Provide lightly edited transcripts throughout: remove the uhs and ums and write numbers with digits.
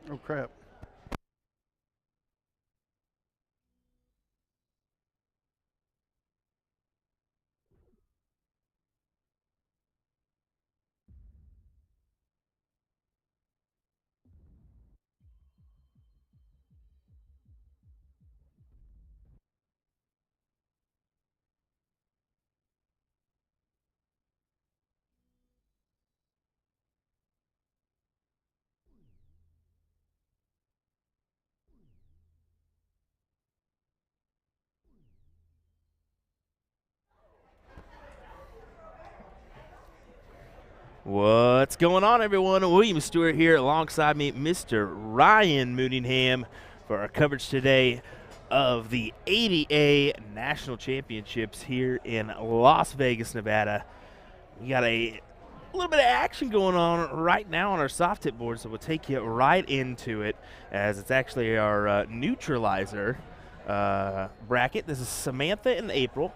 Oh, crap. What's going on, everyone? Will Stuart here alongside me, Mr. Ryan Mooneyham, for our coverage today of the ADA National Championships here in Las Vegas, Nevada. We got a little bit of action going on right now on our soft tip board, so we'll take you right into it, as it's actually our Neutralizer bracket. This is Samantha and April.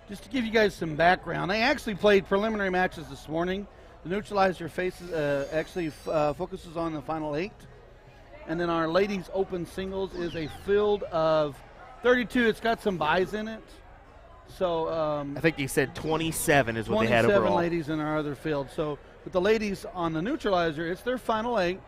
Just to give you guys some background, they actually played preliminary matches this morning. The Neutralizer focuses on the final 8. And then our ladies open singles is a field of 32. It's got some buys in it. So I think you said 27 is what they had overall. 27 ladies in our other field. So with the ladies on the Neutralizer, it's their final 8.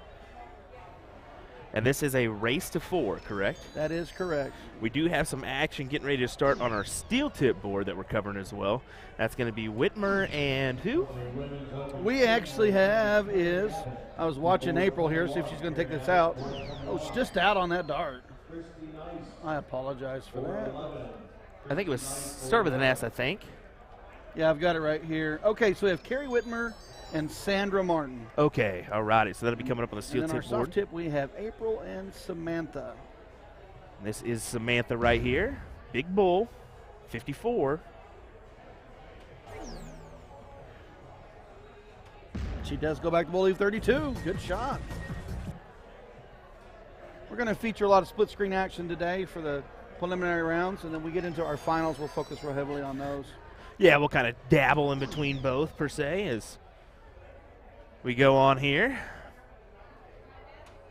And this is a race to 4, correct? That is correct. We do have some action getting ready to start on our steel tip board that we're covering as well. That's going to be Whitmer and who? We actually have I was watching April here, see if she's going to take this out. Oh, she's just out on that dart. I apologize for that. I think it was start with an S, I think. Yeah, I've got it right here. Okay, so we have Carrie Whitmer and Sandra Martin. Okay, all righty. So that'll be coming up on the steel tip board. And then our soft tip, we have April and Samantha. This is Samantha right here. Big bull, 54. She does go back to Blvd 32. Good shot. going to feature a lot of split screen action today for the preliminary rounds, and then we get into our finals. We'll focus real heavily on those. Yeah, we'll kind of dabble in between both, per se, as we go on here.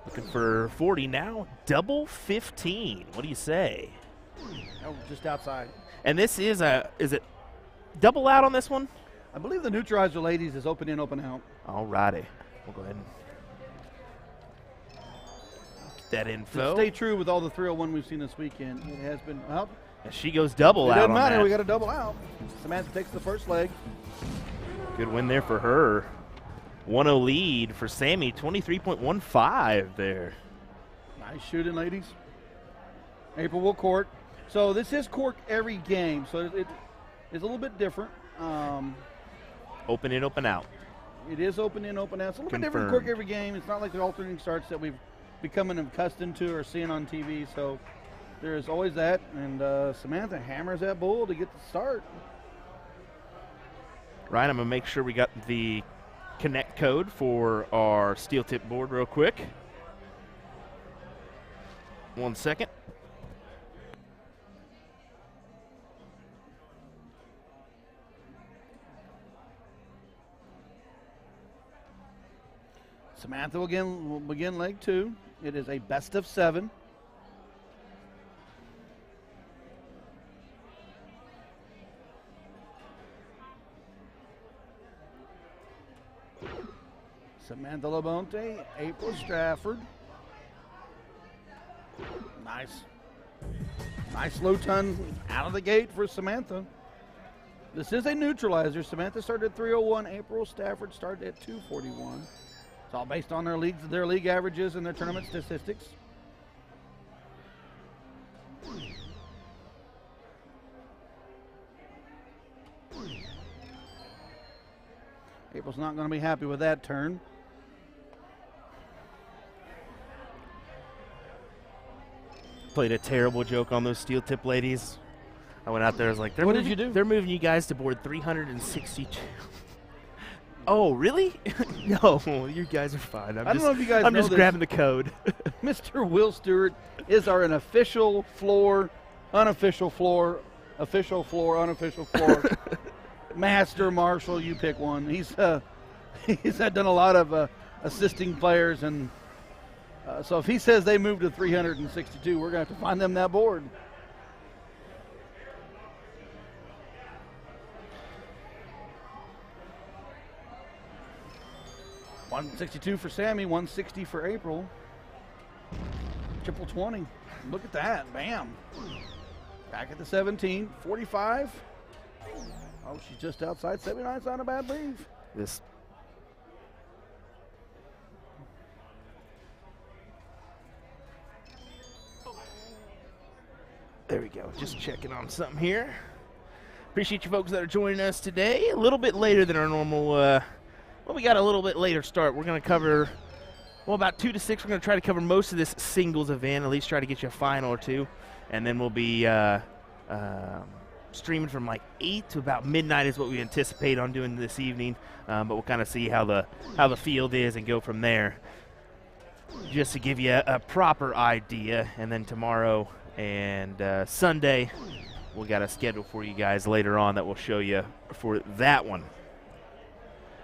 Looking for 40 now, double 15. What do you say? Oh, just outside. And this is it double out on this one? I believe the Neutralizer ladies is open in, open out. All righty. We'll go ahead and get that info. To stay true with all the 301 we've seen this weekend, it has been out. And she goes double out. It doesn't on matter. that. We got a double out. Samantha takes the first leg. Good win there for her. 1-0 lead for Sammy. 23.15 there. Nice shooting, ladies. April will court. So this is court every game, so it is a little bit different. Open in, open out. It is open in, open out. It's a little bit different court every game. It's not like the alternating starts that we've become accustomed to or seeing on TV. So there is always that, and Samantha hammers that bull to get the start. Ryan, I'm going to make sure we got the connect code for our steel tip board real quick. 1 second. Samantha will begin leg 2. It is a best of 7. Samantha Labonte, April Strafford. Nice. Nice low ton out of the gate for Samantha. This is a neutralizer. Samantha started at 301. April Stafford started at 241. It's all based on their league averages and their tournament statistics. April's not going to be happy with that turn. Played a terrible joke on those steel tip ladies. I went out there, I was like, what did you do? They're moving you guys to board 362. Oh, really? No, you guys are fine. I don't know if you guys know I'm just this. grabbing the code. Mr. Will Stuart is an official floor, unofficial floor, official floor, unofficial floor. Master Marshal, you pick one. He's done a lot of assisting players, and so if he says they move to 362, we're going to have to find them that board. $162 for Sammy, 160 for April. Triple 20. Look at that. Bam. Back at the 17. 45. Oh, she's just outside. 79's not a bad leave. This. There we go. Just checking on something here. Appreciate you folks that are joining us today. A little bit later than our normal. Well, we got a little bit later start. We're going to cover, well, about 2 to 6. We're going to try to cover most of this singles event, at least try to get you a final or two. And then we'll be streaming from like 8 to about midnight is what we anticipate on doing this evening. But we'll kind of see how the field is and go from there. Just to give you a proper idea. And then tomorrow and Sunday, we got a schedule for you guys later on that we'll show you for that one.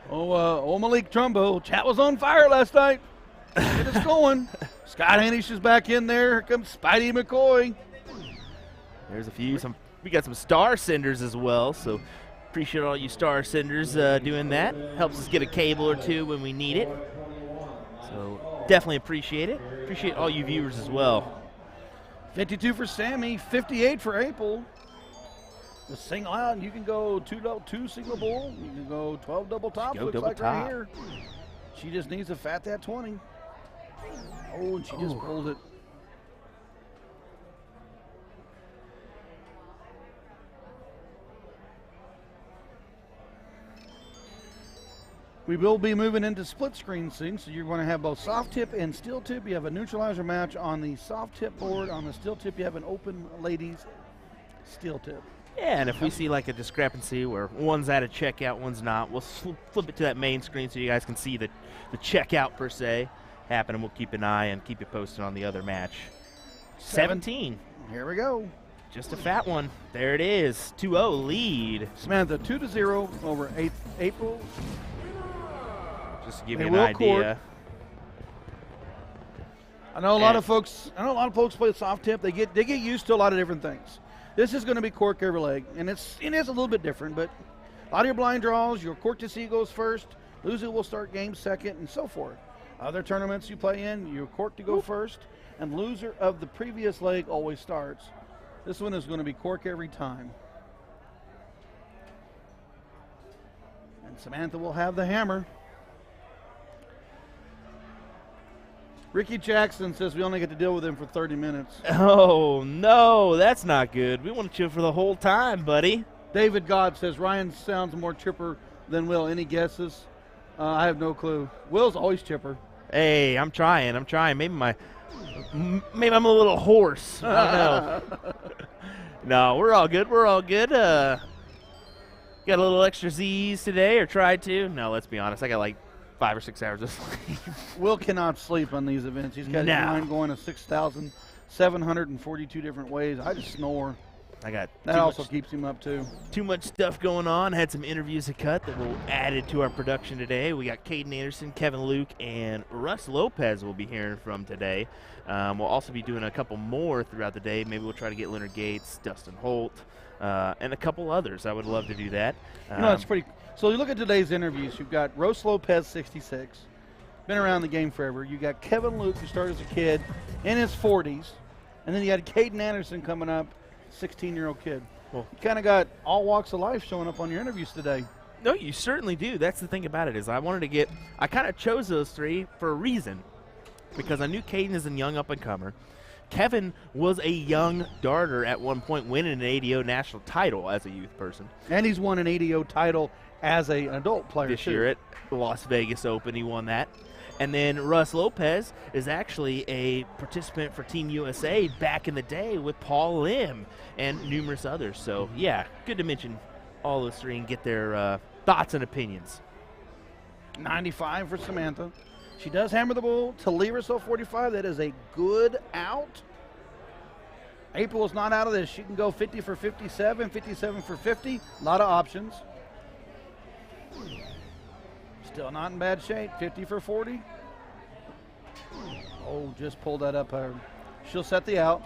Oh, Malik Trumbo. Chat was on fire last night. Get us going. Scott Hanish is back in there. Here comes Spidey McCoy. There's a few. We got some star senders as well, so appreciate all you star senders doing that. Helps us get a cable or two when we need it. So definitely appreciate it. Appreciate all you viewers as well. 52 for Sammy, 58 for April. The single out, and you can go two single bull. You can go 12 double tops. Looks double like top. right here. She just needs to fat that 20. Oh, and she just pulled it. We will be moving into split screen soon, so you're going to have both soft tip and steel tip. You have a neutralizer match on the soft tip board. On the steel tip, you have an open ladies steel tip. Yeah, and if we see like a discrepancy where one's at a checkout, one's not, we'll flip it to that main screen so you guys can see the checkout per se. happen, and we'll keep an eye and keep you posted on the other match. 17. Here we go. Just a fat one. There it is. 2-0 lead. Samantha 2-0 over April. Just to give you an idea. I know a lot of folks play soft tip. They get used to a lot of different things. This is going to be cork every leg, and it is a little bit different, but a lot of your blind draws, your cork to see goes first, loser will start game second, and so forth. Other tournaments you play in, your cork to go first, and loser of the previous leg always starts. This one is going to be cork every time. And Samantha will have the hammer. Ricky Jackson says we only get to deal with him for 30 minutes. Oh, no, that's not good. We want you for the whole time, buddy. David God says Ryan sounds more chipper than Will. Any guesses? I have no clue. Will's always chipper. Hey, I'm trying. Maybe I'm a little hoarse. I don't know. No, we're all good. Got a little extra Z's today, or tried to. No, let's be honest. I got like 5 or 6 hours of sleep. Will cannot sleep on these events. He's got his mind going to 6,742 different ways. I just snore. That also keeps him up too. Too much stuff going on. Had some interviews to cut that we'll add to our production today. We got Caden Anderson, Kevin Luke, and Russ Lopez we'll be hearing from today. We'll also be doing a couple more throughout the day. Maybe we'll try to get Leonard Gates, Dustin Holt, and a couple others. I would love to do that. That's pretty. So you look at today's interviews. You've got Russ Lopez, 66, been around the game forever. You got Kevin Luke, who started as a kid in his 40s, and then you had Caden Anderson coming up, 16-year-old kid. Well, you kind of got all walks of life showing up on your interviews today. No, you certainly do. That's the thing about it is I kind of chose those three for a reason, because I knew Caden is a young up-and-comer. Kevin was a young darter at one point, winning an ADO national title as a youth person. And he's won an ADO title as an adult player this year at the Las Vegas Open. He won that. And then Russ Lopez is actually a participant for Team USA back in the day with Paul Lim and numerous others. So, yeah, good to mention all those three and get their thoughts and opinions. 95 for Samantha. She does hammer the bull to leave herself 45. That is a good out. April is not out of this. She can go 50 for 57, 57 for 50. A lot of options. Still not in bad shape. 50 for 40. Oh, just pulled that up. She'll set the out.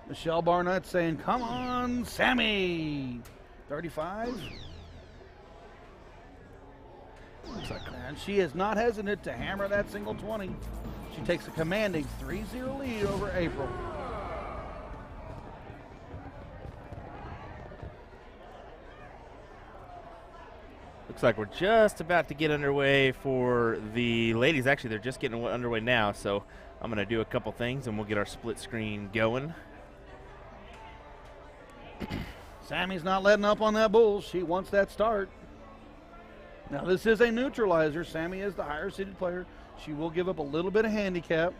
Michelle Barnett saying, come on, Sammy. 35. And she is not hesitant to hammer that single 20. She takes a commanding 3-0 lead over April. Looks like we're just about to get underway for the ladies. Actually, they're just getting underway now, so I'm going to do a couple things and we'll get our split screen going. Sammy's not letting up on that bull. She wants that start. Now, this is a neutralizer. Sammy is the higher seeded player. She will give up a little bit of handicap.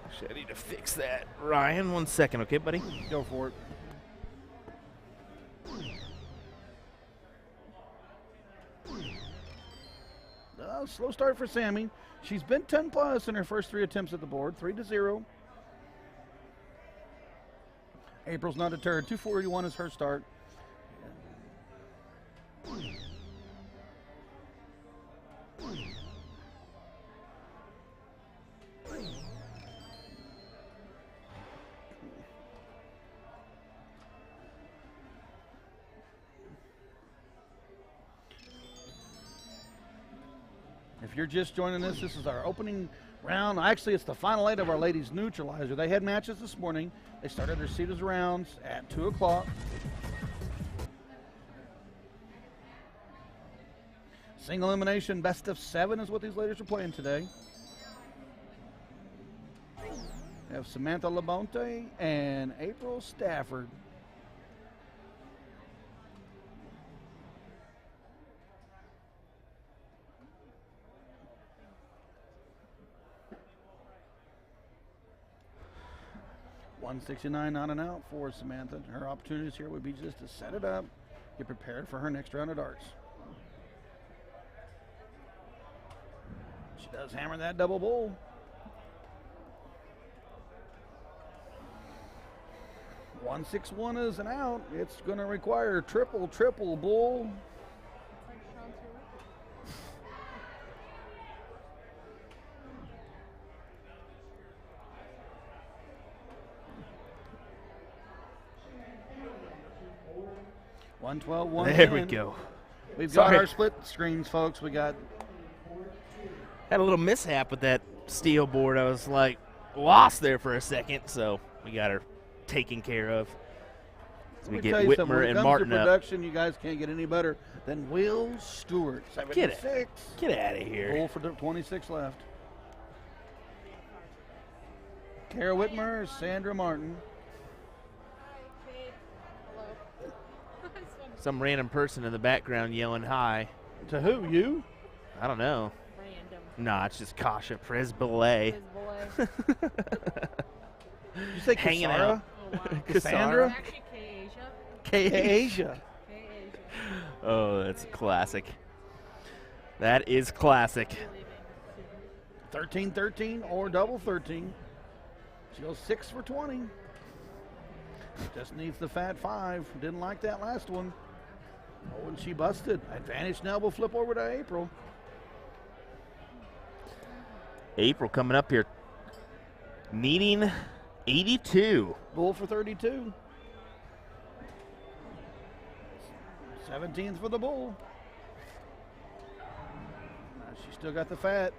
Actually, I need to fix that. Ryan, 1 second, okay, buddy? Go for it. Slow start for Sammy. She's been 10 plus in her first 3 attempts at the board, 3-0. April's not deterred. 241 is her start. If you're just joining us, this is our opening round. Actually, it's the final 8 of our ladies' neutralizer. They had matches this morning. They started their seeders rounds at 2 o'clock. Single elimination, best of 7 is what these ladies are playing today. We have Samantha Labonte and April Stafford. $169 not an out for Samantha. Her opportunities here would be just to set it up, get prepared for her next round of darts. She does hammer that double bull. $161 is an out. It's going to require triple bull. $112, There we go. We've got our split screens, folks. We got. Had a little mishap with that steel board. I was like lost there for a second, so we got her taken care of. So we get Whitmer and Martin up. Production, you guys can't get any better than Will Stuart. 76. Get out of here. Bull for 26 left. Kara Whitmer, Sandra Martin. Some random person in the background yelling hi. To who? You? I don't know. Random. Nah, it's just Kasha Presbele. Did you say hanging Cassara? out. Oh, wow. Cassandra? It's actually K-Asia. K-Asia. K-Asia. Oh, that's classic. That is classic. 13-13 or double 13. She goes 6 for 20. Just needs the fat 5. Didn't like that last one. Oh, and she busted. Advantage now will flip over to April. April coming up here, needing 82. Bull for 32. 17th for the bull. She still got the fat.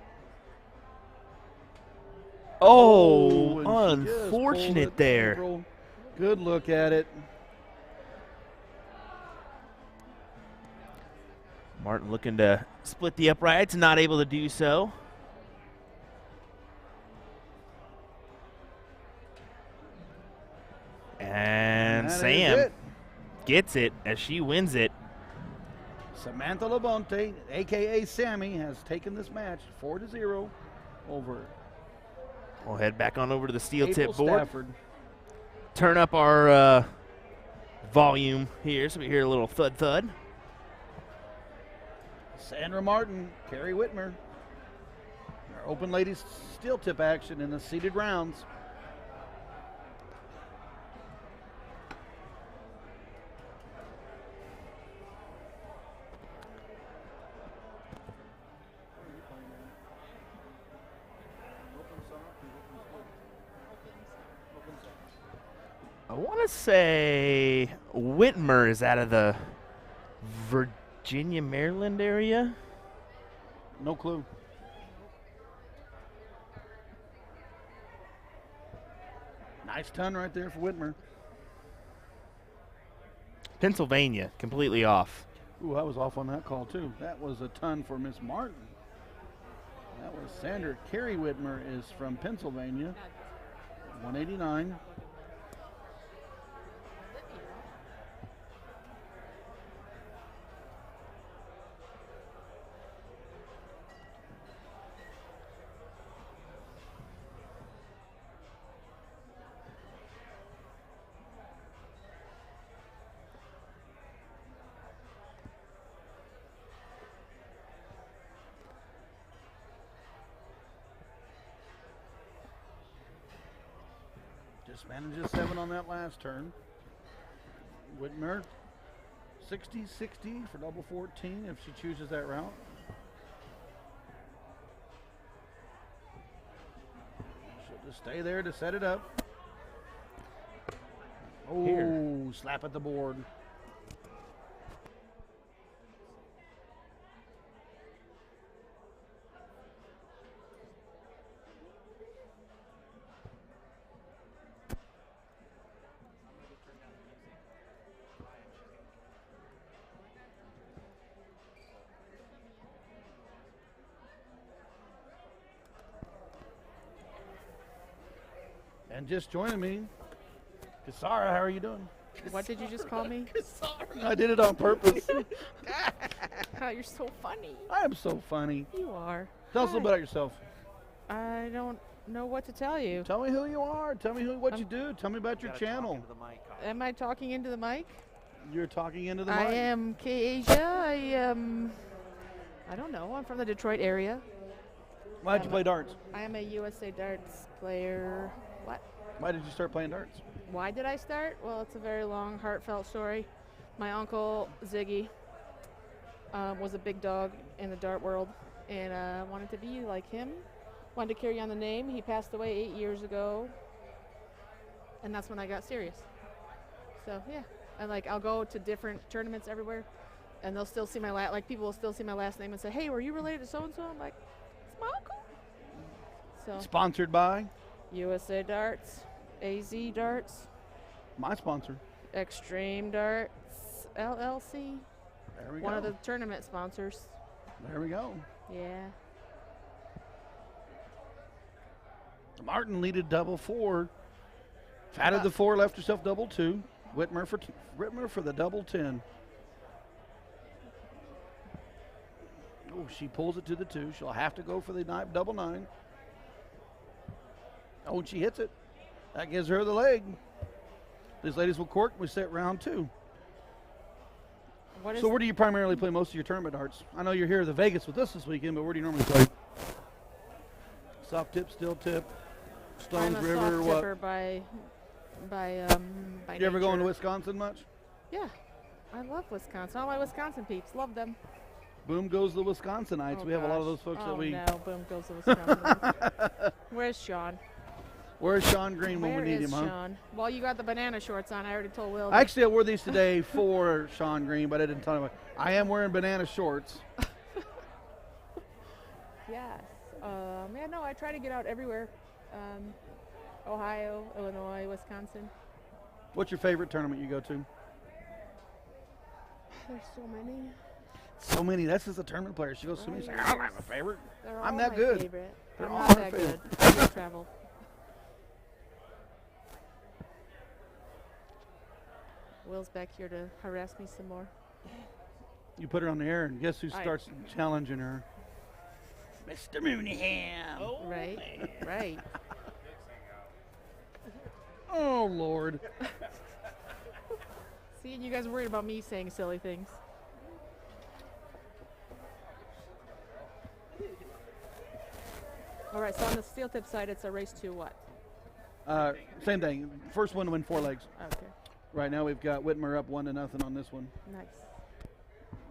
Oh, and she just pulled unfortunate it, there. April. Good look at it. Martin looking to split the uprights, not able to do so. And Sam gets it as she wins it. Samantha Labonte, a.k.a. Sammy, has taken this match 4-0 over We'll head back on over to the steel April tip board. Stafford. Turn up our volume here so we hear a little thud thud. Sandra Martin, Carrie Whitmer. Our open ladies steel tip action in the seeded rounds. I want to say Whitmer is out of the Virginia, Maryland area. No clue. Nice ton right there for Whitmer. Pennsylvania, completely off. Ooh, I was off on that call too. That was a ton for Miss Martin. That was Sandra. Carrie Whitmer is from Pennsylvania. 189. Just manages 7 on that last turn. Whitmer, 60-60 for double 14 if she chooses that route. She'll just stay there to set it up. Oh, Here. Slap at the board. And just joining me, Sahara, how are you doing? What did you just call me? I did it on purpose. Oh, you're so funny. I am so funny. You are. Tell us a little bit about yourself. I don't know what to tell you. Tell me who you are. Tell me what you do. Tell me about your channel. Am I talking into the mic? You're talking into the mic. I am K-Asia. I don't know. I'm from the Detroit area. Why did you play darts? I am a USA Darts player. What? Why did you start playing darts? Why did I start? Well, it's a very long, heartfelt story. My uncle, Ziggy, was a big dog in the dart world, and wanted to be like him. Wanted to carry on the name. He passed away 8 years ago, and that's when I got serious. So, yeah. And, I'll go to different tournaments everywhere, and they'll still see my people will still see my last name and say, hey, were you related to so-and-so? I'm like, it's my uncle. So. Sponsored by? USA Darts, AZ Darts. My sponsor. Extreme Darts, LLC. There we go. One of the tournament sponsors. There we go. Yeah. Martin leaded double 4. Fatted the 4, left herself double 2. Whitmer for the double 10. Oh, she pulls it to the 2. She'll have to go for the double 9. Oh, and she hits it. That gives her the leg. These ladies will cork. We set round 2. So where do you primarily play most of your tournament darts? I know you're here at the Vegas with us this weekend, but where do you normally play? Soft tip, steel tip, Stones I'm a River, soft what? tipper by You ever going to nature. Wisconsin much? Yeah, I love Wisconsin. All my Wisconsin peeps, love them. Boom goes the Wisconsinites. Oh, We have a lot of gosh. those folks oh, that we. no, boom goes the Wisconsin. Where's Sean? Where's Sean Green when Where we need is him, huh? Sean? Well, you got the banana shorts on. I already told Will. Actually, I wore these today for Sean Green, but I didn't tell him. I am wearing banana shorts. Yes. Yeah, no, I try to get out everywhere. Ohio, Illinois, Wisconsin. What's your favorite tournament you go to? There's so many. So many. That's just a tournament player. She goes to me and says, I don't have a favorite. They're I'm all that my good. Favorite. They're I'm all not her that favorite. good. I just travel. Will's back here to harass me some more. You put her on the air, and guess who I- starts challenging her? Mr. Mooneyham. Oh, Right, man. right. Oh, Lord. See, and you guys are worried about me saying silly things. All right, so on the steel tip side, it's a race to what? Same thing. First one to win 4 legs. Okay, Right now we've got Whitmer up 1-0 on this one. nice.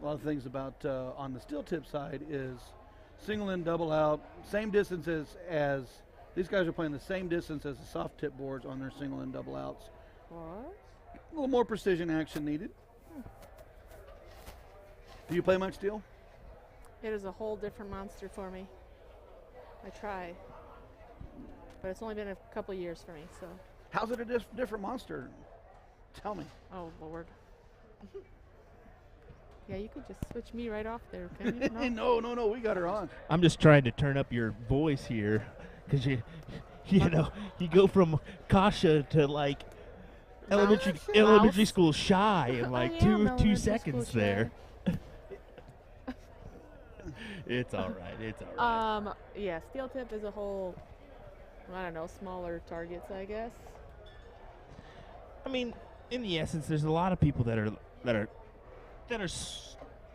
A lot of things about on the steel tip side is single in, double out, same distances as these guys are playing the same distance as the soft tip boards on their single in, double outs. What? A little more precision action needed. Do you play much steel? It is a whole different monster for me. I try, but it's only been a couple years for me, so. How's it a different monster? Tell me. Oh, Lord. Yeah, you could just switch me right off there, can you? No, we got her on. I'm just trying to turn up your voice here, because you know, you go from Kasha to elementary school shy in like I am two elementary seconds school there. It's all right. It's all right. Yeah, steel tip is a whole, I don't know, smaller targets, I guess. I mean, in the essence, there's a lot of people that are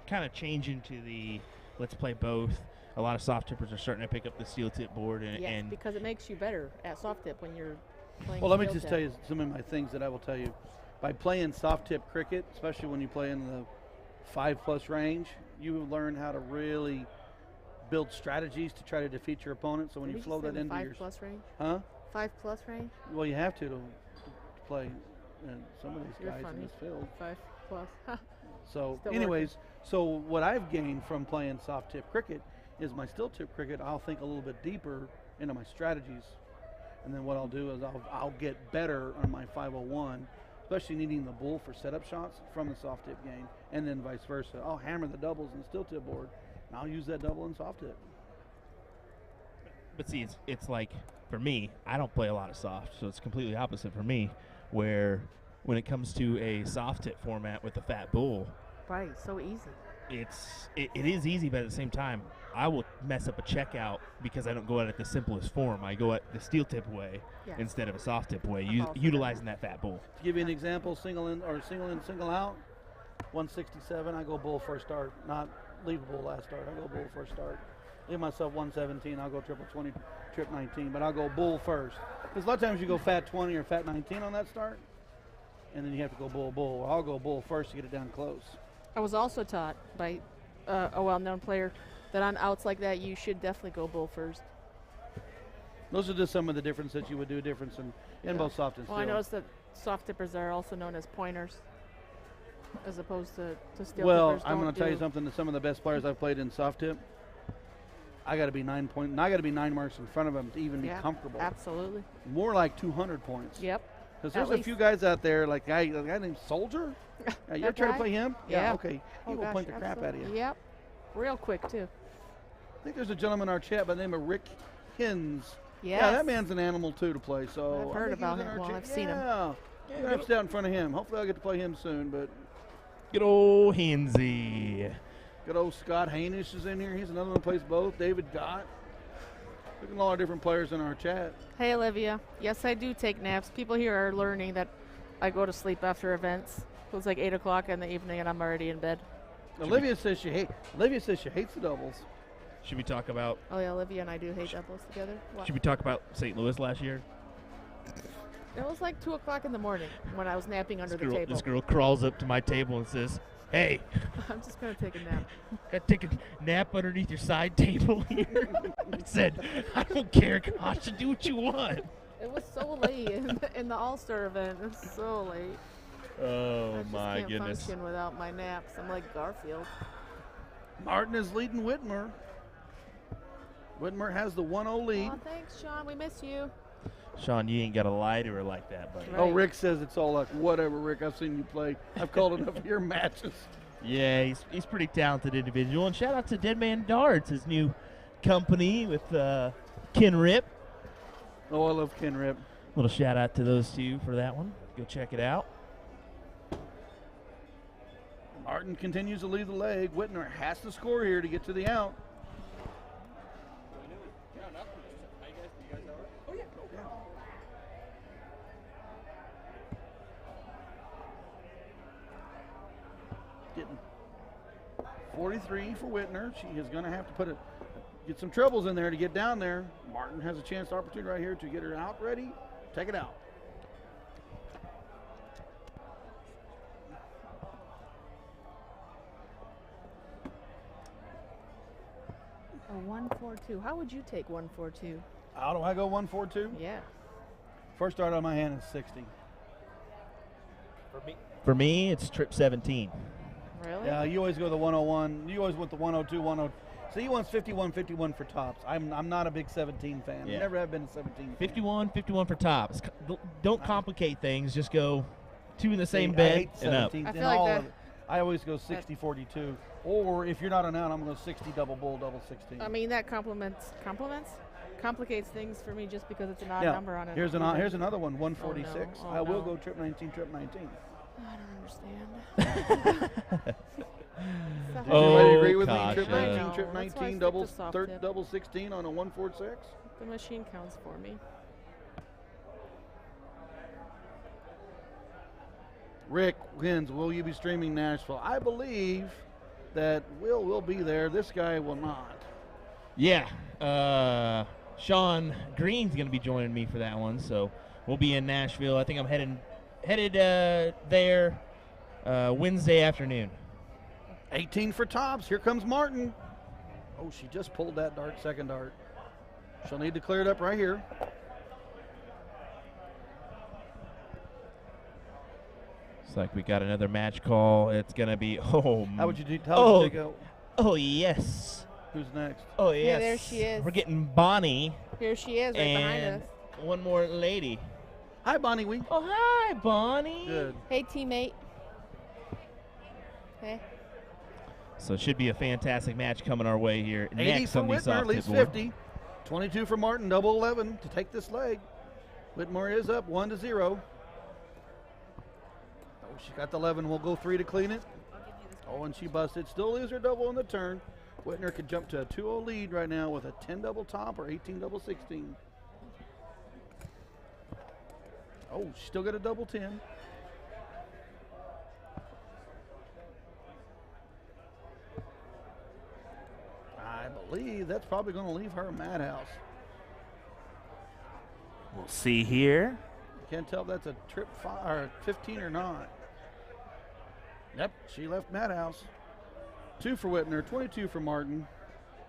kind of changing to the let's play both. A lot of soft tippers are starting to pick up the steel tip board, Yes, because it makes you better at soft tip when you're playing. Well, let me steel just tip. tell you some of my things that I will tell you. By playing soft tip cricket, especially when you play in the 5+ range, you learn how to really build strategies to try to defeat your opponent. So when Did you we flow just say that the into your 5+ range. huh? 5+ range. Well, you have to play some of these You're guys funny. in this field. 5+. So, Still anyways, so what I've gained from playing soft tip cricket is my steel tip cricket. I'll think a little bit deeper into my strategies, and then what I'll do is I'll get better on my 501, especially needing the bull for setup shots from the soft tip game, and then vice versa. I'll hammer the doubles in the steel tip board, and I'll use that double in soft tip. But see, it's like, for me, I don't play a lot of soft, so it's completely opposite for me, where when it comes to a soft tip format with a fat bull, Right, so easy. it is easy, but at the same time, I will mess up a checkout because I don't go at the simplest form. I go at the steel tip way instead of a soft tip way, utilizing that fat bull. To give you an example, single in, single out, 167, I go bull first start, not leave a bull last start. I go bull first start. Leave myself 117, I'll go triple 20, trip 19, but I'll go bull first. Because a lot of times you go fat 20 or fat 19 on that start, and then you have to go bull. Well, I'll go bull first to get it down close. I was also taught by a well-known player that on outs like that, you should definitely go bull first. Those are just some of the differences that you would do difference in both soft and steel. Well, I noticed that soft tippers are also known as pointers, as opposed to steel tippers. I'm going to tell you something. That some of the best players I've played in soft tip, I got to be 9 points. I got to be 9 marks in front of them to even be comfortable. Absolutely. More like 200 points. Yep. Because there's a few guys out there, like a guy named Soldier. You're trying to play him? Yeah. Okay. He will point the crap out of you. Yep. Real quick, too. I think there's a gentleman in our chat by the name of Rick Hins. Yes. Yeah, that man's an animal, too, to play. So I've heard about him. Well, I've seen him. Yeah. I have to stay out in front of him. Hopefully I'll get to play him soon. But Good old Hinsey. Good old Scott Hainish is in here. He's another one who plays both. David Gott. Look at all our different players in our chat. Hey, Olivia. Yes, I do take naps. People here are learning that I go to sleep after events. So it's like 8 o'clock in the evening, and I'm already in bed. Olivia says she hates the doubles. Should we talk about? Oh yeah, Olivia and I do hate doubles together. What? Should we talk about St. Louis last year? It was like 2 o'clock in the morning when I was napping under the table. This girl crawls up to my table and says, "Hey, I'm just gonna take a nap. gotta take a nap underneath your side table here." I said, "I don't care, gosh, do what you want." It was so late in the All-Star event. It was so late. Oh I just can't function without my naps. I'm like Garfield. Martin is leading Whitmer. Whitmer has the 1-0 lead. Oh, thanks, Sean. We miss you. Sean, you ain't got to lie to her like that, buddy. Right. Oh, Rick says it's all luck. Whatever, Rick. I've seen you play. I've called enough of your matches. Yeah, he's pretty talented individual. And shout out to Dead Man Darts, his new company with Ken Rip. Oh, I love Ken Rip. Little shout out to those two for that one. Go check it out. Martin continues to lead the leg. Whitmer has to score here to get to the out. Getting 43 for Whitmer. She is going to have to get some trebles in there to get down there. Martin has a chance, opportunity right here to get her out ready. Take it out. A 1-4-2. How would you take 1-4-2? How do I go 1-4-2? Yeah. First start on my hand is 60. For me, it's trip 17. Really? Yeah, you always go the 101. You always want the 102, 102. So he wants 51, 51 for tops. I'm not a big 17 fan. Yeah. I never have been a 17 fan. 51 for tops. Don't complicate things. Just go two in the same I bed hate and up. 17 I in feel like all that- of it. I always go 60, 42. Or if you're not an out, I'm going to go 60 double bull, double 16. I mean, that complicates things for me just because it's an odd yeah. number on it. Here's another one, 146. Oh, no. I will go trip 19, trip 19. I don't understand. Does anybody agree with me? gosh, Trip yeah. 19, No, trip that's why I 19, stick to double, soft third, tip. double 16 on a 146. The machine counts for me. Rick wins. Will you be streaming Nashville? I believe that Will be there. This guy will not. Yeah. Sean Green's going to be joining me for that one, so we'll be in Nashville. I think I'm headed there Wednesday afternoon. 18 for tops. Here comes Martin. Oh, she just pulled that dart, second dart. She'll need to clear it up right here. Looks like we got another match call. It's going to be, How would you do? How would you go? Oh, yes. Who's next? Oh, yes. Yeah, there she is. We're getting Bonnie Here she is, right behind and us. one more lady. Hi, Bonnie Wee. Oh, hi, Bonnie. Good. Hey, teammate. Hey. So it should be a fantastic match coming our way here 80 next for on the Whitmer, soft at least tip board. 50. 22 for Martin, double 11 to take this leg. Whitmer is up 1-0. Oh, she got the 11. We'll go 3 to clean it. Oh, and she busted. Still leaves her double on the turn. Whitner could jump to a 2-0 lead right now with a 10 double top or 18 double 16. Oh, she still got a double 10. I believe that's probably going to leave her a madhouse. We'll see here. Can't tell if that's a trip 15 or not. Yep, she left madhouse. 2 for Whitner, 22 for Martin.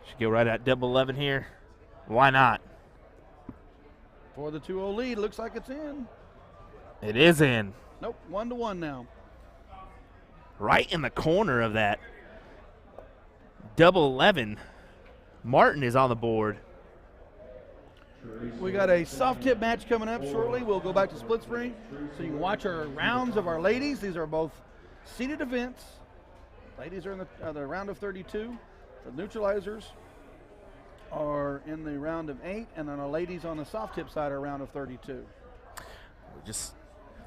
Should go right at double 11 here. Why not? For the 2-0 lead, looks like it's in. It is in. Nope, 1-1 now. Right in the corner of that double 11. Martin is on the board. We got a soft tip match coming up shortly. We'll go back to split spring so you can watch our rounds of our ladies. These are both seated events. Ladies are in the round of 32. The neutralizers are in the round of 8, and then our ladies on the soft tip side are round of 32. We're just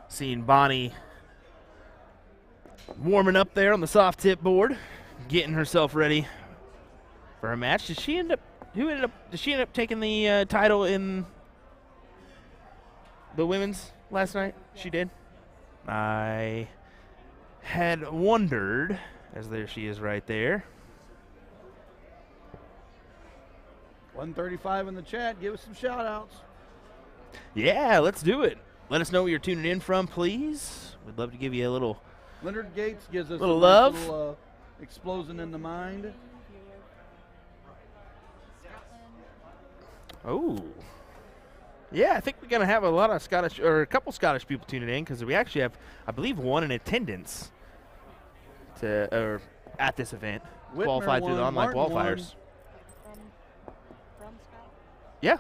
seeing Bonnie warming up there on the soft tip board, getting herself ready for her match. Did she end up taking the title in the women's last night? She did. I had wondered, as there she is right there. 135 in the chat. Give us some shout outs. Yeah, let's do it. Let us know where you're tuning in from, please. We'd love to give you a little Leonard Gates gives us little a love. Nice little, explosion in the mind. Oh. Yeah, I think we're going to have a lot of Scottish, or a couple Scottish people tuning in, because we actually have, I believe, one in attendance at this event. Whitmer Qualified through the won, online Martin qualifiers. From Scott. Yeah.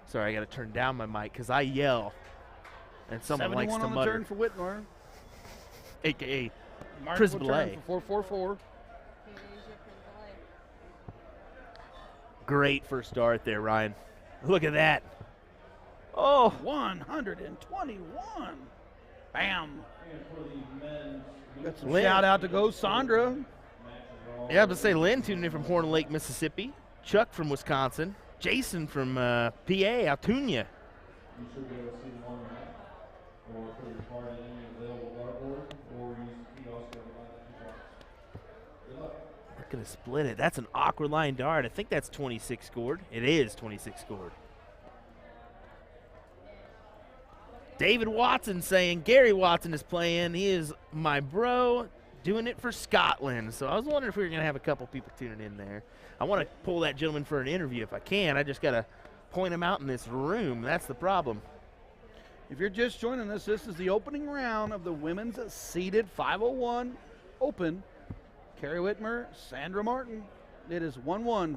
Sorry, I got to turn down my mic because I yell, and someone likes to 71 on the mutter. turn for Whitmer. AKA Martin Chris will Belay. turn for 444. Great first start there, Ryan. Look at that. Oh, 121. Bam. Got some Lynn. shout out to go Sandra. yeah, but say Lynn tuning in from Horn Lake, Mississippi. Chuck from Wisconsin. Jason from PA, Altoona. You should be able to see one map or put your card in any available dartboard or use the kiosk or Good luck. We're going to split it. That's an awkward line dart. I think that's 26 scored. It is 26 scored. David Watson saying Gary Watson is playing. He is my bro, doing it for Scotland. So I was wondering if we were going to have a couple people tuning in there. I want to pull that gentleman for an interview if I can. I just got to point him out in this room. That's the problem. If you're just joining us, this is the opening round of the women's seeded 501 Open. Carrie Whitmer, Sandra Martin. It is 1-1.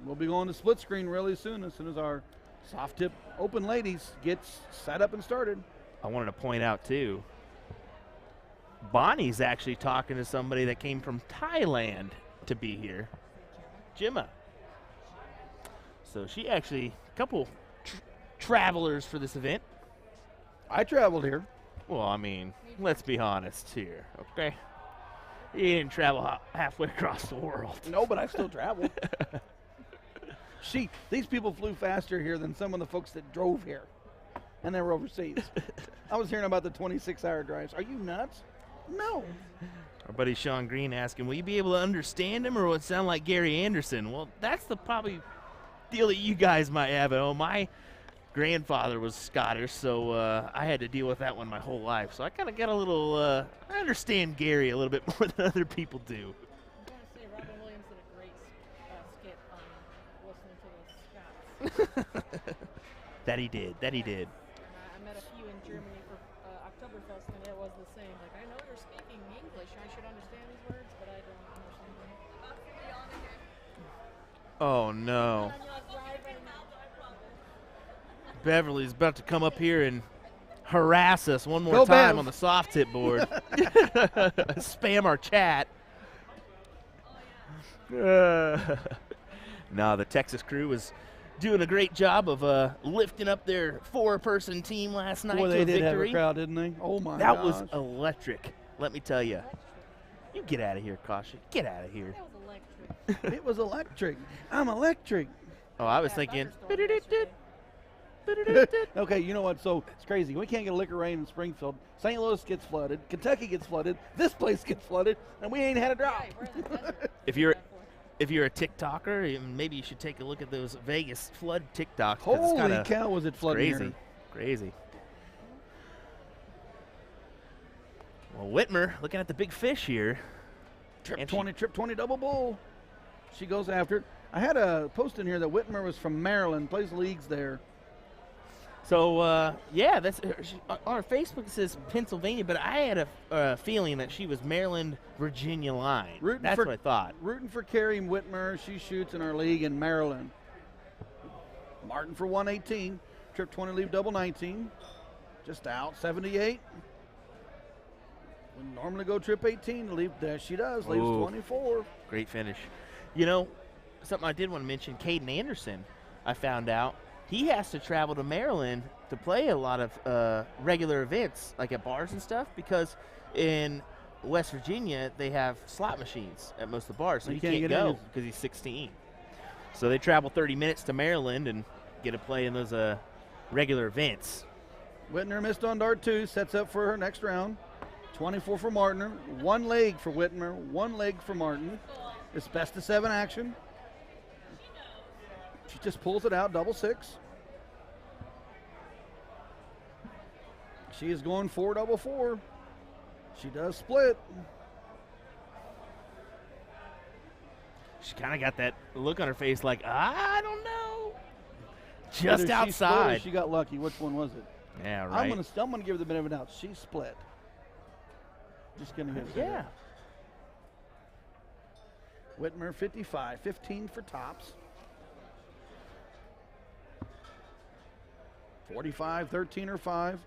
We'll be going to split screen really soon as our soft tip Open ladies gets set up and started. I wanted to point out, too, Bonnie's actually talking to somebody that came from Thailand to be here. Gemma. So she actually, a couple travelers for this event. I traveled here. Well, I mean, let's be honest here, okay? You didn't travel halfway across the world. No, but I still traveled. These people flew faster here than some of the folks that drove here, and they were overseas. I was hearing about the 26-hour drives. Are you nuts? No. Our buddy Sean Green asking, will you be able to understand him or will it sound like Gary Anderson? Well, that's the probably deal that you guys might have at home. My grandfather was Scottish, so I had to deal with that one my whole life. So I kind of got a little, I understand Gary a little bit more than other people do. I want to say Robin Williams did a great skit on listening to the Scots. That he did. I met a few in Germany for Oktoberfest, and it was the same. Like, I know you're speaking English. I should understand these words, but I don't understand them. Oh, no. Beverly's about to come up here and harass us one more Go time Bev. on the soft tip board. Spam our chat. No, the Texas crew was doing a great job of lifting up their 4-person team last night Boy, to they a did have a victory. crowd, didn't they? Oh, my That gosh. was electric, let me tell you. You get out of here, Caution. Get out of here. It was electric. I'm electric. Oh, I was thinking. Okay, you know what? So it's crazy. We can't get a lick of rain in Springfield. St. Louis gets flooded. Kentucky gets flooded. This place gets flooded, and we ain't had a drop. If you're a TikToker, maybe you should take a look at those Vegas flood TikToks. 'cause it's Holy kinda cow, was it flooding crazy, here. crazy. Well, Whitmer looking at the big fish here. Trip 20 double bull. She goes after it. I had a post in here that Whitmer was from Maryland, plays leagues there. So, yeah, that's on her Facebook. It says Pennsylvania, but I had a feeling that she was Maryland, Virginia line. That's what I thought. Rooting for Carrie Whitmer. She shoots in our league in Maryland. Martin for 118. Trip 20, leave double 19. Just out, 78. We normally go trip 18 to leave. There she does, leaves Ooh. 24. Great finish. You know, something I did want to mention, Caden Anderson, I found out. He has to travel to Maryland to play a lot of regular events, like at bars and stuff, because in West Virginia, they have slot machines at most of the bars, so You he can't can't get in. go because he's 16. So they travel 30 minutes to Maryland and get to play in those regular events. Whitmer missed on dart 2, sets up for her next round. 24 for Martin. One leg for Whitmer, one leg for Martin. It's best of 7 action. She just pulls it out, double 6. She is going 4 double 4. She does split. She kind of got that look on her face like, I don't know. Either Just she split or outside. she got lucky. Which one was it? Yeah, right. I'm gonna give her the benefit of the doubt. She split. Just gonna hit. Yeah. Whitmer 55, 15 for tops. 45, 13 or 5.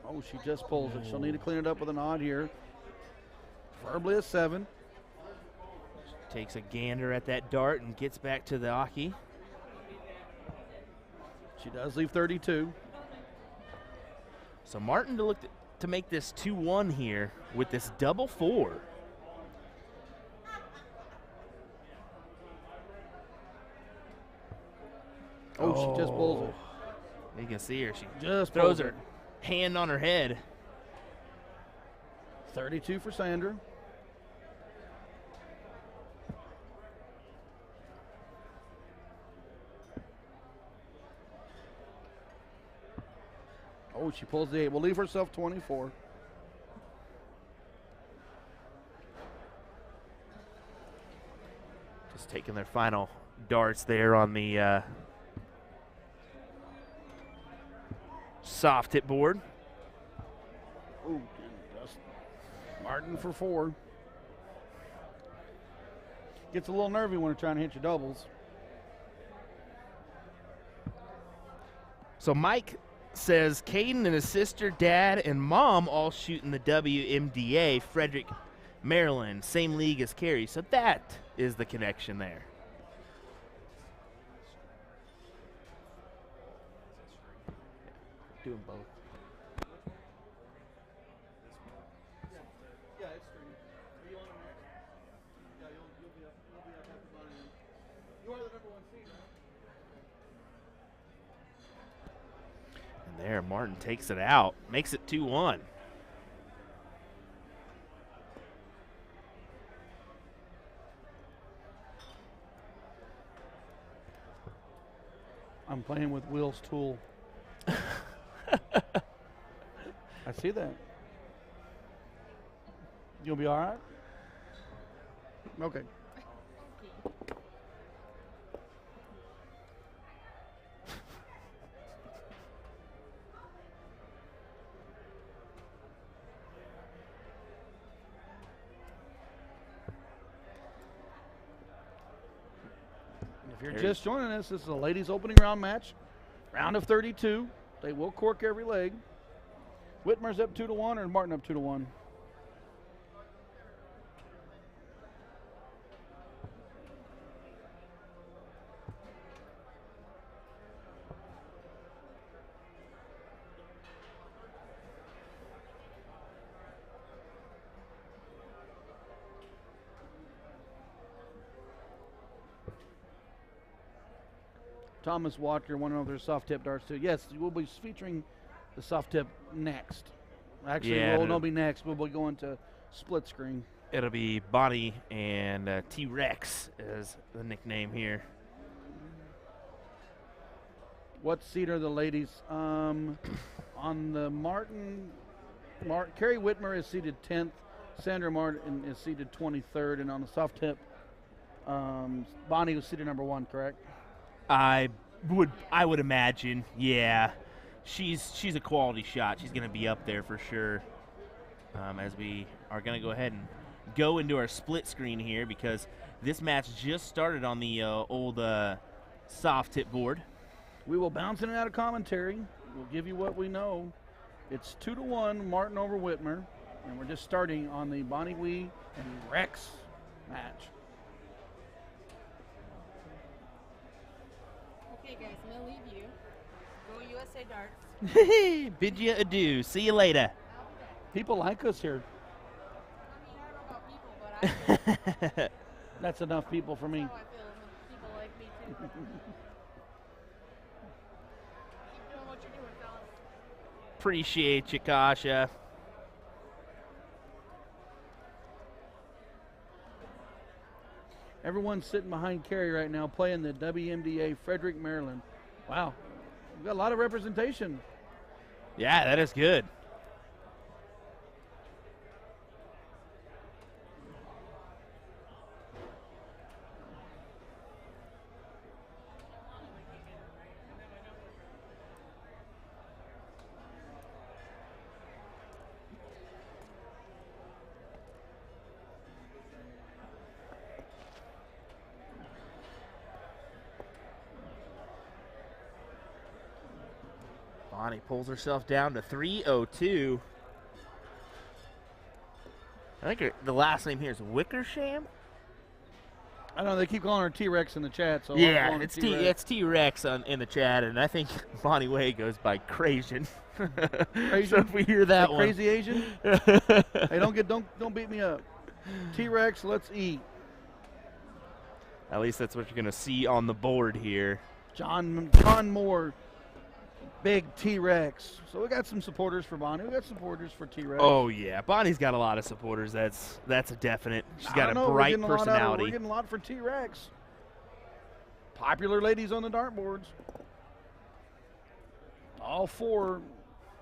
Oh, she just pulls it. She'll need to clean it up with an odd here. Verbally a 7. Takes a gander at that dart and gets back to the Aki. She does leave 32. So Martin to make this 2-1 here with this double 4. Oh, she just pulls it. You can see her. She Just throws pulls her it. hand on her head. 32 for Sandra. Oh, she pulls the 8. We'll leave herself 24. Just taking their final darts there on the soft hit board. Ooh, just Martin for 4. Gets a little nervy when you're trying to hit your doubles. So Mike says Caden and his sister, dad, and mom all shoot in the WMDA, Frederick, Maryland, same league as Carrie. So that is the connection there. Doing both. Yeah, it's streaming. Are you on the next? Yeah, you'll be up after mine. You are the number 1 seed, right? And there, Martin takes it out, makes it 2-1. I'm playing with Will's tool. I see that. You'll be all right? Okay. If you're just joining us, this is a ladies' opening round match, round of 32. They will cork every leg. Whitmer's up 2-1 or Martin up 2-1? Thomas Walker, one of their soft tip darts too. Yes, we'll be featuring the soft tip next. Actually, Yeah, we'll not be next. We'll be going to split screen. It'll be Bonnie and T-Rex is the nickname here. What seat are the ladies? On the Carrie Whitmer is seated 10th. Sandra Martin is seated 23rd, and on the soft tip, Bonnie was seated number 1. Correct? I would imagine, yeah. She's a quality shot. She's going to be up there for sure. As we are going to go ahead and go into our split screen here because this match just started on the old soft tip board. We will bounce in and out of commentary. We'll give you what we know. It's 2-1 Martin over Whitmer, and we're just starting on the Bonnie Wee and Rex match. Okay, guys, I'm going to leave you. Go USA Darts. Bid you adieu. See you later. People like us here. I mean, I don't know about people, but I feel That's enough people for me. how I feel when people like me too. Keep doing what you're doing, fellas. Appreciate you, Kasha. Everyone's sitting behind Carrie right now playing the WMDA Frederick, Maryland. Wow. We've got a lot of representation. Yeah, that is good. Bonnie pulls herself down to 3:02. I think the last name here is Wickersham. I don't know, they keep calling her T-Rex in the chat. So Yeah, I'm it's T-Rex. it's T-Rex in the chat, and I think Bonnie Way goes by Crazian. So if we hear that Hey, one, Crazy Asian. Hey, don't beat me up. T-Rex, let's eat. at least that's what you're gonna see on the board here. John Moore, big T-Rex. So we got some supporters for Bonnie. We got supporters for T-Rex. Oh yeah, Bonnie's got a lot of supporters. That's a definite. She's I got don't a know, we're bright getting a lot personality. we're getting a lot for T-Rex. Popular ladies on the dartboards. All 4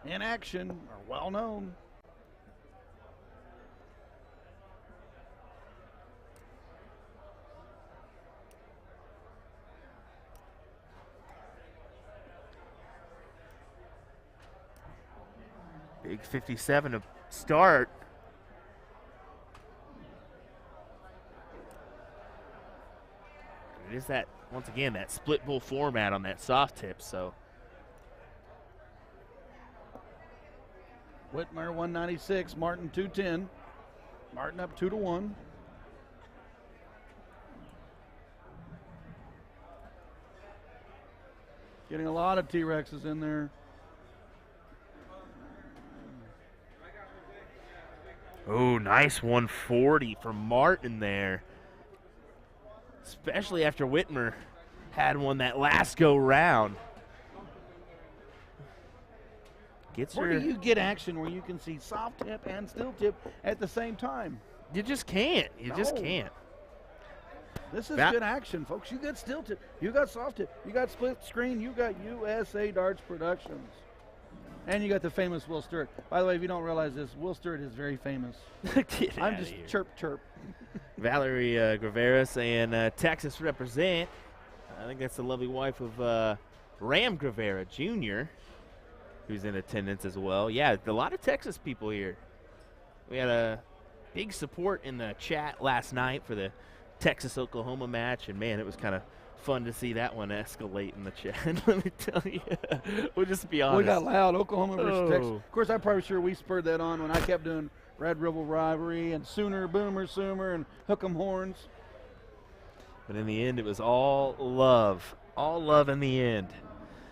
in action are well known. Big 57 to start. It is that, once again, that split bowl format on that soft tip, so. Whitmer 196, Martin 210. Martin up 2-1. Getting a lot of T-Rexes in there. Oh, nice 140 from Martin there. Especially after Whitmer had one that last go round. Gets Where her. do you get action where you can see soft tip and still tip at the same time? You just can't. You just No. can't. This is That- good action, folks. You got still tip, you got soft tip, you got split screen, you got USA Darts Productions. And you got the famous Will Stuart. By the way, if you don't realize this, Will Stuart is very famous. Get I'm outta just here. chirp. Valerie Graveras and Texas represent. I think that's the lovely wife of Ram Gravera Jr., who's in attendance as well. Yeah, a lot of Texas people here. We had a big support in the chat last night for the Texas-Oklahoma match, and man, it was kind of fun to see that one escalate in the chat. Let me tell you. We'll just be honest. We got loud. Oklahoma versus Texas. Oh. Of course, I'm probably sure we spurred that on when I kept doing Red Rebel Rivalry and Sooner, Boomer, Sooner, and Hook 'em Horns. But in the end, it was all love. All love in the end.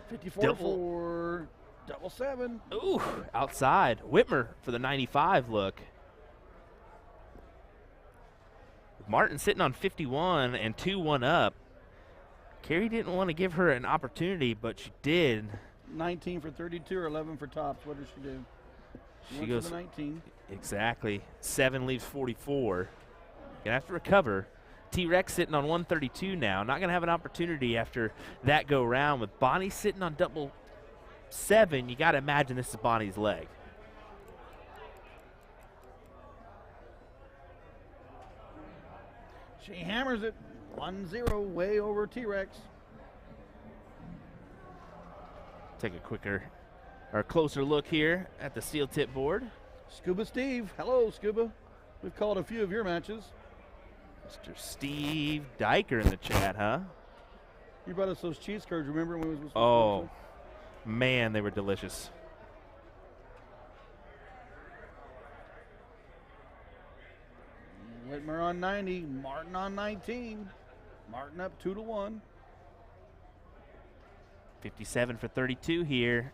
54 for double 7. Ooh, outside. Whitmer for the 95 look. Martin sitting on 51 and 2-1 up. Carrie didn't want to give her an opportunity, but she did. 19 for 32 or 11 for tops. What does she do? She went goes for the 19. Exactly. 7 leaves 44. Gonna have to recover. T-Rex sitting on 132 now. Not gonna have an opportunity after that go round. With Bonnie sitting on double 7, you gotta imagine this is Bonnie's leg. She hammers it 1-0 way over T-Rex. Take a closer look here at the steel tip board. Scuba Steve. Hello, Scuba. We've called a few of your matches. Mr. Steve Diker in the chat, huh? You brought us those cheese curds, remember when we was Oh, man, they were delicious. Whitmer on 90, Martin on 19. Martin up 2-1. 57 for 32 here.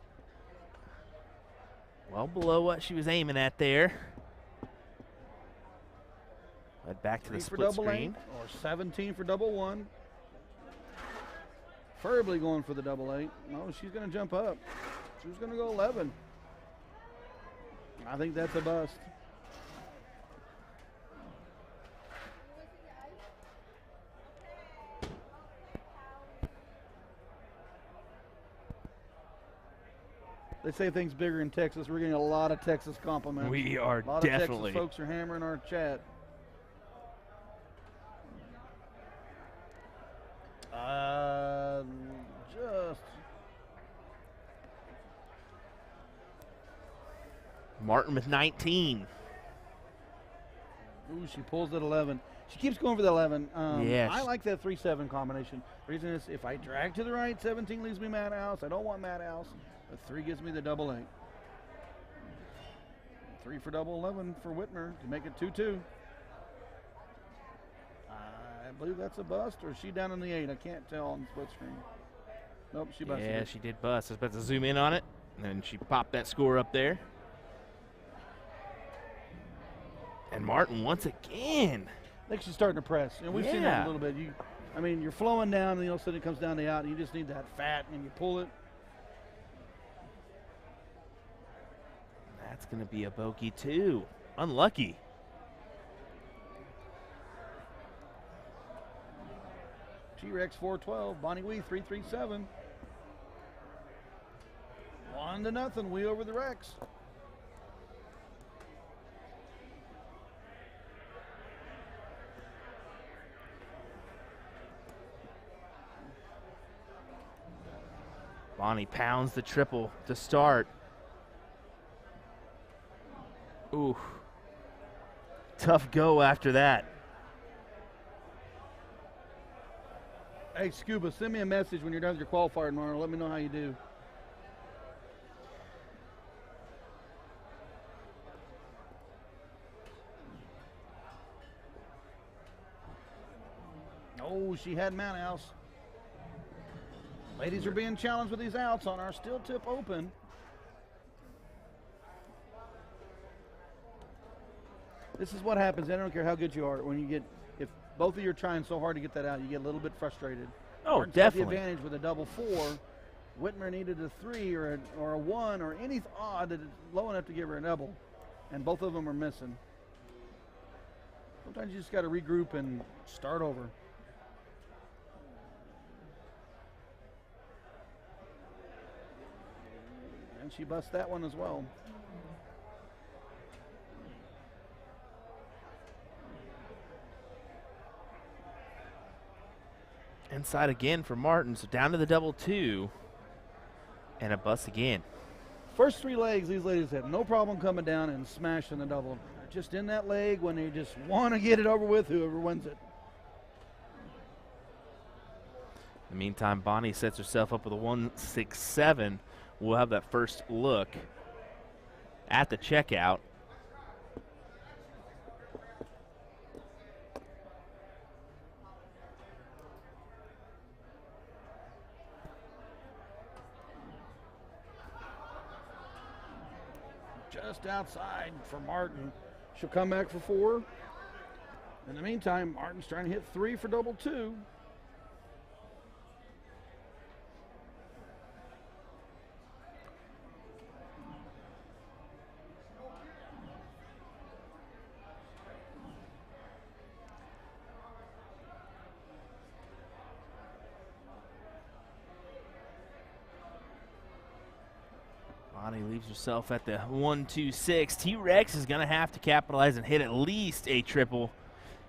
Well below what she was aiming at there. Led back to the split screen. 8 or 17 for double 1. Preferably going for the double 8. No, she's going to jump up. She's going to go 11. I think that's a bust. They say things bigger in Texas. We're getting a lot of Texas compliments. We are a lot definitely. of Texas folks are hammering our chat. Just. Martin with 19. Ooh, she pulls at 11. She keeps going for the 11. Yes. I like that 3-7 combination. The reason is if I drag to the right, 17 leaves me madhouse. I don't want madhouse. But 3 gives me the double 8. 3 for double 11 for Whitmer to make it 2-2. I believe that's a bust, or is she down in the 8? I can't tell on the split screen. Nope, she busted Yeah, it. she did bust. I was about to zoom in on it, and then she popped that score up there. And Martin once again. I think she's starting to press. And we've seen that Yeah. a little bit. You're flowing down, and all of a sudden it comes down the out, and you just need that fat, and you pull it. That's going to be a bogey, too. Unlucky. T-Rex 412, Bonnie Wee 337. 1-0, we over the Rex. Bonnie pounds the triple to start. Ooh. Tough go after that. Hey, Scuba, send me a message when you're done with your qualifier tomorrow. Let me know how you do. Oh, she had Mount House. Ladies are being challenged with these outs on our steel tip open. This is what happens. I don't care how good you are. When you get, if both of you are trying so hard to get that out, you get a little bit frustrated. Oh, Martin's got definitely. the advantage with a double 4. Whitmer needed a 3 or a 1 or any odd that is low enough to give her a double, and both of them are missing. Sometimes you just got to regroup and start over. And she busts that one as well. Inside again for Martin, so down to the double 2. And a bust again. First 3 legs, these ladies had no problem coming down and smashing the double. Just in that leg when they just want to get it over with, whoever wins it. In the meantime, Bonnie sets herself up with a 1.67. We'll have that first look at the checkout. Just outside for Martin. She'll come back for 4. In the meantime, Martin's trying to hit 3 for double 2. Bonnie leaves herself at the 1.26. T-Rex is going to have to capitalize and hit at least a triple,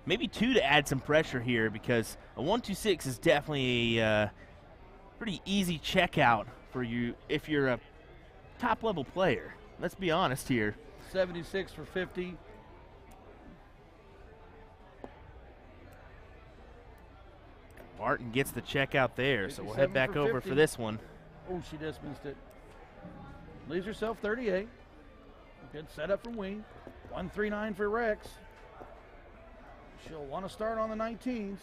maybe 2 to add some pressure here, because a 1.26 is definitely a pretty easy checkout for you if you're a top-level player. Let's be honest here. 76 for 50. Martin gets the checkout there, so we'll 57 head back for over 50. for this one. Oh, she just missed it. Leaves herself 38. Good setup from Wing. 139 for Rex. She'll want to start on the 19s.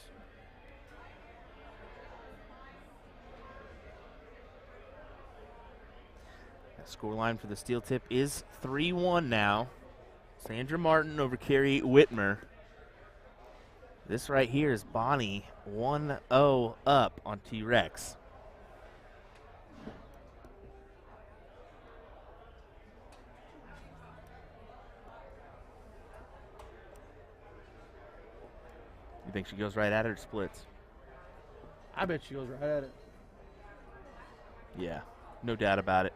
That scoreline for the steel tip is 3-1 now. Sandra Martin over Carrie Whitmer. This right here is Bonnie 1-0 up on T-Rex. You think she goes right at it or splits? I bet she goes right at it. Yeah, no doubt about it.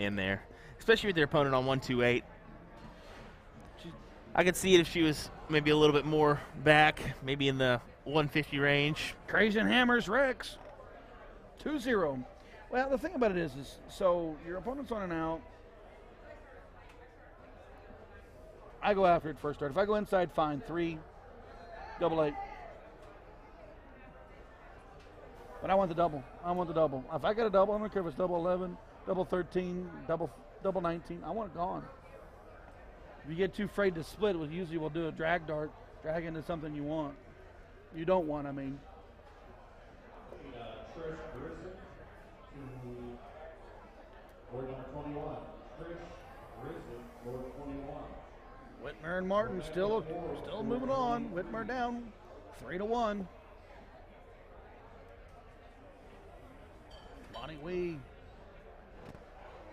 In there, especially with their opponent on 128. I could see it if she was maybe a little bit more back, maybe in the 150 range. Trajan hammers Rex. 2-0. Well, the thing about it is so your opponent's on and out. I go after it first start. If I go inside, fine. 3, double 8. But I want the double. I want the double. If I get a double, I don't care if it's double 11, double 13, double 19. I want it gone. If you get too afraid to split, usually we'll do a drag dart, drag into something you want. You don't want, I mean. Trish Grissom to board number 21. Trish Grissom, board 21. Whitmer and Martin still moving on. Whitmer down 3-1. Bonnie Wee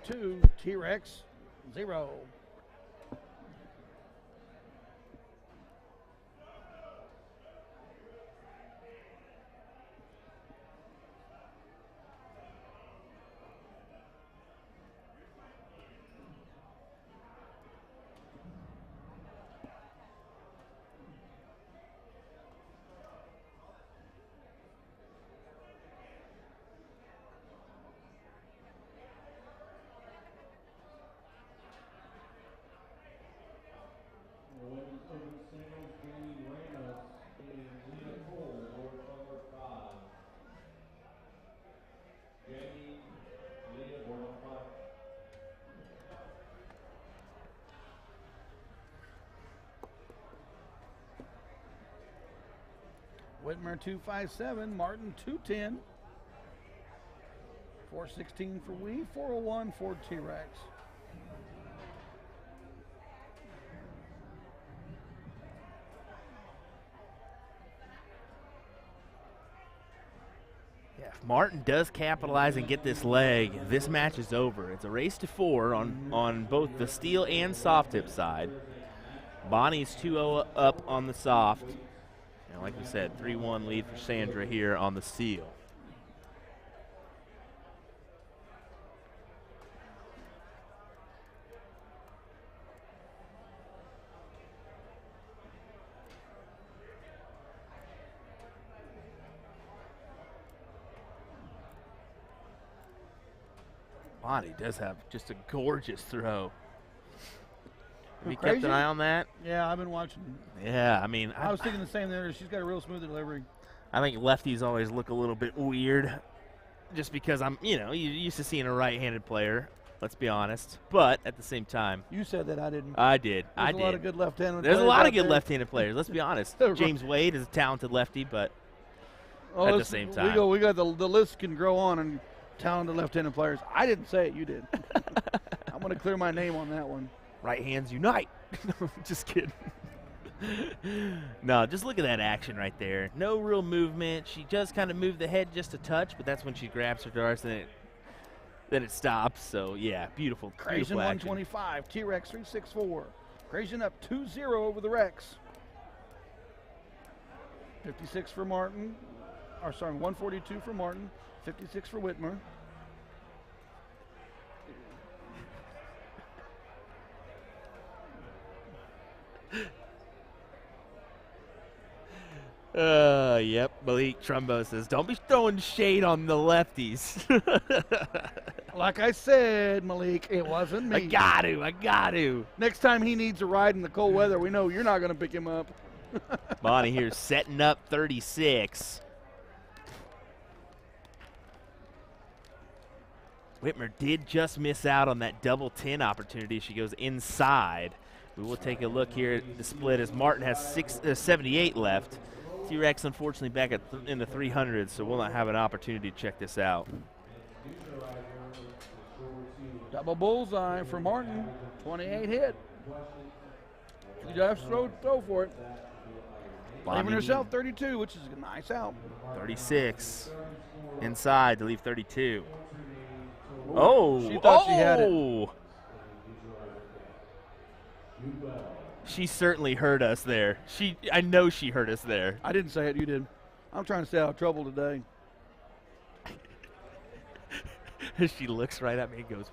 2, T-Rex 0. Whitmer 257, Martin 210, 416 for Wee, 401 for T-Rex. Yeah, if Martin does capitalize and get this leg, this match is over. It's a race to 4 on both the steel and soft tip side. Bonnie's 2-0 up on the soft. And like we said, 3-1 lead for Sandra here on the steel. Bonnie does have just a gorgeous throw. Have you kept an eye on that? Yeah, I've been watching. Yeah, I mean, I was thinking the same there. She's got a real smooth delivery. I think lefties always look a little bit weird just because I'm, you're used to seeing a right-handed player, let's be honest. But at the same time. You said that, I didn't. I did. There's a lot of good left-handed players. There's a lot of good there. left-handed players, let's be honest. James Wade is a talented lefty, but at the same time. We got the list can grow on and talented left-handed players. I didn't say it, you did. I'm going to clear my name on that one. Right hands unite. Just kidding. No, just look at that action right there. No real movement. She just kind of moved the head just a touch, but that's when she grabs her darts and then it stops. So, yeah, beautiful. Creation 125, T-Rex 364. Creation up 2-0 over the Rex. 56 for Martin. 142 for Martin. 56 for Whitmer. Yep. Malik Trumbo says, don't be throwing shade on the lefties. Like I said, Malik, it wasn't me. I got to. Next time he needs a ride in the cold weather, we know you're not going to pick him up. Bonnie here setting up 36. Whitmer did just miss out on that double 10 opportunity. She goes inside. We will take a look here at the split as Martin has 78 left. T-Rex unfortunately back in the 300s, so we'll not have an opportunity to check this out. Double bullseye for Martin. 28 hit. You just throw for it. Leaving herself 32, which is a nice out. 36 inside to leave 32. Oh, she thought she had it. She certainly heard us there. I know she heard us there. I didn't say it, you did. I'm trying to stay out of trouble today. She looks right at me and goes.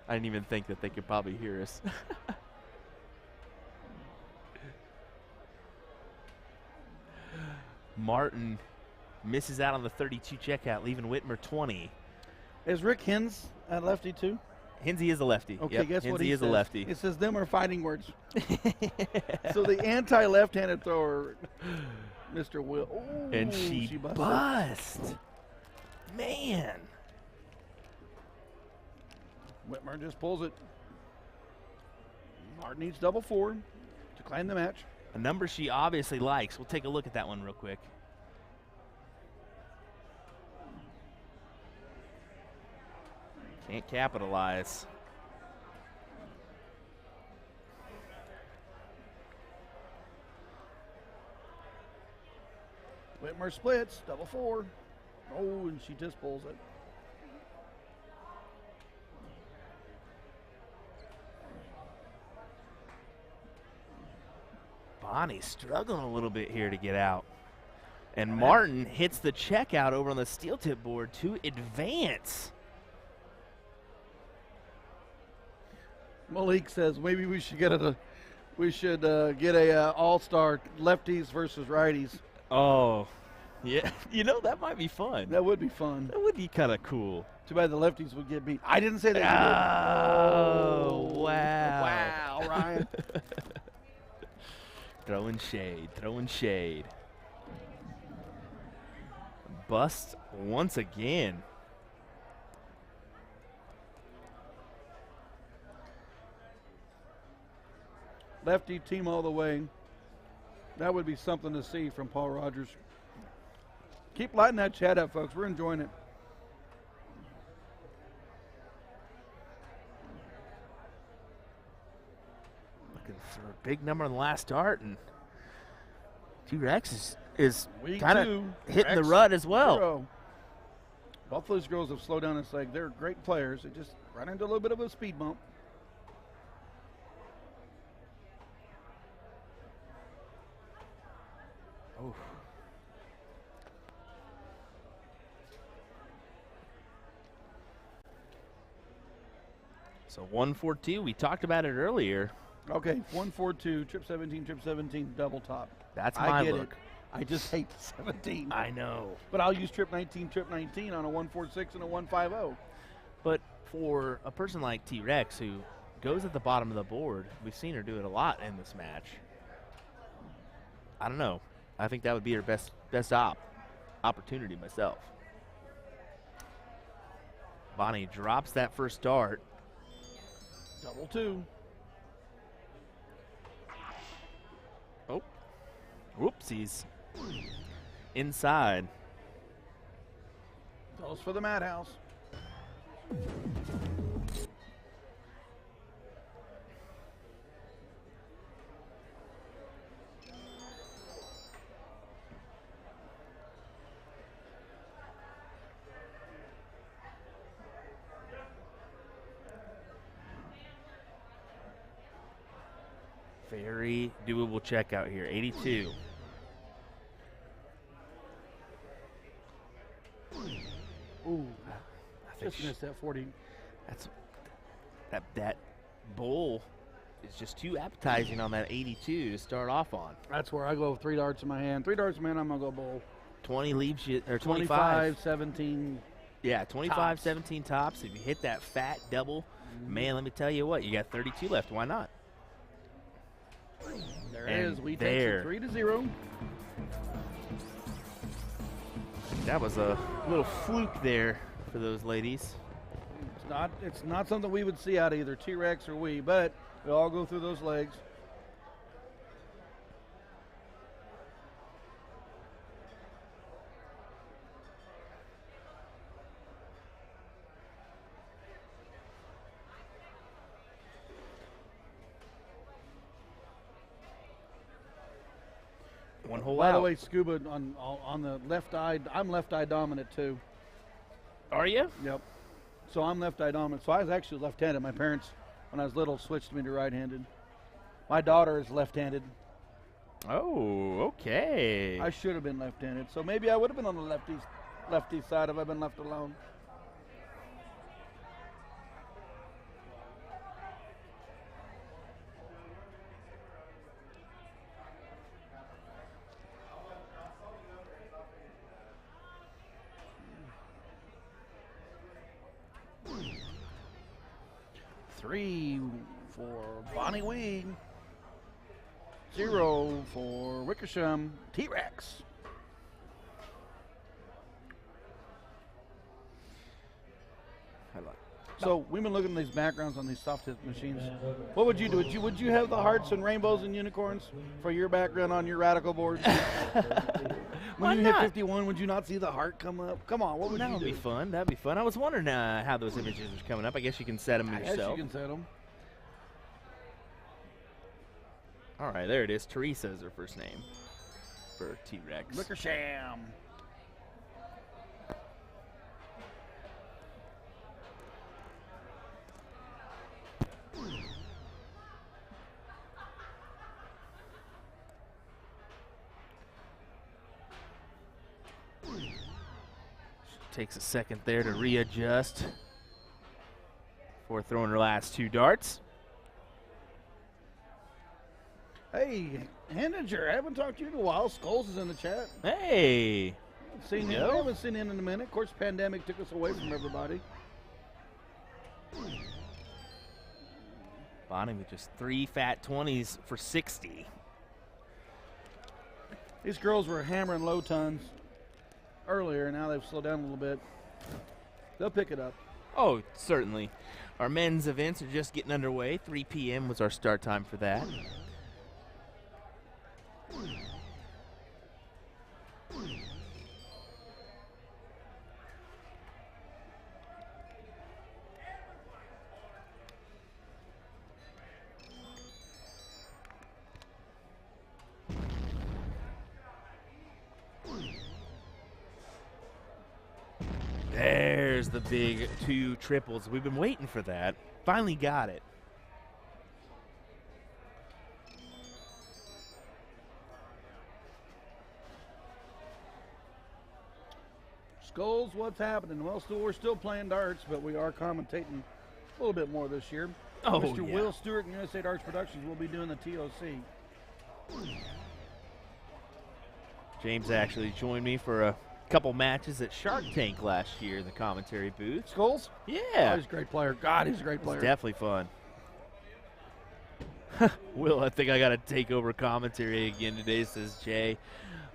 I didn't even think that they could probably hear us. Martin misses out on the 32 checkout, leaving Whitmer 20. Is Rick Hens a lefty too? Hensy is a lefty. Okay, yep. guess what he is says? a lefty. It says them are fighting words. So the anti-left-handed thrower, Mr. Will. Ooh, and she bust. Man. Whitmer just pulls it. Martin needs double 4 to claim the match. A number she obviously likes. We'll take a look at that one real quick. Can't capitalize. Whitmer splits, double 4. Oh, and she just pulls it. Bonnie's struggling a little bit here to get out. And Martin hits the checkout over on the steel tip board to advance. Malik says maybe we should get a all-star lefties versus righties. Oh, yeah. That might be fun. That would be fun. That would be kind of cool. Too bad the lefties would get beat. I didn't say that. Oh, wow. Wow, Ryan. Throwing shade. Bust once again. Lefty team all the way. That would be something to see from Paul Rogers. Keep lighting that chat up, folks. We're enjoying it. Looking for a big number on the last dart, and T-Rex is Week kind 2, of hitting the Rex rut as well. 0. Both those girls have slowed down. It's like they're great players. They just ran into a little bit of a speed bump. Oh. So 142, we talked about it earlier. Okay, 142, trip 17, double top. That's I my get look. it. I just hate the 17. I know. But I'll use trip 19 on a 146 and a 150. But for a person like T-Rex who goes at the bottom of the board. We've seen her do it a lot in this match. I don't know. I think that would be her best opportunity myself. Bonnie drops that first dart. Double two. Oh, whoopsies. Inside. Goes for the madhouse. Very doable checkout here. 82. Ooh, I think just missed that 40. that bowl is just too appetizing on that 82 to start off on. That's where I go 3 darts in my hand. 3 darts in my hand, I'm going to go bowl. 20 leaves you, or 25, 17. Yeah, 25, tops. 17 tops. If you hit that fat double, man, let me tell you what, you got 32 left. Why not? There And it is. We there. take it 3-0. That was a little fluke there for those ladies. It's not something we would see out of either T-Rex or we, but we all go through those legs. One hole By out. the way, Scuba on the left eye, I'm left eye dominant too. Are you? Yep. So I'm left eye dominant. So I was actually left-handed. My parents, when I was little, switched me to right-handed. My daughter is left-handed. Oh, okay. I should have been left-handed. So maybe I would have been on the lefty side if I'd been left alone. Three for Bonnie Wing. 0 for Wickersham T-Rex. So we've been looking at these backgrounds on these soft hit machines. What would you do? Would you have the hearts and rainbows and unicorns for your background on your radical board? Why When you not? hit 51, would you not see the heart come up? Come on, what would That you would do? be fun. That'd be fun. I was wondering how those images are coming up. I guess you can set them I guess yourself. you can set them. All right, there it is. Teresa is her first name for T-Rex. Wickersham. Takes a second there to readjust before throwing her last 2 darts. Hey, Henninger, I haven't talked to you in a while. Skulls is in the chat. Hey, Seen him. Yo. We haven't seen him in a minute. Of course, pandemic took us away from everybody. Bonnie with just 3 fat 20s for 60. These girls were hammering low tons earlier. Now they've slowed down a little bit. They'll pick it up. Oh, certainly. Our men's events are just getting underway. 3 p.m. was our start time for that. There's the big 2 triples. We've been waiting for that. Finally got it. Skulls, what's happening? Well, we're still playing darts, but we are commentating a little bit more this year. Oh, Mr. yeah. Will Stuart and USA Darts Productions will be doing the TOC. James actually joined me for a couple matches at Shark Tank last year in the commentary booth. Skulls? Yeah. Oh, he's a great player. God, he's a great It's player. definitely fun. Will, I think I got to take over commentary again today, says Jay.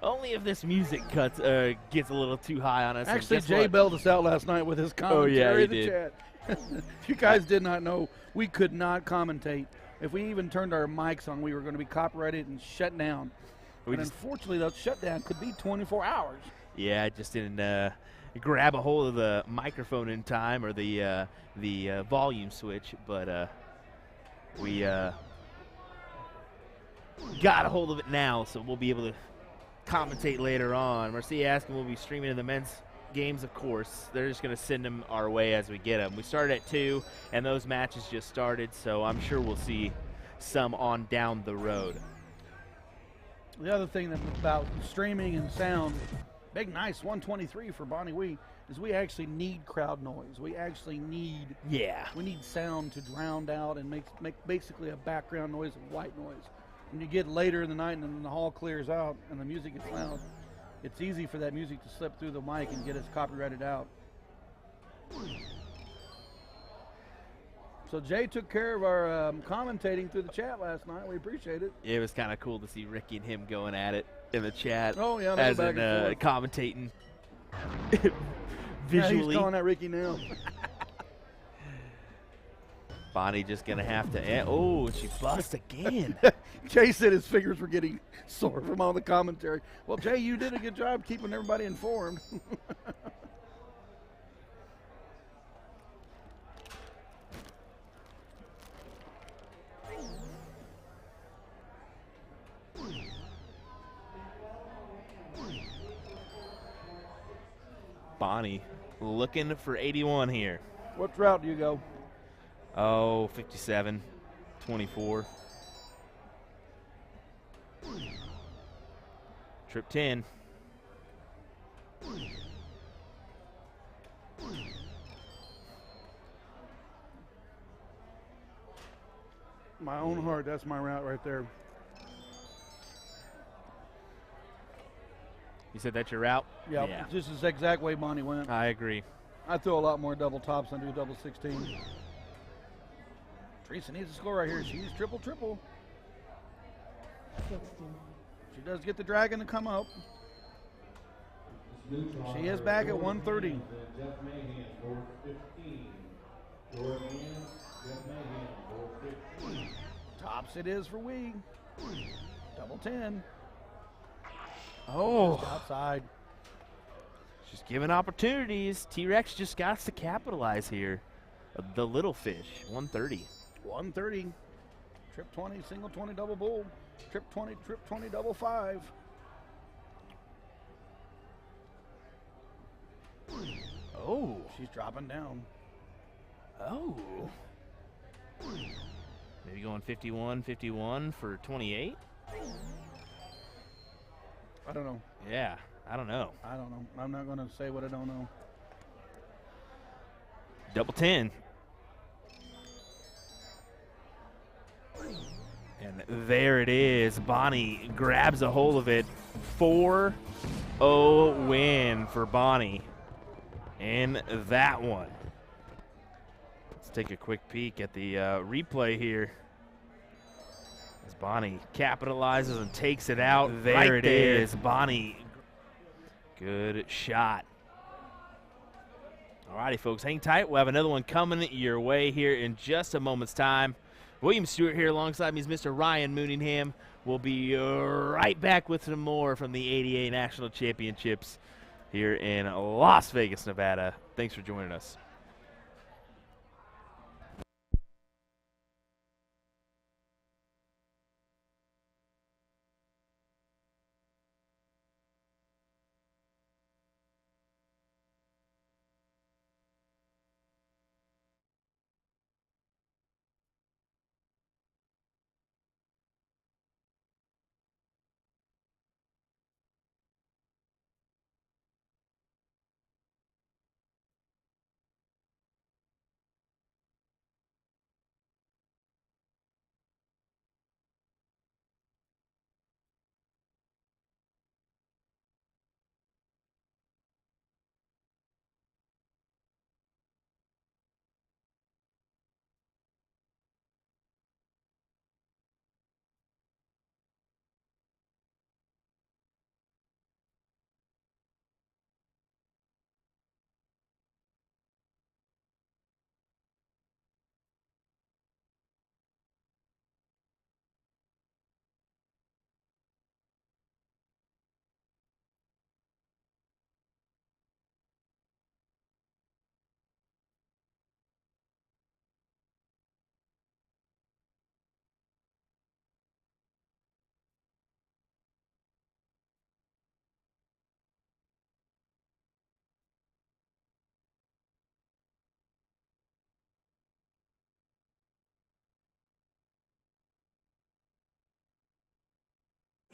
Only if this music gets a little too high on us. Actually, Jay bailed us out last night with his commentary in the chat. If you guys did not know, we could not commentate. If we even turned our mics on, we were going to be copyrighted and shut down. Unfortunately, that shutdown could be 24 hours. Yeah, I just didn't grab a hold of the microphone in time or the volume switch, but we got a hold of it now, so we'll be able to commentate later on. Marcia asking will be streaming the men's games, of course. They're just going to send them our way as we get them. We started at 2, and those matches just started, so I'm sure we'll see some on down the road. The other thing about streaming and sound, big nice 123 for Bonnie Wee, is we actually need crowd noise. We actually need we need sound to drown out and make basically a background noise of white noise. When you get later in the night and then the hall clears out and the music is loud, it's easy for that music to slip through the mic and get us copyrighted out. So Jay took care of our commentating through the chat last night. We appreciate it. It was kind of cool to see Ricky and him going at it in the chat. Oh, yeah. As in commentating visually. Yeah, he's calling at Ricky now. Bonnie just going to have to – oh, she busts again. Jay said his fingers were getting sore from all the commentary. Well, Jay, you did a good job keeping everybody informed. Bonnie looking for 81 here. What route do you go? Oh, 57, 24. Trip 10. My own heart, that's my route right there. You said that's your route? Yep, Yeah. This is the exact way Bonnie went. I agree. I throw a lot more double tops than I do double 16. Teresa needs a score right here. She's triple. She does get the dragon to come up. She is back at 130. Jeff Mahan, 415. Jordan, Jeff Mahan, 415. Tops it is for Wee. Double 10. Oh. Just outside. Just giving opportunities. T-Rex just got to capitalize here. The little fish, 130. 130. Trip 20, single 20, double bull. Trip 20, double 5. Oh. She's dropping down. Oh. Maybe going 51 for 28? I don't know. Yeah, I don't know. I'm not going to say what I don't know. Double 10. And there it is. Bonnie grabs a hold of it. 4-0 win for Bonnie in that one. Let's take a quick peek at the replay here. As Bonnie capitalizes and takes it out. There it is. Bonnie. Good shot. All righty, folks. Hang tight. We'll have another one coming your way here in just a moment's time. William Stewart here alongside me is Mr. Ryan Mooneyham. We'll be right back with some more from the ADA National Championships here in Las Vegas, Nevada. Thanks for joining us.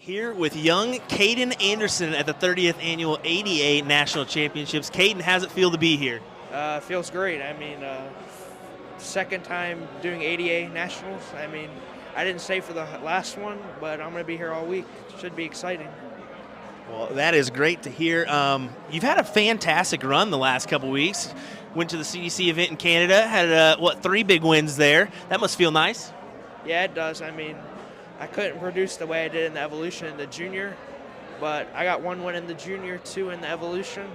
Here with young Caden Anderson at the 30th Annual ADA National Championships. Caden, how's it feel to be here? Feels great. I mean, second time doing ADA Nationals. I mean, I didn't stay for the last one, but I'm going to be here all week. Should be exciting. Well, that is great to hear. You've had a fantastic run the last couple weeks. Went to the CDC event in Canada, had, 3 big wins there. That must feel nice. Yeah, it does. I mean, I couldn't produce the way I did in the Evolution in the junior, but I got 1 win in the junior, 2 in the Evolution.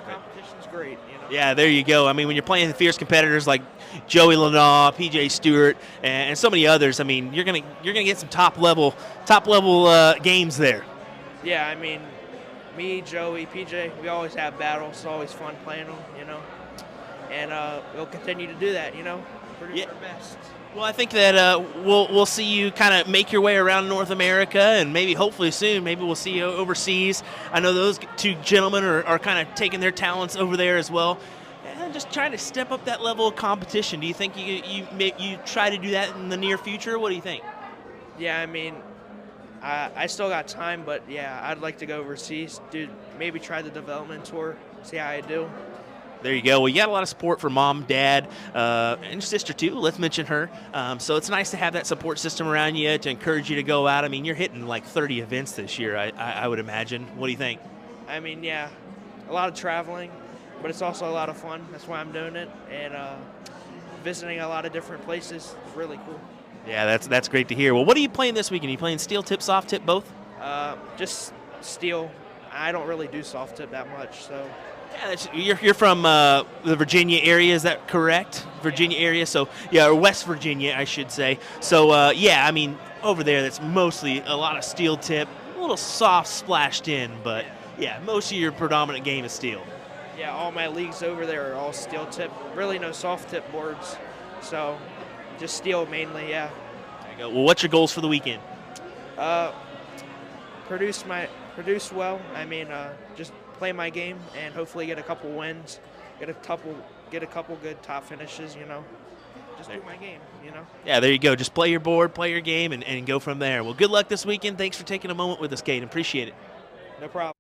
Competition's great, you know. Yeah, there you go. I mean, when you're playing fierce competitors like Joey Lanaw, PJ Stewart, and so many others, I mean, you're gonna get some top level games there. Yeah, I mean, me, Joey, PJ, we always have battles. It's always fun playing them, you know. And we'll continue to do that, you know. Produce our best. Well, I think that we'll see you kind of make your way around North America, and maybe hopefully soon, maybe we'll see you overseas. I know those 2 gentlemen are kind of taking their talents over there as well, and just trying to step up that level of competition. Do you think you try to do that in the near future? What do you think? Yeah, I mean, I still got time, but yeah, I'd like to go overseas, maybe try the development tour, see how I do. There you go. Well, you got a lot of support from mom, dad, and your sister too. Let's mention her. So it's nice to have that support system around you to encourage you to go out. I mean, you're hitting like 30 events this year, I would imagine. What do you think? I mean, yeah, a lot of traveling, but it's also a lot of fun. That's why I'm doing it, and visiting a lot of different places is really cool. Yeah, that's great to hear. Well, what are you playing this weekend? Are you playing steel tip, soft tip, both? Just steel. I don't really do soft tip that much, so. Yeah, you're from the Virginia area, is that correct? Virginia area, so yeah, or West Virginia, I should say. So yeah, I mean, over there, that's mostly a lot of steel tip, a little soft splashed in, but yeah, most of your predominant game is steel. Yeah, all my leagues over there are all steel tip. Really no soft tip boards, so just steel mainly. Yeah. There you go. Well, what's your goals for the weekend? Produce well. I mean, just play my game and hopefully get a couple wins, get a couple good top finishes, you know. Just do my game, you know. Yeah, there you go. Just play your board, play your game, and go from there. Well, good luck this weekend. Thanks for taking a moment with us, Caden. Appreciate it. No problem.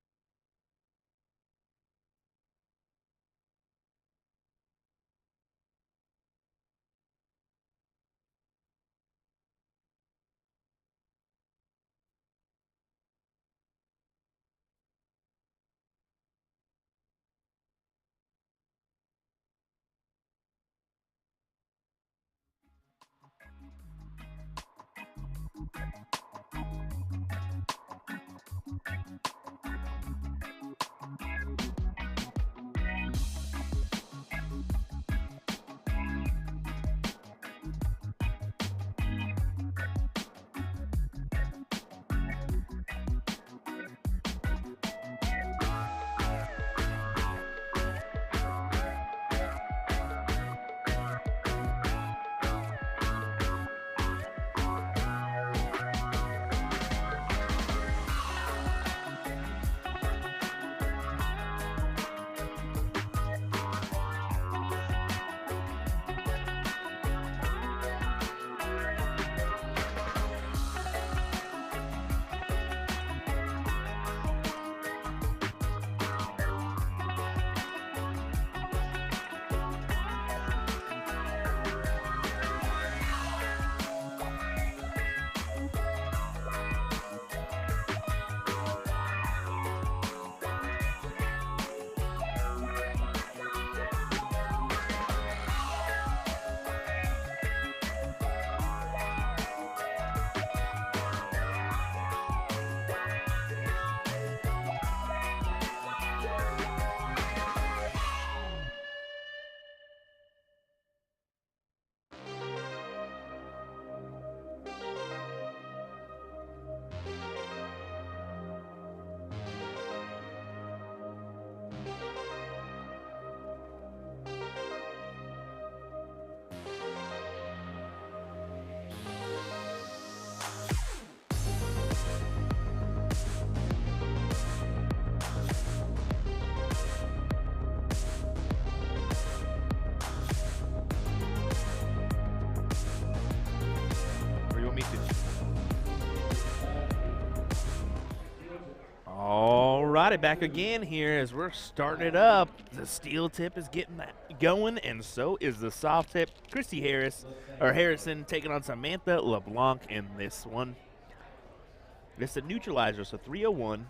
righty, back again here as we're starting it up. The steel tip is getting that going, and so is the soft tip. Christy Harrison taking on Samantha LeBlanc in this one. It's a neutralizer, so 301.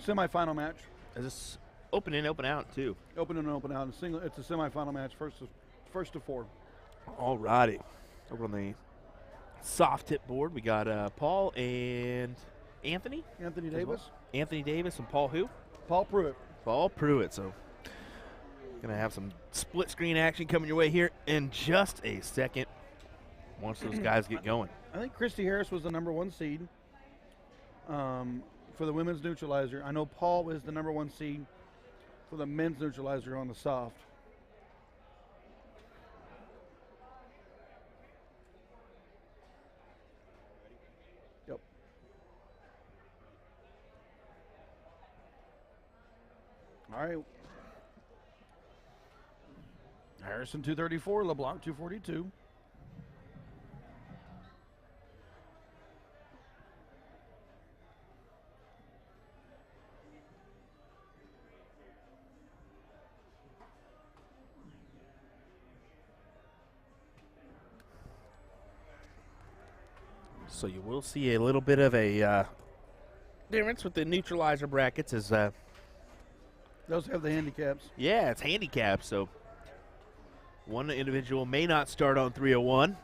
Semifinal match. Is this open in, open out too? Open and open out. It's a semifinal match, first to 4. All righty. Over on the soft tip board, we got Paul and Anthony. Anthony Davis. Anthony Davis and Paul who? Paul Pruitt. Paul Pruitt. So gonna have some split screen action coming your way here in just a second once those guys get going. I think Christy Harris was the #1 seed for the women's neutralizer. I know Paul is the #1 seed for the men's neutralizer on the soft. Yep. All right. Harrison 234, LeBlanc 242. So you will see a little bit of a difference with the neutralizer brackets as Those have the handicaps. yeah, it's handicapped, so one individual may not start on 301.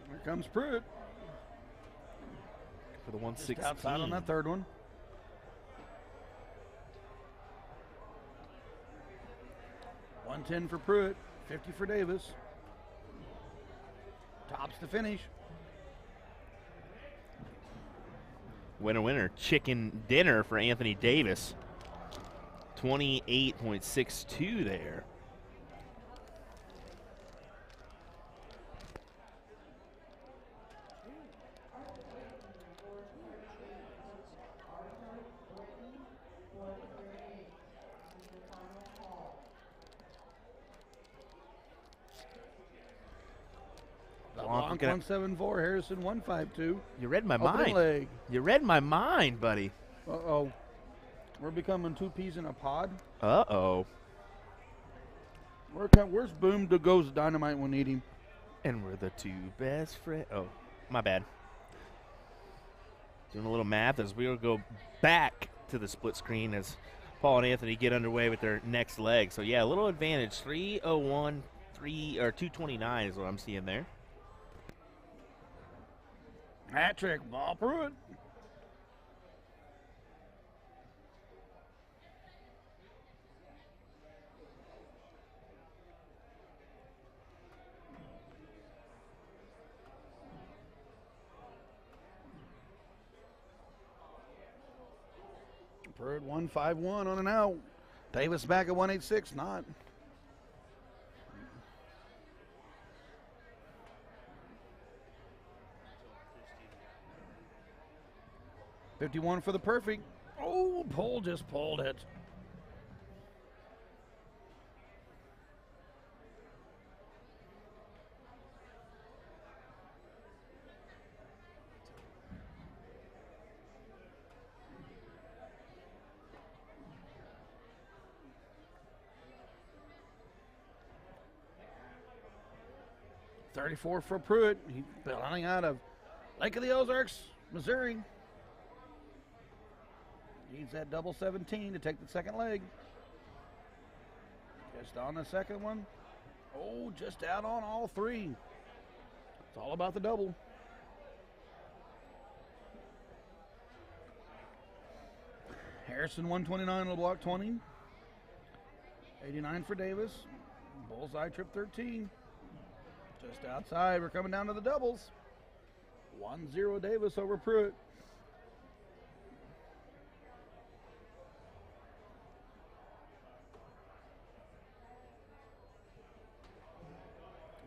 Here comes Pruitt. For the 116. Outside on that third one. $110 for Pruitt, 50 for Davis. Tops to finish. Winner, chicken dinner for Anthony Davis. 28.62 there. LeBlanc 174, Harrison 152. You read my Opening mind. leg. You read my mind, buddy. Uh-oh. We're becoming 2 peas in a pod. Uh-oh. Where's Boom to goes Dynamite when we need him? And we're the 2 best friends. Oh, my bad. Doing a little math as we will go back to the split screen as Paul and Anthony get underway with their next leg. So, yeah, a little advantage. 301, 229 is what I'm seeing there. Hat trick, Paul Pruitt. Pruitt 151 on and out. Davis back at 186, not. $51 for the perfect. Oh, Paul just pulled it. $34 for Pruitt. He's running out of Lake of the Ozarks, Missouri. Needs that double 17 to take the second leg. Just on the second one. Oh, just out on all 3. It's all about the double. Harrison 129, LeBlanc 20. 89 for Davis. Bullseye trip 13. Just outside. We're coming down to the doubles. 1-0 Davis over Pruitt.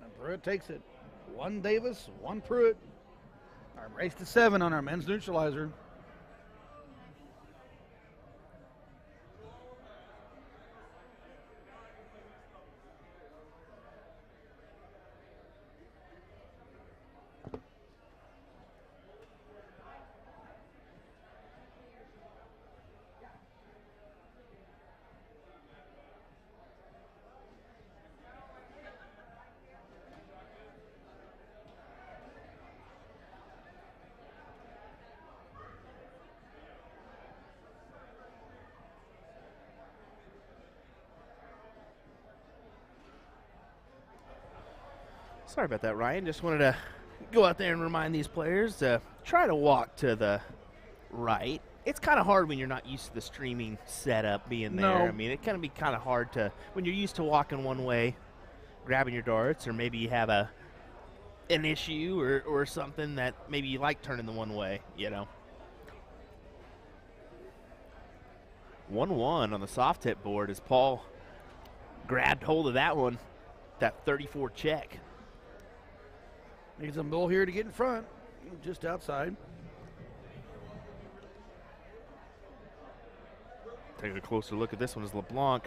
And Pruitt takes it. 1 Davis, 1 Pruitt. Our race to 7 on our men's neutralizer. Sorry about that, Ryan. Just wanted to go out there and remind these players to try to walk to the right. It's kind of hard when you're not used to the streaming setup being there. No. I mean, it can be kind of hard to, when you're used to walking one way, grabbing your darts, or maybe you have an issue or something that maybe you like turning the one way, you know. 1-1 on the soft tip board as Paul grabbed hold of that one, that 34 check. Needs a bull here to get in front, just outside. Take a closer look at this one as LeBlanc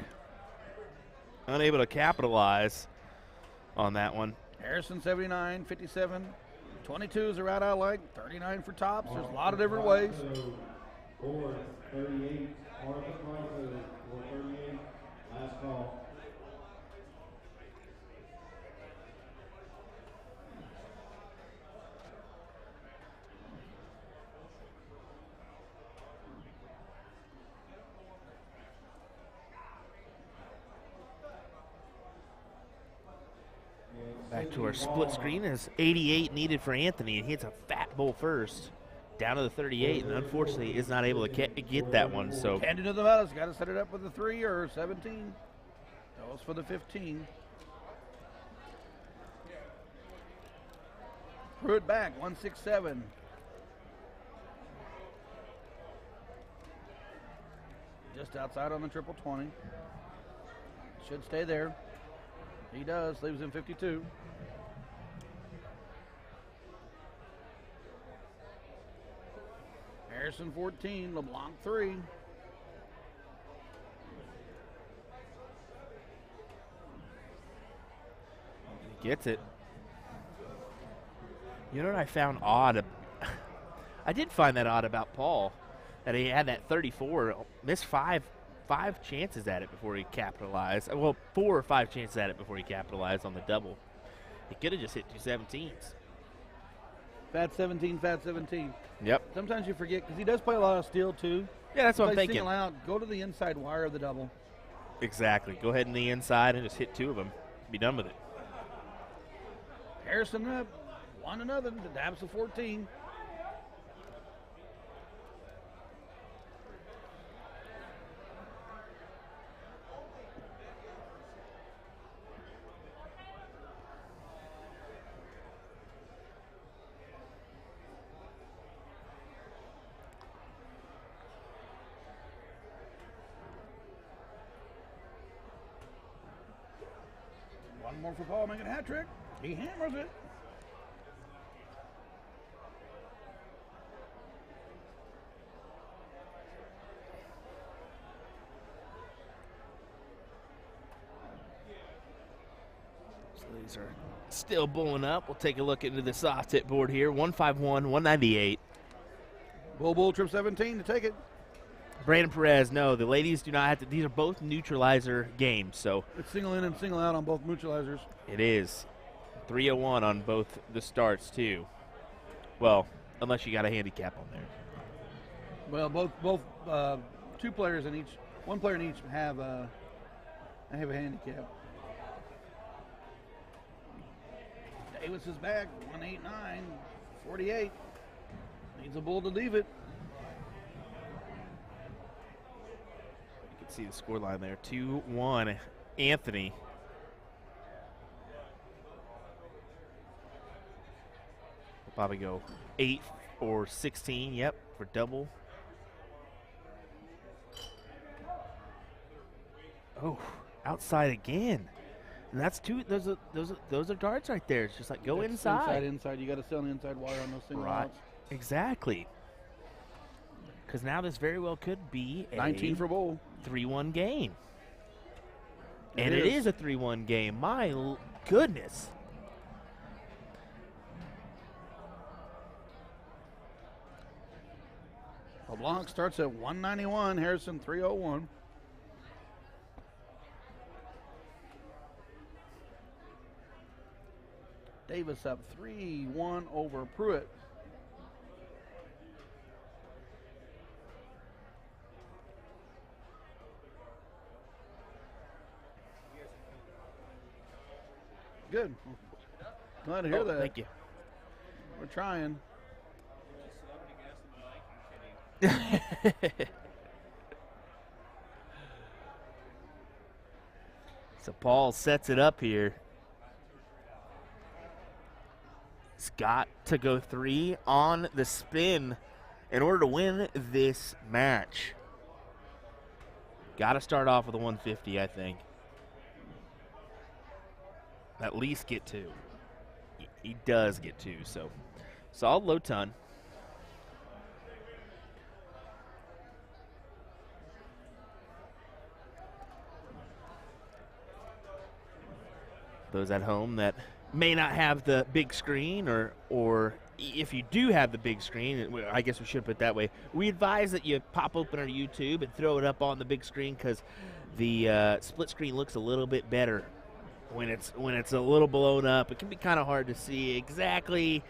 unable to capitalize on that one. Harrison 79, 57. 22 is the route I like. 39 for tops. There's a lot of different ways. Board 38, Martha Martha, board 38, last call. Back to our split screen as 88 needed for Anthony, and he hits a fat bull first down to the 38, and unfortunately is not able to get that one. So Hand it to the Meadows. Got to set it up with a 3 or 17. That was for the 15. Threw it back, 167. Just outside on the triple 20. Should stay there. He does, leaves him 52. Harrison 14, LeBlanc 3. gets it. You know what I found odd? I did find that odd about Paul, that he had that 34, missed five chances at it before he capitalized. Well, 4 or 5 chances at it before he capitalized on the double. He could have just hit 2 17s. Fat 17, fat 17. Yep. Sometimes you forget, because he does play a lot of steel, too. Yeah, that's what I'm thinking. Single out, go to the inside wire of the double. Exactly. Go ahead in the inside and just hit 2 of them. Be done with it. Harrison up, one another, dabs the 14. One more for Paul, making a hat trick. He hammers it. So these are still bulling up. We'll take a look into the soft tip board here. 151, 198. Bull, trip 17 to take it. Brandon Perez, no, the ladies do not have to. These are both neutralizer games, so. It's single in and single out on both neutralizers. It is. 301 on both the starts, too. Well, unless you got a handicap on there. Well, both 2 players in each, 1 player in each have a handicap. Davis is back, 189, 48. Needs a bull to leave it. You can see the scoreline there, 2-1, Anthony. We'll probably go 8 or 16, yep, for double. Oh, outside again. And that's 2. Those are darts right there. It's just like go inside. Inside. You got to stay on the inside wire on those single Right. outs. Exactly. Because now this very well could be a 19 for bull. 3-1 game. It It is is a 3-1 game. My goodness. LeBlanc starts at 191. Harrison 301. Davis up 3-1 over Pruitt. Good. Glad to hear that. Thank you. We're trying. So Paul sets it up here. He's got to go 3 on the spin in order to win this match. Got to start off with a 150, I think. At least get 2. He does get 2, so solid low ton. Those at home that may not have the big screen, or if you do have the big screen, I guess we should put it that way, we advise that you pop open our YouTube and throw it up on the big screen, because the split screen looks a little bit better when it's a little blown up. It can be kind of hard to see exactly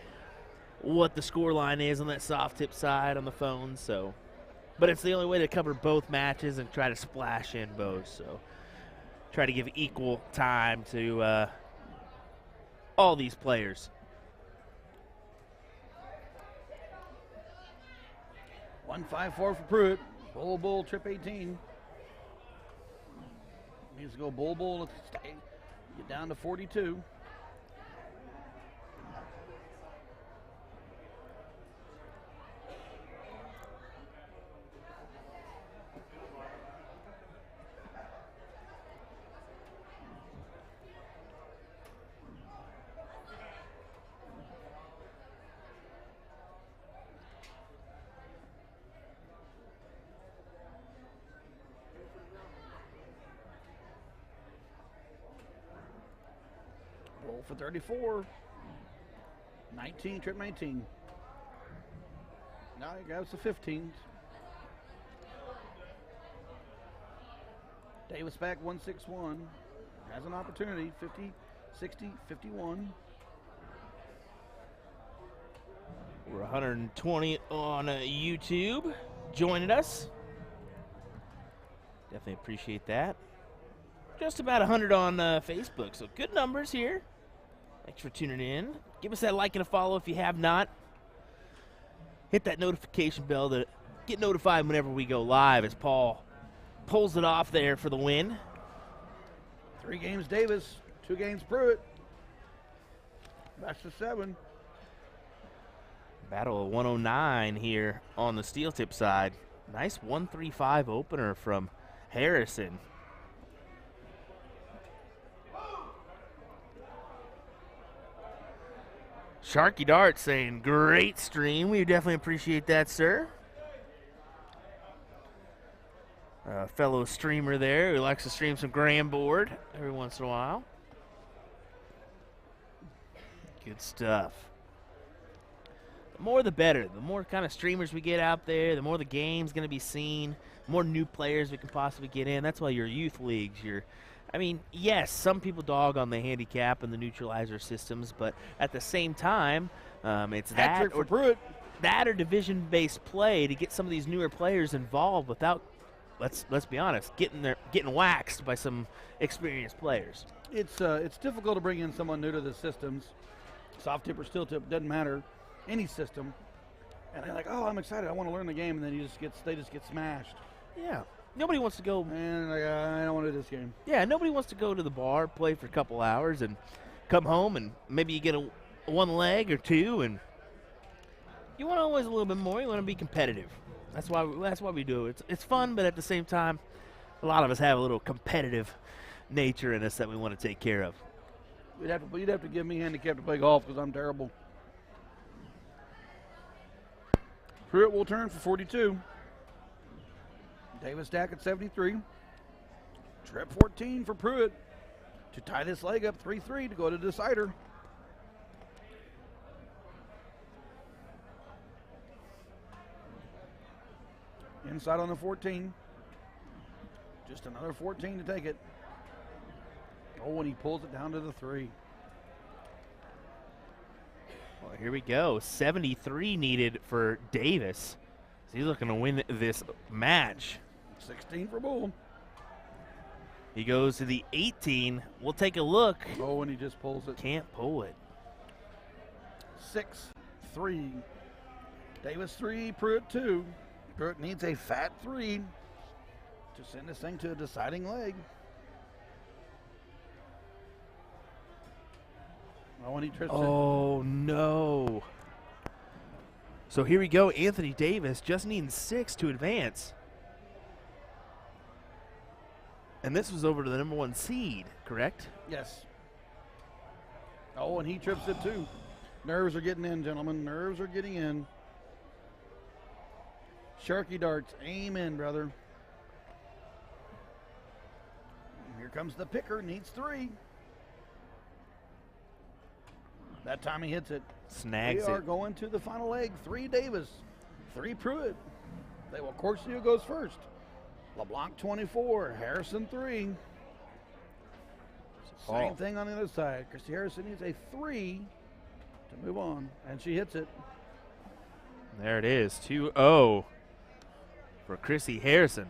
what the score line is on that soft tip side on the phone. So, but it's the only way to cover both matches and try to splash in both. So try to give equal time to all these players. 154 for Pruitt. Bull, bull, trip 18. Needs to go bull, bull. Let's stay. Get down to 42. Roll for 34. 19, trip 19. Now he goes to 15. Davis back 161. Has an opportunity. 50, 60, 51. We're 120 on YouTube joining us. Definitely appreciate that. Just about 100 on Facebook, so good numbers here. Thanks for tuning in. Give us that like and a follow if you have not. Hit that notification bell to get notified whenever we go live, as Paul pulls it off there for the win. 3 games Davis, 2 games Pruitt. That's the 7. Battle of 109 here on the steel tip side. Nice 135 opener from Harrison. Sharky Dart saying, great stream. We definitely appreciate that, sir. Fellow streamer there who likes to stream some Graham board every once in a while. Good stuff. The more the better. The more kind of streamers we get out there, the more the game's going to be seen, the more new players we can possibly get in. That's why your youth leagues, I mean, yes, some people dog on the handicap and the neutralizer systems, but at the same time, it's that or division-based play to get some of these newer players involved without, let's be honest, getting waxed by some experienced players. It's difficult to bring in someone new to the systems. Soft tip or steel tip, doesn't matter, any system. And they're like, oh, I'm excited, I want to learn the game, and then they just get smashed. Yeah. Nobody wants to go. And like, I don't want to do this game. Yeah, nobody wants to go to the bar, play for a couple hours, and come home, and maybe you get a one leg or two, and you want always a little bit more. You want to be competitive. That's why we do it. It's fun, but at the same time, a lot of us have a little competitive nature in us that we want to take care of. You'd have to give me handicap to play golf because I'm terrible. Pruitt will turn for 42. Davis stack at 73. Trip 14 for Pruitt to tie this leg up 3-3 to go to decider. Inside on the 14. Just another 14 to take it. Oh, and he pulls it down to the 3. Well, here we go. 73 needed for Davis. So he's looking to win this match. 16 for Bull. He goes to the 18. We'll take a look. Oh, and he just pulls it. Can't pull it. 6-3. Davis 3, Pruitt 2. Pruitt needs a fat 3 to send this thing to a deciding leg. Oh, and he trips it. Oh, no. So here we go. Anthony Davis just needing 6 to advance. And this was over to the number 1 seed, correct? Yes. Oh, and he trips it too. Nerves are getting in, gentlemen. Nerves are getting in. Sharky darts. Amen, brother. Here comes the picker. Needs 3. That time he hits it. Snags We are it. going to the final leg. 3 Davis, 3 Pruitt. They will course who goes first. LeBlanc 24, Harrison 3. Same thing on the other side. Christy Harrison needs a 3 to move on, and she hits it. There it is, 2-0 for Chrissy Harrison.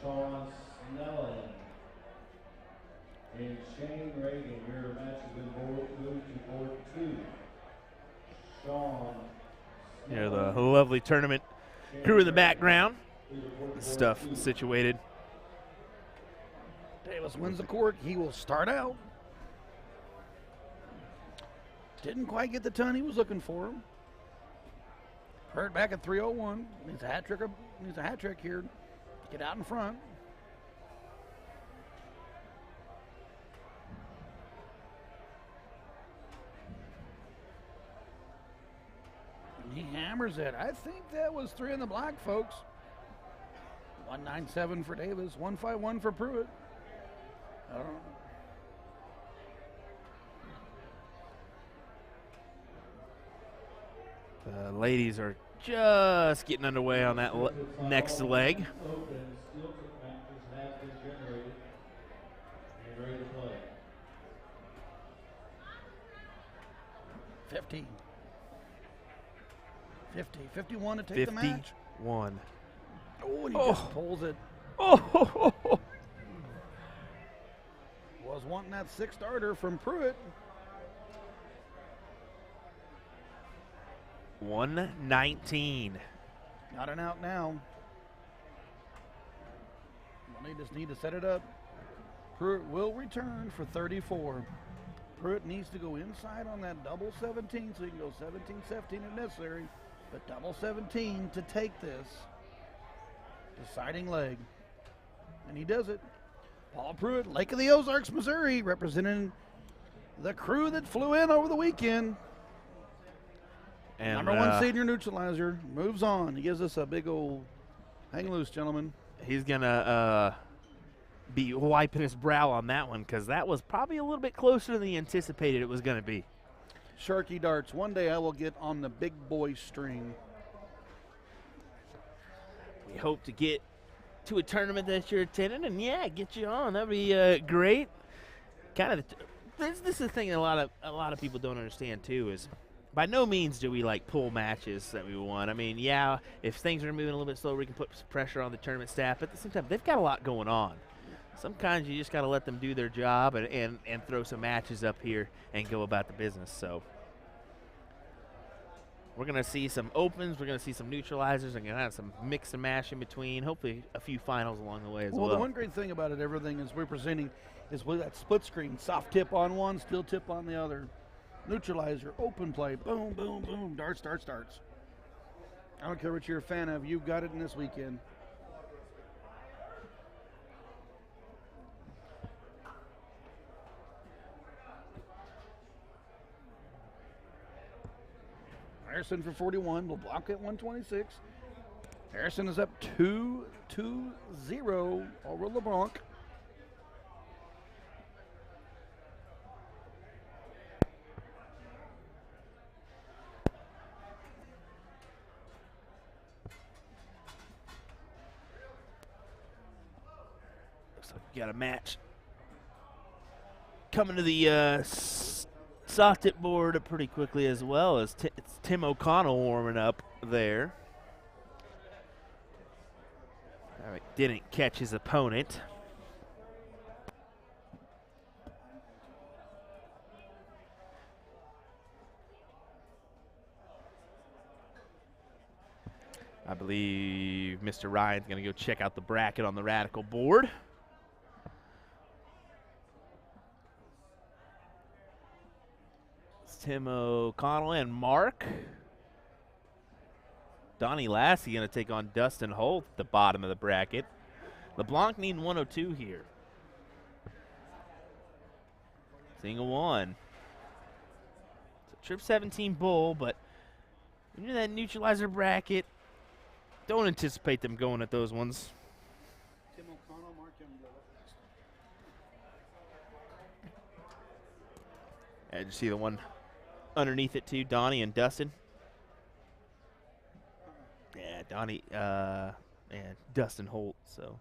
Sean Snelling and Shane Reagan, your match has been moved to board 2. Sean Here, the lovely tournament crew in the background. Stuff situated. Davis wins the court. He will start out. Didn't quite get the ton he was looking for. Hurt back at 3:01. Needs a hat trick. Needs a hat trick here. Get out in front. And he hammers it. I think that was 3 in the black, folks. 197 for Davis. 151 for Pruitt. I don't know. The ladies are just getting underway on that next leg. Open steel tip matches have been generated and ready to play. 50. 50. 51 to take the match. 51. Oh, and he just pulls it. Oh, Was wanting that 6 starter from Pruitt. 119. Not an out now. They just need to set it up. Pruitt will return for 34. Pruitt needs to go inside on that double 17 so he can go 17-17 if necessary. But double 17 to take this deciding leg. And he does it. Paul Pruitt, Lake of the Ozarks, Missouri, representing the crew that flew in over the weekend. And Number 1 seed in your Neutralizer moves on. He gives us a big old hang loose, gentlemen. he's going to be wiping his brow on that one because that was probably a little bit closer than he anticipated it was going to be. Sharky darts. One day I will get on the big boy string. We hope to get to a tournament that you're attending and, yeah, get you on. That'd be great. Kind of, this is the thing that a lot of people don't understand, too, is by no means do we like pull matches that we want. I mean, yeah, if things are moving a little bit slower, we can put some pressure on the tournament staff. But at the same time, they've got a lot going on. Sometimes you just got to let them do their job and throw some matches up here and go about the business. So we're going to see some opens. We're going to see some neutralizers. And going to have some mix and mash in between. Hopefully a few finals along the way as well. Well, the one great thing about it, everything is we're presenting is with that split screen. Soft tip on one, steel tip on the other. Neutralizer, open play, boom, boom, boom, darts, darts, darts. I don't care what you're a fan of, you've got it in this weekend. Harrison for 41, LeBlanc at 126. Harrison is up 2-0 over LeBlanc. So we got a match coming to the soft tip board pretty quickly as well as it's Tim O'Connell warming up there. All right, didn't catch his opponent. I believe Mr. Ryan's going to go check out the bracket on the Radical board. It's Tim O'Connell and Mark. Donnie Lassie going to take on Dustin Holt at the bottom of the bracket. LeBlanc needing 102 here. Single one. It's a Trip 17 bull, but when you're in that neutralizer bracket, don't anticipate them going at those ones. Tim O'Connell, Mark Youngblood. And you see the one underneath it too, Donnie and Dustin. Yeah, Donnie and Dustin Holt. So.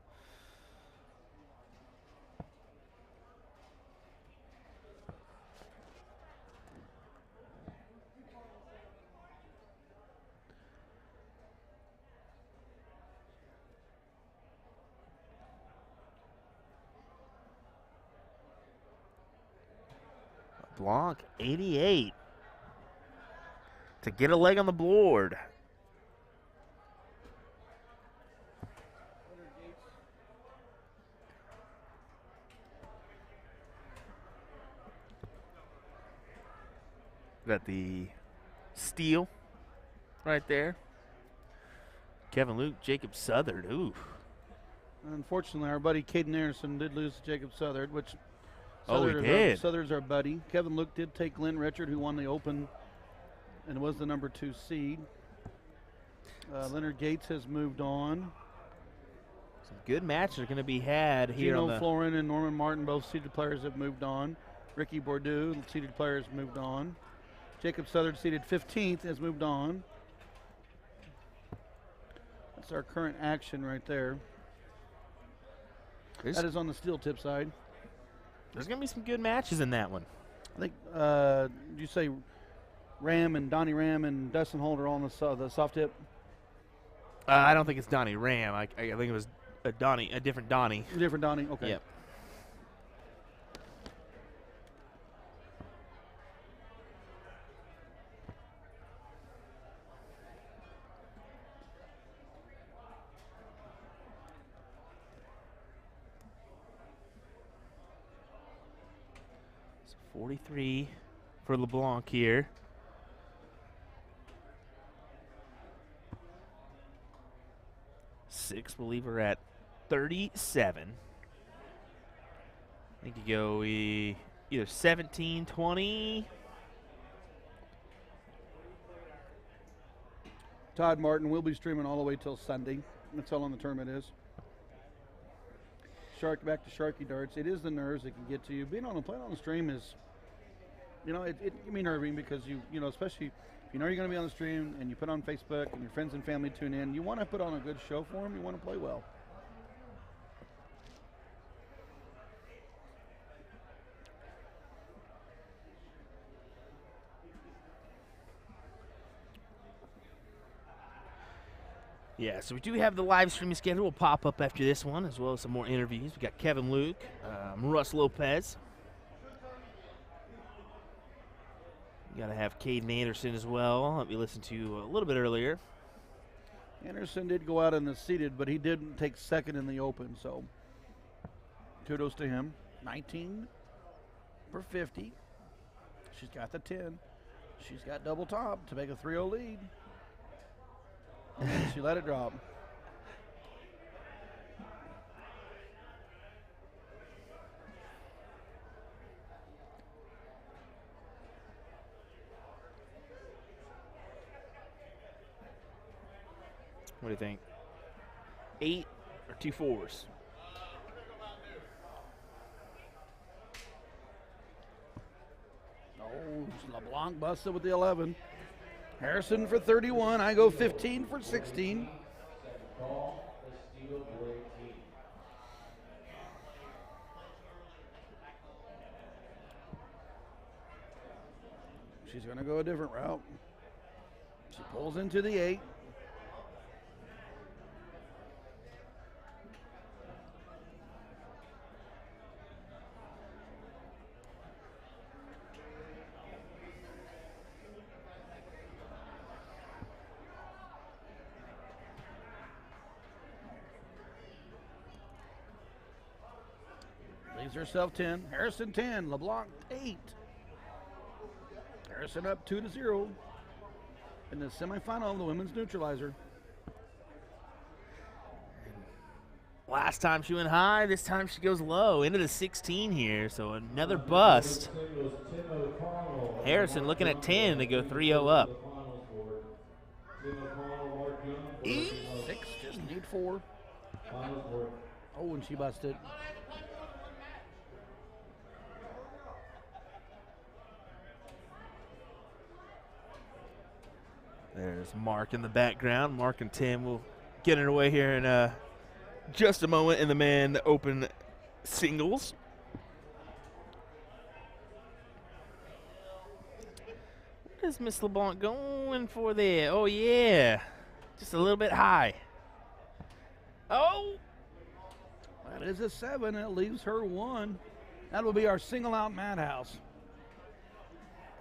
Blanc, 88 to get a leg on the board. Got the steal right there. Kevin Luke, Jacob Southard. Ooh. Unfortunately, our buddy Caden Anderson did lose to Jacob Southard, which Oh, he did. Southard's our buddy. Kevin Luke did take Glenn Richard, who won the Open and was the number 2 seed. Leonard Gates has moved on. Some good matches are going to be had here. Gino Florin and Norman Martin, both seeded players, have moved on. Ricky Bordeaux, seeded players, moved on. Jacob Southard, seeded 15th, has moved on. That's our current action right there. That is on the steel tip side. There's going to be some good matches in that one. I think, did you say Ram and Donnie Ram and Dustin Holt are all on the soft tip? I don't think it's Donnie Ram. I think it was a different Donnie. Different Donnie, okay. Yep. So 43 for LeBlanc here. Six will leave her at 37. I think you go either 17, 20. Todd Martin will be streaming all the way till Sunday. That's how long the tournament is. Back to Sharky Darts. It is the nerves that can get to you. Playing on the stream is, it can be nerving because especially if you know you're going to be on the stream and you put on Facebook and your friends and family tune in, you want to put on a good show for them. You want to play well. Yeah, so we do have the live streaming schedule. Will pop up after this one, as well as some more interviews. We got Kevin Luke, Russ Lopez. You got to have Caden Anderson as well, that we listened to a little bit earlier. Anderson did go out in the seeded, but he didn't take second in the Open, so kudos to him. 19 for 50. She's got the 10. She's got double top to make a 3-0 lead. She let it drop. What do you think? 8 or 2 4s? Oh, LeBlanc busted with the 11. Harrison for 31. I go 15 for 16. she's going to go a different route. She pulls into the 8. Leaves herself 10. Harrison 10. LeBlanc 8. Harrison up 2-0 in the semifinal of the women's neutralizer. Last time she went high, this time she goes low into the 16 here, so another bust. Harrison looking at 10 to go 3-0 up. 6, just need 4. Oh, and she busted. There's Mark in the background. Mark and Tim will get it away here in just a moment in the men open singles. What is Miss LeBlanc going for there? Oh, yeah. Just a little bit high. Oh! That is a 7. It leaves her 1. That will be our single out madhouse.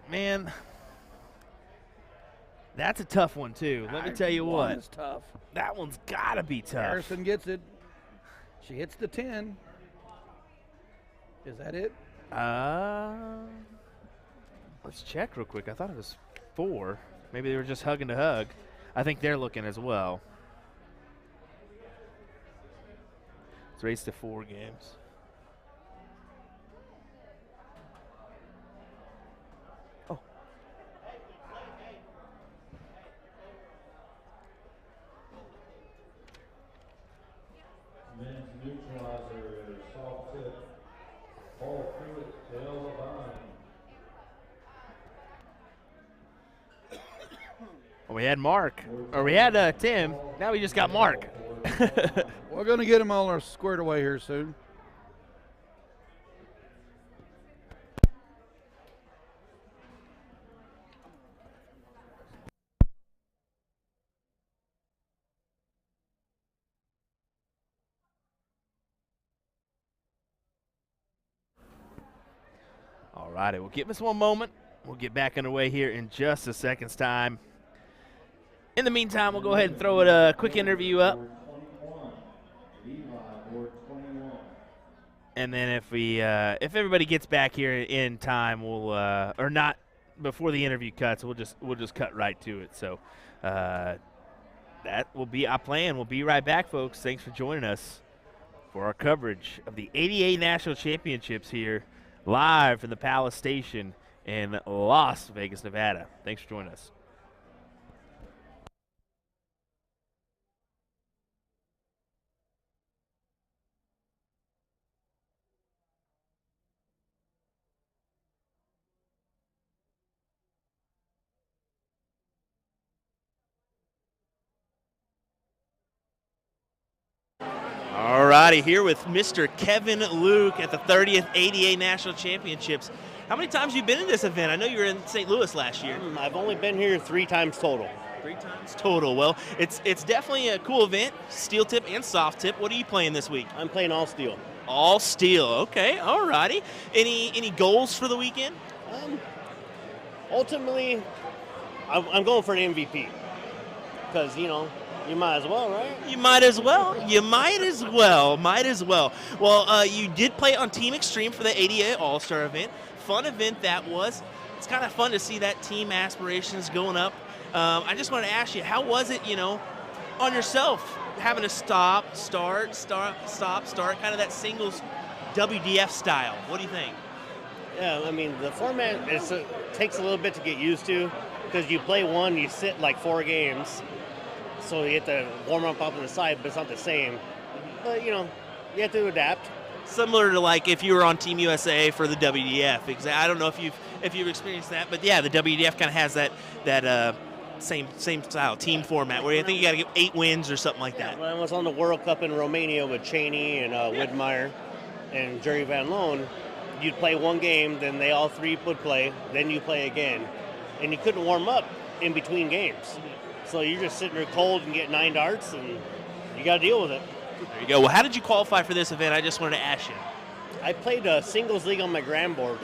Man, that's a tough one, too. Let me tell you what. It's tough. That one's got to be tough. Harrison gets it. She hits the 10. Is that it? Let's check real quick. I thought it was 4. Maybe they were just hugging to hug. I think they're looking as well. It's raised to 4 games. Oh. Men's neutralizer, soft tip, Paul Pruitt, Dale Levine. Well, we had Mark, or we had Tim. Now we just got Mark. We're going to get them all squared away here soon. All righty, well, give us one moment. We'll get back underway here in just a second's time. In the meantime, we'll go ahead and throw a quick interview up. And then if everybody gets back here in time, we'll or not before the interview cuts, we'll just cut right to it. So that will be our plan. We'll be right back, folks. Thanks for joining us for our coverage of the ADA National Championships here live from the Palace Station in Las Vegas, Nevada. Thanks for joining us. All righty, here with Mr. Kevin Luke at the 30th ADA National Championships. How many times have you been in this event? I know you were in St. Louis last year. I've only been here 3 times total. 3 times total. Well, it's definitely a cool event, steel tip and soft tip. What are you playing this week? I'm playing all steel. All steel. Okay, all righty. Any goals for the weekend? Ultimately, I'm going for an MVP because, you know, you might as well, right? You might as well. You might as well. Might as well. Well, you did play on Team Extreme for the ADA All-Star event. Fun event that was. It's kind of fun to see that team aspirations going up. I just wanted to ask you, how was it, on yourself, having to stop, start, kind of that singles WDF style? What do you think? Yeah, I mean, the format takes a little bit to get used to because you play one, you sit like 4 games. So you have to warm up on the side, but it's not the same. But, you have to adapt. Similar to like if you were on Team USA for the WDF. I don't know if you've experienced that, but yeah, the WDF kind of has that same style team format where I think you got to get 8 wins or something like that. When I was on the World Cup in Romania with Cheney and Widmeyer and Jerry Van Loan, you'd play one game, then they all 3 would play, then you play again. and you couldn't warm up in between games. So you're just sitting there cold and get 9 darts, and you got to deal with it. There you go. Well, how did you qualify for this event? I just wanted to ask you. I played a singles league on my grand board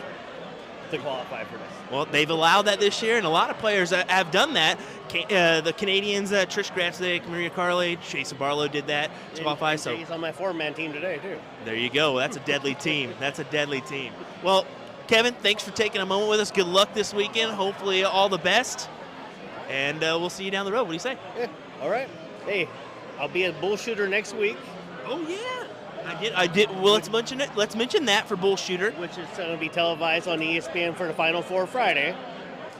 to qualify for this. Well, they've allowed that this year, and a lot of players have done that. The Canadians, Trish Gratzlick, Maria Carley, Jason Barlow did that to qualify. So he's on my 4-man team today, too. There you go. That's a deadly team. That's a deadly team. Well, Kevin, thanks for taking a moment with us. Good luck this weekend. Hopefully all the best. And we'll see you down the road. What do you say? Yeah, all right. Hey, I'll be a bull shooter next week. Oh, yeah. I did. Well, let's mention it. Let's mention that for bull shooter. Which is going to be televised on ESPN for the Final Four Friday.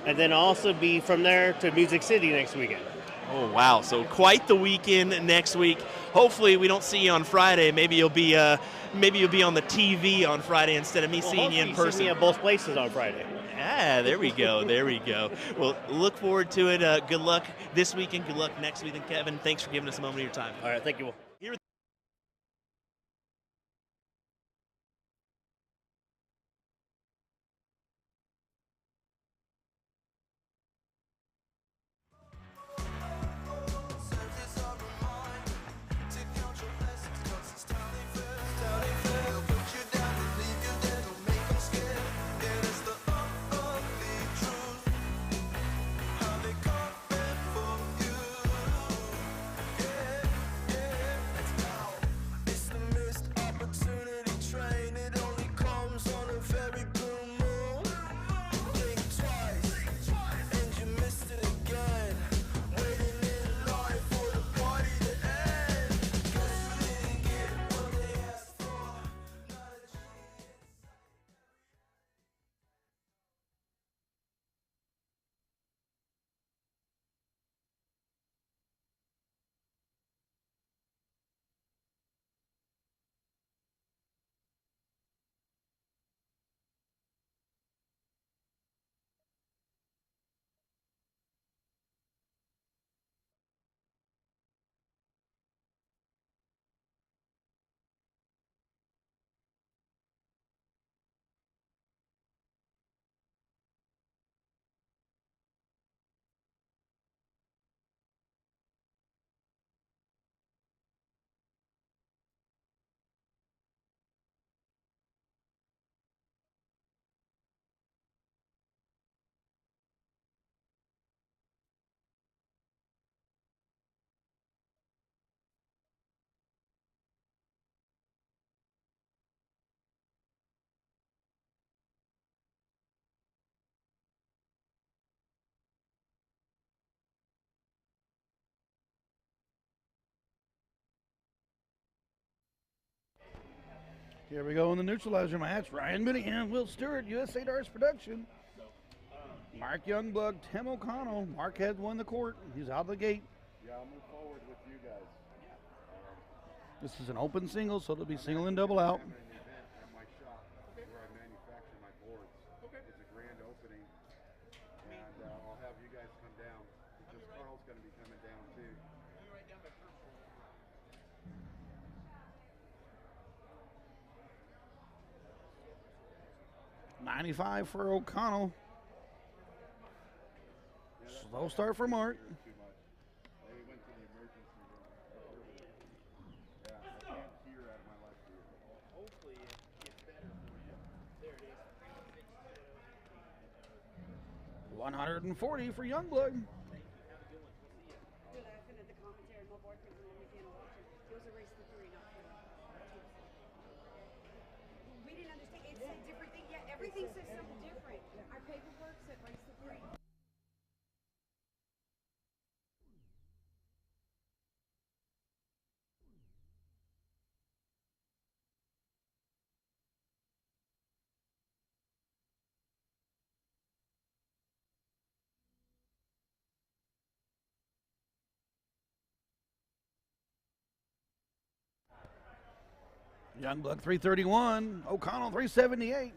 And then also be from there to Music City next weekend. Oh, wow. So quite the weekend next week. Hopefully we don't see you on Friday. Maybe you'll be on the TV on Friday instead of me seeing you in person. See me at both places on Friday. Ah, there we go. There we go. Well, look forward to it. Good luck this weekend. Good luck next weekend, Kevin. Thanks for giving us a moment of your time. All right. Thank you. Here we go in the neutralizer match. Ryan Mooneyham, Will Stuart, USA Darts Production. Mark Youngblood, Tim O'Connell. Mark has won the court. He's out of the gate. Yeah, I'll move forward with you guys. This is an open single, so it'll be single and double out. I'm in an event at my shop where I manufacture my boards. It's a grand opening, and I'll have you guys come down because Carl's going to be coming down too. 95 for O'Connell. Slow start for Mark. Hopefully it gets better for you. There it is. 140 for Youngblood. Everything says something different. Our paperwork said race the 3. Youngblood 331, O'Connell 378.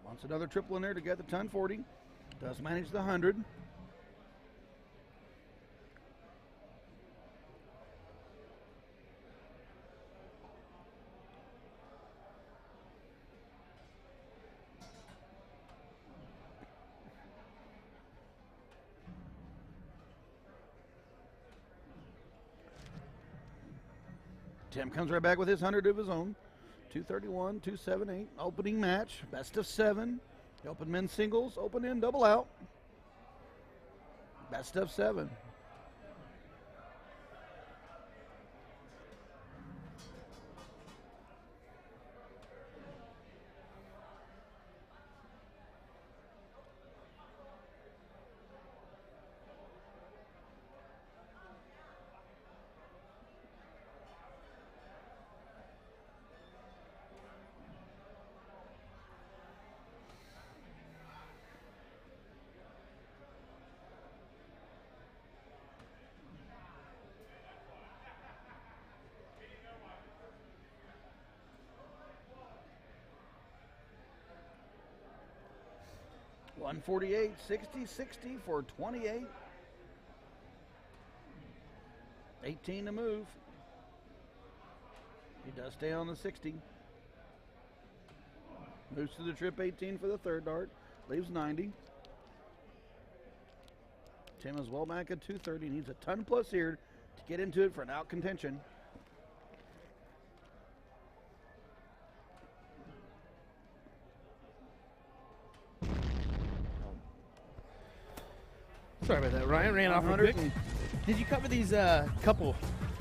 Wants another triple in there to get the 1040. Does manage the 100. Tim comes right back with his 100 of his own. 231, 278. Opening match, best of 7. The open men's singles, open in, double out. Best of 7. $148, 60, 60 for 28. 18 to move. He does stay on the 60. Moves to the trip 18 for the third dart. Leaves 90. Tim is well back at 230. Needs a ton plus here to get into it for an out contention. Sorry about that, Ryan. Ran off real quick. Did you cover these couple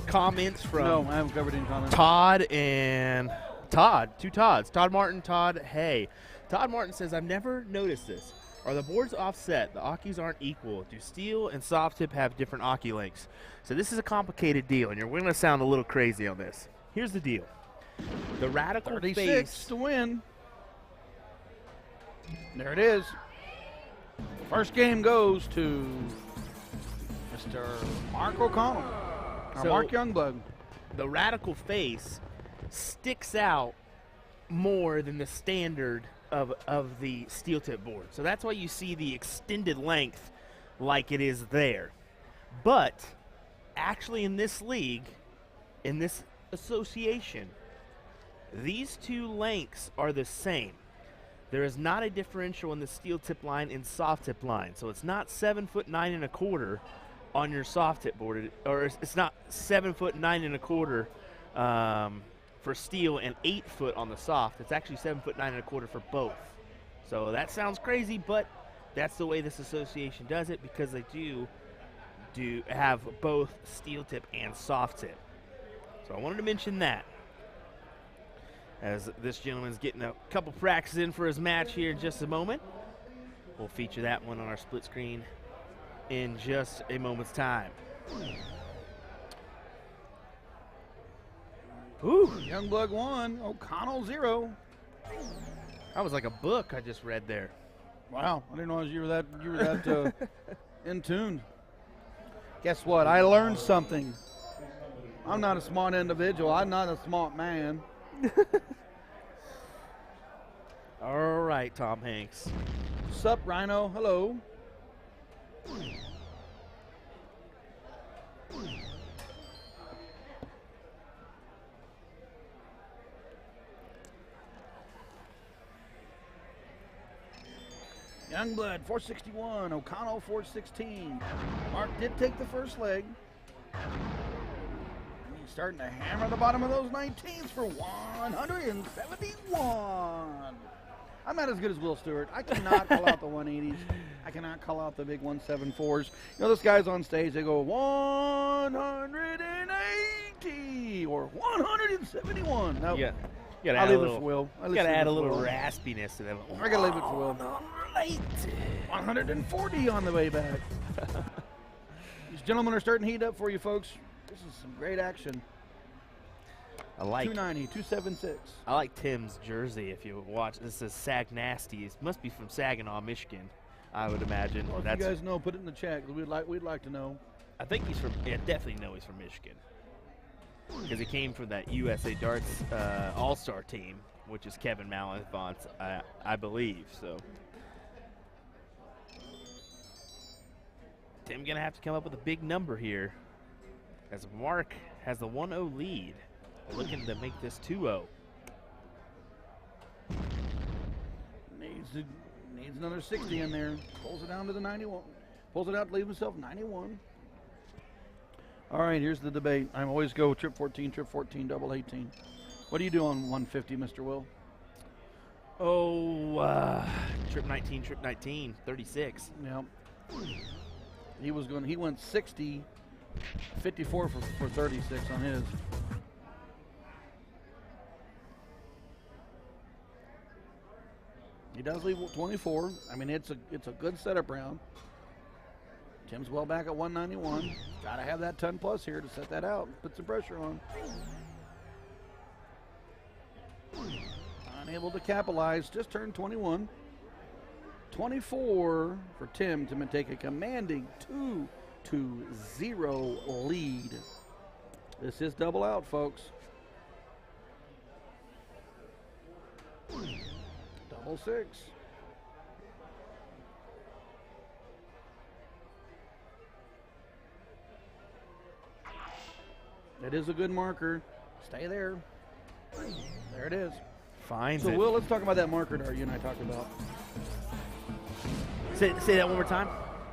comments from No, I haven't covered any comments. Todd and Todd? Two Todds. Todd Martin, Todd Hay. Todd Martin says, I've never noticed this. Are the boards offset? The Akis aren't equal. Do steel and soft tip have different Aki lengths? So this is a complicated deal, and you're going to sound a little crazy on this. Here's the deal. The radical 36 face to win. There it is. First game goes to Mr. Mark O'Connell, or So- Mark Youngblood. the radical face sticks out more than the standard of the steel tip board. So that's why you see the extended length like it is there. But actually in this league, in this association, these two lengths are the same. There is not a differential in the steel tip line and soft tip line. So it's not 7'9 1/4 on your soft tip board, or it's not 7'9 1/4 for steel and 8 foot on the soft. It's actually 7'9 1/4 for both. So that sounds crazy, but that's the way this association does it, because they do have both steel tip and soft tip. So I wanted to mention that, as this gentleman's getting a couple practices in for his match here in just a moment. We'll feature that one on our split screen in just a moment's time. Ooh, Youngblood 1, O'Connell 0. that was like a book I just read there. Wow, I didn't know you were that in tune. Guess what? I learned something. I'm not a smart individual. I'm not a smart man. All right, Tom Hanks. Sup, Rhino? Hello. Youngblood 461, O'Connell 416. Mark did take the first leg. He's starting to hammer the bottom of those 19s for 171. I'm not as good as Will Stuart. I cannot call out the 180s. I cannot call out the big 174s. You know, those guys on stage, they go 180 or 171. No, Yeah. You gotta I'll add leave a it little, for Will. you gotta add a little raspiness to them. I gotta leave it for Will. 140 on the way back. These gentlemen are starting to heat up for you, folks. This is some great action. I like 290, 276. I like Tim's jersey. If you watch, this is Sag Nasty. It must be from Saginaw, Michigan, I would imagine. Well, if you guys know, put it in the chat. 'Cause we'd like to know. I think he's from. Yeah, definitely know he's from Michigan, because he came from that USA Darts All-Star team, which is Kevin Malenfant's, I believe. So Tim gonna have to come up with a big number here, as Mark has the 1-0 lead, looking to make this 2-0. Needs another 60 in there. Pulls it down to the 91. Pulls it out to leave himself 91. All right, here's the debate. I always go trip 14, double 18. What do you do on 150, Mr. Will? Oh, trip 19, 36. Yeah. He went 60, 54 for 36 on his. He does leave 24. I mean, it's a good setup round. Tim's well back at 191. Got to have that 10 plus here to set that out. Put some pressure on. Unable to capitalize. Just turned 21. 24 for Tim to take a commanding 2-0 lead. This is double out, folks. Double 6. It is a good marker. Stay there. There it is. Finds So, it. Will, let's talk about that marker dart you and I talked about. Say that one more time.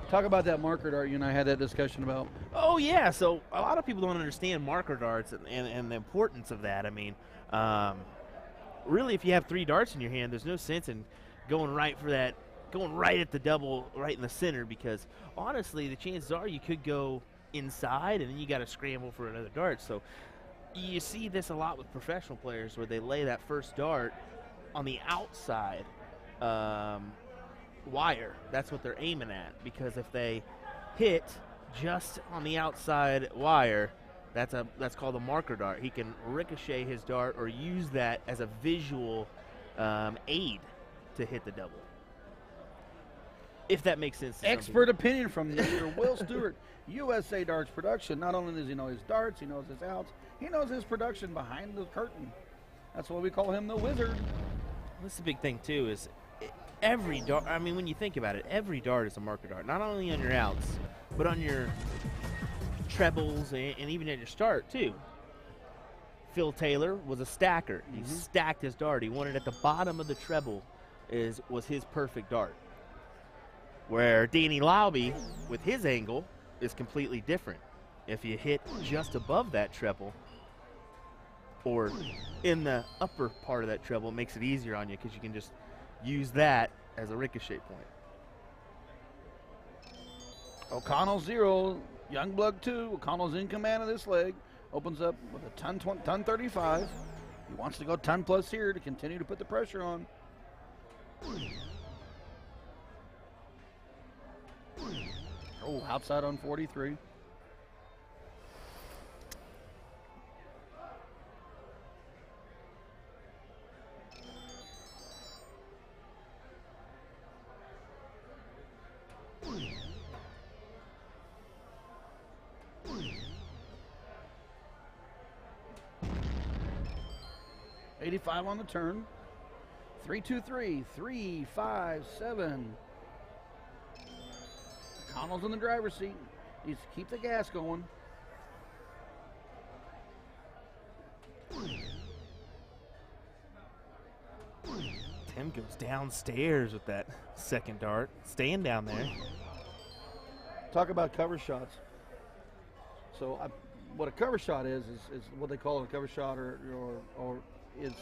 Talk about that marker dart you and I had that discussion about. Oh, yeah. So a lot of people don't understand marker darts and the importance of that. I mean, really, if you have 3 darts in your hand, there's no sense in going right at the double right in the center, because honestly, the chances are you could go inside and then you got to scramble for another dart. So you see this a lot with professional players where they lay that first dart on the outside wire. That's what they're aiming at, because if they hit just on the outside wire, that's called a marker dart. He can ricochet his dart or use that as a visual aid to hit the double. If that makes sense. Expert opinion from Mr. Will Stuart, USA Darts Production. Not only does he know his darts, he knows his outs, he knows his production behind the curtain. That's why we call him the Wizard. That's the big thing too, is every dart, I mean, when you think about it, every dart is a marker dart. Not only on your outs, but on your trebles and even at your start too. Phil Taylor was a stacker. He stacked his dart. He wanted at the bottom of the treble was his perfect dart. Where Danny Laube, with his angle, is completely different. If you hit just above that treble or in the upper part of that treble, it makes it easier on you because you can just use that as a ricochet point. O'Connell 0, Youngblood 2. O'Connell's in command of this leg. Opens up with a ton 35. He wants to go 10 plus here to continue to put the pressure on. Oh, outside on 43. $85 on the turn. 3-2-3, 3-5-7. Connell's in the driver's seat. Needs to keep the gas going. Tim goes downstairs with that second dart, staying down there. Talk about cover shots. So what a cover shot is what they call a cover shot, or is,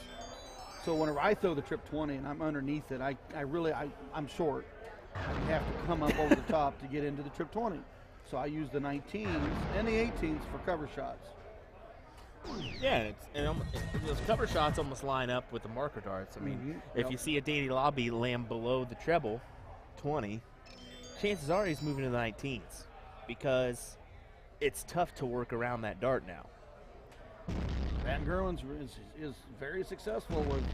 so whenever I throw the trip 20 and I'm underneath it, I'm short. I have to come up over the top to get into the trip 20. So I use the 19s and the 18s for cover shots. Yeah, those cover shots almost line up with the marker darts. I mean, if you see a Danny Laube land below the treble, 20, chances are he's moving to the 19s because it's tough to work around that dart now. Van Gerwen's is very successful with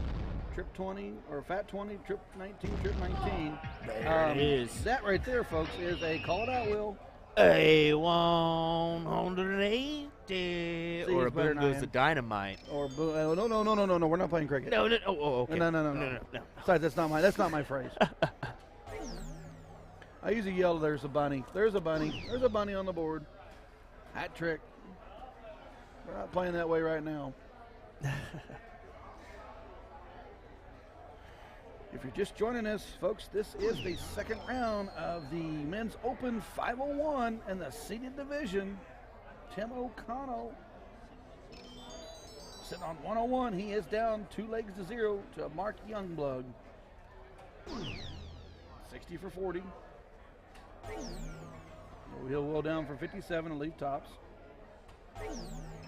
trip 20 or fat 20, trip 19, trip 19. There it is. That right there, folks, is a call it out, Will. A 180. Or a boom goes the dynamite. Or no, we're not playing cricket. No. Oh, okay. No. Sorry, that's not my phrase. I usually yell, "There's a bunny! There's a bunny! There's a bunny on the board!" Hat trick. We're not playing that way right now. If you're just joining us, folks, this is the second round of the Men's Open 501 in the seeded division. Tim O'Connell sitting on 101. He is down 2 legs to 0 to Mark Youngblood. 60 for 40. He'll roll down for 57 and leave tops.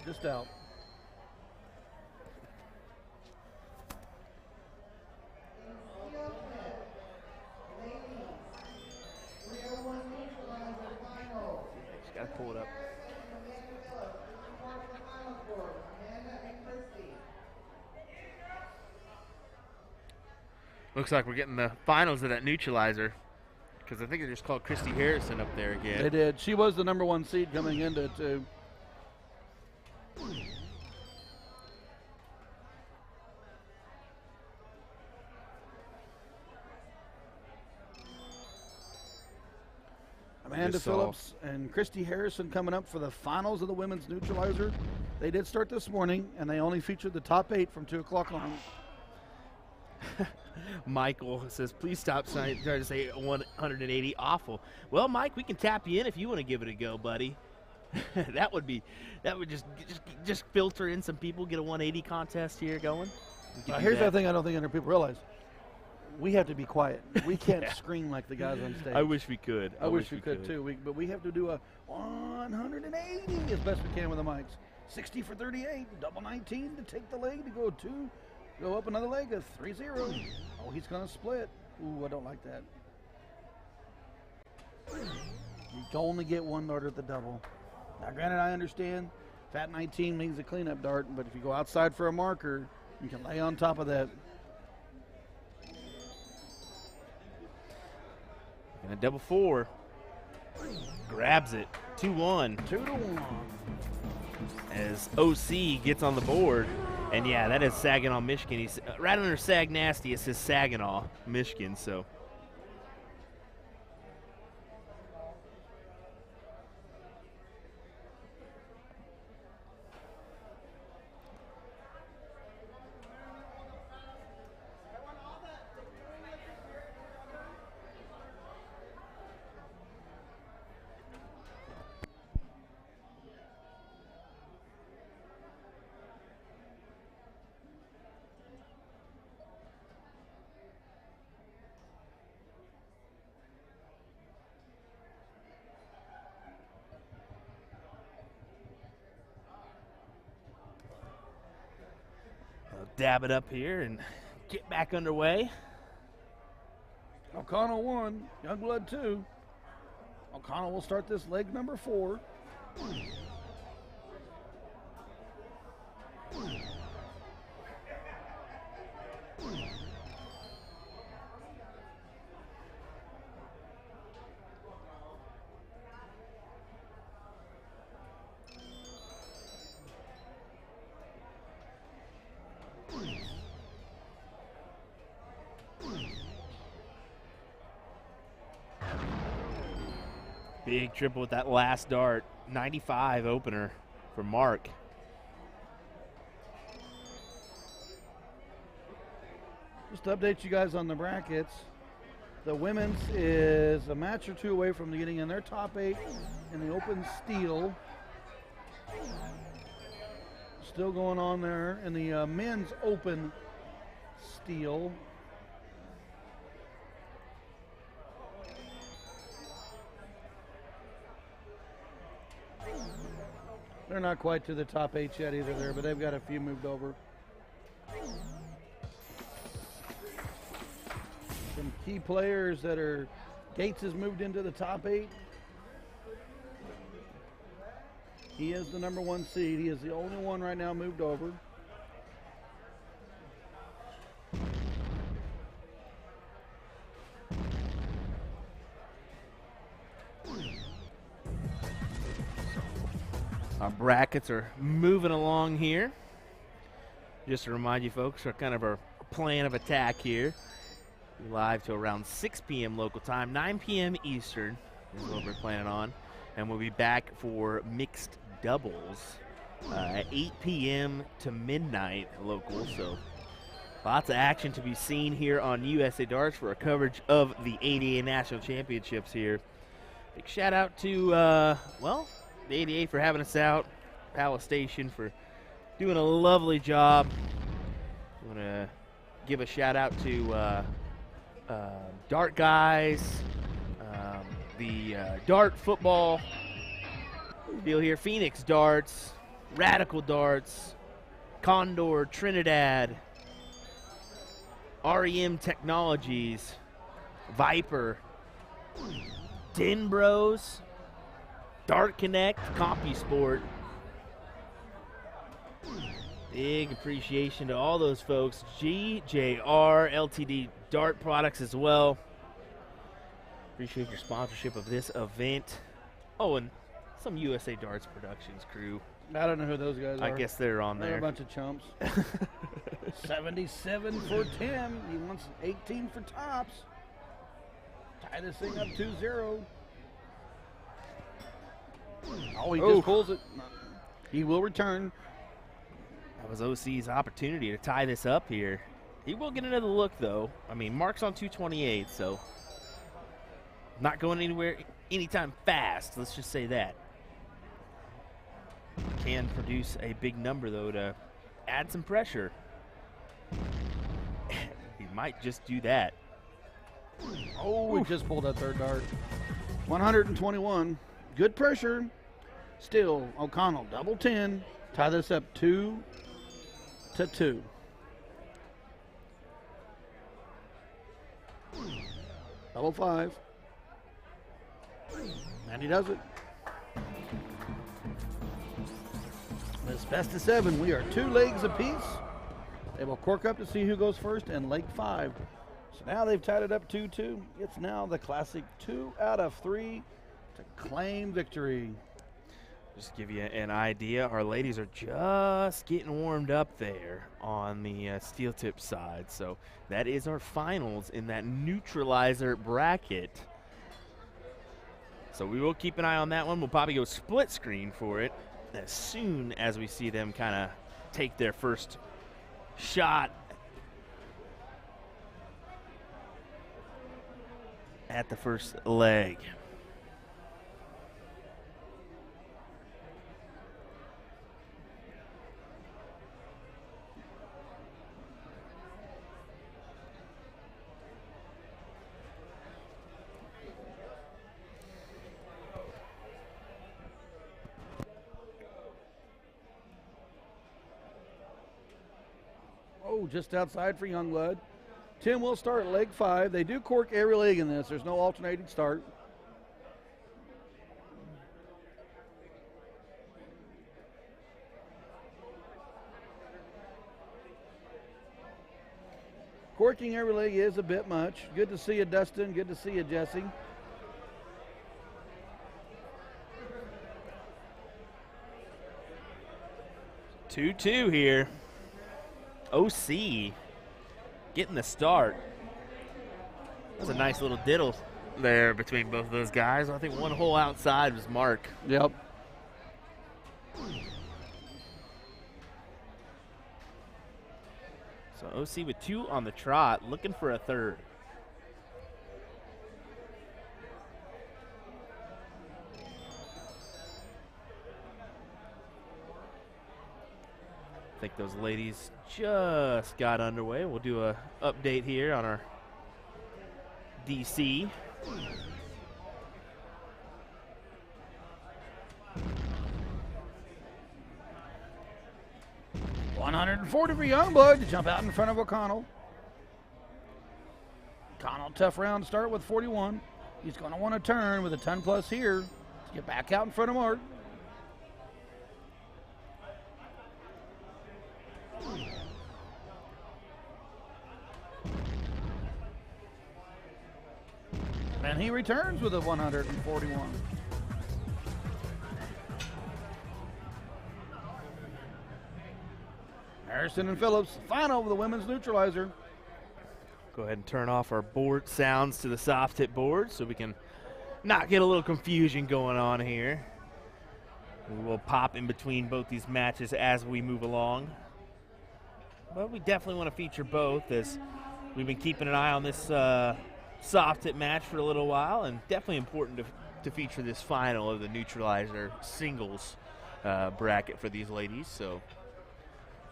Just out. Just got to pull it up. Looks like we're getting the finals of that Neutralizer, because I think they just called Christy Harrison up there again. They did. She was the number 1 seed coming into it, too. Amanda Phillips and Christy Harrison coming up for the finals of the women's Neutralizer. They did start this morning, and they only featured the top 8 from 2 o'clock on. Michael says, please stop trying to say 180. Awful. Well, Mike, we can tap you in if you want to give it a go, buddy. that would just filter in some people, get a 180 contest here going. Here's the thing I don't think other people realize. We have to be quiet. We can't scream like the guys on stage. I wish we could. I wish we could too. But we have to do a 180 as best we can with the mics. 60 for 38, double 19 to take the leg to go 2. Go up another leg, a 3-0. Oh, he's going to split. Ooh, I don't like that. You can only get 1 dart at the double. Now, granted, I understand fat 19 means a cleanup dart, but if you go outside for a marker, you can lay on top of that. And a double 4. Grabs it. 2-1. 2-1. As OC gets on the board. And yeah, that is Saginaw, Michigan. He's right under Sag Nasty. It says Saginaw, Michigan. So dab it up here and get back underway. O'Connell 1, Youngblood 2. O'Connell will start this leg number 4. Big triple with that last dart. 95 opener for Mark. Just to update you guys on the brackets, the women's is a match or 2 away from getting in their top 8 in the open steel. Still going on there in the men's open steel. They're not quite to the top 8 yet either there, but they've got a few moved over. Some key players that are, Gates has moved into the top 8. He is the number 1 seed. He is the only one right now moved over. Our brackets are moving along here. Just to remind you folks, our kind of our plan of attack here. Live till around 6 p.m. local time, 9 p.m. Eastern is what we're planning on. And we'll be back for mixed doubles at 8 p.m. to midnight local. So lots of action to be seen here on USA Darts for our coverage of the ADA National Championships here. Big shout out to, well, the 88 for having us out, Palace Station for doing a lovely job. I want to give a shout out to Dart Guys, the Dart Football deal here, Phoenix Darts, Radical Darts, Condor, Trinidad, REM Technologies, Viper, Den Bros, Dart Connect, CompuSport. Big appreciation to all those folks. GJR, LTD Dart Products as well. Appreciate your sponsorship of this event. Oh, and some USA Darts Productions crew. I don't know who those guys are. I guess they're on They're there. a bunch of chumps. 77 for Tim. He wants 18 for tops. Tie this thing up 2-0. Oh, he just pulls it. He will return. That was OC's opportunity to tie this up here. He will get another look, though. I mean, Mark's on 228, so not going anywhere anytime fast. Let's just say that. Can produce a big number, though, to add some pressure. He might just do that. Oh, he just pulled that third dart. 121. Good pressure. Still, O'Connell, double 10. Tie this up 2-2. Double 5. And he does it. It's best of 7. We are 2 legs apiece. They will cork up to see who goes first in leg 5. So now they've tied it up 2-2. It's now the classic 2 out of 3 to claim victory. Just to give you an idea, our ladies are just getting warmed up there on the steel tip side. So that is our finals in that neutralizer bracket. So we will keep an eye on that one. We'll probably go split screen for it as soon as we see them kind of take their first shot at the first leg. Oh, just outside for Youngblood. Tim will start leg 5. They do cork every leg in this. There's no alternating start. Corking every leg is a bit much. Good to see you, Dustin. Good to see you, Jesse. Two here. OC getting the start. That was a nice little diddle there between both of those guys. I think one hole outside was Mark. Yep. So OC with 2 on the trot, looking for a third. I think those ladies just got underway. We'll do a update here on our DC. $140 for Youngblood to jump out in front of O'Connell. O'Connell, tough round start with 41. He's going to want to turn with a 10 plus here to get back out in front of Mark. And he returns with a 141. Harrison and Phillips, final of the women's neutralizer. Go ahead and turn off our board sounds to the soft tip board so we can not get a little confusion going on here. We will pop in between both these matches as we move along. But we definitely want to feature both, as we've been keeping an eye on this soft tip match for a little while, and definitely important to to feature this final of the Neutralizer singles bracket for these ladies, so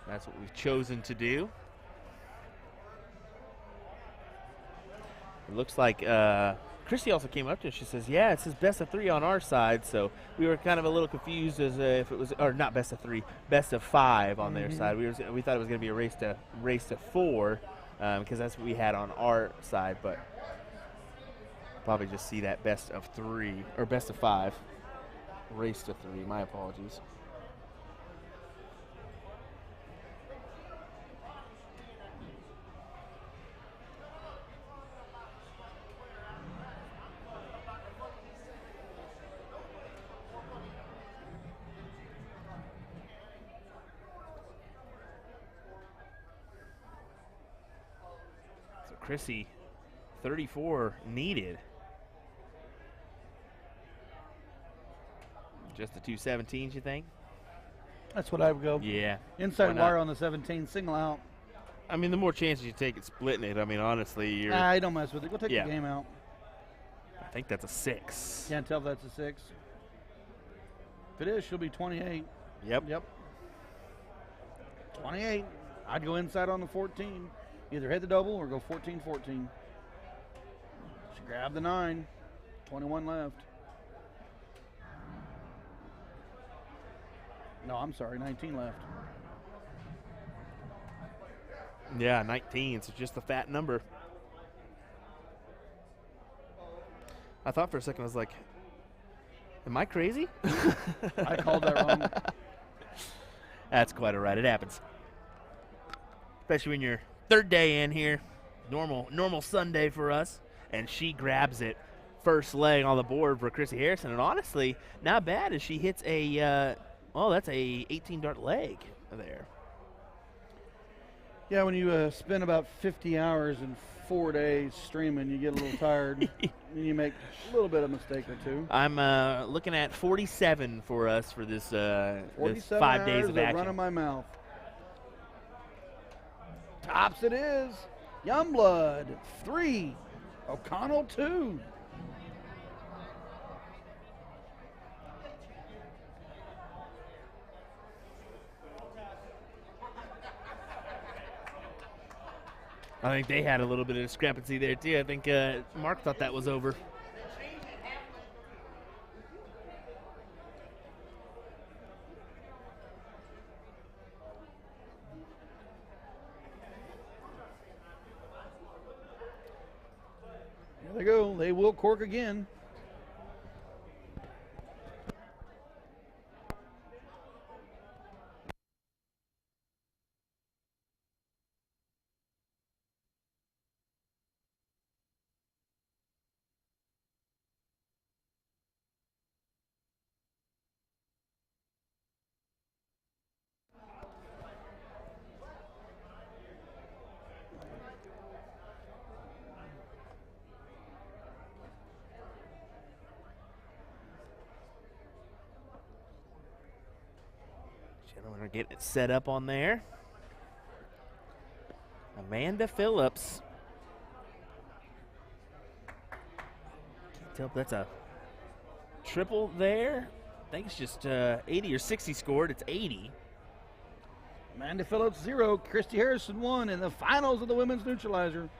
that's what we've chosen to do. It looks like Christy also came up to us. She says, yeah, it says best of 3 on our side, so we were kind of a little confused as if it was, or not best of 3, best of 5 on their side. We thought it was going to be a race to 4 because that's what we had on our side, but probably just see that best of 3 or best of 5 race to 3. My apologies. So Chrissy, 34 needed. Just the 217s, you think? That's what I would go. Yeah. Inside wire on the 17, single out. I mean, the more chances you take at splitting it, I mean, honestly, you're. I don't mess with it. Go take the game out. I think that's a 6. Can't tell if that's a 6. If it is, she'll be 28. Yep. 28. I'd go inside on the 14. Either hit the double or go 14-14. She grabbed the 9. 21 left. No, I'm sorry, 19 left. Yeah, 19, so just a fat number. I thought for a second, I was like, am I crazy? I called that wrong. That's quite all right. It happens. Especially when you're third day in here. Normal Sunday for us. And she grabs it first leg on the board for Chrissy Harrison. And honestly, not bad as she hits a, that's a 18-dart leg there. Yeah, when you spend about 50 hours in 4 days streaming, you get a little tired. And you make a little bit of mistake or two. I'm looking at 47 for us for this, 5 days of action. Running my mouth. Tops it is. Youngblood 3. O'Connell 2. I think they had a little bit of discrepancy there, too. I think Mark thought that was over. There they go. They will cork again. Gentlemen are getting it set up on there. Amanda Phillips. Can't tell if that's a triple there. I think it's just 80 or 60 scored. It's 80. Amanda Phillips 0, Christy Harrison 1 in the finals of the women's neutralizer.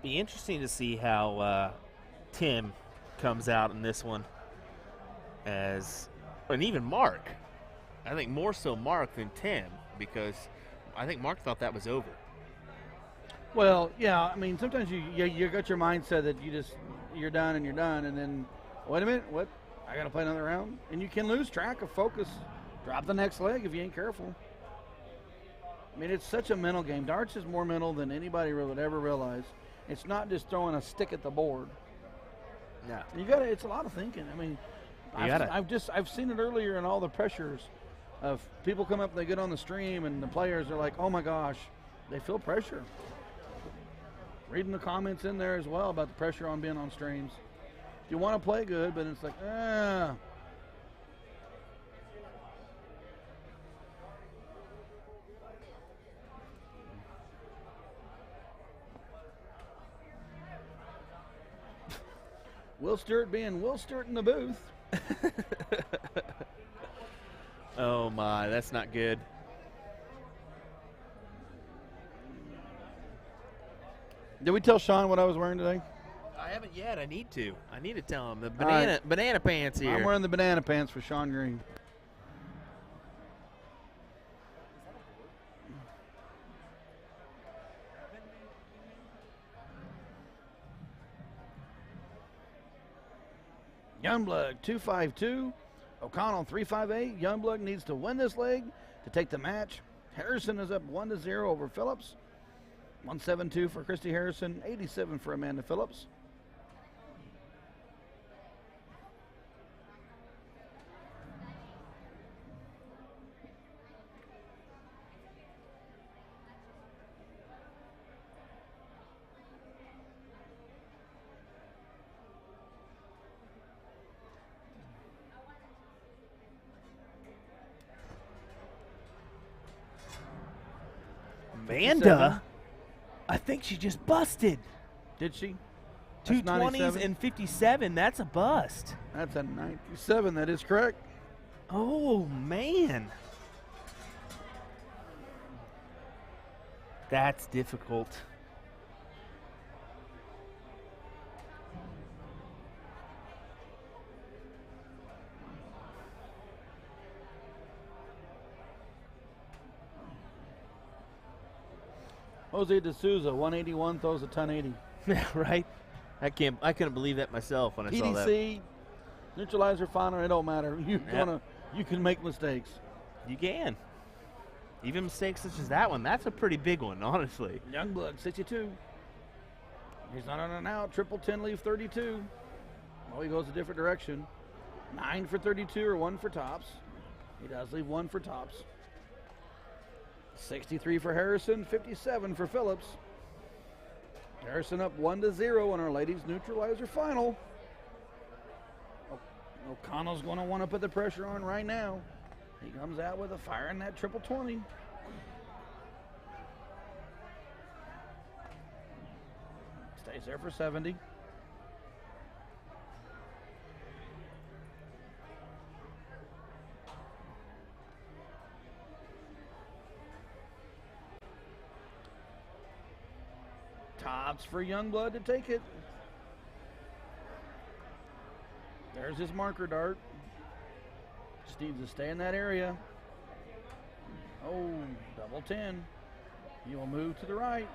Be interesting to see how Tim comes out in this one, and even Mark. I think more so Mark than Tim, because I think Mark thought that was over. Well, yeah, I mean, sometimes you got your mindset that you're done, and then, wait a minute, what? I got to play another round? And you can lose track of focus. Drop the next leg if you ain't careful. I mean, it's such a mental game. Darts is more mental than anybody would ever realize. It's not just throwing a stick at the board. No. You got to. It's a lot of thinking. I mean, I've seen it earlier in all the pressures. of people come up, they get on the stream, and the players are like, oh my gosh, they feel pressure. Reading the comments in there as well about the pressure on being on streams. You want to play good, but it's like, Will Stuart being Will Stuart in the booth. Oh my, that's not good. Did we tell Sean what I was wearing today? I haven't yet. I need to. I need to tell him the right. banana pants here. I'm wearing the banana pants for Sean Green. Youngblood 252, O'Connell 358. Youngblood needs to win this leg to take the match. Harrison is up 1-0 over Phillips. 172 for Christy Harrison, 87 for Amanda Phillips. Amanda, I think she just busted. Did she? 220s and 57. That's a bust. That's a 97. That is correct. Oh, man. That's difficult. Jose D'Souza, 181, throws a ton 80. Yeah, right? I couldn't believe that myself when I saw that. PDC, neutralizer final, it don't matter. You can make mistakes. You can. Even mistakes such as that one, that's a pretty big one, honestly. Youngblood, 62. He's not on and out. Triple 10 leave 32. Oh, he goes a different direction. 9 for 32 or 1 for tops. He does leave 1 for tops. 63 for Harrison, 57 for Phillips. Harrison up 1-0 on our ladies neutralizer final. O'Connell's going to want to put the pressure on right now. He comes out with a fire in that triple 20. Stays there for 70. Tops for Youngblood to take it. There's his marker dart. Just needs to stay in that area. Oh, double 10. He will move to the right.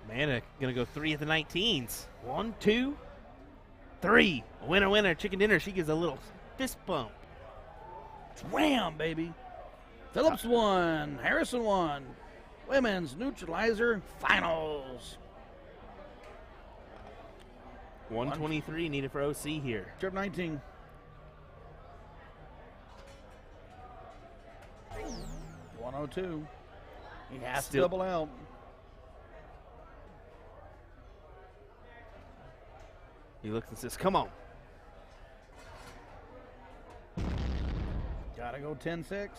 Man, gonna go 3 at the 19s. 1, 2, 3. Winner, winner, chicken dinner. She gives a little fist bump. Wham, baby. Phillips won. Harrison won. Women's neutralizer finals. 123 needed for OC here. Trip 19. $102. He has to double out. He looks and says, come on. Gotta go 10-6.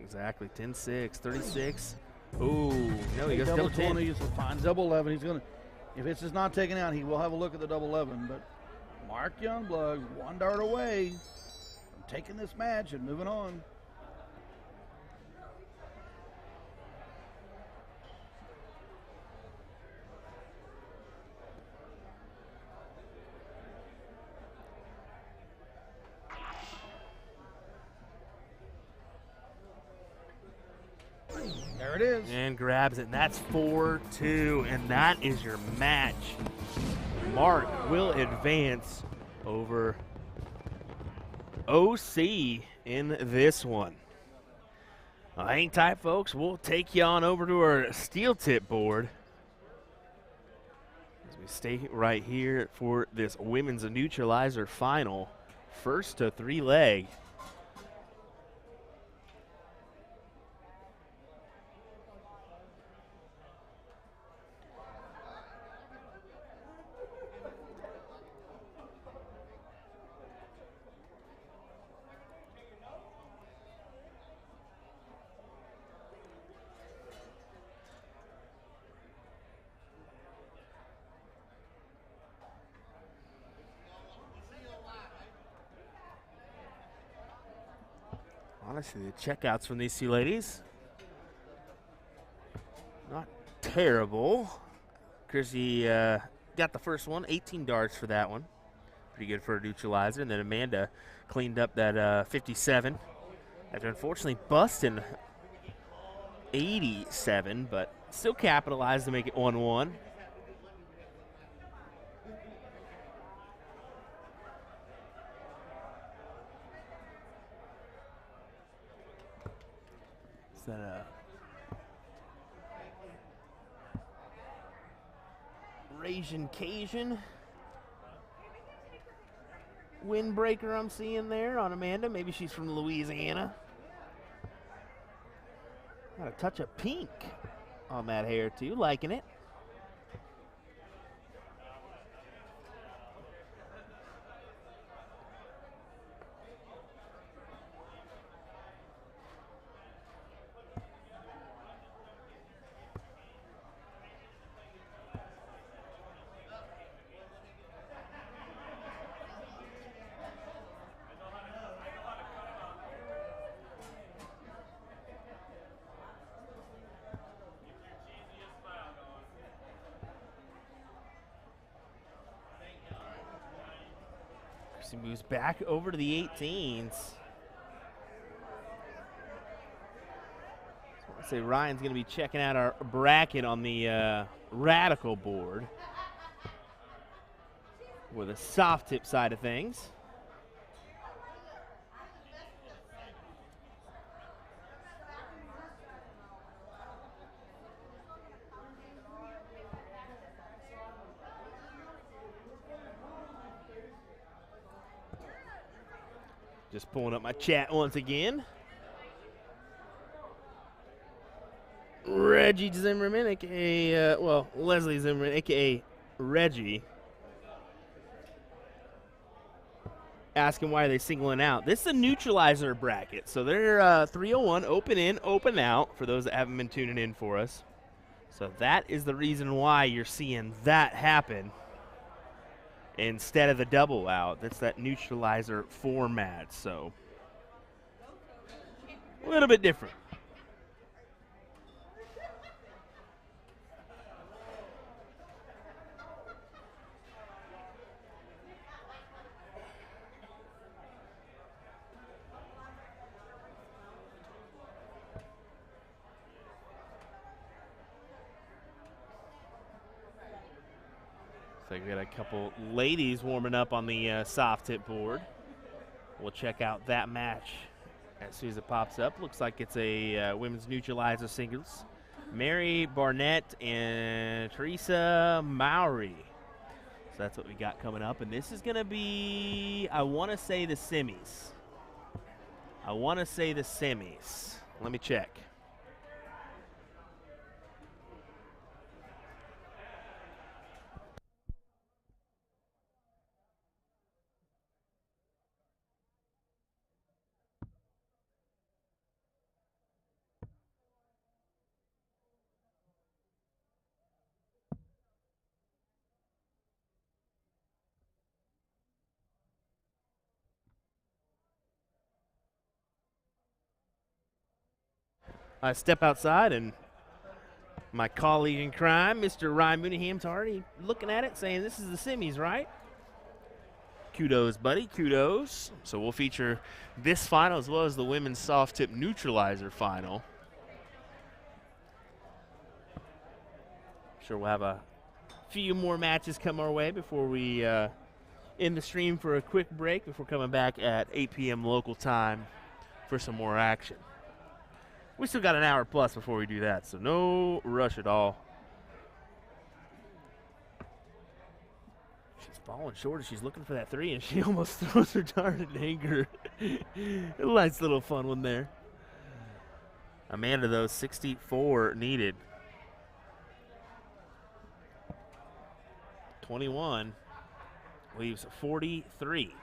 Exactly, 10-6, 36. Ooh, no, he goes double double 10. 20 is fine. Double 11. He's gonna. If it's just not taken out, he will have a look at the double 11. But Mark Youngblood, 1 dart away from taking this match and moving on. There it is. And grabs it. And that's 4-2. And that is your match. Mark will advance over OC in this one. Hang tight, folks. We'll take you on over to our steel tip board as we stay right here for this women's neutralizer final. First to 3 leg. Honestly, the checkouts from these two ladies, not terrible. Chrissy got the first one, 18 darts for that one. Pretty good for a neutralizer. And then Amanda cleaned up that 57 after unfortunately busting 87, but still capitalized to make it 1-1. Is that a Ragin' Cajun windbreaker I'm seeing there on Amanda? Maybe she's from Louisiana. Got a touch of pink on that hair too, liking it. He moves back over to the 18s. So I say Ryan's going to be checking out our bracket on the Radical board with a soft tip side of things. Just pulling up my chat once again. Reggie Zimmerman, a.k.a. Leslie Zimmerman, a.k.a. Reggie, asking why are they singling out. This is a neutralizer bracket, so they're 301, open in, open out, for those that haven't been tuning in for us. So that is the reason why you're seeing that happen instead of the double out. That's that neutralizer format, so a little bit different. So we got a couple ladies warming up on the soft tip board. We'll check out that match as soon as it pops up. Looks like it's a women's neutralizer singles. Mary Barnett and Teresa Mowry. So that's what we got coming up. And this is going to be, I want to say the semis. Let me check. I step outside, and my colleague in crime, Mr. Ryan Mooneyham's already looking at it, saying this is the semis, right? Kudos, buddy, kudos. So we'll feature this final as well as the women's soft tip neutralizer final. I'm sure we'll have a few more matches come our way before we end the stream for a quick break before coming back at 8 p.m. local time for some more action. We still got an hour plus before we do that, so no rush at all. falling short as she's looking for that 3, and she almost throws her dart in anger. A nice little fun one there. Amanda, though, 64 needed. 21 leaves 43.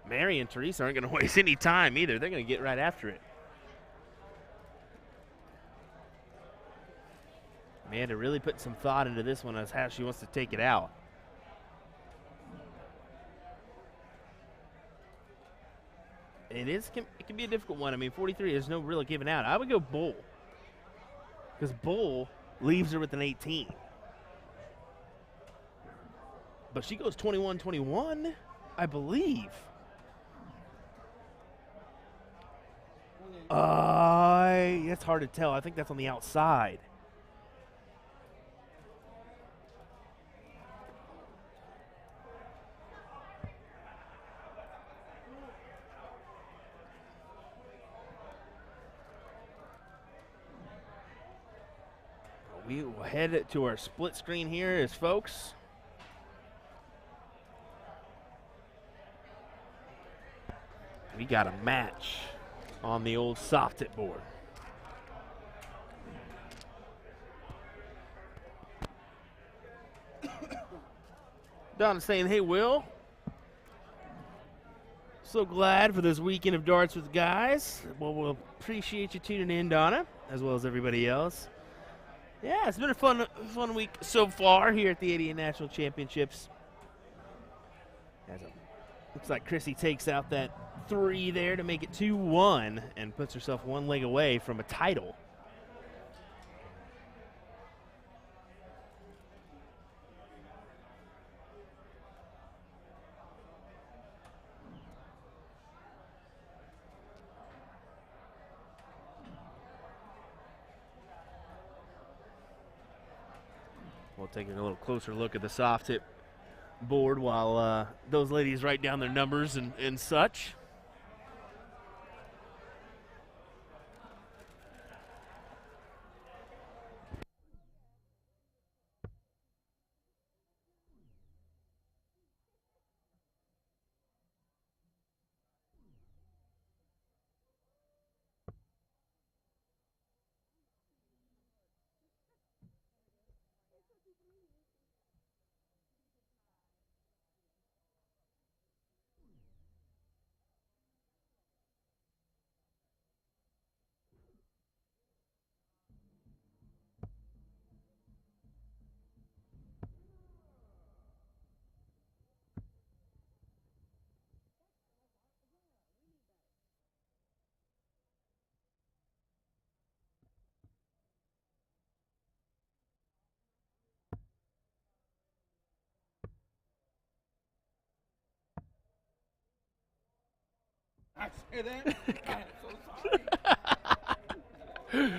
Mary and Teresa aren't going to waste any time either. They're going to get right after it. Amanda really putting some thought into this one as how she wants to take it out. It can be a difficult one. I mean, 43, there's no really giving out. I would go Bull, because Bull leaves her with an 18. But she goes 21-21, I believe. That's hard to tell. I think that's on the outside. We will head to our split screen here as folks. We got a match on the old soft tip board. Donna saying, hey, Will. So glad for this weekend of darts with guys. Well, we'll appreciate you tuning in, Donna, as well as everybody else. Yeah, it's been a fun week so far here at the 88 National Championships. Looks like Chrissy takes out that 3 there to make it 2-1 and puts herself 1 leg away from a title. We'll take a little closer look at the soft tip board while those ladies write down their numbers and such. I say that? I am so sorry.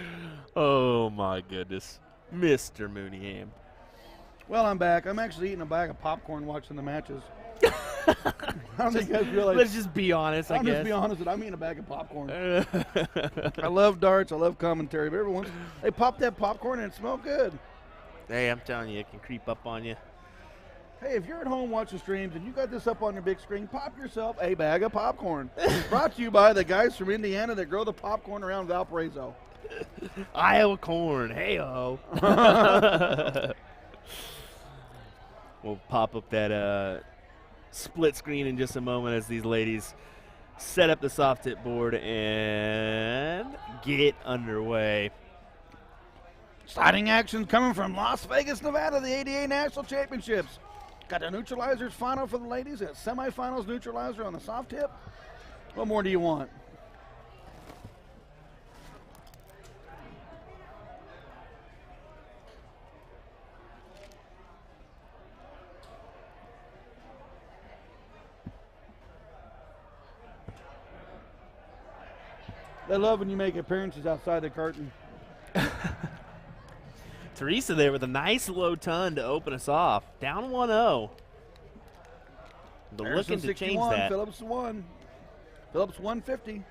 Oh, my goodness. Mr. Mooneyham. Well, I'm back. I'm actually eating a bag of popcorn watching the matches. I don't think you guys realize. Let's just be honest, I I'll guess. just be honest that I'm eating a bag of popcorn. I love darts. I love commentary. But every once they pop that popcorn and it smells good. Hey, I'm telling you, it can creep up on you. Hey, if you're at home watching streams and you got this up on your big screen, pop yourself a bag of popcorn. Brought to you by the guys from Indiana that grow the popcorn around Valparaiso. Iowa corn, hey-ho. We'll pop up that split screen in just a moment as these ladies set up the soft tip board and get underway. Exciting action coming from Las Vegas, Nevada, the 88 National Championships. Got the Neutralizers final for the ladies, a semifinals Neutralizer on the soft tip. What more do you want? They love when you make appearances outside the curtain. Teresa there with a nice low ton to open us off. Down 1-0. They're Harrison looking to change 61, that. Phillips 1. Phillips 150.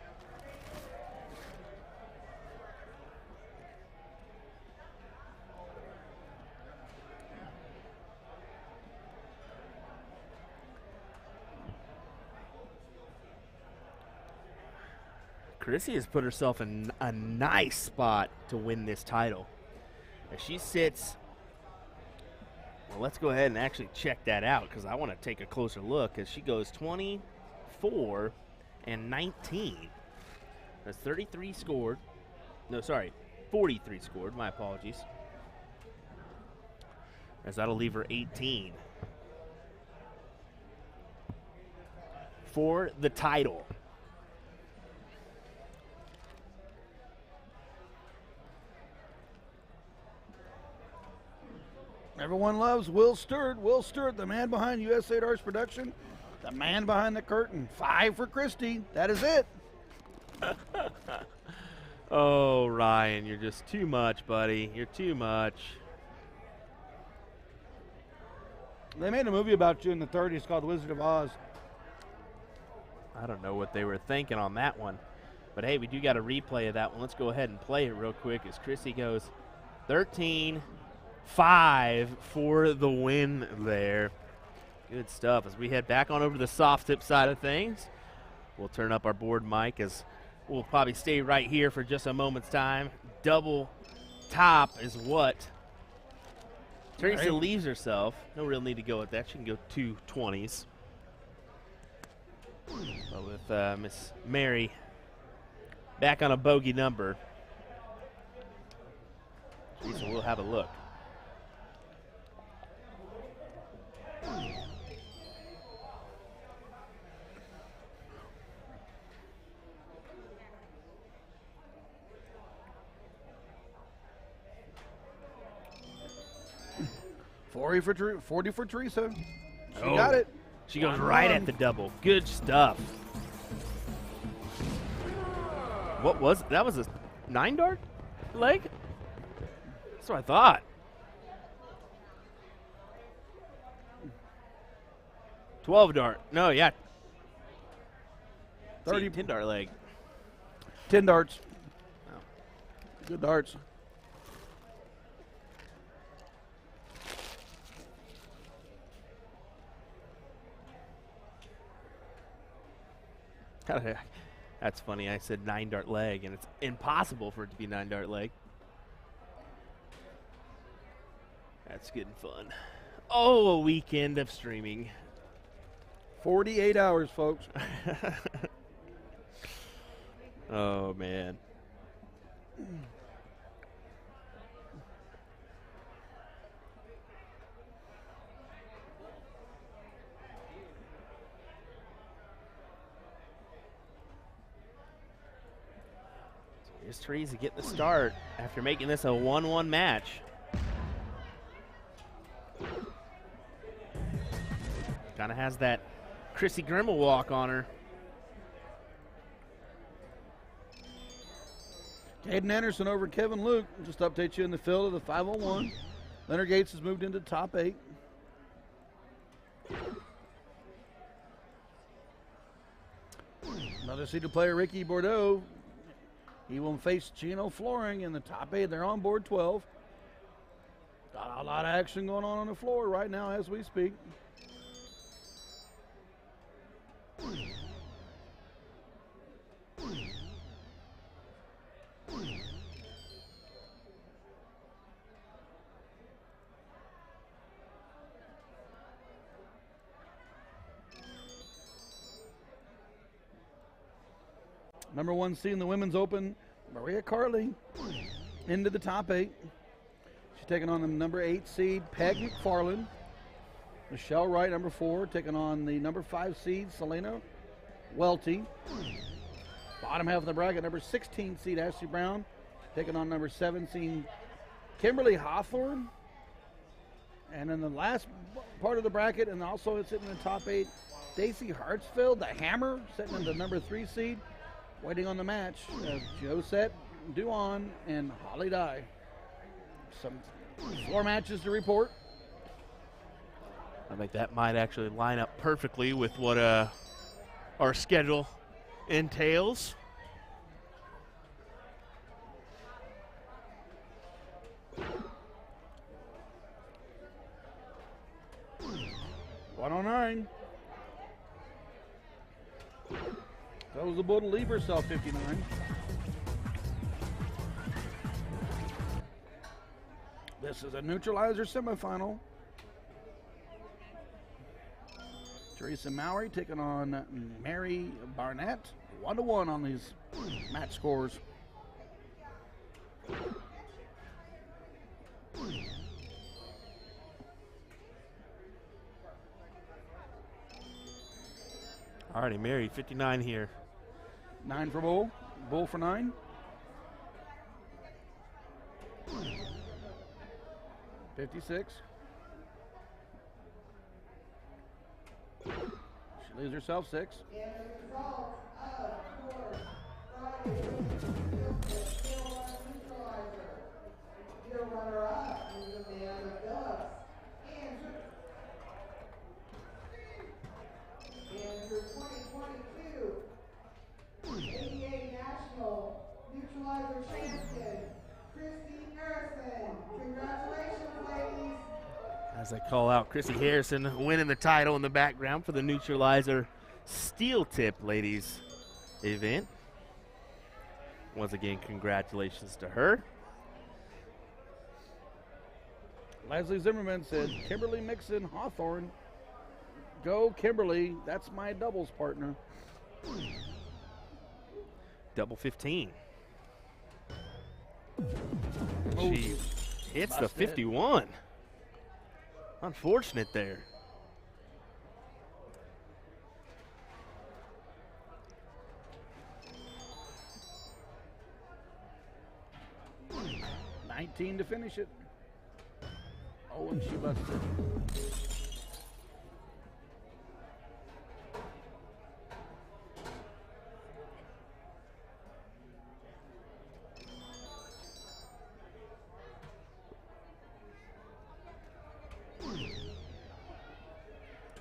Chrissy has put herself in a nice spot to win this title. As she sits, well, let's go ahead and actually check that out because I want to take a closer look as she goes 24 and 19. That's 33 scored. No, sorry, 43 scored. My apologies. As that'll leave her 18 for the title. Everyone loves Will Stuart. Will Stuart, the man behind USA Darts Production, the man behind the curtain. 5 for Christy. That is it. Oh, Ryan, you're just too much, buddy. You're too much. They made a movie about you in the 30s called Wizard of Oz. I don't know what they were thinking on that one. But, hey, we do got a replay of that one. Let's go ahead and play it real quick as Chrissy goes 13-5 for the win there. Good stuff. As we head back on over to the soft tip side of things, we'll turn up our board mic as we'll probably stay right here for just a moment's time. Double top is what Teresa leaves herself. No real need to go with that. She can go 2 20s. But with Miss Mary back on a bogey number, Teresa will have a look. $40 for Teresa. She Oh. got it. She goes right at the double. Good stuff. What was it? That was a 9-dart leg? That's what I thought. $12-dart. No, yeah. 30 10-dart leg. 10 darts. Oh. Good darts. That's funny. I said 9-dart leg, and it's impossible for it to be 9-dart leg. That's good and fun. Oh, a weekend of streaming. 48 hours, folks. Oh, man. Here's Teresa getting the start after making this a 1-1 match. Kind of has that Chrissy Grimmel walk on her. Caden Anderson over Kevin Luke. Just update you in the field of the 501. Leonard Gates has moved into top 8. Another seeded player, Ricky Bordeaux. He will face Chino Flooring in the top 8. They're on board 12. Got a lot of action going on the floor right now as we speak. Number 1 seed in the Women's Open, Maria Carley, into the top 8. She's taking on the number 8 seed, Peg McFarland. Michelle Wright, number 4, taking on the number 5 seed, Selena Welty. Bottom half of the bracket, number 16 seed, Ashley Brown, taking on number 7 seed, Kimberly Hawthorne. And in the last part of the bracket, and also it's sitting in the top 8, Stacey Hartsfield, the Hammer, sitting in the number 3 seed. Waiting on the match, Josette Duan and Holly Dye. Some floor matches to report. I think that might actually line up perfectly with what our schedule entails. $109. Throws the bull to leave herself 59. This is a Neutralizer semifinal. Teresa Mowry taking on Mary Barnett. 1-1 on these match scores. Already Mary, 59 here. 9 for Bull. Bull for 9. $56. She leaves herself 6. Neutralizer champion, Caden Anderson. Congratulations, ladies. As I call out Chrissy Harrison winning the title in the background for the Neutralizer Steel Tip Ladies event. Once again, congratulations to her. Leslie Zimmerman said, Kimberly Mixon Hawthorne. Go, Kimberly. That's my doubles partner. Double 15. Oh, She hits the busted. 51. Unfortunate there. $19 to finish it. Oh, and she busted.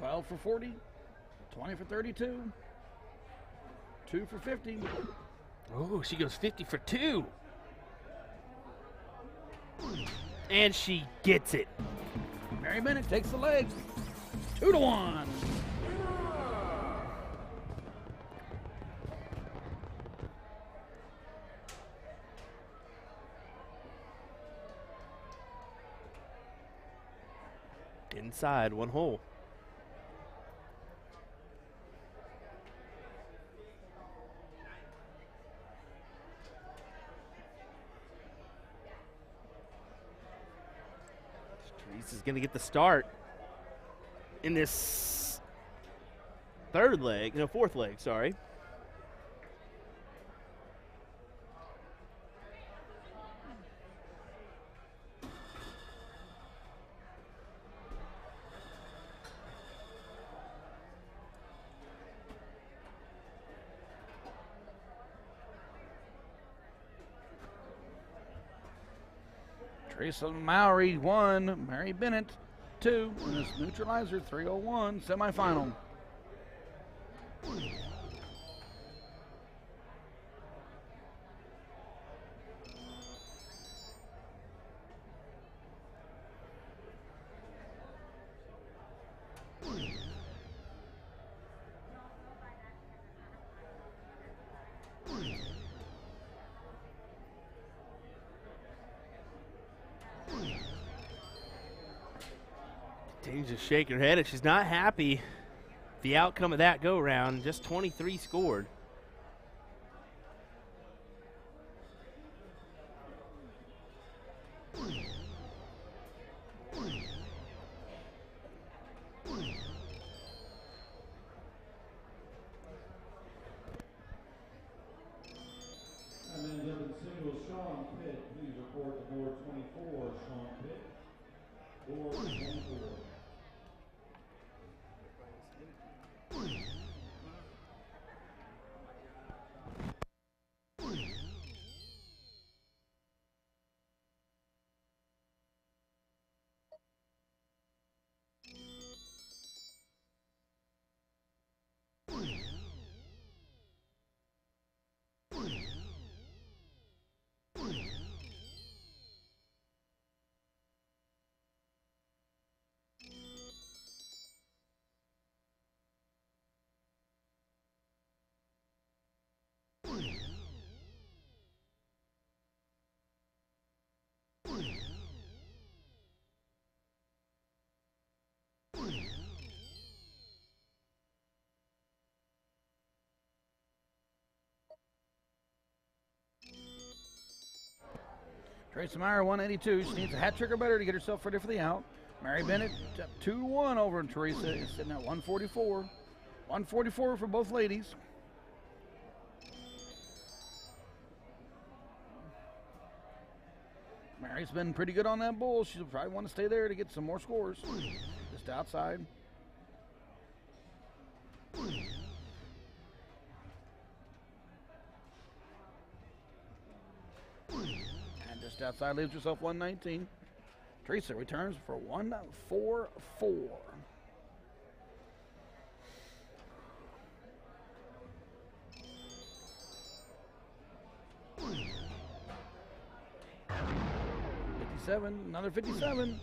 $12 for 40, 20 for 32, 2 for 50. Oh, she goes 50 for 2. And she gets it. Mary Bennett takes the leg. 2-1. Inside one hole. Teresa's going to get the start in this fourth leg, sorry. Teresa Mowry 1, Mary Bennett 2 in this Neutralizer 301 semifinal. Continues to shake her head, and she's not happy the outcome of that go-round. Just 23 scored. And then double singles, Sean Pitt. Please report to board 24, Sean Pitt. Board 24. Tracy Meyer, 182. She needs a hat trick or better to get herself ready for the out. Mary Bennett, 2-1 over Teresa, is sitting at 144. 144 for both ladies. Mary's been pretty good on that bull. She'll probably want to stay there to get some more scores. Just outside. And just outside leaves herself 119. Teresa returns for 144. Another 57.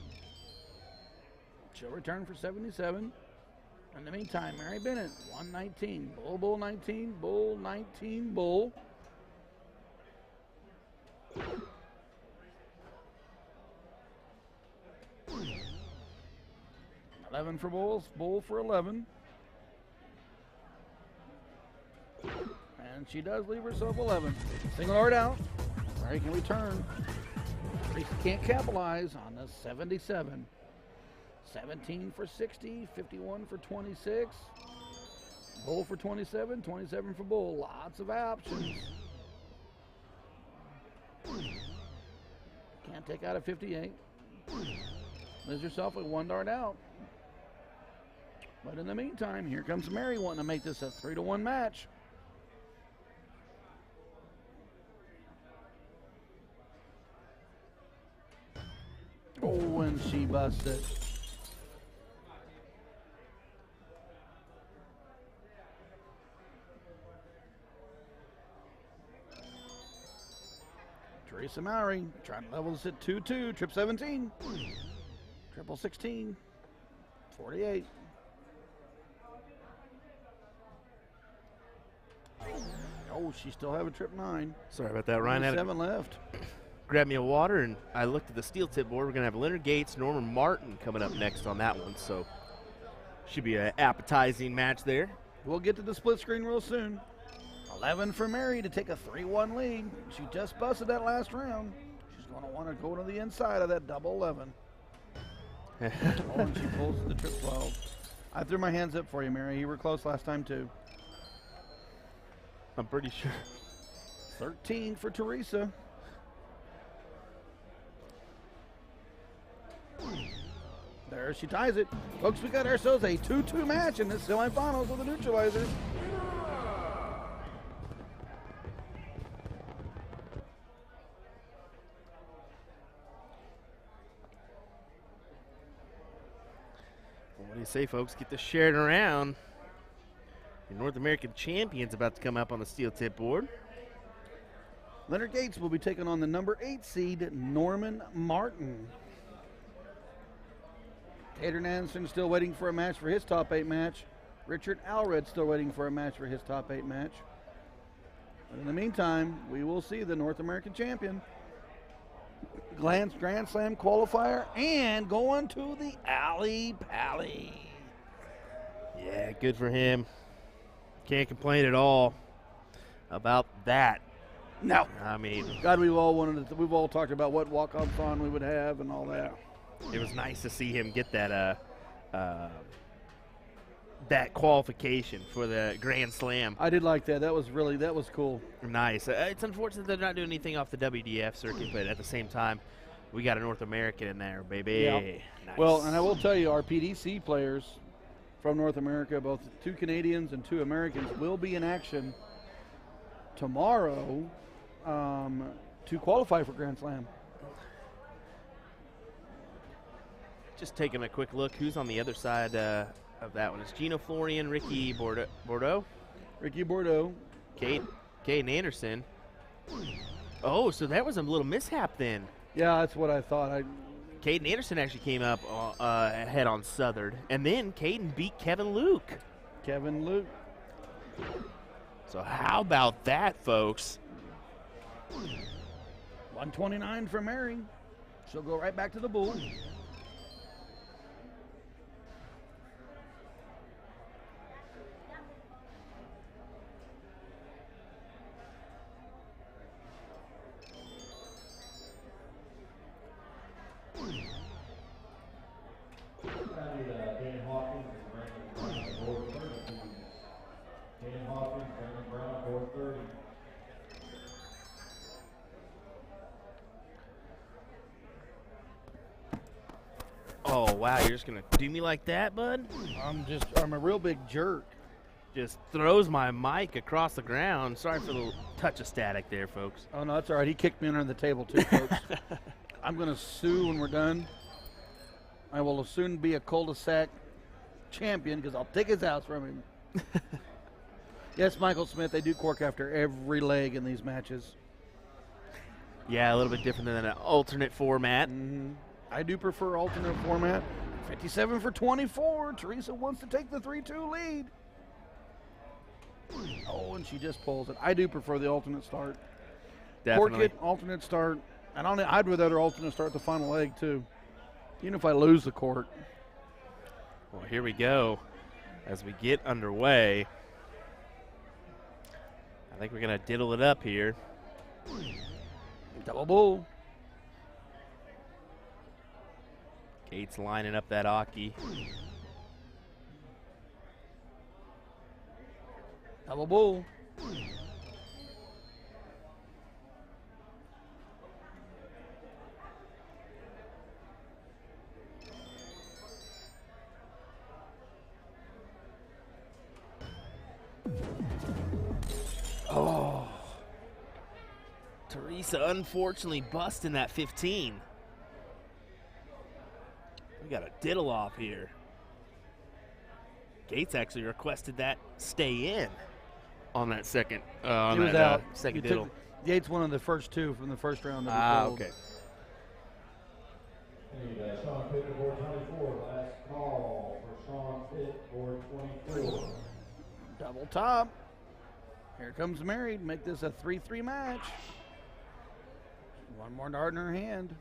She'll return for 77. In the meantime, Mary Bennett, 119. Bull, bull, 19. Bull, 19, bull. $11 for bulls, bull for 11. And she does leave herself 11. Single art out. Mary can return. Teresa can't capitalize on the 77. 17 for 60, 51 for 26. Bull for 27, 27 for bull. Lots of options. Can't take out a 58. Leaves herself with 1 dart out. But in the meantime, here comes Mary wanting to make this a 3-1 match. Oh, and she busted. Teresa Mowry trying to level this at 2-2. Trip 17. Triple 16. 48. Oh, she still have a trip 9. Sorry about that, Ryan. 7 left. Grab me a water, and I looked at the steel tip board. We're going to have Leonard Gates, Norman Martin coming up next on that one, so should be an appetizing match there. We'll get to the split screen real soon. 11 for Mary to take a 3-1 lead. She just busted that last round. She's going to want to go to the inside of that double 11. Oh, and she pulls the trip 12. I threw my hands up for you, Mary. You were close last time, too. I'm pretty sure. 13 for Teresa. There she ties it. Folks, we got ourselves a 2-2 match in this semifinals with the Neutralizer. What do you say, folks? Get this shared around. Your North American champion's about to come up on the steel tip board. Leonard Gates will be taking on the number 8 seed, Norman Martin. Caden Anderson still waiting for a match for his top 8 match. Richard Alred still waiting for a match for his top 8 match. But in the meantime, we will see the North American champion. Grand Slam qualifier and going to the Alley Pally. Yeah, good for him. Can't complain at all about that. No. I mean, God, we've all talked about what walk-on fun we would have and all that. It was nice to see him get that that qualification for the Grand Slam. I did like that. That was cool. Nice. It's unfortunate they're not doing anything off the WDF circuit, but at the same time, we got a North American in there, baby. Yeah. Nice. Well, and I will tell you, our PDC players from North America, both 2 Canadians and 2 Americans, will be in action tomorrow to qualify for Grand Slam. Just taking a quick look, who's on the other side of that one? It's Gino Florian, Ricky Bordeaux. Ricky Bordeaux. Caden Anderson. Oh, so that was a little mishap then. Yeah, that's what I thought. Caden Anderson actually came up ahead on Southern, and then Caden beat Kevin Luke. So how about that, folks? 129 for Mary. She'll go right back to the bull. Oh, wow, you're just going to do me like that, bud? I'm a real big jerk. Just throws my mic across the ground. Sorry for the touch of static there, folks. Oh, no, that's all right. He kicked me under the table, too, folks. I'm going to sue when we're done. I will soon be a cul-de-sac champion because I'll take his house from him. Yes, Michael Smith, they do cork after every leg in these matches. Yeah, a little bit different than an alternate format. Mm-hmm. I do prefer alternate format. 57 for 24. Teresa wants to take the 3-2 lead. Oh, and she just pulls it. I do prefer the alternate start. Definitely. Cork it, alternate start. And I'd rather alternate start the final leg, too. Even if I lose the cork. Well, here we go. As we get underway, I think we're going to diddle it up here. Double bull. Gates lining up that Aki. Double bull. Oh. Teresa unfortunately busting that 15. We got a diddle off here. Gates actually requested that stay in on that second second diddle. Gates one of the first two from the first round. Okay. And Sean Pitt to board 24. Last call for Sean Pitt, board 24. Double top. Here comes Mary to make this a 3-3 match. One more dart in her hand.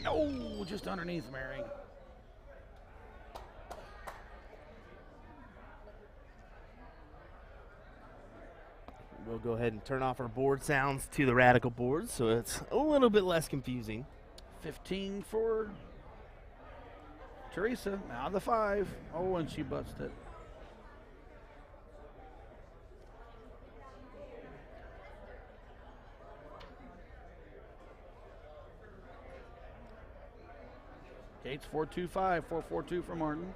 Oh, just underneath Mary. We'll go ahead and turn off our board sounds to the radical board so it's a little bit less confusing. 15 for Teresa. Now the 5. Oh, and she busted it. Gates 4-2-5, 4-4-2 for Martin.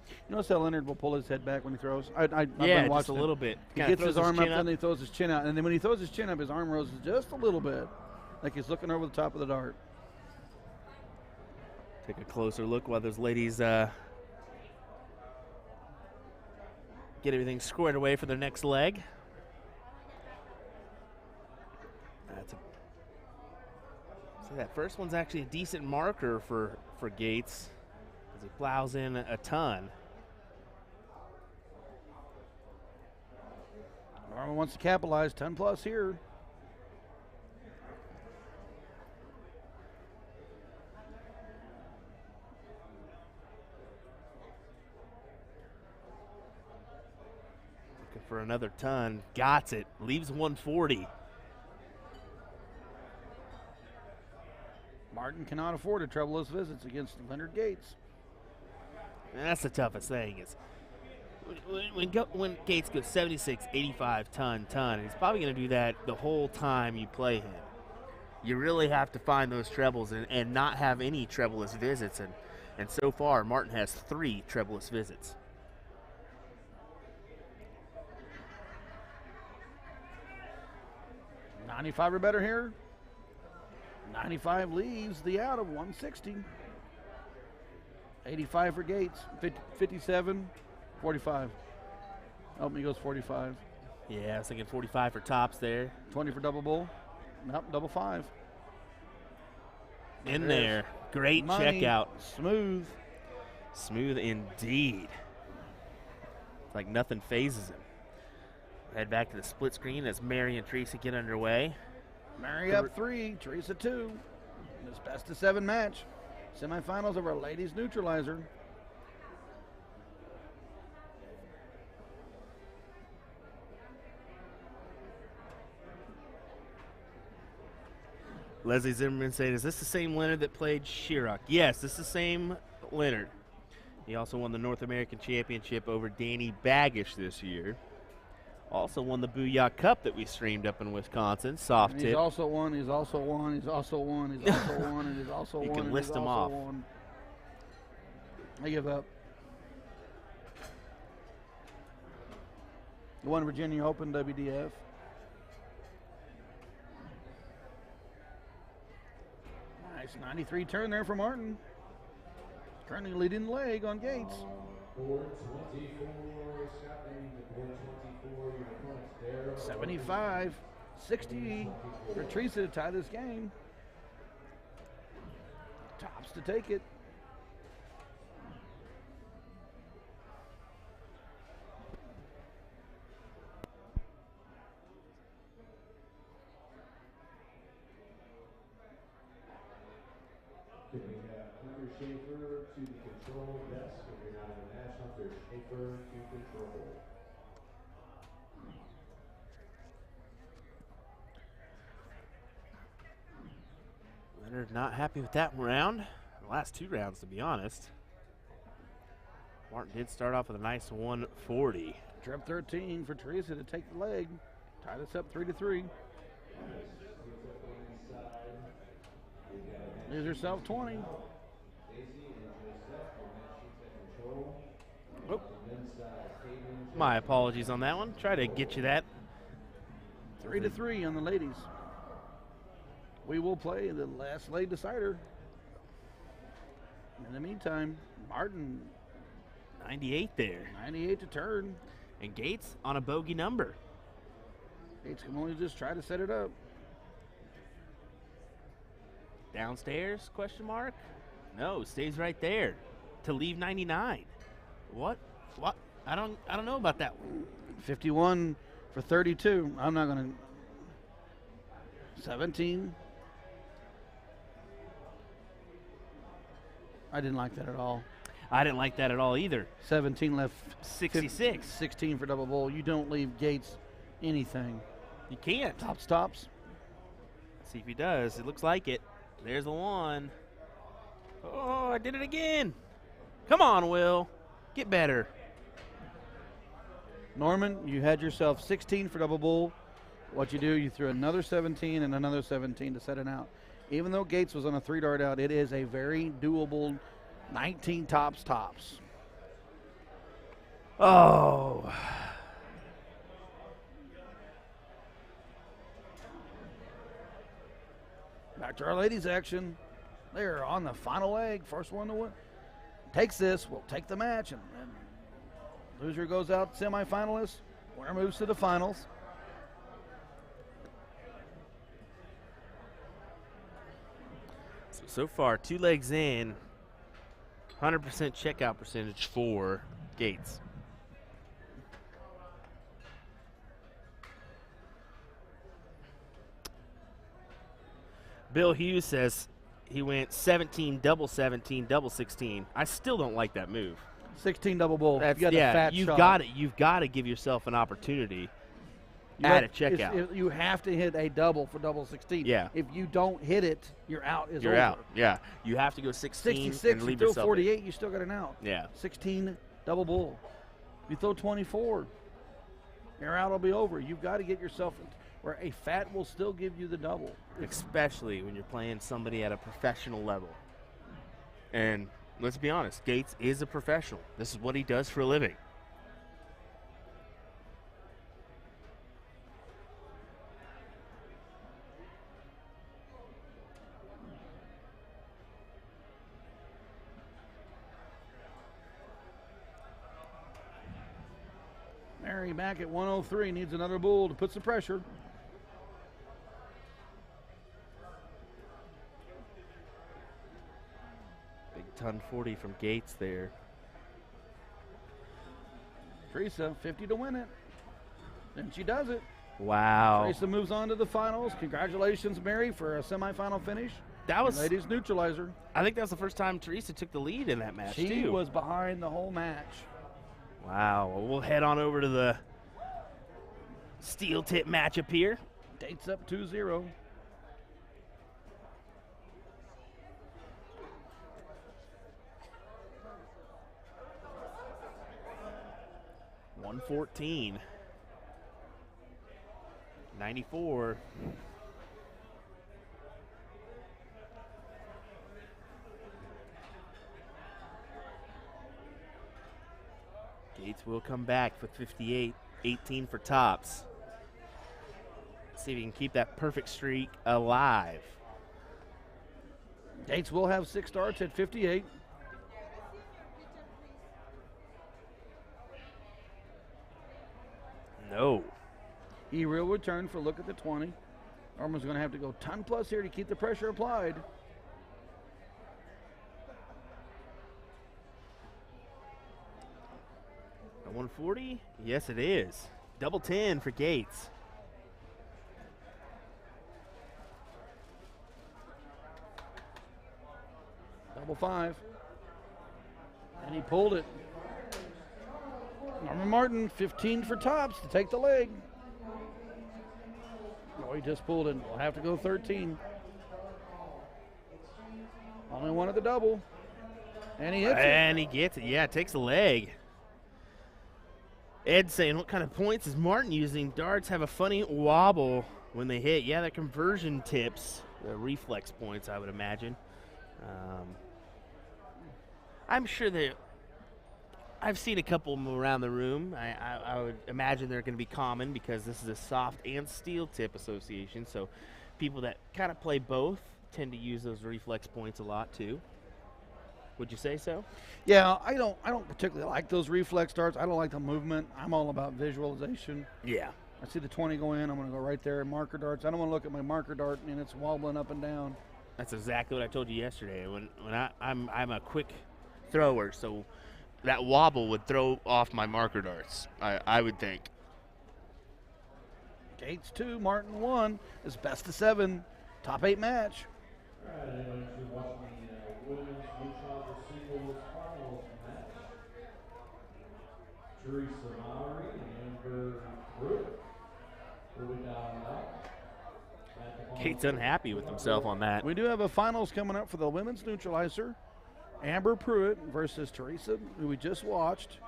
You notice how Leonard will pull his head back when he throws? I've Yeah, been just watching a him. little bit. He Kinda gets his throws arm up chin and then he throws his chin out. And then when he throws his chin up, his arm roses just a little bit, like he's looking over the top of the dart. Take a closer look while those ladies get everything squared away for their next leg. So that first one's actually a decent marker for Gates as he plows in a ton. Norman wants to capitalize 10 plus here. Looking for another ton. Got it. Leaves 140. Martin cannot afford to trouble his visits against Leonard Gates. And that's the toughest thing is when Gates goes 76, 85, ton, he's probably going to do that the whole time you play him. You really have to find those trebles and not have any trebleless visits. And so far, Martin has 3 trebleless visits. $95 or better here. 95 leaves the out of 160. 85 for Gates. 57, 45. Oh, he goes 45. Yeah, I was thinking 45 for tops there. 20 for double bull. Nope, double 5. In there. Great Money. checkout. Smooth. Smooth indeed. It's like nothing phases him. Head back to the split screen as Mary and Teresa get underway. Mary up 3, Teresa 2. This best of 7 match. Semifinals of our ladies neutralizer. Leslie Zimmerman saying, is this the same Leonard that played Chirac? Yes, this is the same Leonard. He also won the North American Championship over Danny Baggish this year. Also won the Booyah Cup that we streamed up in Wisconsin. Soft And tip. he's also won, he's also won, he's also won, he's also won, and he's also You won. can and list he's them also off. won. I give up. He won Virginia Open WDF. Nice 93 turn there for Martin. Currently leading the leg on Gates. Board 24, Scott Manning to board 24, your opponent's there. 75, 60 for Teresa to tie this game. Tops to take it. Then we have Hunter Schaefer to the control desk. If you're not in the match, Hunter Schaefer to control. Leonard not happy with that round. The last 2 rounds, to be honest. Martin did start off with a nice 140. Trip 13 for Teresa to take the leg. Tie this up 3-3. Leaves herself 20. Oh, My apologies on that one. Try to get you that. 3-3 on the ladies. We will play the last leg decider. In the meantime, Martin 98 there. 98 to turn. And Gates on a bogey number. Gates can only just try to set it up. Downstairs, question mark? No, stays right there to leave 99. What? I don't know about that one. 51 for 32. I'm not going to. 17. I didn't like that at all. I didn't like that at all either. 17 left. 66. 16 for double bowl. You don't leave Gates anything. You can't. Tops. See if he does. It looks like it. There's a 1. Oh, I did it again. Come on, Will. Get better. Norman, you had yourself 16 for double bull. What you do, you threw another 17 and another 17 to set it out. Even though Gates was on a 3-dart out, it is a very doable 19 tops. Oh. Back to our ladies action. They're on the final leg. First one to win. Takes this, will take the match. And loser goes out semifinalist. Winner moves to the finals. So far, 2 legs in, 100% checkout percentage for Gates. Bill Hughes says he went 17, double 16. I still don't like that move. 16 double bull. That's, you got a fat you've shot. got it. You've got to give yourself an opportunity at a checkout. You have to hit a double for double 16. Yeah. If you don't hit it, you're out. You're over. out. Yeah. You have to go 16 66, and you leave throw yourself 48, you still got an out. Yeah. 16 double bull. You throw 24, your out will be over. You've got to get yourself where a fat will still give you the double. Especially when you're playing somebody at a professional level. And let's be honest, Gates is a professional. This is what he does for a living. Mary back at 103, needs another bull to put some pressure. Big ton 40 from Gates there. Teresa, 50 to win it. And she does it. Wow. Teresa moves on to the finals. Congratulations, Mary, for a semifinal finish. That was, ladies neutralizer. I think that was the first time Teresa took the lead in that match, She too. was behind the whole match. Wow. Well, we'll head on over to the steel tip matchup here. Dates up 2-0. $114. 94. Gates will come back with 58, 18 for tops. See if he can keep that perfect streak alive. Gates will have 6 darts at 58. No. He will return for a look at the 20. Auburn's going to have to go ton plus here to keep the pressure applied. A 140? Yes, it is. Double 10 for Gates. Double 5. And he pulled it. Norman Martin, 15 for tops to take the leg. Oh, he just pulled it. We'll have to go 13. Only one at the double. And he hits it. And he gets it. Yeah, takes the leg. Ed saying, what kind of points is Martin using? Darts have a funny wobble when they hit. Yeah, the conversion tips, the reflex points, I would imagine. I'm sure that I've seen a couple of them around the room. I would imagine they're going to be common because this is a soft and steel tip association. So people that kind of play both tend to use those reflex points a lot too. Would you say so? Yeah, I don't particularly like those reflex darts. I don't like the movement. I'm all about visualization. Yeah. I see the 20 go in, I'm going to go right there and marker darts. I don't want to look at my marker dart and it's wobbling up and down. That's exactly what I told you yesterday. When I'm a quick thrower, so that wobble would throw off my marker darts, I would think. Gates 2, Martin 1. It's best of 7, top 8 match. All right, anyone who's watching the women's Neutralizer singles finals match. Teresa Mowry and Amber Pruitt will be down out. Kate's unhappy with himself on that. We do have a finals coming up for the women's Neutralizer. Amber Pruitt versus Teresa, who we just watched.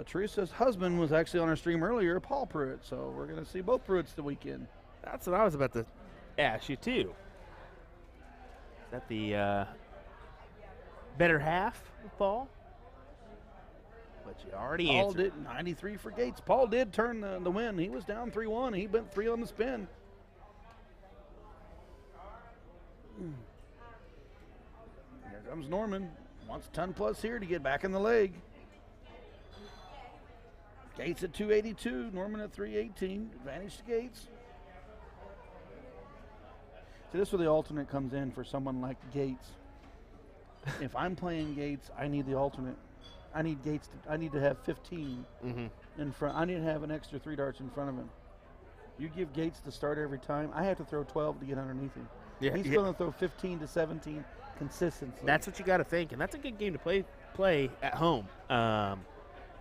Teresa's husband was actually on our stream earlier, Paul Pruitt, so we're going to see both Pruitts the weekend. That's what I was about to ask you, too. Is that the better half of Paul? But you already Paul answered. did 93 for Gates. Paul did turn the win. He was down 3-1. He went 3 on the spin. Here comes Norman. Wants a ton plus here to get back in the leg. Gates at 282. Norman at 318. Advantage to Gates. See, this is where the alternate comes in for someone like Gates. If I'm playing Gates, I need the alternate. I need Gates. I need to have 15 in front. I need to have an extra 3 darts in front of him. You give Gates the start every time. I have to throw 12 to get underneath him. Yeah, He's going to throw 15 to 17 consistently. That's what you got to think, and that's a good game to play at home.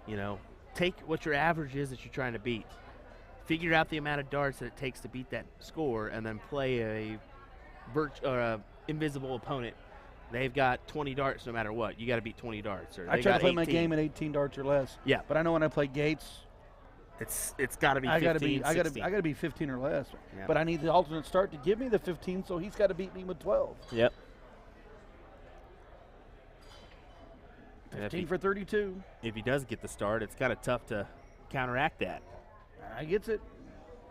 You know, take what your average is that you're trying to beat. Figure out the amount of darts that it takes to beat that score, and then play a invisible opponent. They've got 20 darts no matter what. You got to beat 20 darts. Or I they try got to play 18. my game at 18 darts or less. Yeah. But I know when I play Gates, It's got to be 15, I got 16. to be 15 or less. Yeah. But I need the alternate start to give me the 15, so he's got to beat me with 12. Yep. 15 for 32. If he does get the start, it's kind of tough to counteract that. I gets it.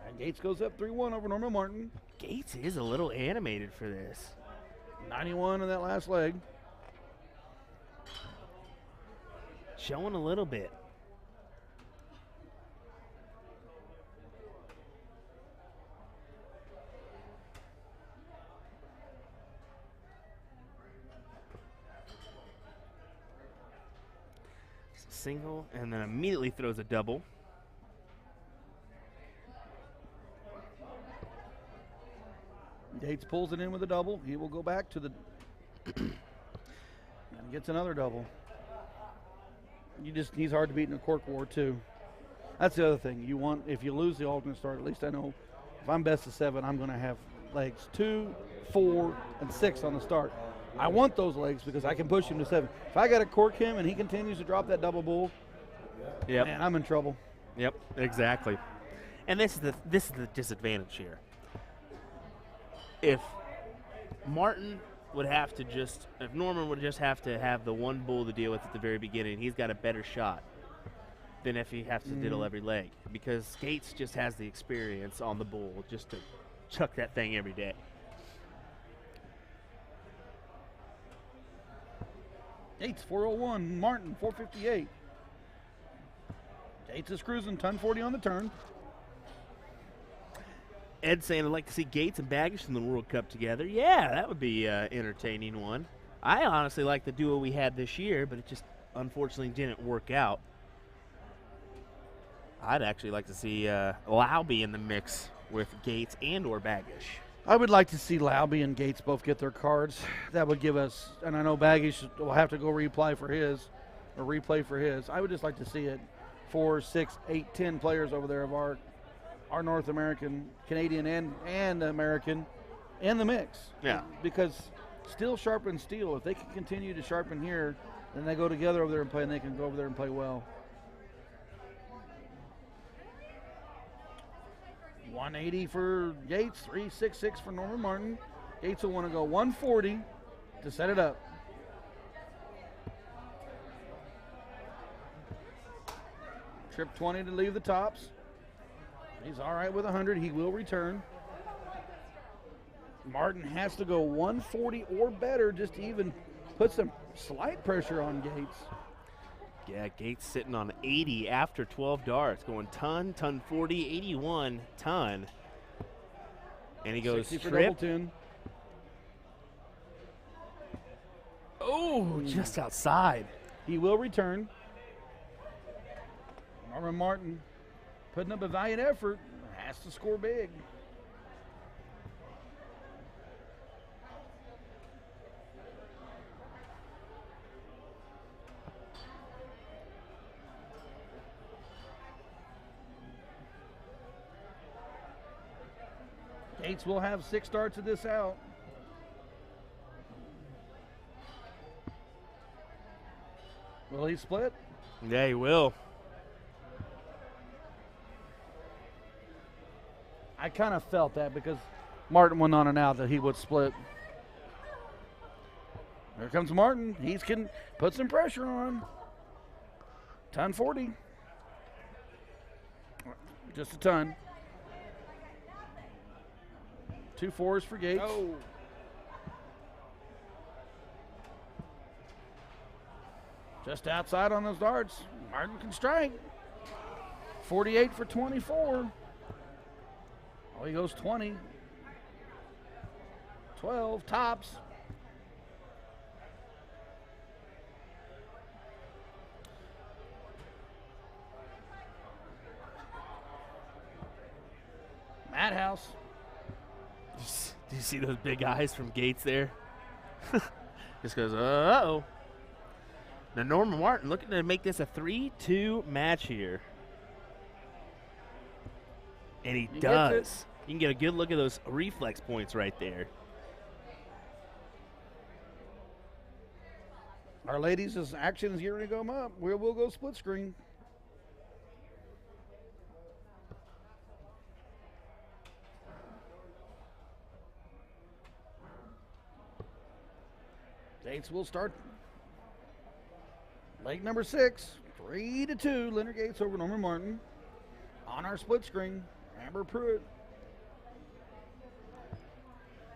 And Gates goes up 3-1 over Norman Martin. Gates is a little animated for this. 91 in that last leg. Showing a little bit. Single, and then immediately throws a double. Gates pulls it in with a double. He will go back to the and gets another double. He's hard to beat in a cork war too. That's the other thing. You want, if you lose the alternate start, at least I know if I'm best of 7, I'm going to have legs 2, 4, and 6 on the start. I want those legs because I can push him to 7. If I got to cork him and he continues to drop that double bull, Yep. man, I'm in trouble. Yep, exactly. And this is the disadvantage here. If Martin would have to if Norman would just have to have the one bull to deal with at the very beginning, he's got a better shot than if he has to diddle every leg, because Gates just has the experience on the bull just to chuck that thing every day. Gates 401, Martin 458. Gates is cruising, ton 40 on the turn. Ed saying I'd like to see Gates and Baggish in the World Cup together. Yeah, that would be an entertaining one. I honestly like the duo we had this year, but it just unfortunately didn't work out. I'd actually like to see Laube in the mix with Gates and or Baggish. I would like to see Laube and Gates both get their cards. That would give us, and I know Baggish will have to go replay for his. I would just like to see it. 4, 6, 8, 10 players over there of our North American, Canadian, and American in the mix. Yeah. Because steel sharpens steel. If they can continue to sharpen here, then they go together over there and play, and they can go over there and play well. 180 for Gates, 366 for Norman Martin. Gates will want to go 140 to set it up. Trip 20 to leave the tops. He's all right with 100. He will return. Martin has to go 140 or better just to even put some slight pressure on Gates. Yeah, Gates sitting on 80 after 12 darts, going ton 40, 81, ton. And he goes 60 for trip. double 10. Oh, just outside. He will return. Norman Martin putting up a valiant effort, has to score big. Gates will have 6 starts of this out. Will he split? Yeah, he will. I kind of felt that because Martin went on and out that he would split. Here comes Martin. He can put some pressure on. Ton 40. Just a ton. 2 4s for Gates. Oh. Just outside on those darts. Martin can strike. 48 for 24. Oh, he goes 20. 12 tops. Madhouse. Do you see those big eyes from Gates there? Just goes, uh-oh. Now Norman Martin looking to make this a 3-2 match here. And he does. You can get a good look at those reflex points right there. Our ladies' action is gearing to go up. We'll go split screen. Gates will start leg number 6, 3-2. Leonard Gates over Norman Martin. On our split screen, Amber Pruitt.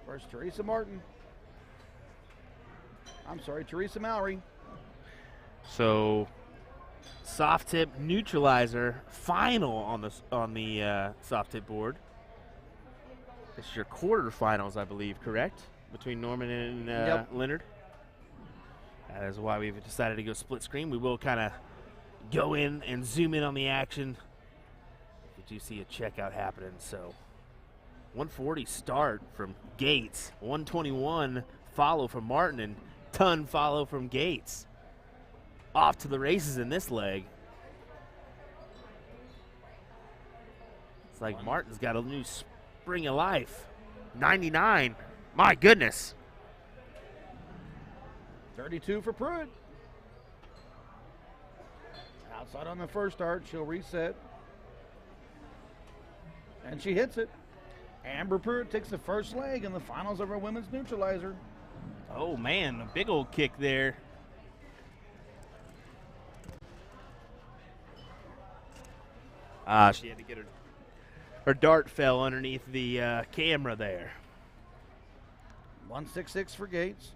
First, Teresa Mowry. So, soft tip neutralizer final on the soft tip board. This is your quarterfinals, I believe, correct? Between Norman and Yep. Leonard. That is why we've decided to go split screen. We will kind of go in and zoom in on the action. We do see a checkout happening, so 140 start from Gates, 121 follow from Martin, and ton follow from Gates. Off to the races in this leg. It's like Martin's got a new spring of life. 99, my goodness. 32 for Pruitt. Outside on the first start, she'll reset. And she hits it. Amber Pruitt takes the first leg in the finals of our women's neutralizer. Oh, man, a big old kick there. She had to get her dart fell underneath the camera there. 166 for Gates.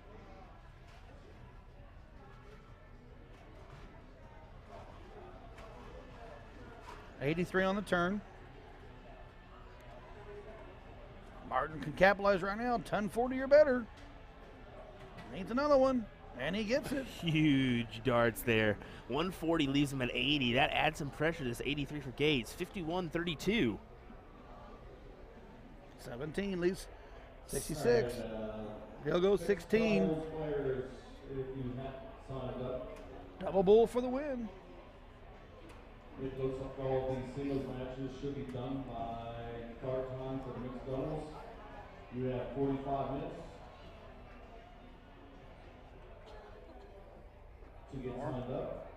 .83 on the turn. Martin can capitalize right now. 1040 or better. Needs another one, and he gets it. Huge darts there. 140 leaves him at 80. That adds some pressure to this 83 for Gates. 51-32. 17 leaves 66. He'll go 16. Double bull for the win. It looks like all these singles matches should be done by start time for the mixed doubles. You have 45 minutes to get signed up.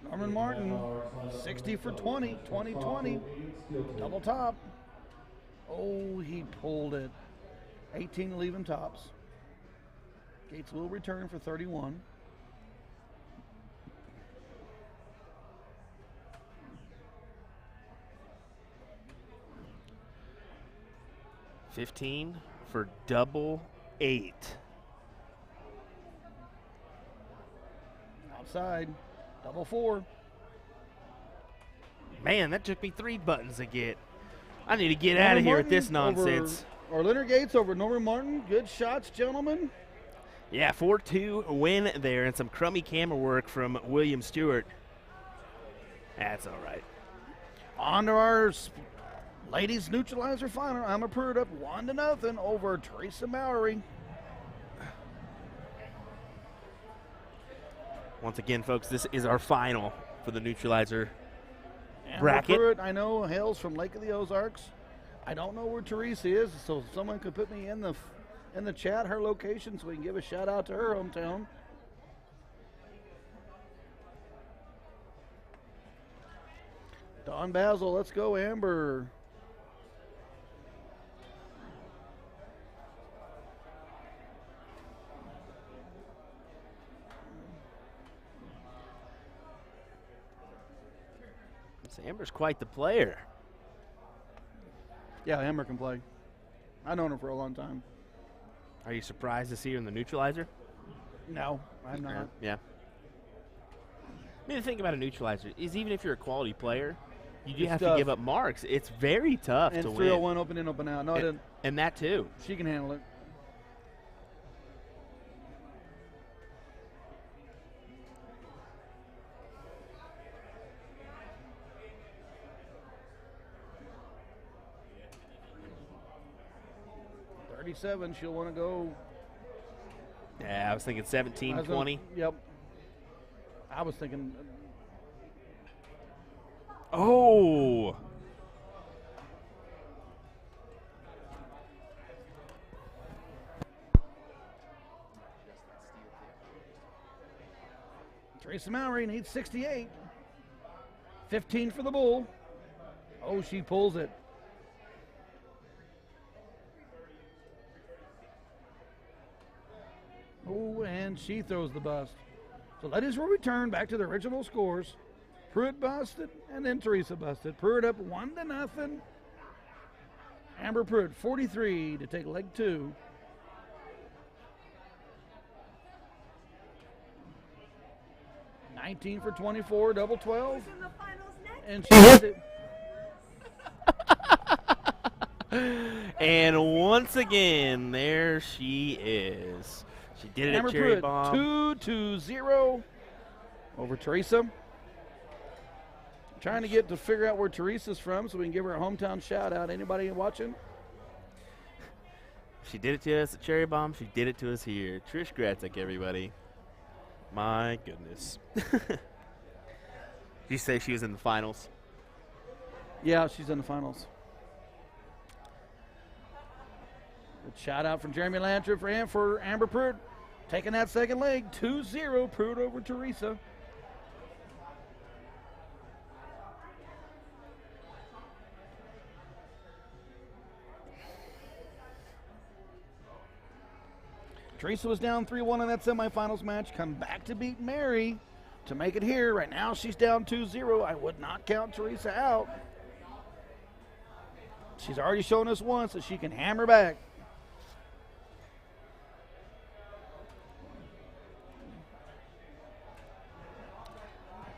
Norman Martin, 60 for 20, 20-20. Double top. Oh, he pulled it. 18 to leave him tops. Gates will return for 31. $15 for double 8. Outside, double 4. Man, that took me 3 buttons to get. I need to get out of here with this nonsense. Or Leonard Gates over Norman Martin. Good shots, gentlemen. Yeah, 4-2 win there, and some crummy camera work from Will Stuart. That's all right. On to our ladies neutralizer final. Emma Pruitt up 1-0 over Teresa Mowry. Once again, folks, this is our final for the neutralizer Amber bracket. Pruitt, I know, hails from Lake of the Ozarks. I don't know where Teresa is, so if someone could put me in the chat her location so we can give a shout out to her hometown. Don Basil, let's go, Amber. Amber's quite the player. Yeah, Amber can play. I've known her for a long time. Are you surprised to see her in the neutralizer? No, I'm not. Yeah. I mean, the thing about a neutralizer is even if you're a quality player, you do It's have tough. to give up marks. It's very tough And to it's win. 301 open in, open out. No, I didn't. And that too. She can handle it. .37, she'll want to go. Yeah, I was thinking 17, 20. Yep. I was thinking. Oh! Teresa Mowry needs 68. 15 for the bull. Oh, she pulls it. Oh, and she throws the bust. So ladies will return back to the original scores. Pruitt busted, and then Teresa busted. Pruitt up 1-0. Amber Pruitt, 43 to take leg 2. $19 for 24, double 12. And she hit it. And once again, there she is. She did it Amber at Cherry Pruitt, Bomb. 2-0 over Teresa. Trying to get to figure out where Teresa's from so we can give her a hometown shout out. Anybody watching? She did it to us at Cherry Bomb. She did it to us here. Trish Gratzek, everybody. My goodness. Did you say she was in the finals? Yeah, she's in the finals. Good shout out from Jeremy Lanter for Amber Pruitt. Taking that second leg, 2-0, Pruitt over Teresa. Teresa was down 3-1 in that semifinals match. Come back to beat Mary to make it here. Right now she's down 2-0. I would not count Teresa out. She's already shown us once that she can hammer back.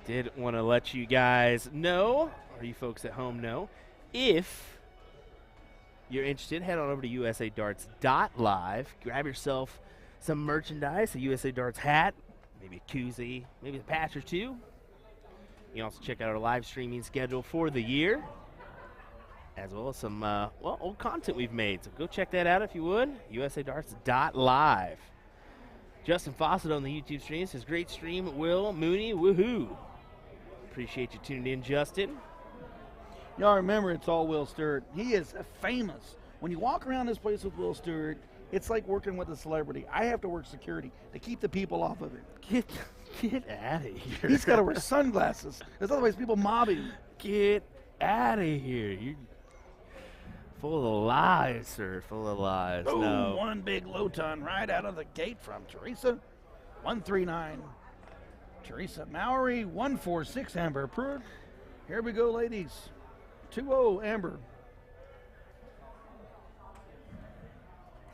Did want to let you guys know, or you folks at home know, if you're interested, head on over to usadarts.live. Grab yourself some merchandise, a USA Darts hat, maybe a koozie, maybe a patch or two. You can also check out our live streaming schedule for the year, as well as some, old content we've made. So go check that out if you would, usadarts.live. Justin Fawcett on the YouTube stream says, great stream, Will Mooney, woohoo. Appreciate you tuning in, Justin. Y'all remember, it's all Will Stuart. He is famous. When you walk around this place with Will Stuart, it's like working with a celebrity. I have to work security to keep the people off of it. Get out of here. He's got to wear sunglasses, because otherwise people mob him. Get out of here. You're full of lies, sir. Full of lies. Boom, No. one big low ton right out of the gate from Teresa. 139. Teresa Mowry, 146. Amber Pruitt. Here we go, ladies. 2-0, Amber.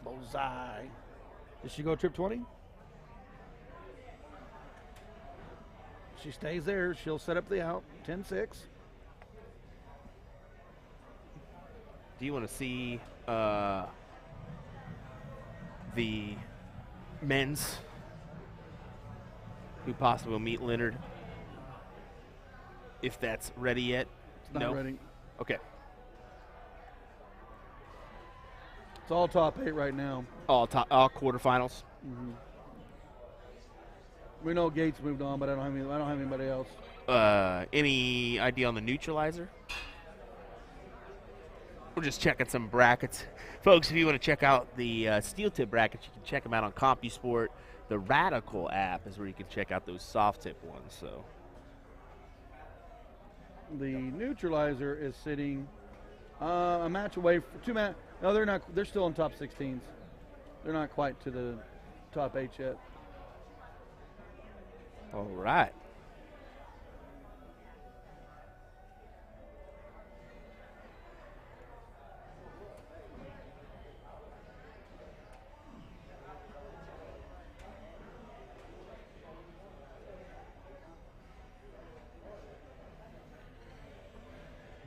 Bullseye. Did she go trip 20? She stays there. She'll set up the out. 10-6. Do you want to see the men's who possibly will meet Leonard? If that's ready yet? It's not No? ready. Okay. It's all top 8 right now. All quarterfinals. We know Gates moved on, but I don't have anybody else. Any idea on the Neutralizer? We're just checking some brackets. Folks, if you want to check out the steel tip brackets, you can check them out on CompuSport. The Radical app is where you can check out those soft tip ones. So The Neutralizer is sitting a match away. No, they're not. They're still in top 16s. They're not quite to the top 8 yet. all right.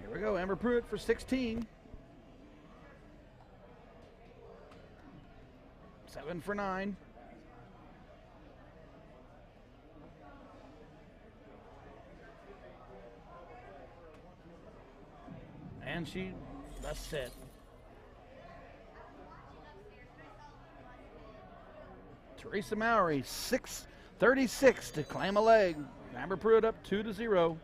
Here we go. Amber Pruitt for 16. 7 for 9. And that's set. Teresa Mowry, 6:36 to claim a leg. Amber Pruitt up 2-0.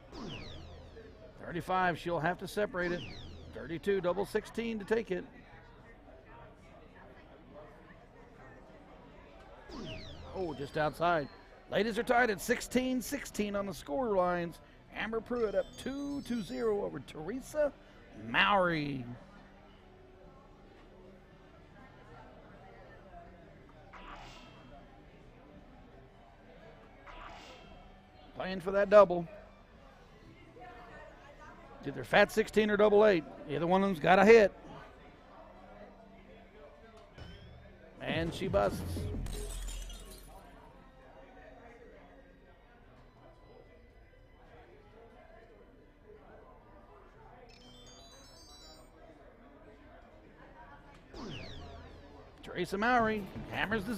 35, she'll have to separate it. 32, double 16 to take it. Oh, just outside. Ladies are tied at 16-16 on the score lines. Amber Pruitt up 2-0 over Teresa Mowry. Playing for that double. Either fat 16 or double 8. Either one of them's got a hit. And she busts. Teresa Mowry hammers the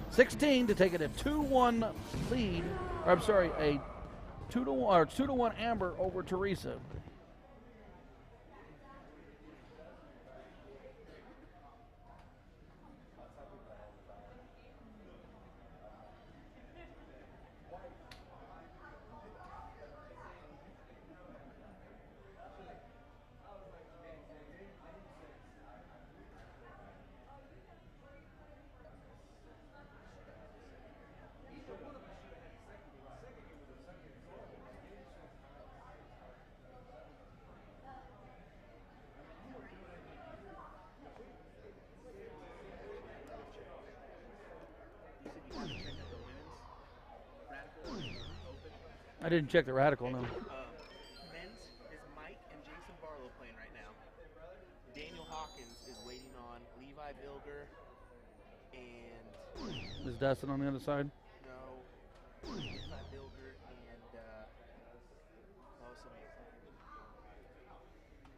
16 to take it a 2-1 lead. Or I'm sorry, a 2-1 Amber over Teresa. I didn't check the radical, no. Men's is Mike and Jason Barlow playing right now. Daniel Hawkins is waiting on Levi Bilger and Is Dustin on the other side? no, Levi Bilger and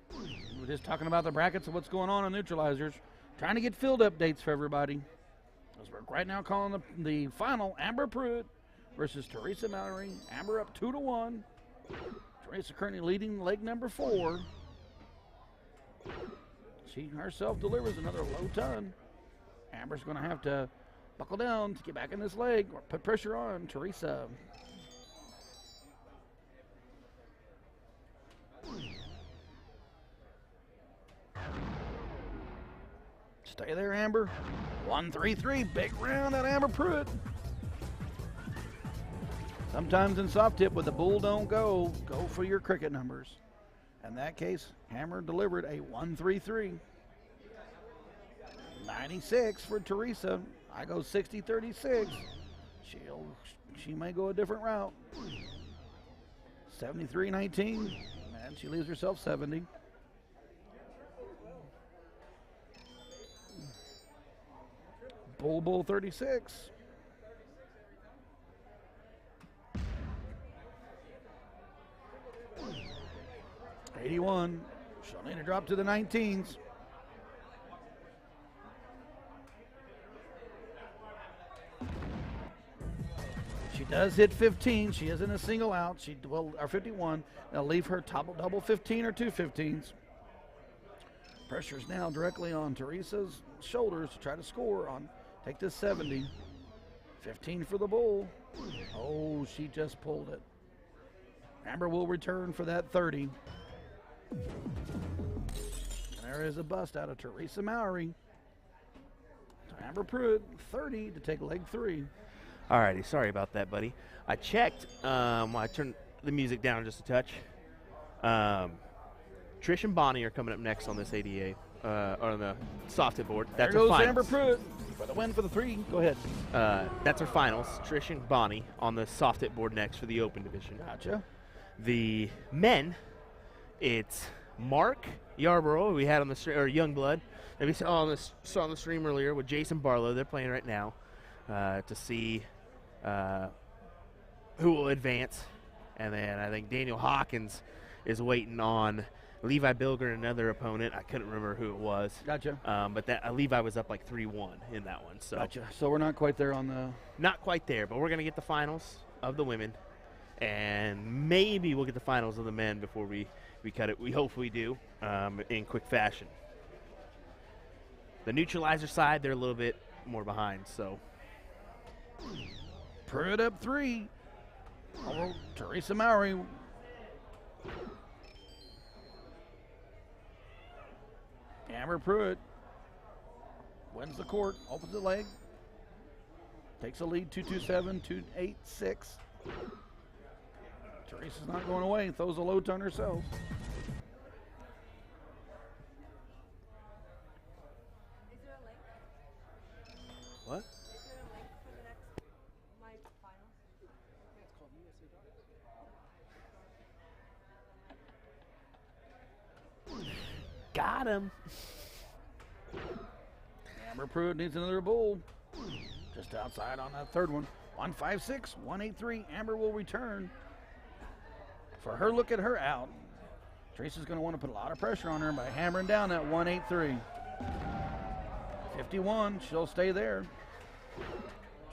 somebody. We're just talking about the brackets and what's going on Neutralizers. Trying to get field updates for everybody. As we're right now calling the final, Amber Pruitt versus Teresa Mallory. Amber up 2-1. Teresa currently leading leg number 4. She herself delivers another low ton. Amber's going to have to buckle down to get back in this leg or put pressure on Teresa. Stay there, Amber. 1-3-3, big round at Amber Pruitt. Sometimes in soft tip, with the bull don't go for your cricket numbers. In that case, Hammer delivered a 1-3-3. 96 for Teresa. I go 60-36. She may go a different route. 73-19, and she leaves herself 70. Bull 36. $81. She'll need to drop to the 19s. She does hit 15. She isn't a single out. She will, or 51. They'll leave her double 15 or 2 15s. Pressure's now directly on Teresa's shoulders to try to score on. Take this 70. 15 for the bull. Oh, she just pulled it. Amber will return for that 30. And there is a bust out of Teresa Mallory. So Amber Pruitt, 30 to take leg 3. Alrighty, sorry about that, buddy. I checked. I turned the music down just a touch. Trish and Bonnie are coming up next on this ADA, on the soft hit board. That's there our goes finals. Amber Pruitt for the win for the 3. Go ahead. That's our finals. Trish and Bonnie on the soft hit board next for the open division. Gotcha. The men, it's Mark Yarborough, we had on the stream, or Youngblood, that we saw on the stream earlier with Jason Barlow. They're playing right now to see who will advance. And then I think Daniel Hawkins is waiting on Levi Bilger, another opponent. I couldn't remember who it was. Gotcha. But that Levi was up like 3-1 in that one. So Gotcha. So we're not quite there on the... Not quite there, but we're going to get the finals of the women. And maybe we'll get the finals of the men before we cut it. We hopefully do in quick fashion. The Neutralizer side, they're a little bit more behind, so. Pruitt up 3. Oh, Teresa Mallory. Amber Pruitt wins the court, opens the leg. Takes a lead, 227, 286. Teresa's not going away, throws a low ton herself. Is there a link? What? Is there a link for the next my finals? It's called usadartsproduction. Got him. Amber Pruitt needs another bull. Just outside on that third one. 156, 183. Amber will return. For her, look at her out. Teresa's going to want to put a lot of pressure on her by hammering down that 183. 51, she'll stay there.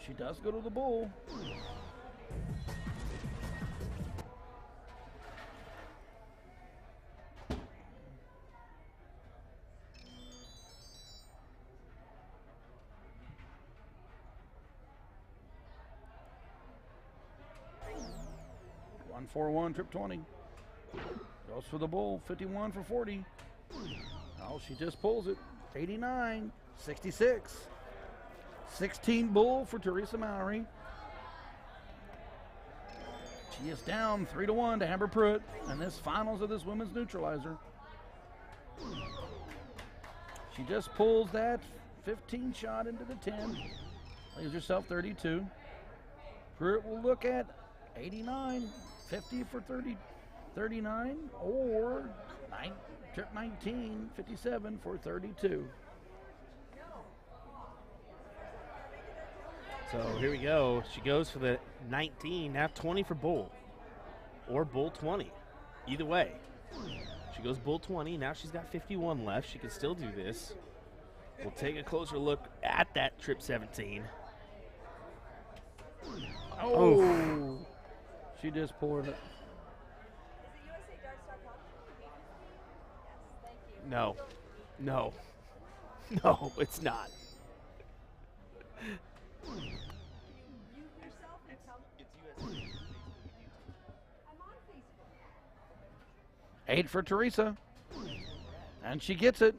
She does go to the bull. One 4-1, trip 20. Goes for the bull, 51 for 40. Oh, she just pulls it. 89, 66. 16 bull for Teresa Mallory. She is down 3-1 to Amber Pruitt in this finals of this women's neutralizer. She just pulls that 15 shot into the 10. Leaves herself 32. Pruitt will look at 89. 50 for 39, or trip 19, 57 for 32. So here we go. She goes for the 19, now 20 for bull, or bull 20. Either way. She goes bull 20. Now she's got 51 left. She can still do this. We'll take a closer look at that trip 17. Oh, she just poured it. No, no, no, it's not. 8 for Teresa, and she gets it.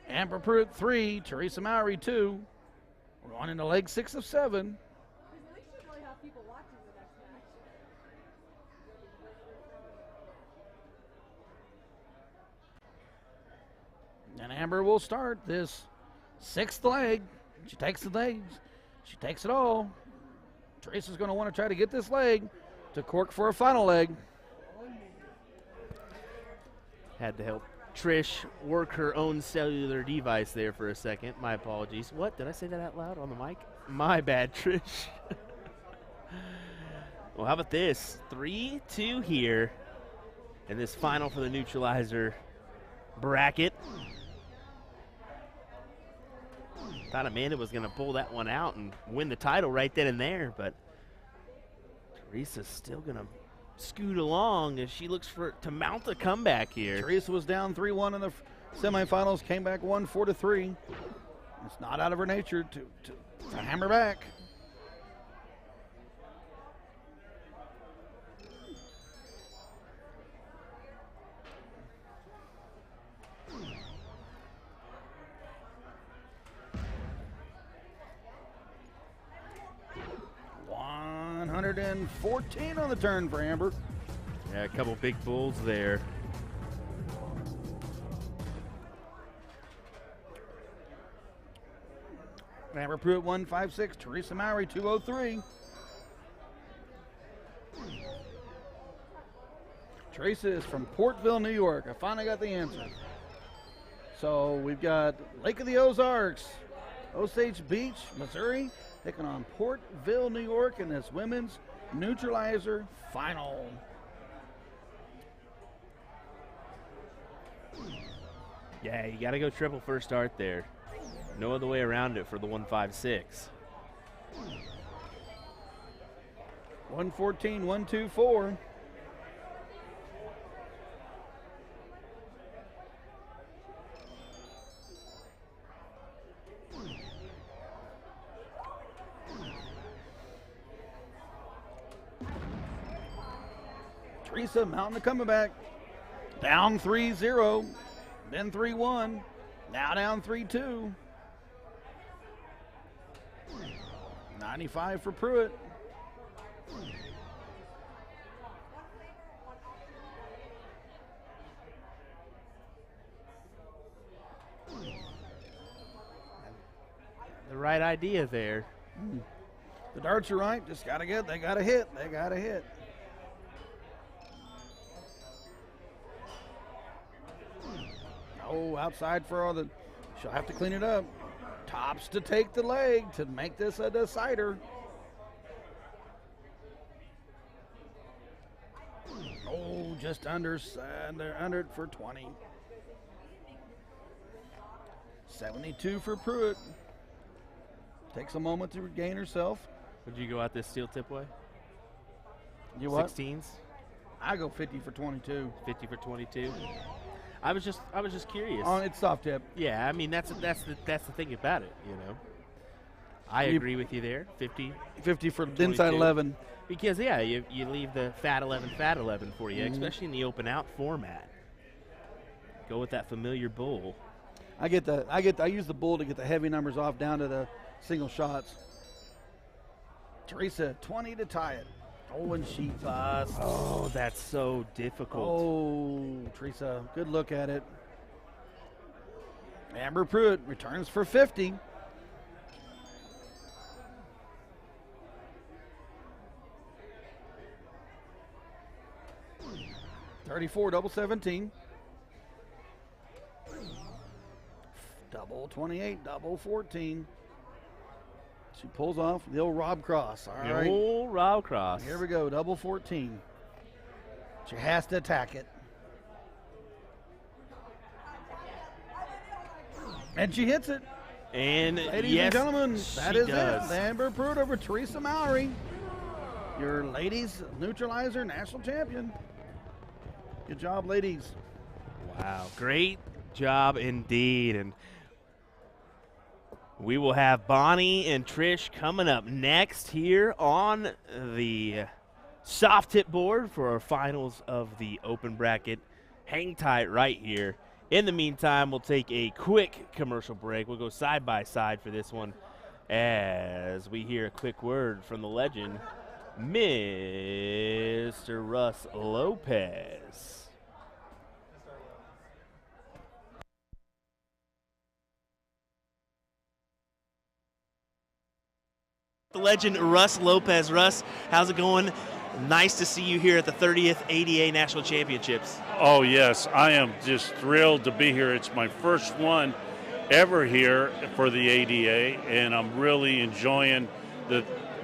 Amber Pruitt 3, Teresa Mowry 2. We're on into leg 6 of 7. And Amber will start this 6th leg. She takes the legs. She takes it all. Teresa's going to want to try to get this leg to cork for a final leg. Had to help Trish work her own cellular device there for a second. My apologies. What? Did I say that out loud on the mic? My bad, Trish. Well, how about this? 3-2 here in this final for the Neutralizer bracket. Thought Amanda was going to pull that one out and win the title right then and there, but Teresa's still going to scoot along as she looks to mount a comeback here. Teresa was down 3-1 in the semifinals, came back 4-3. It's not out of her nature to hammer back. $114 on the turn for Amber. Yeah, a couple big bulls there. Amber Pruitt 156, Teresa Mowry 203. Teresa is from Portville, New York. I finally got the answer. So we've got Lake of the Ozarks, Osage Beach, Missouri, taking on Portville, New York in this women's Neutralizer final. Yeah, you got to go triple first start there. No other way around it for the 156. 114, 124. Teresa mounting the comeback. Down 3-0, then 3-1, now down 3-2. 95 for Pruitt. The right idea there. The darts are right, just gotta get, they gotta hit. Oh, outside for all the, she'll have to clean it up. Tops to take the leg to make this a decider. Oh, just under it for 20. 72 for Pruitt. Takes a moment to regain herself. Would you go out this steel tip way? You what? 16s? I go 50 for 22. 50 for 22. I was just curious. It's soft tip. Yeah, I mean that's the thing about it, you know. I agree with you there. 50 for 22. inside 11. Because yeah, you leave the fat 11 for you, especially in the open out format. Go with that familiar bull. I use the bull to get the heavy numbers off down to the single shots. Teresa 20 to tie it. Oh, and she busts. Oh, that's so difficult. Oh, Teresa, good look at it. Amber Pruitt returns for 50. Double 17. Double 28, double 14. She pulls off the old Rob Cross. All right. The old Rob Cross. Here we go, double 14. She has to attack it. And she hits it. And Ladies yes, and gentlemen, that is does. it. Amber Pruitt over Teresa Mowry, your ladies neutralizer national champion. Good job, ladies. Wow, great job indeed. And we will have Bonnie and Trish coming up next here on the soft tip board for our finals of the open bracket. Hang tight right here. In the meantime, we'll take a quick commercial break. We'll go side by side for this one as we hear a quick word from the legend, Mr. Russ Lopez. The legend Russ Lopez. Russ, how's it going? Nice to see you here at the 30th ADA National Championships. Oh, yes. I am just thrilled to be here. It's my first one ever here for the ADA, and I'm really enjoying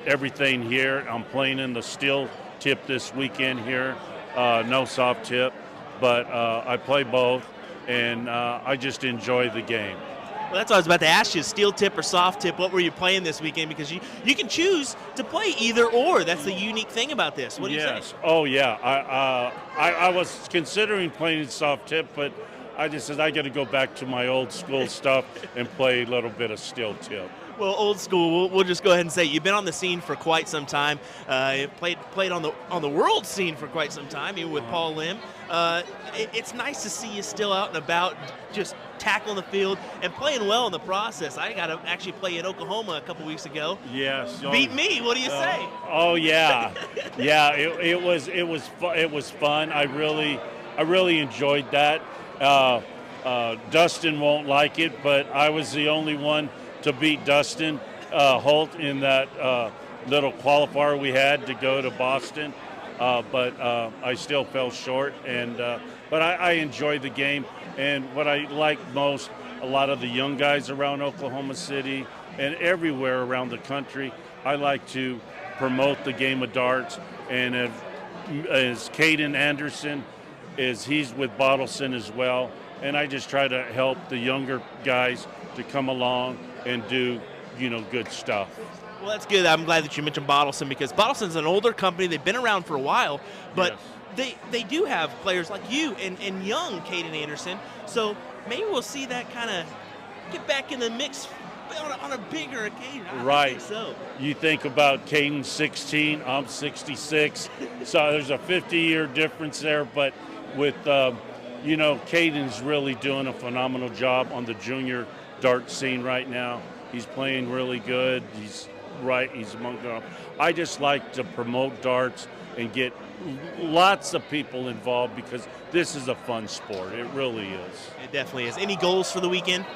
everything here. I'm playing in the steel tip this weekend here, no soft tip, but I play both, and I just enjoy the game. Well, that's what I was about to ask you, steel tip or soft tip. What were you playing this weekend? Because you can choose to play either or. That's the unique thing about this. What do you say? Oh, yeah. I was considering playing soft tip, but I just said I got to go back to my old school stuff and play a little bit of steel tip. Well, old school. We'll just go ahead and say you've been on the scene for quite some time. Played on the world scene for quite some time, even with Paul Lim. It's nice to see you still out and about, just tackling the field and playing well in the process. I got to actually play in Oklahoma a couple weeks ago. Yes. Beat me. What do you say? Oh yeah, yeah. It was fun. I really enjoyed that. Dustin won't like it, but I was the only one to beat Dustin Holt in that little qualifier we had to go to Boston. But I still fell short, but I enjoyed the game. And what I like most, a lot of the young guys around Oklahoma City and everywhere around the country, I like to promote the game of darts. And as Caden Anderson, he's with Bottleson as well. And I just try to help the younger guys to come along and do, good stuff. Well, that's good. I'm glad that you mentioned Bottleson, because Bottleson's an older company. They've been around for a while, but they do have players like you and young Caden Anderson. So maybe we'll see that kind of get back in the mix on a bigger occasion. Right. I think so. You think about Caden 16, I'm 66. So there's a 50-year difference there. But with, Caden's really doing a phenomenal job on the junior dart scene right now. He's playing really good. He's among them. I just like to promote darts and get lots of people involved, because this is a fun sport. It really is. It definitely is. Any goals for the weekend?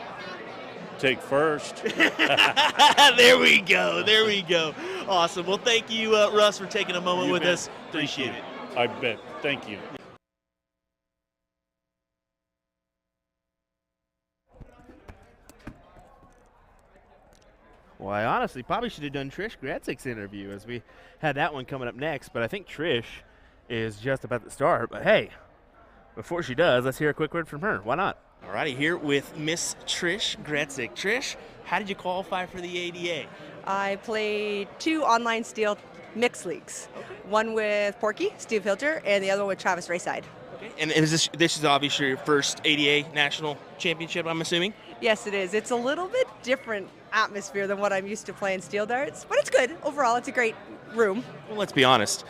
Take first. There we go. There we go. Awesome. Well, thank you, Russ, for taking a moment with us. Appreciate it. I bet. Thank you. Well, I honestly probably should have done Trish Gratzik's interview, as we had that one coming up next, but I think Trish is just about to start. But hey, before she does, let's hear a quick word from her. Why not? All righty, here with Miss Trish Gratzik. Trish, how did you qualify for the ADA? I played 2 online steel mixed leagues. Okay. One with Porky, Steve Hilter, and the other one with Travis Rayside. Okay. And this is obviously your first ADA national championship, I'm assuming? Yes, it is. It's a little bit different atmosphere than what I'm used to playing steel darts, but it's good. Overall, it's a great room. Well, let's be honest.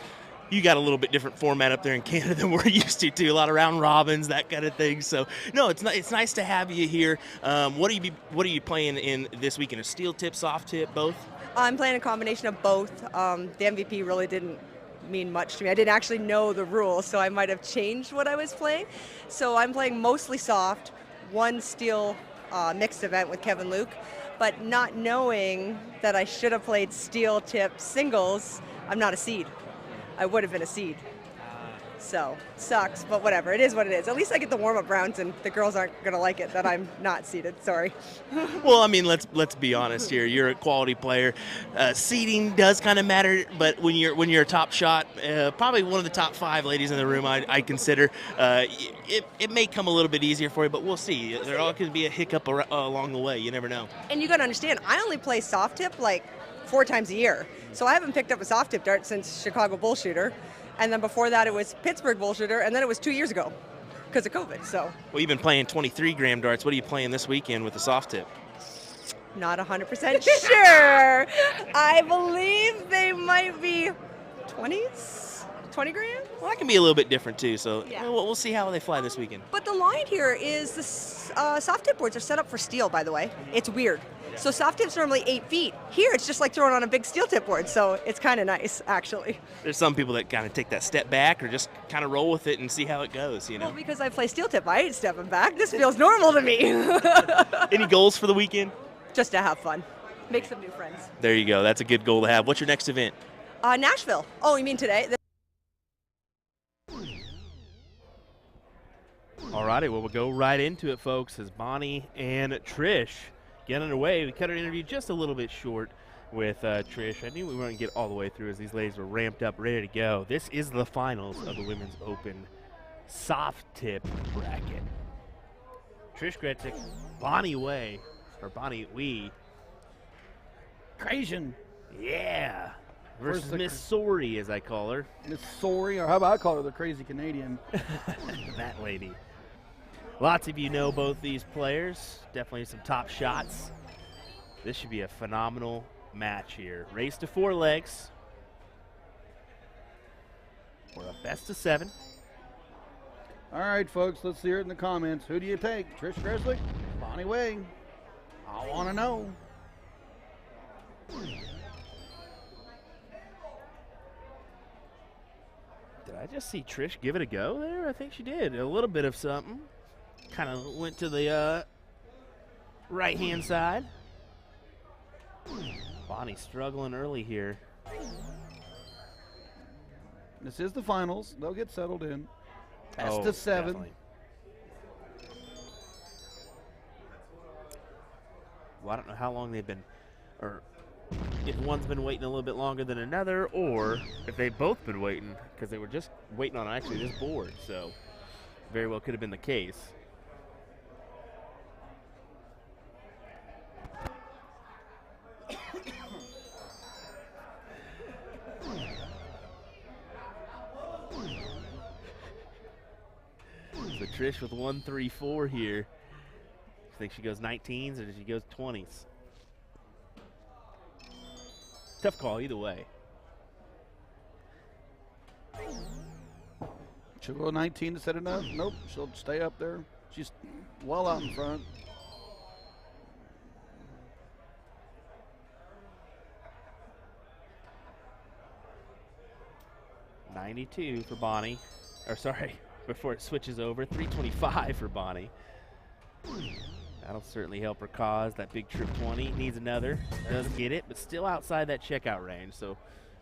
You got a little bit different format up there in Canada than we're used to, too. A lot of round robins, that kind of thing. So, no, it's nice to have you here. What are you playing in this weekend? A steel tip, soft tip, both? I'm playing a combination of both. The MVP really didn't mean much to me. I didn't actually know the rules, so I might have changed what I was playing. So I'm playing mostly soft, 1 steel mixed event with Kevin Luke, but not knowing that I should have played steel tip singles, I'm not a seed. I would have been a seed. So, sucks, but whatever. It is what it is. At least I get the warm-up rounds, and the girls aren't going to like it that I'm not seeded. Sorry. Well, I mean, let's be honest here. You're a quality player. Seeding does kind of matter, but when you're a top shot, probably one of the top 5 ladies in the room, I consider, it may come a little bit easier for you, but we'll see. There all could be a hiccup along the way. You never know. And you got to understand, I only play soft tip like 4 times a year. So I haven't picked up a soft tip dart since Chicago bull shooter. And then before that, it was Pittsburgh bull shooter, and then it was 2 years ago because of COVID. So. Well, you've been playing 23 gram darts. What are you playing this weekend with the soft tip? Not 100% sure. I believe they might be 20s, 20 grams. Well, that can be a little bit different too. So Yeah. we'll see how they fly this weekend. But the line here is the soft tip boards are set up for steel, by the way. It's weird. So soft tip's normally 8 feet. Here, it's just like throwing on a big steel tip board. So it's kind of nice, actually. There's some people that kind of take that step back or just kind of roll with it and see how it goes, you know. Well, because I play steel tip, I ain't stepping back. This feels normal to me. Any goals for the weekend? Just to have fun. Make some new friends. There you go. That's a good goal to have. What's your next event? Nashville. Oh, you mean today? All righty, well, we'll go right into it, folks, as Bonnie and Trish get underway. We cut our interview just a little bit short with Trish. I knew we weren't going to get all the way through as these ladies were ramped up, ready to go. This is the finals of the Women's Open soft tip bracket. Trish Gretzik, Bonnie Wee. Cajun. Yeah. Versus Where's the Miss Sorry, as I call her. Miss Sorry, or how about I call her the crazy Canadian? That lady. Lots of you know both these players. Definitely some top shots. This should be a phenomenal match here. Race to 4 legs. We're a best of 7. All right, folks, let's hear it in the comments. Who do you take? Trish Greslick? Bonnie Way? I want to know. Did I just see Trish give it a go there? I think she did. A little bit of something. Kind of went to the right-hand side. Bonnie struggling early here. This is the finals. They'll get settled in. Best Oh, of 7. definitely. Well, I don't know how long they've been, or if one's been waiting a little bit longer than another, or if they've both been waiting, because they were just waiting on actually this board, so very well could have been the case. So Trish with 1-3-4 here. I think she goes 19s or does she goes 20s? Tough call either way. She'll go 19 to set it up. Nope, she'll stay up there. She's well out in front. $92 for Bonnie. Or sorry, before it switches over, $325 for Bonnie. That'll certainly help her cause. That big trip 20 needs another. Does get it, but still outside that checkout range. So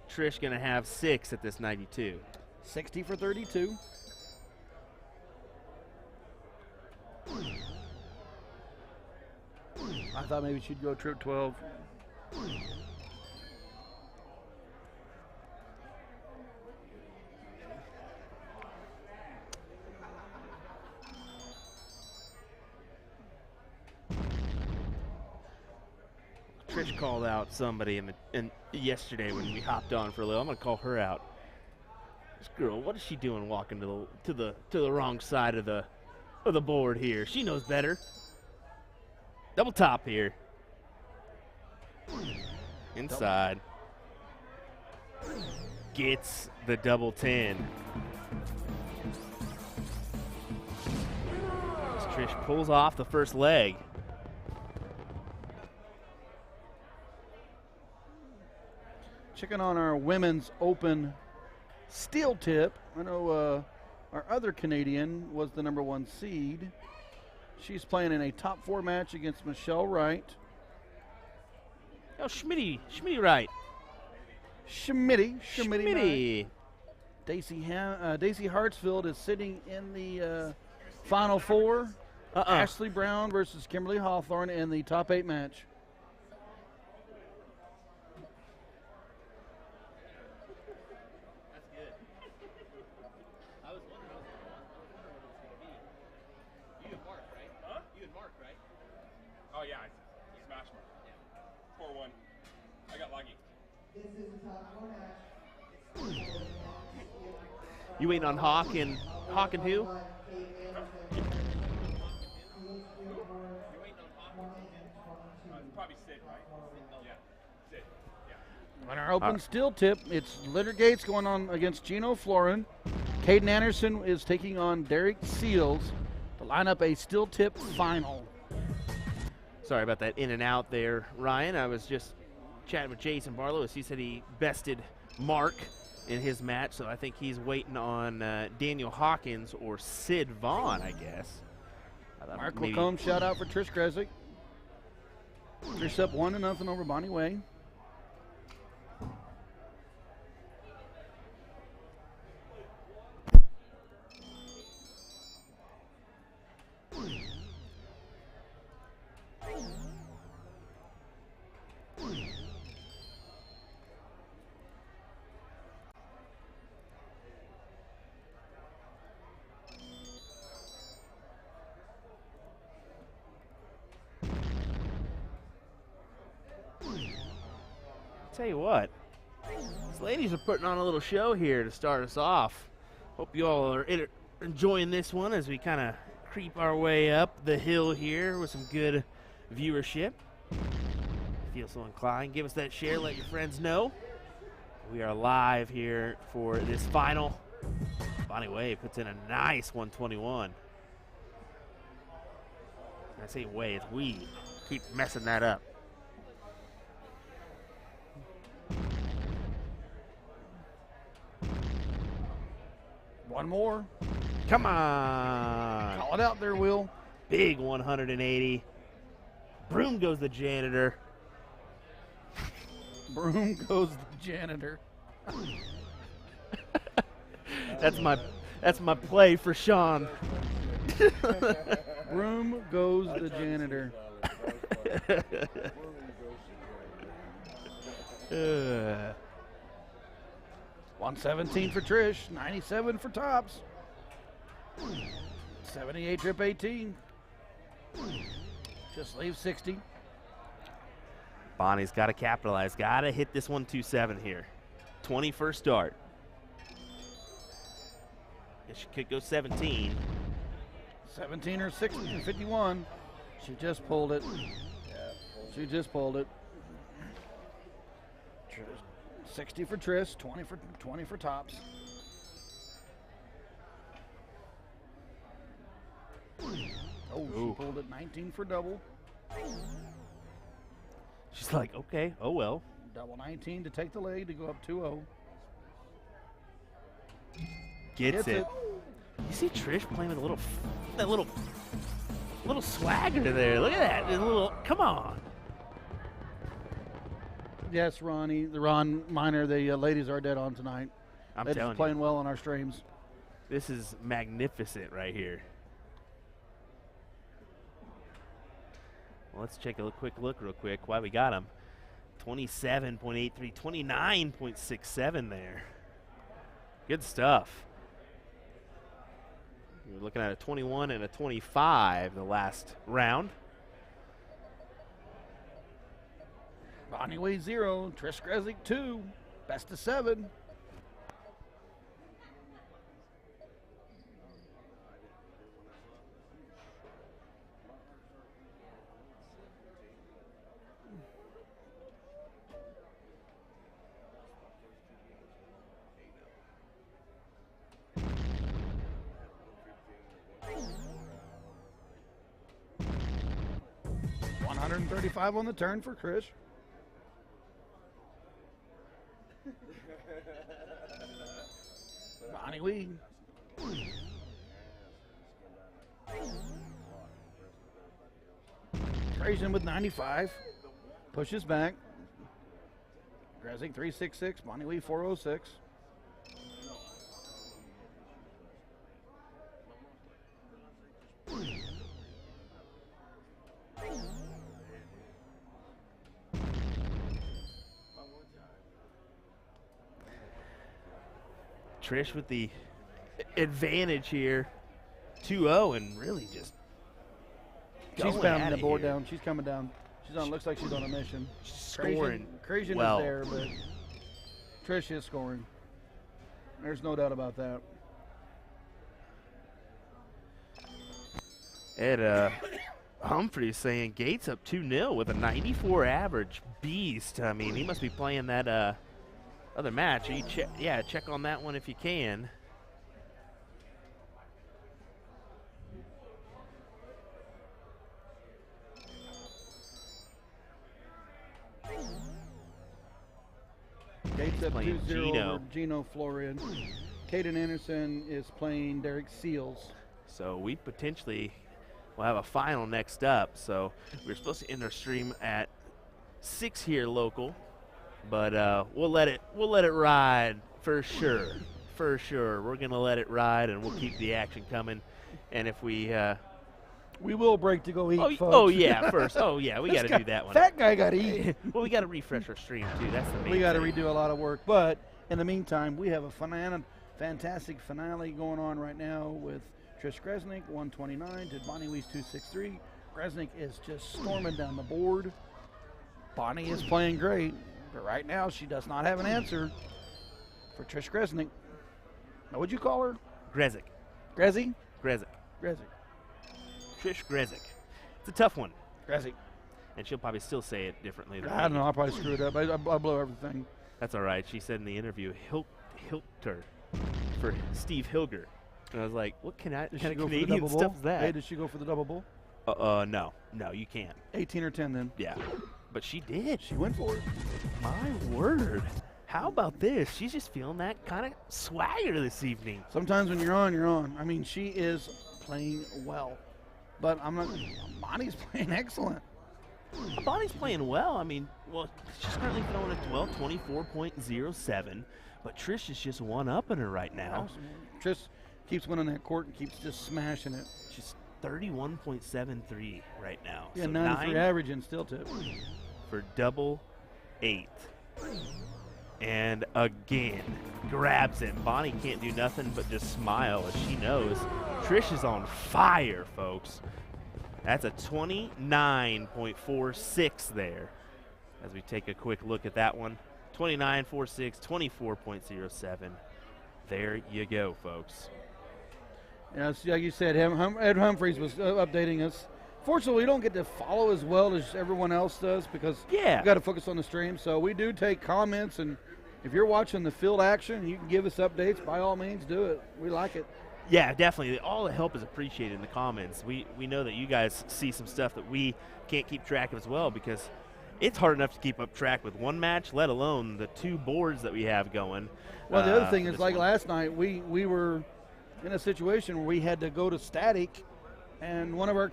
Trish gonna have 6 at this 92. 60 for 32. I thought maybe she'd go trip 12. Trish called out somebody in yesterday when we hopped on for a little. I'm gonna call her out. This girl, what is she doing walking to the wrong side of the board here? She knows better. Double top here. Inside. Gets the double 10. As Trish pulls off the first leg. Checking on our Women's Open steel tip. I know our other Canadian was the #1 seed. She's playing in a top 4 match against Michelle Wright. Oh, Schmitty Wright. Schmitty. Daisy Hartsfield is sitting in the Final 4. Ashley Brown versus Kimberly Hawthorne in the top 8 match. That's good. I was wondering what it's going to be. You and Mark, right? Huh? You and Mark, right? Oh, yeah. I smashed him. 4-1. I got lucky. You waiting on Hawk and who? Probably Sid, right? Yeah, Sid. Yeah. On our open steel tip, it's Litter Gates going on against Gino Florin. Caden Anderson is taking on Derek Seals to line up a steel tip final. Sorry about that in and out there, Ryan. I was just chatting with Jason Barlow as he said he bested Mark in his match, so I think he's waiting on Daniel Hawkins or Sid Vaughn, I guess. Mark Lacombe, shout out for Trish Gresick. Trish up 1-0 over Bonnie Way. Tell you what, these ladies are putting on a little show here to start us off. Hope you all are enjoying this one as we kind of creep our way up the hill here with some good viewership. If you feel so inclined, give us that share, let your friends know. We are live here for this final. Bonnie Way puts in a nice 121. I say Way, it's we keep messing that up. One more. Come on. Call it out there, Will. Big 180. Broom goes the janitor. Broom goes the janitor. That's my play for Sean. Broom goes the janitor. 117 for Trish, 97 for Tops. 78 trip 18. Just leave 60. Bonnie's got to capitalize. Got to hit this 127 here. 21st start. Guess she could go 17. 17 or 60 or 51. She just pulled it. She just pulled it. 60 for Trish, 20 for Tops. Oh, she pulled it 19 for double. She's like, okay, oh well. Double 19 to take the leg to go up 2-0. Gets it. You see Trish playing with a little swagger there. Look at that. A little, come on. Yes, Ronnie, the Ron Miner, the ladies are dead on tonight. They're telling just playing well on our streams. This is magnificent right here. Well, let's take a quick look real quick while we got him. 27.83, 29.67 there. Good stuff. We're looking at a 21 and a 25 the last round. Bonnie Way 0, Trish Gresick 2, best of 7. $135 on the turn for Trish. Bonnie Wee. Trajan with 95. Pushes back. Gresnick 366. Bonnie Lee 406. Trish with the advantage here, 2-0, and really just She's going pounding at the it board here. down. She's coming down. She's on. Looks like she's on a mission. Scoring Trajan well. is there, but Trish is scoring. There's no doubt about that. Ed Humphreys saying Gates up 2-0 with a 94 average beast. I mean, he must be playing that other match. You check on that one if you can. Gates up playing 2-0 Gino. over Gino Florian. Caden Anderson is playing Derek Seals. So we potentially will have a final next up. So we're supposed to end our stream at 6 here local, but we'll let it ride for sure. For sure, we're gonna let it ride, and we'll keep the action coming. And if we will break to go eat, folks. Oh yeah, first. Oh yeah, we got to do that one. Fat guy got to eat. Well, we got to refresh our stream too. That's the main. We got to thing. redo a lot of work, but in the meantime, we have a fantastic finale going on right now with Trish Gresnick 129 to Bonnie Weiss 263. Gresnick is just storming down the board. Bonnie is playing great, but right now she does not have an answer for Trish Gresnick. What would you call her? Gresnick. Grezzy? Gresnick. Gresnick. Trish Gresnick. It's a tough one. Gresnick. And she'll probably still say it differently. Than I don't know. I'll probably screw it up. I blow everything. That's all right. She said in the interview, Hilter for Steve Hilger. And I was like, what kind of Canadian stuff is that? Hey, did she go for the double bull? No, you can't. 18 or 10 then. Yeah, but she did. She went for it. My word. How about this? She's just feeling that kind of swagger this evening. Sometimes when you're on, you're on. I mean, she is playing well. But I'm not. Bonnie's playing excellent. Bonnie's playing well. I mean, she's currently throwing a 24.07, but Trish is just one-upping her right now. Trish keeps winning that court and keeps just smashing it. She's 31.73 right now. Yeah, so 93 average in steel tip. For double 8. And again, grabs it. Bonnie can't do nothing but just smile as she knows Trish is on fire, folks. That's a 29.46 there. As we take a quick look at that one. 29.46, 24.07. There you go, folks. Yeah, like you said, Ed Humphreys was updating us. Fortunately, we don't get to follow as well as everyone else does because we got to focus on the stream. So we do take comments, and if you're watching the field action, you can give us updates. By all means, do it. We like it. Yeah, definitely. All the help is appreciated in the comments. We know that you guys see some stuff that we can't keep track of as well because it's hard enough to keep up track with one match, let alone the 2 boards that we have going. Well, the other thing is, like last night, we were in a situation where we had to go to static, and one of our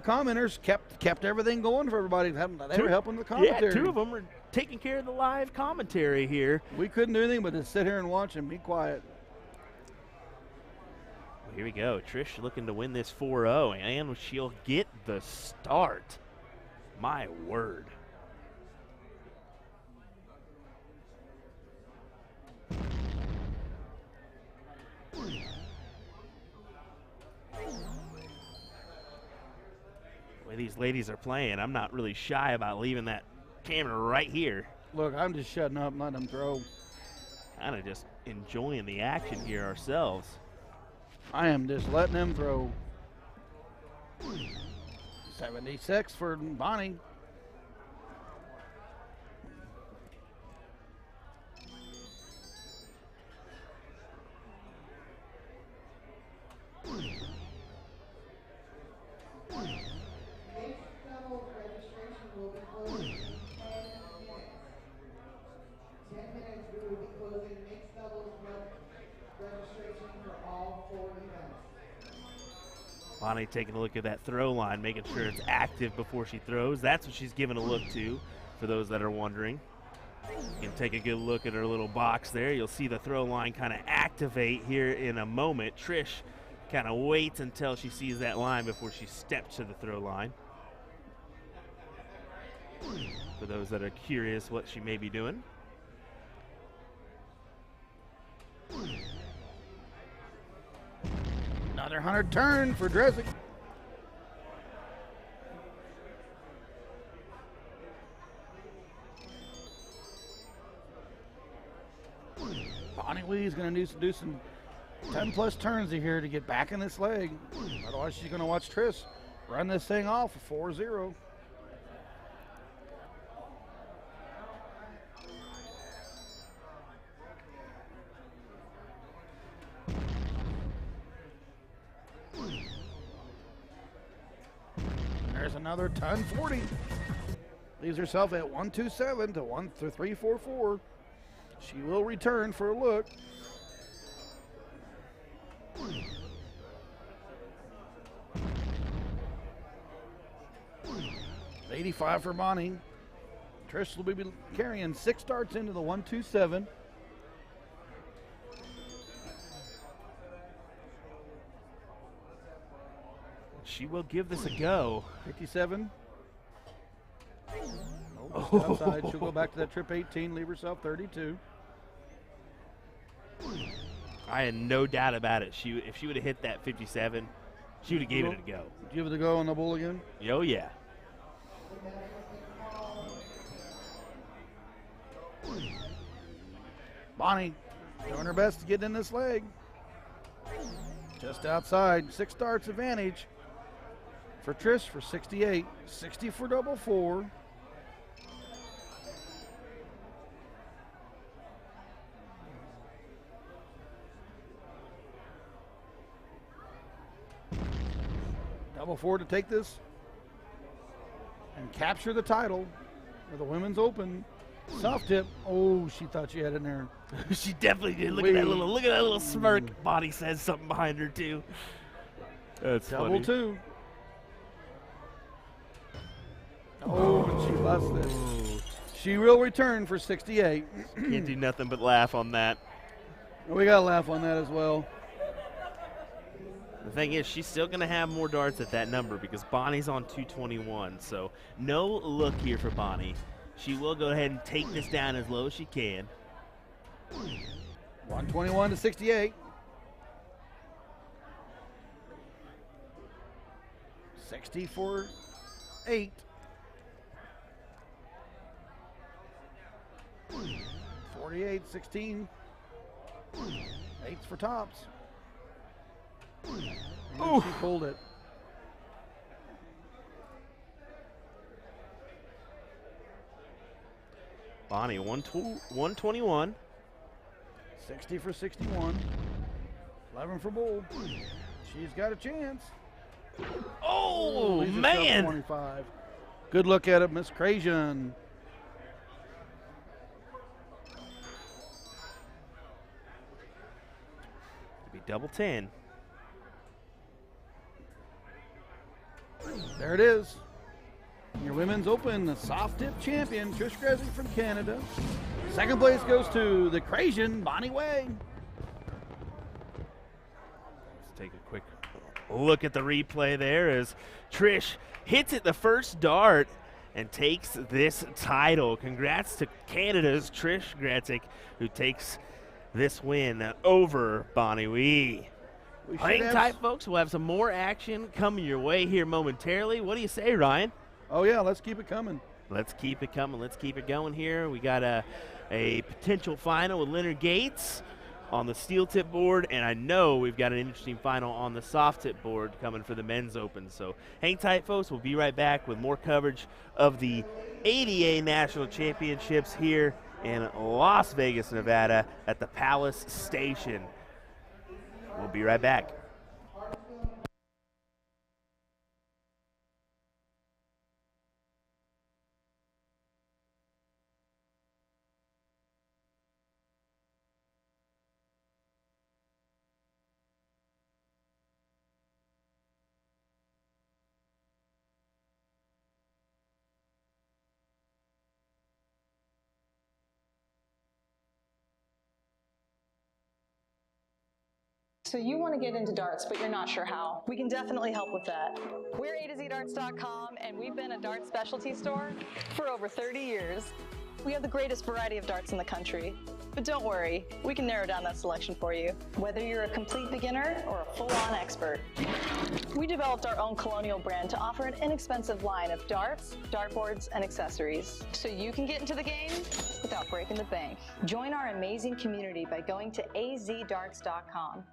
commenters kept everything going for everybody. They were helping the commentary. Yeah, 2 of them were taking care of the live commentary here. We couldn't do anything but just sit here and watch and be quiet. Well, here we go. Trish looking to win this 4-0, and she'll get the start. My word. The way these ladies are playing, I'm not really shy about leaving that camera right here. Look, I'm just shutting up and letting them throw. Kind of just enjoying the action here ourselves. I am just letting them throw. 76 for Bonnie. Bonnie taking a look at that throw line, making sure it's active before she throws. That's what she's giving a look to, for those that are wondering. You can take a good look at her little box there. You'll see the throw line kind of activate here in a moment. Trish kind of waits until she sees that line before she steps to the throw line. For those that are curious what she may be doing. Another 100 turn for Dresig. Bonnie Lee's going to do some 10-plus turns here to get back in this leg. Otherwise, she's going to watch Trish run this thing off a 4-0. There's another ton 40. Leaves herself at 127 to 344. She will return for a look. 85 for Bonnie. Trish will be carrying 6 darts into the 127. She will give this a go. 57. Oh, outside. She'll go back to that trip 18, leave herself 32. I had no doubt about it. If she would have hit that 57, she would have gave it a go. Give it a go on the bull again? Oh, yeah. Bonnie doing her best to get in this leg. Just outside. 6 darts advantage for Trish for 68. 60 for double 4. Double 4 to take this and capture the title of the Women's Open. Soft tip. Oh, she thought she had it in there. She definitely did. Look at that little smirk. Bonnie says something behind her too. That's double funny. 2. Oh, and she busts this. She will return for 68. Can't do nothing but laugh on that. We got to laugh on that as well. The thing is, she's still going to have more darts at that number because Bonnie's on 221. So no look here for Bonnie. She will go ahead and take this down as low as she can. 121 to 68. 60 for 8. 48, 16. 8's for tops. And she pulled it. Bonnie, 121. 60 for 61. 11 for bull. She's got a chance. Oh, Leaves herself man. 25. Good look at it, Miss Crazian. It'll be double 10. There it is. Your Women's Open, the soft tip champion, Trish Gressing from Canada. Second place goes to the Crazian, Bonnie Way. Let's take a quick look at the replay there as Trish hits it the first dart and takes this title. Congrats to Canada's Trish Gressing, who takes this win over Bonnie Wee. Hang tight, folks. We'll have some more action coming your way here momentarily. What do you say, Ryan? Oh, yeah, let's keep it coming. Let's keep it coming. Let's keep it going here. We got a potential final with Leonard Gates on the steel tip board, and I know we've got an interesting final on the soft tip board coming for the Men's Open. So hang tight, folks. We'll be right back with more coverage of the ADA National Championships here in Las Vegas, Nevada at the Palace Station. We'll be right back. So you want to get into darts, but you're not sure how. We can definitely help with that. We're usadartsproduction, and we've been a darts specialty store for over 30 years. We have the greatest variety of darts in the country. But don't worry, we can narrow down that selection for you, whether you're a complete beginner or a full-on expert. We developed our own Colonial brand to offer an inexpensive line of darts, dartboards, and accessories, so you can get into the game without breaking the bank. Join our amazing community by going to azdarts.com.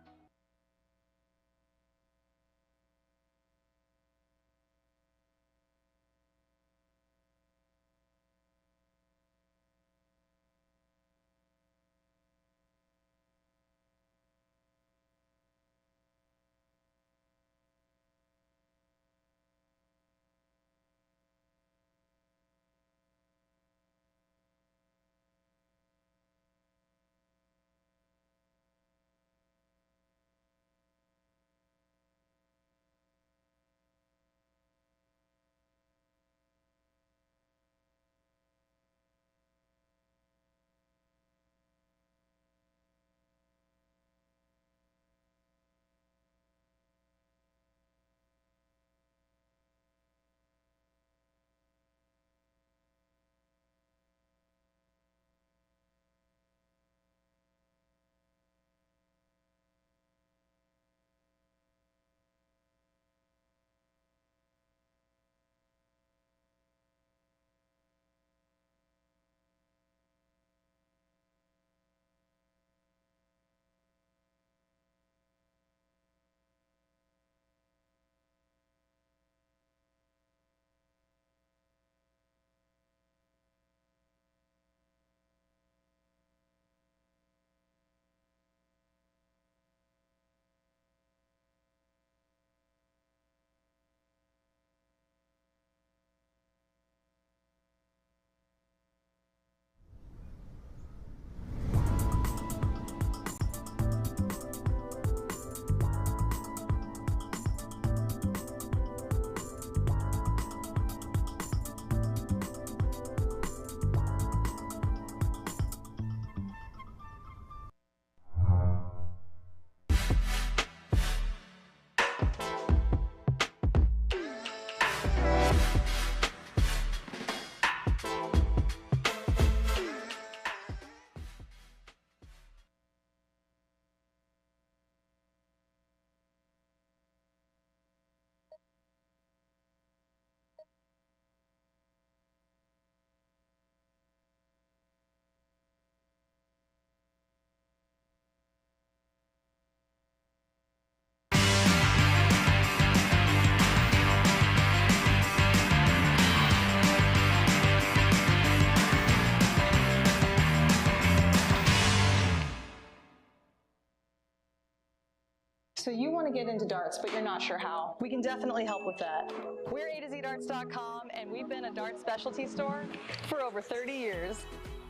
So you want to get into darts, but you're not sure how. We can definitely help with that. We're azdarts.com, and we've been a darts specialty store for over 30 years.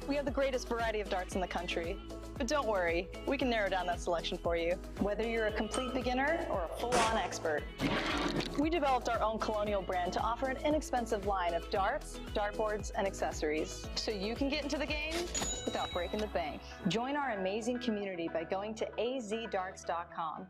We have the greatest variety of darts in the country. But don't worry, we can narrow down that selection for you, whether you're a complete beginner or a full-on expert. We developed our own Colonial brand to offer an inexpensive line of darts, dartboards, and accessories, so you can get into the game without breaking the bank. Join our amazing community by going to azdarts.com.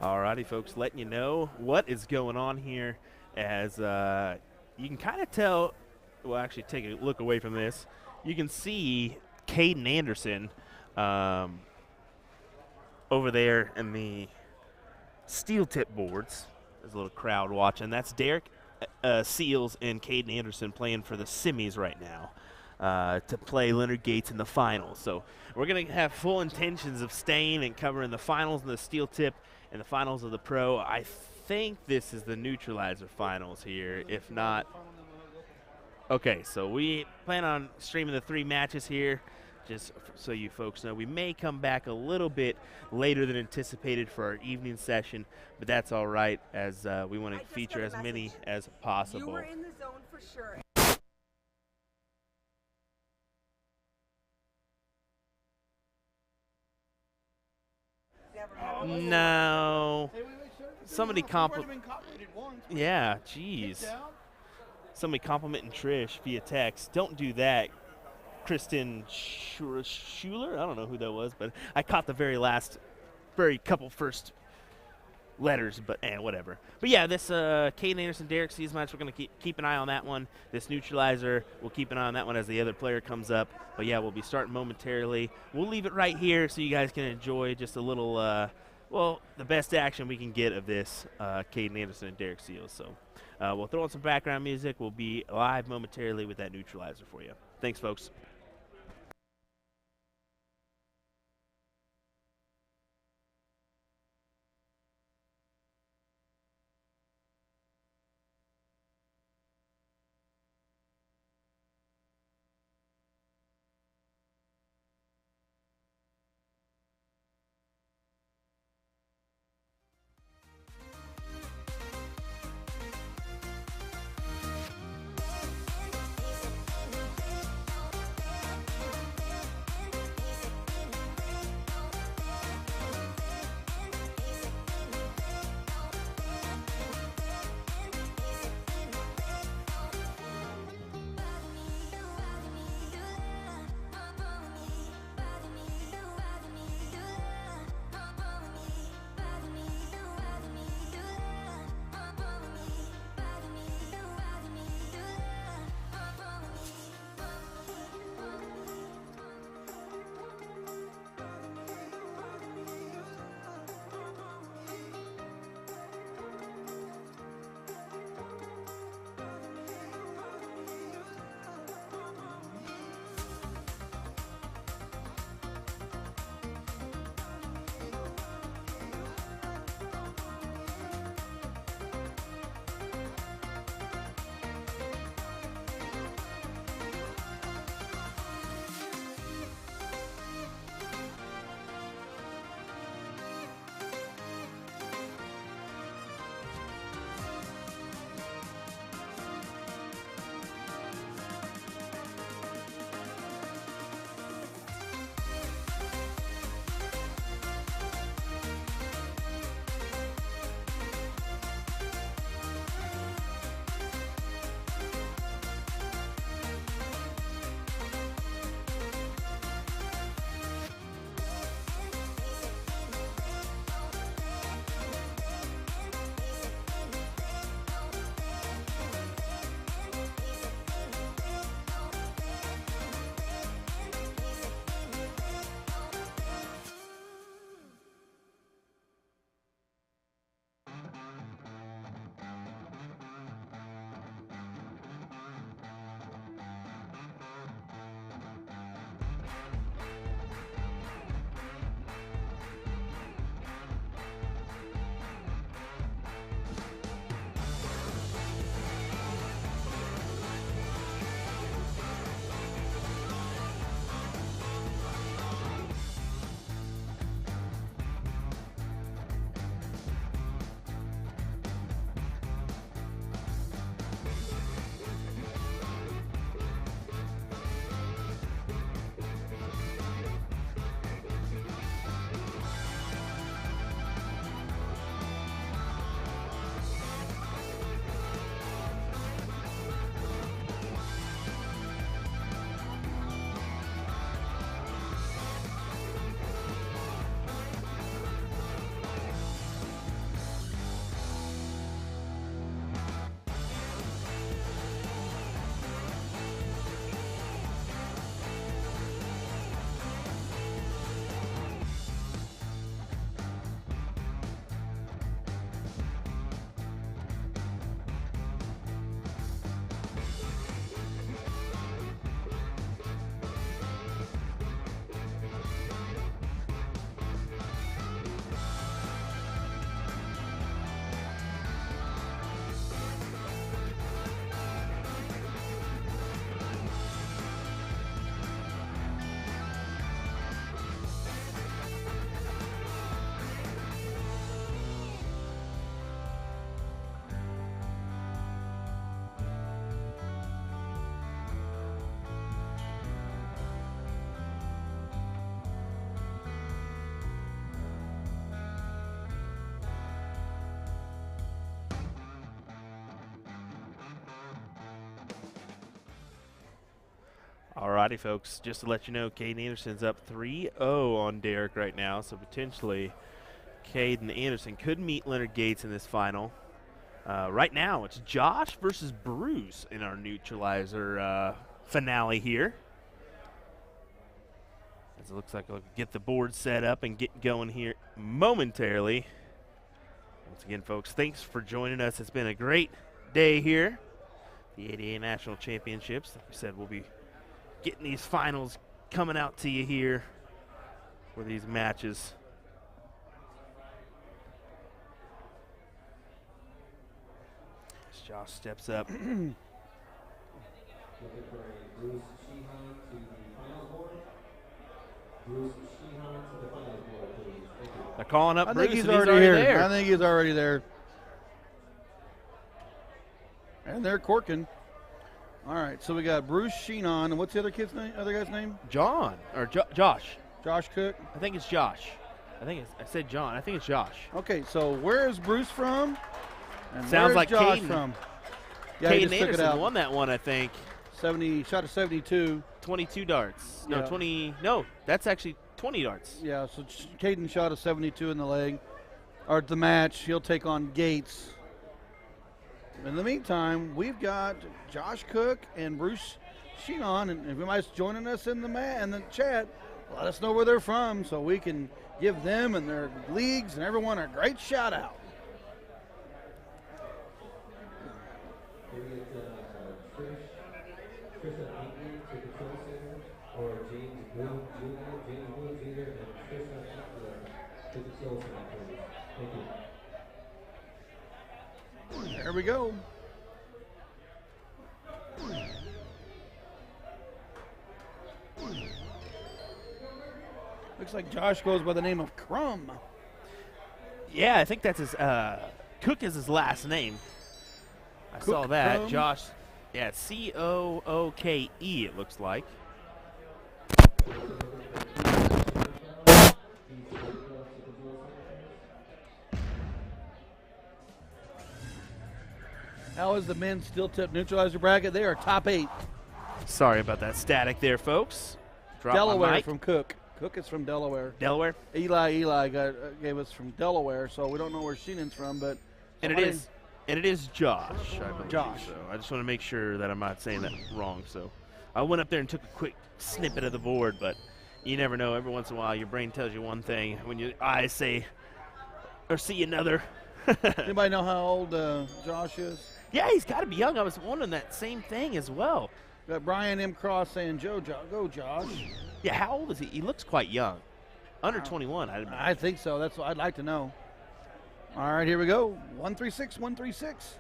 Alrighty, folks, letting you know what is going on here as you can kind of tell. Well, actually, take a look away from this. You can see Caden Anderson over there in the steel tip boards. There's a little crowd watching. That's Derek Seals and Caden Anderson playing for the semis right now to play Leonard Gates in the finals. So we're going to have full intentions of staying and covering the finals in the steel tip and the finals of the pro. I think this is the Neutralizer finals here. If not, okay, so we plan on streaming the 3 matches here. Just so you folks know, we may come back a little bit later than anticipated for our evening session, but that's all right, as we want to feature as many as possible. You were in the zone for sure. No. Somebody Yeah, jeez. Somebody complimenting Trish via text. Don't do that, Kristen Schuler. I don't know who that was, but I caught the very couple first letters, but whatever. But yeah, this Caden Anderson, Derek Seals match, we're going to keep an eye on that one. This Neutralizer, we'll keep an eye on that one as the other player comes up. But yeah, we'll be starting momentarily. We'll leave it right here so you guys can enjoy just a little, well, the best action we can get of this Caden Anderson and Derek Seals. So we'll throw on some background music. We'll be live momentarily with that Neutralizer for you. Thanks, folks. Alrighty, folks. Just to let you know, Caden Anderson's up 3-0 on Derek right now, so potentially Caden Anderson could meet Leonard Gates in this final. Right now, it's Josh versus Bruce in our Neutralizer finale here. As it looks like we'll get the board set up and get going here momentarily. Once again, folks, thanks for joining us. It's been a great day here. The ADA National Championships. Like we said, we'll be getting these finals coming out to you here for these matches. As Josh steps up. They're calling up Bruce. I think he's already here. I think he's already there. And they're corking. All right, so we got Bruce Sheenon, and what's the other kid's name? Other guy's name? John or Josh. Josh Cook. I think it's Josh. I said John. I think it's Josh. Okay, so where is Bruce from? And sounds like Josh Caden from. Yeah, Caden Anderson won that one, I think. 70 shot of 72. 22 darts. Yeah. No, 20. No, that's actually 20 darts. Yeah, so Caden shot a 72 in the leg, or the match. He'll take on Gates. In the meantime, we've got Josh Cook and Bruce Sheenon, and if anybody's joining us in the chat, let us know where they're from so we can give them and their leagues and everyone a great shout out. There we go. Looks like Josh goes by the name of Crumb. Yeah, I think that's his. Cook is his last name. I saw that. Crumb. Josh. Yeah, it's Cooke. It looks like. How is the men's steel tip neutralizer bracket? They are top 8. Sorry about that static there, folks. Drop my Delaware mic. from Cook. Cook is from Delaware. Delaware? Eli gave us from Delaware, so we don't know where Sheenan's from, but And it is Josh, I believe. Josh. So I just want to make sure that I'm not saying that wrong. So I went up there and took a quick snippet of the board, but you never know. Every once in a while, your brain tells you one thing when your eyes say or see another. Anybody know how old Josh is? Yeah, he's got to be young. I was wondering that same thing as well. Got Brian M. Cross saying, go Josh. Yeah, how old is he? He looks quite young. Under 21, I'd imagine. I think so. That's what I'd like to know. All right, here we go. 136, 136.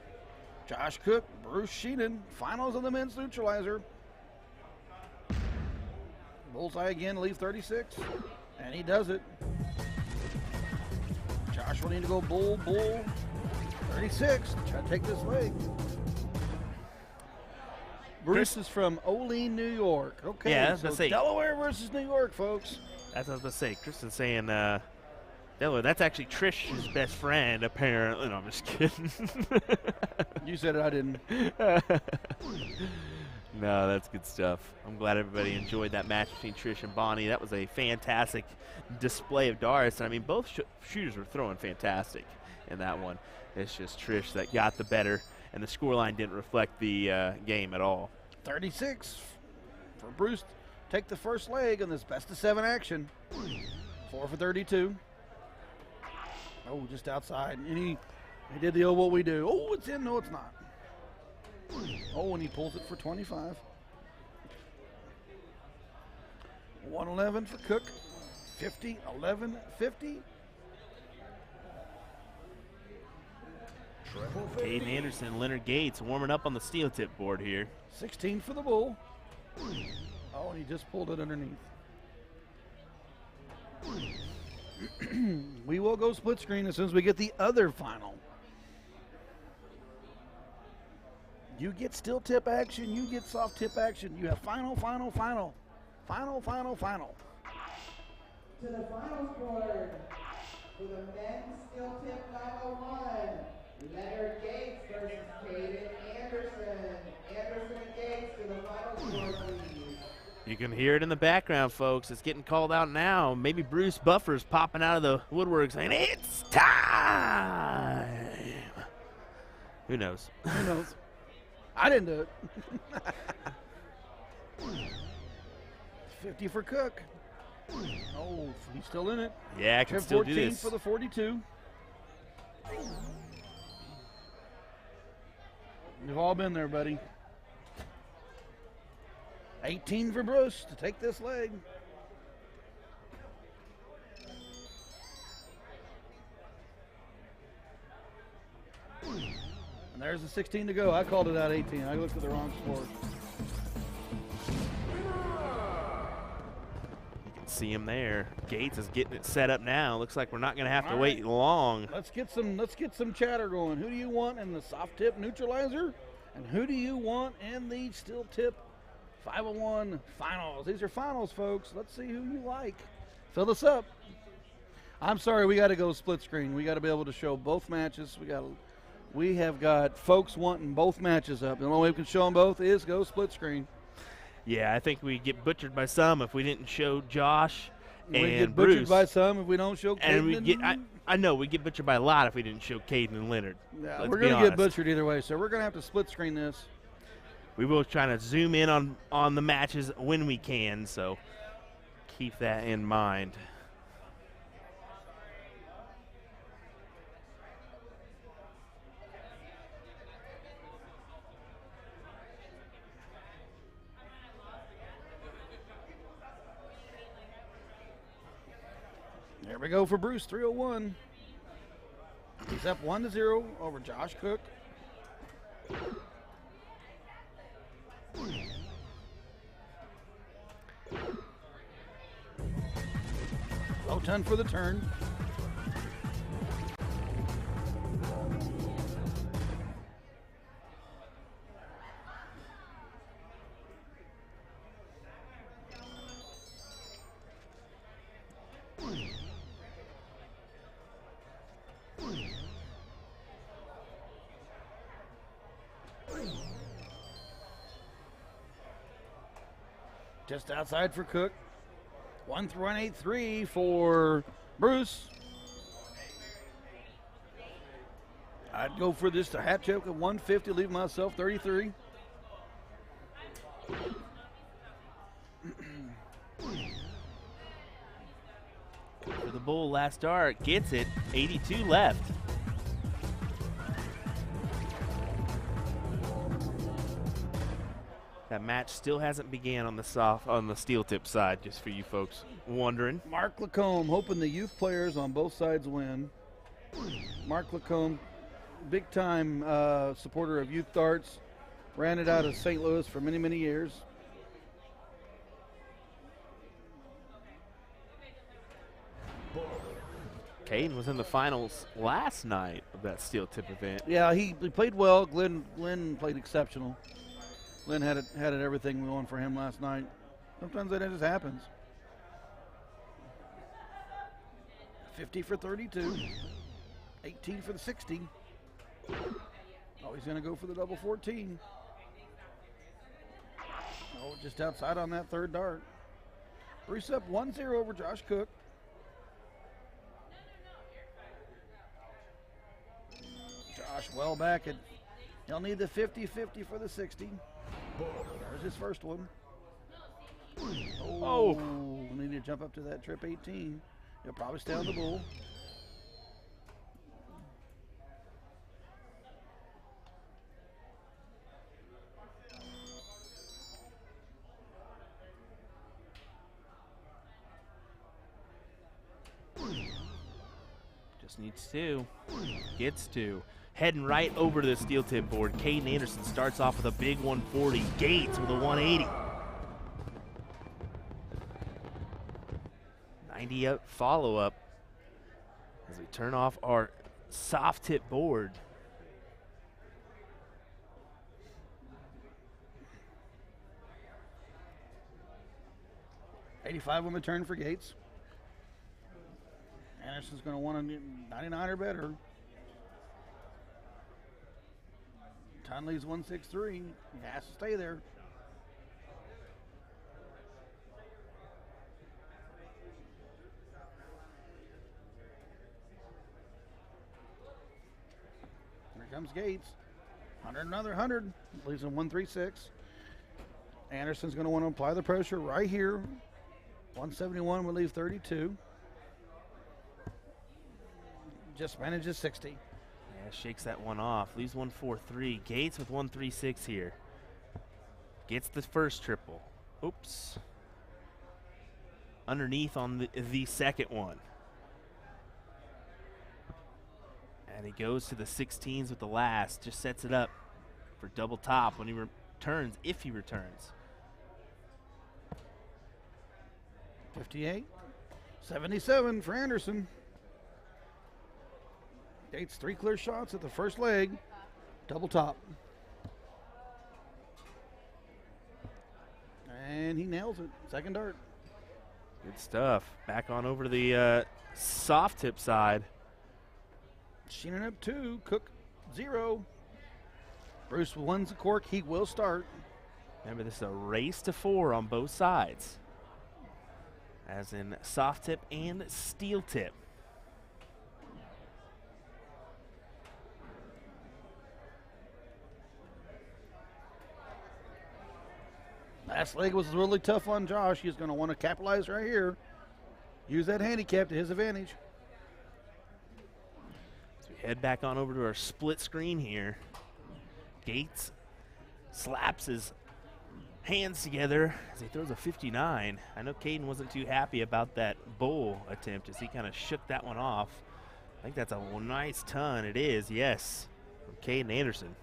Josh Cook, Bruce Sheenan, finals of the men's neutralizer. Bullseye again, leave 36, and he does it. Josh will need to go bull, 36. Try to take this leg. Bruce is from Olean, New York. Okay, Yeah, I was so gonna say- Delaware versus New York, folks. That's what I was going to say. Kristen's saying, Delaware, that's actually Trish's best friend, apparently. No, I'm just kidding. You said it, I didn't. No, that's good stuff. I'm glad everybody enjoyed that match between Trish and Bonnie. That was a fantastic display of darts. I mean, both shooters were throwing fantastic in that one. It's just Trish that got the better, and the scoreline didn't reflect the game at all. 36 for Bruce. Take the first leg on this best-of-7 action. 4 for 32. Oh, just outside. And he did the what we do. Oh, it's in. No, it's not. Oh, and he pulls it for 25. 111 for Cook. 50, 11, 50. Caden Anderson, Leonard Gates warming up on the steel tip board here. 16 for the bull. Oh, and he just pulled it underneath. We will go split screen as soon as we get the other final. You get still tip action, you get soft tip action. You have final. To the finals board for the men's steel tip 901. Leonard Gates versus Caden Anderson. Anderson and Gates to the finals board, please. You can hear it in the background, folks. It's getting called out now. Maybe Bruce Buffer's popping out of the woodwork saying, "It's time." Who knows? Who knows? I didn't do it. 50 for Cook. Oh, he's still in it. Yeah, I can Trip still 14 do this. for the 42. You've all been there, buddy. 18 for Bruce to take this leg. And there's the 16 to go. I called it out 18. I looked at the wrong score. You can see him there. Gates is getting it set up now. Looks like we're not going to have to wait long. Let's get some chatter going. Who do you want in the soft tip neutralizer? And who do you want in the steel tip 501 finals? These are finals, folks. Let's see who you like. Fill this up. I'm sorry, we got to go split screen. We got to be able to show both matches. We have got folks wanting both matches up. The only way we can show them both is go split screen. Yeah, I think we get butchered by some if we didn't show Josh and we get Bruce. butchered by some if we don't show Caden. I know we get butchered by a lot if we didn't show Caden and Leonard. Yeah, we're going to get butchered either way, so we're going to have to split screen this. We will try to zoom in on the matches when we can, so keep that in mind. There we go for Bruce, 301. He's up 1-0 over Josh Cook. Low ton for the turn. Just outside for Cook. 1-1-8-3 for Bruce. I'd go for this to hat choke at 150, leave myself 33. For the bull last start, gets it, 82 left. That match still hasn't began on the steel tip side, just for you folks wondering. Mark Lacombe hoping the youth players on both sides win. Mark Lacombe, big time supporter of youth darts, ran it out of St. Louis for many, many years. Caden was in the finals last night of that steel tip event. Yeah, he played well. Glenn played exceptional. Glenn had it everything going for him last night. Sometimes that just happens. 50 for 32. 18 for the 60. Oh, he's going to go for the double 14. Oh, just outside on that third dart. Bruce up 1-0 over Josh Cook. Josh well back at, he'll need the 50-50 for the 60. There's his first one. Oh, need to jump up to that trip 18. He'll probably stay on the bull. Just needs to, gets to. Heading right over to the steel tip board. Caden Anderson starts off with a big 140. Gates with a 180. 90 up follow up as we turn off our soft tip board. $85 on the turn for Gates. Anderson's going to want a 99 or better. Conley's 163. He has to stay there. comes Gates. 100, another 100. Leaves him 136. Anderson's going to want to apply the pressure right here. 171 will leave 32. Just manages 60. Yeah, shakes that one off. Leaves 143. Gates with 136 here. Gets the first triple. Oops. Underneath on the second one. And he goes to the 16s with the last. Just sets it up for double top when he returns, if he returns. 58. 77 for Anderson. Gates 3 clear shots at the first leg. Double top. And he nails it. Second dart. Good stuff. Back on over to the soft tip side. Sheenan up 2. Cook 0. Bruce wins the cork. He will start. Remember, this is a race to 4 on both sides, as in soft tip and steel tip. Last leg was really tough on Josh. He's going to want to capitalize right here. Use that handicap to his advantage. So we head back on over to our split screen here. Gates slaps his hands together as he throws a 59. I know Caden wasn't too happy about that bowl attempt as he kind of shook that one off. I think that's a nice ton. It is, yes, from Caden Anderson.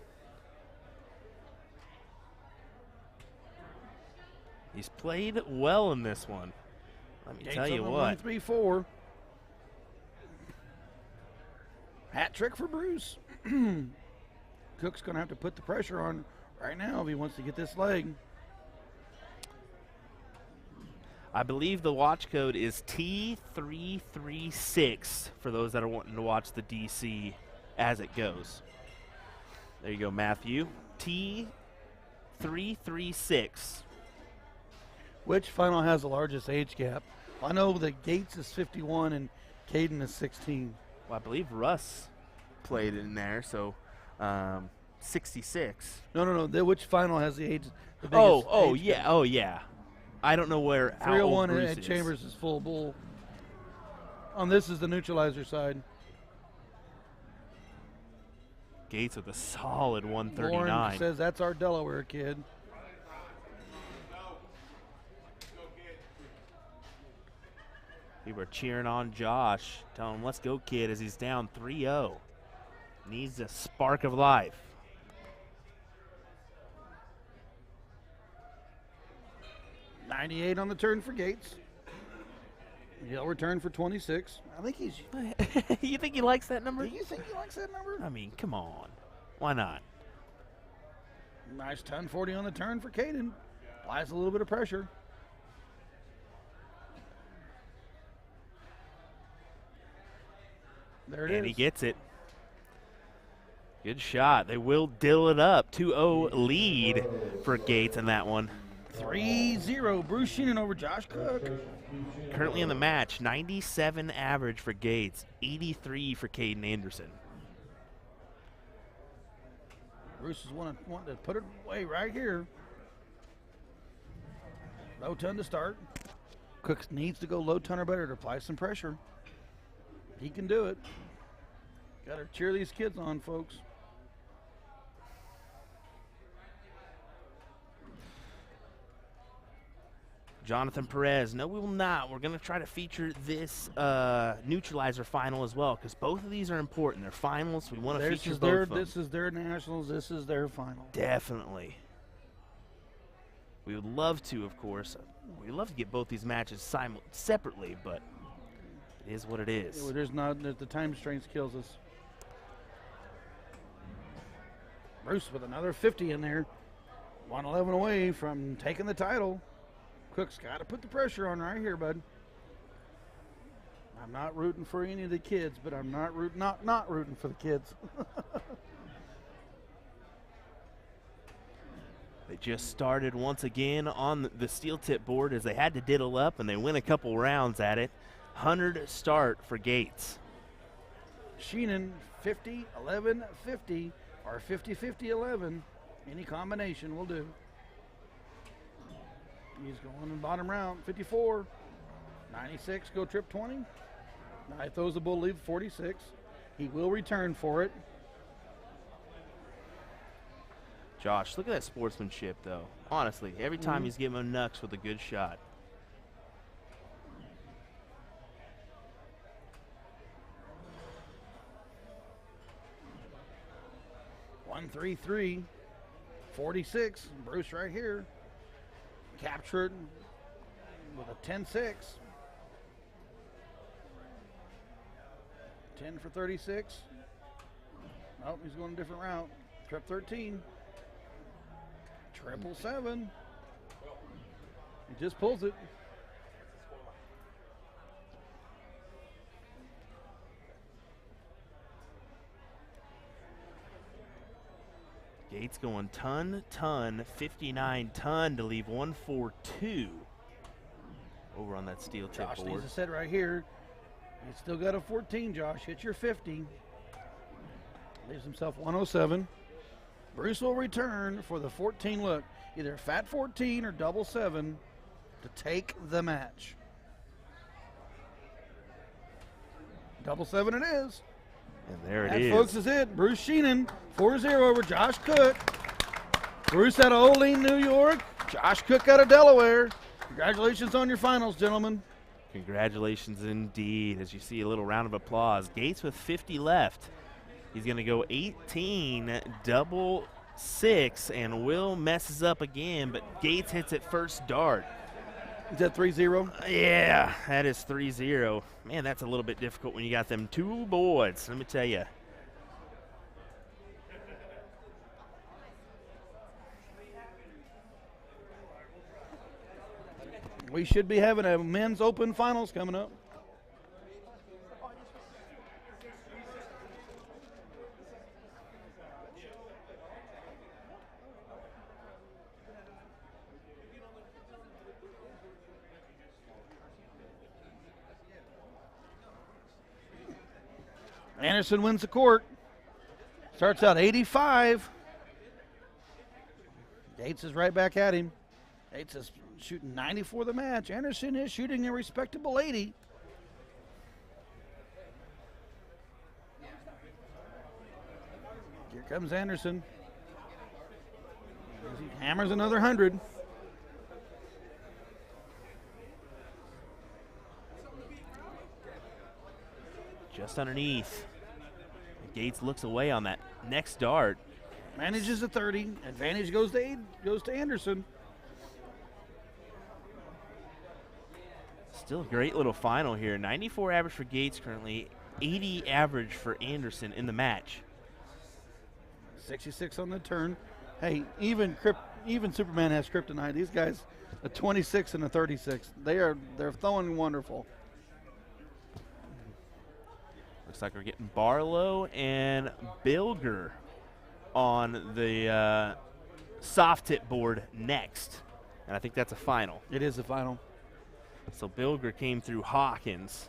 He's played well in this one. Let me tell you what. 1-3-4. Hat trick for Bruce. Cook's going to have to put the pressure on right now if he wants to get this leg. I believe the watch code is T336 for those that are wanting to watch the DC as it goes. There you go, Matthew. T336. Which final has the largest age gap? I know that Gates is 51 and Caden is 16. Well, I believe Russ played in there, so 66. No. Which final has the age? The Oh, age yeah. gap? Oh, yeah. I don't know where. 301 Bruce and is. Chambers is full bull. On this is the neutralizer side. Gates with a solid 139. Lauren says that's our Delaware kid. People are cheering on Josh, telling him, let's go, kid, as he's down 3-0. Needs a spark of life. $98 on the turn for Gates. He'll return for 26. I think he's. You think he likes that number? Do you think he likes that number? I mean, come on. Why not? Nice 10-40 on the turn for Caden. Applies a little bit of pressure. There it is. And he gets it. Good shot. They will dill it up. 2-0 lead for Gates in that one. 3-0. Bruce Sheenan over Josh Cook. Currently in the match, 97 average for Gates, 83 for Caden Anderson. Bruce is wanting to put it away right here. Low ton to start. Cook needs to go low ton or better to apply some pressure. He can do it. Got to cheer these kids on, folks. Jonathan Perez, no, we will not. We're going to try to feature this neutralizer final as well because both of these are important. They're finals. We want to feature both of them. This is their nationals. This is their final. Definitely. We would love to, of course. We'd love to get both these matches separately, but it is what it is. Yeah, well, there's not. The time strain kills us. Bruce with another 50 in there. 111 away from taking the title. Cook's got to put the pressure on right here, bud. I'm not rooting for any of the kids, but I'm not rooting for the kids. They just started once again on the steel tip board as they had to diddle up, and they win a couple rounds at it. 100 start for Gates. Sheenan 50, 11, 50, or 50, 50, 11. Any combination will do. He's going in bottom round, 54, 96, go trip 20. Now he throws the bull leave 46. He will return for it. Josh, look at that sportsmanship, though. Honestly, every time he's giving him knucks with a good shot. One, 3, 3, 46. Bruce right here. Captured with a 10-6. 10 for 36. Nope, he's going a different route. Trip 13. 777. He just pulls it. Gates going ton, 59 ton to leave 142 over on that steel tip Josh board. needs to set right here. He's still got a 14, Josh. Hit your 50. Leaves himself 107. Bruce will return for the 14 look. Either fat 14 or double 7 to take the match. Double 7 it is. And there it that, is. Folks, is it. Bruce Sheenan, 4-0 over Josh Cook. Bruce out of Olean, New York. Josh Cook out of Delaware. Congratulations on your finals, gentlemen. Congratulations indeed. As you see, a little round of applause. Gates with 50 left. He's going to go 18, double 6, and Will messes up again, but Gates hits it first dart. Is that 3-0? Yeah, that is 3-0. Man, that's a little bit difficult when you got them two boards, let me tell you. We should be having a men's open finals coming up. Anderson wins the court. Starts out 85. Gates is right back at him. Gates is shooting 90 for the match. Anderson is shooting a respectable 80. Here comes Anderson. As he hammers another 100. Just underneath. Gates looks away on that next dart. Manages a 30. Advantage goes to Anderson. Still a great little final here. 94 average for Gates currently, 80 average for Anderson in the match. 66 on the turn. Hey, even Superman has kryptonite. These guys, a 26 and a 36. They're throwing wonderful. Looks like we're getting Barlow and Bilger on the soft tip board next. And I think that's a final. It is a final. So Bilger came through Hawkins.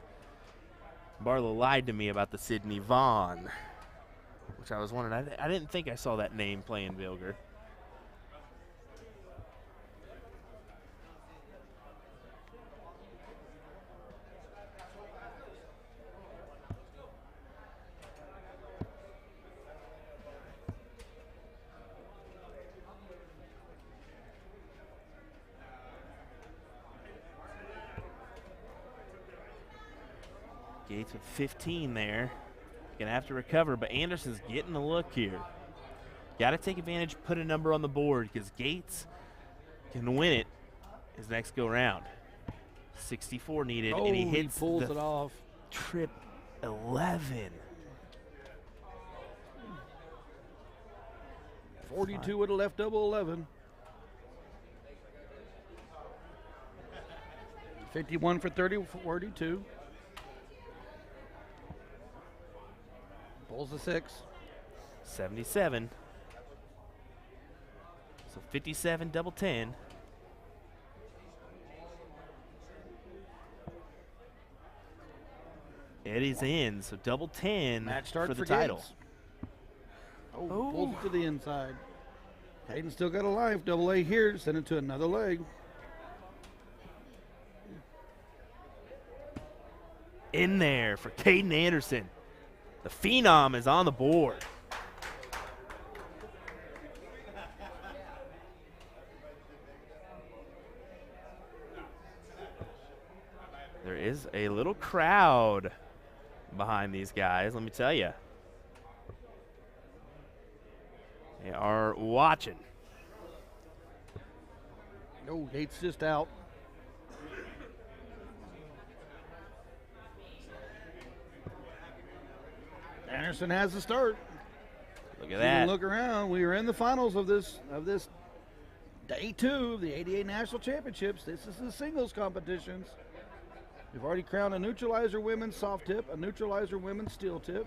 Barlow lied to me about the Sidney Vaughn, which I was wondering. I didn't think I saw that name playing Bilger. Gates with 15 there. Gonna have to recover, but Anderson's getting a look here. Got to take advantage, put a number on the board, because Gates can win it his next go round. 64 needed, and he hits pulls it off. Trip 11. 42 would have left double 11. 51 for 30, 42. Pulls the 6. 77. So 57, double 10. It is in, so double 10 Match start for the Gates. title. Oh, pulls it to the inside. Caden still got a life. Double A here. Send it to another leg. In there for Caden Anderson. The Phenom is on the board. There is a little crowd behind these guys, let me tell you. They are watching. Oh, Gates just out. Anderson has the start. Look at You that. can look around. We are in the finals of this day 2 of the 88 National Championships. This is the singles competitions. We've already crowned a Neutralizer women's soft tip, a Neutralizer women's steel tip,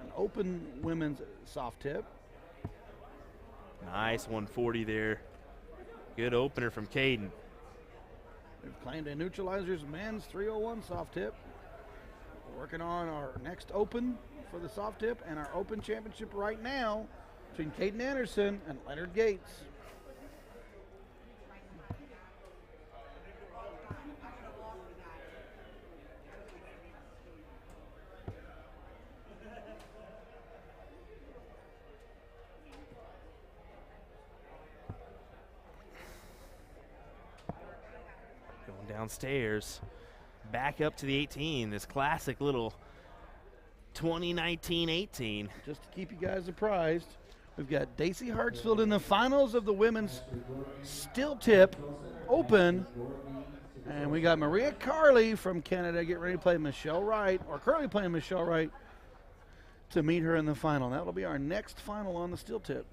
an open women's soft tip. Nice 140 there. Good opener from Caden. We've claimed a Neutralizer's men's 301 soft tip. We're working on our next open for the soft tip and our open championship right now between Caden Anderson and Leonard Gates. Going downstairs, back up to the 18. This classic little 2019-18. Just to keep you guys apprised, we've got Daisy Hartsfield in the finals of the women's steel tip open. And we got Maria Carley from Canada getting ready to play Michelle Wright, or currently playing Michelle Wright, to meet her in the final. That'll be our next final on the steel tip.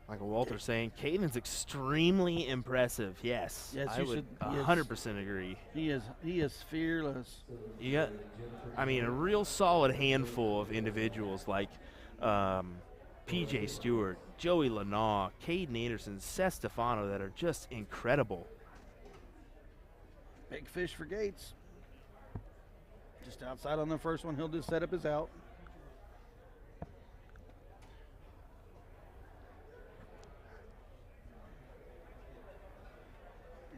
Michael Walter saying Caden's extremely impressive. Yes, I would 100% agree. He is fearless. You got, I mean, a real solid handful of individuals like P.J. Stewart, Joey Lanaugh, Caden Anderson, Seth Stefano that are just incredible. Big fish for Gates. Just outside on the first one, he'll just set up his out.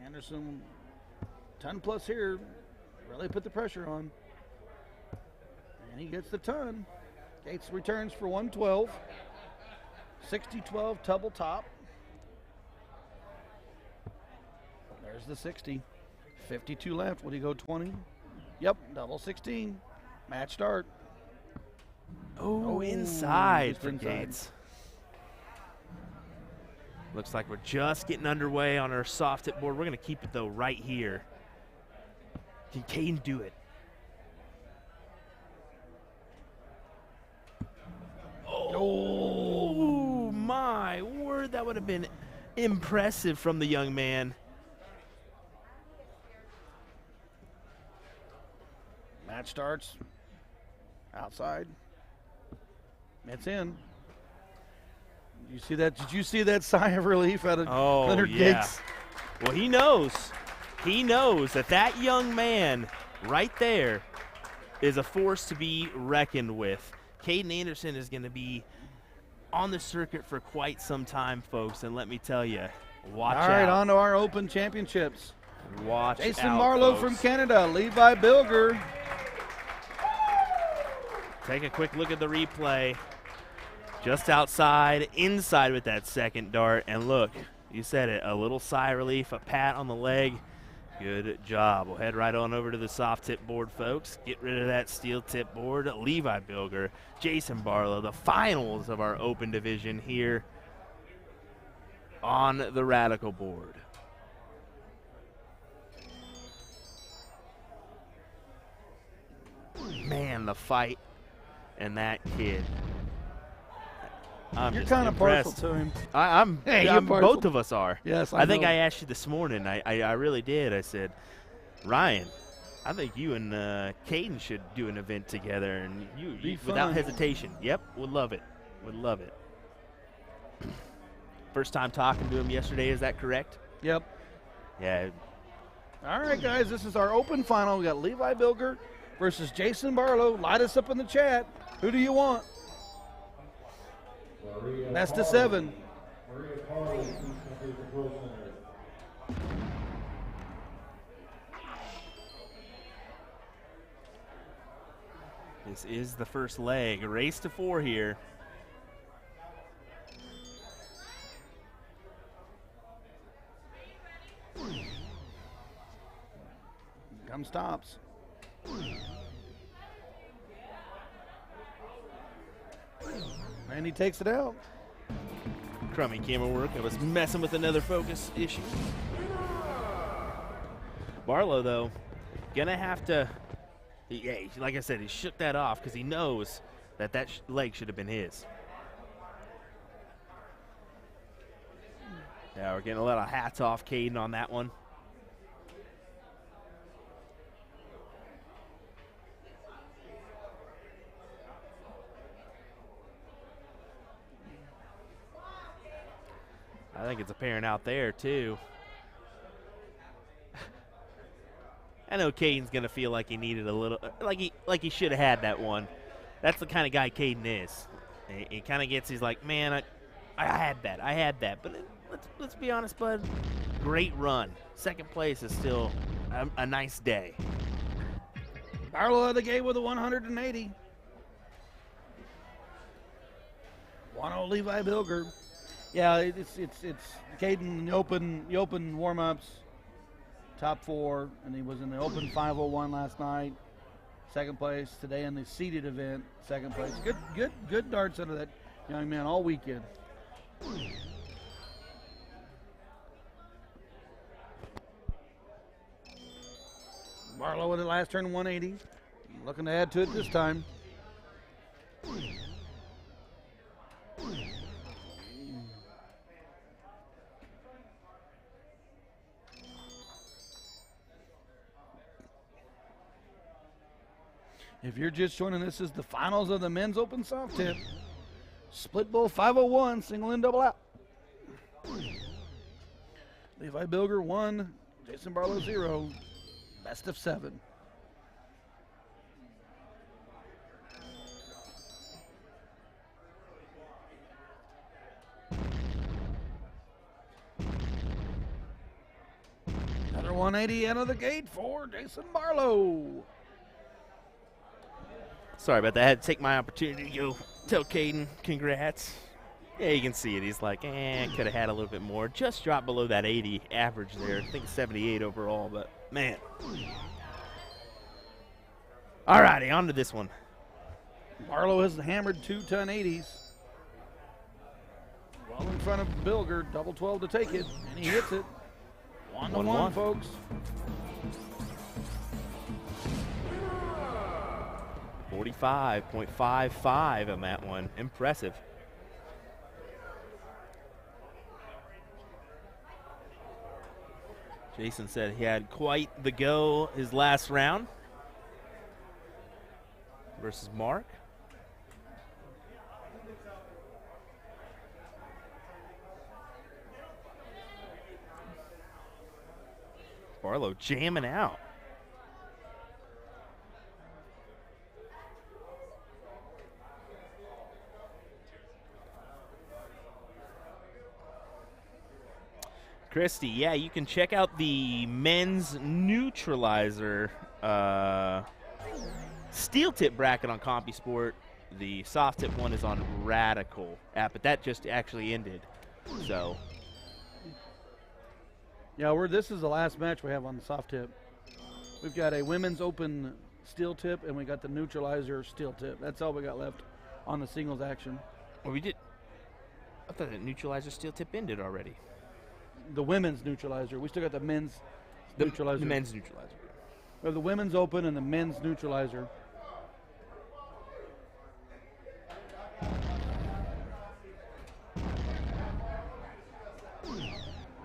Anderson, ton plus here, really put the pressure on. And he gets the ton. Gates returns for 112. 60-12 double top. There's the 60. 52 left. Would he go 20? Yep, double 16. Match start. Oh, inside just for Gates. Looks like we're just getting underway on our soft tip board. We're going to keep it, though, right here. Can Caden do it? Oh, my word. That would have been impressive from the young man. Match starts outside. It's in. You see that? Did you see that sigh of relief out of Leonard Gates? Well, he knows. He knows that that young man right there is a force to be reckoned with. Caden Anderson is going to be on the circuit for quite some time, folks, and let me tell you, watch out. All right, on to our Open Championships. Watch Jason out, Marlowe folks. from Canada, Levi Bilger. Take a quick look at the replay. Just outside, inside with that second dart. And look, you said it, a little sigh of relief, a pat on the leg. Good job. We'll head right on over to the soft tip board, folks. Get rid of that steel tip board. Levi Bilger, Jason Barlow, the finals of our open division here on the Radical board. Man, the fight and that kid. You're kind of partial to him. I'm partial. both of us are. Yes, I think know. I asked you this morning. I really did. I said, Ryan, I think you and Caden should do an event together, and you without hesitation. Yep, would love it. Would love it. First time talking to him yesterday. Is that correct? Yep. Yeah. All right, guys, this is our open final. We got Levi Bilger versus Jason Barlow. Light us up in the chat. Who do you want? Best of 7. This is the first leg. A race to 4 here. Come stops. And he takes it out. Crummy camera work. I was messing with another focus issue. Barlow, though, gonna have to. Yeah, like I said, he shook that off because he knows that leg should have been his. Yeah, we're getting a lot of hats off Caden on that one. I think it's apparent out there, too. I know Caden's going to feel like he needed a little, like he should have had that one. That's the kind of guy Caden is. He kind of gets, he's like, man, I had that. But let's be honest, bud. Great run. Second place is still a nice day. Barlow out of the gate with a 180. 1-0 Levi Bilger. Yeah, it's Caden, the open warm-ups, top 4, and he was in the open 501 last night, second place today in the seeded event, second place. Good darts out of that young man all weekend. Barlow with the last turn 180, looking to add to it this time. If you're just joining, this is the finals of the men's open soft tip. Split bowl 501, single in, double out. Levi Bilger 1, Jason Barlow 0, best of 7. Another 180 out of the gate for Jason Barlow. Sorry about that. I had to take my opportunity to go tell Caden congrats. Yeah, you can see it. He's like, could have had a little bit more. Just dropped below that 80 average there. I think 78 overall, but man. All righty, on to this one. Barlow has hammered 2-ton 80s. Well in front of Bilger, double 12 to take it, and he hits it. 1-1, folks. 45.55 on that one. Impressive. Jason said he had quite the go his last round versus Mark. Barlow jamming out. Christy, yeah, you can check out the men's Neutralizer steel tip bracket on CompuSport. The soft tip one is on Radical app, but that just actually ended. So, yeah, this is the last match we have on the soft tip. We've got a women's open steel tip, and we got the Neutralizer steel tip. That's all we got left on the singles action. Well, we did. I thought the Neutralizer steel tip ended already. The women's Neutralizer. We still got the men's Neutralizer. The men's Neutralizer. We have the women's open and the men's Neutralizer.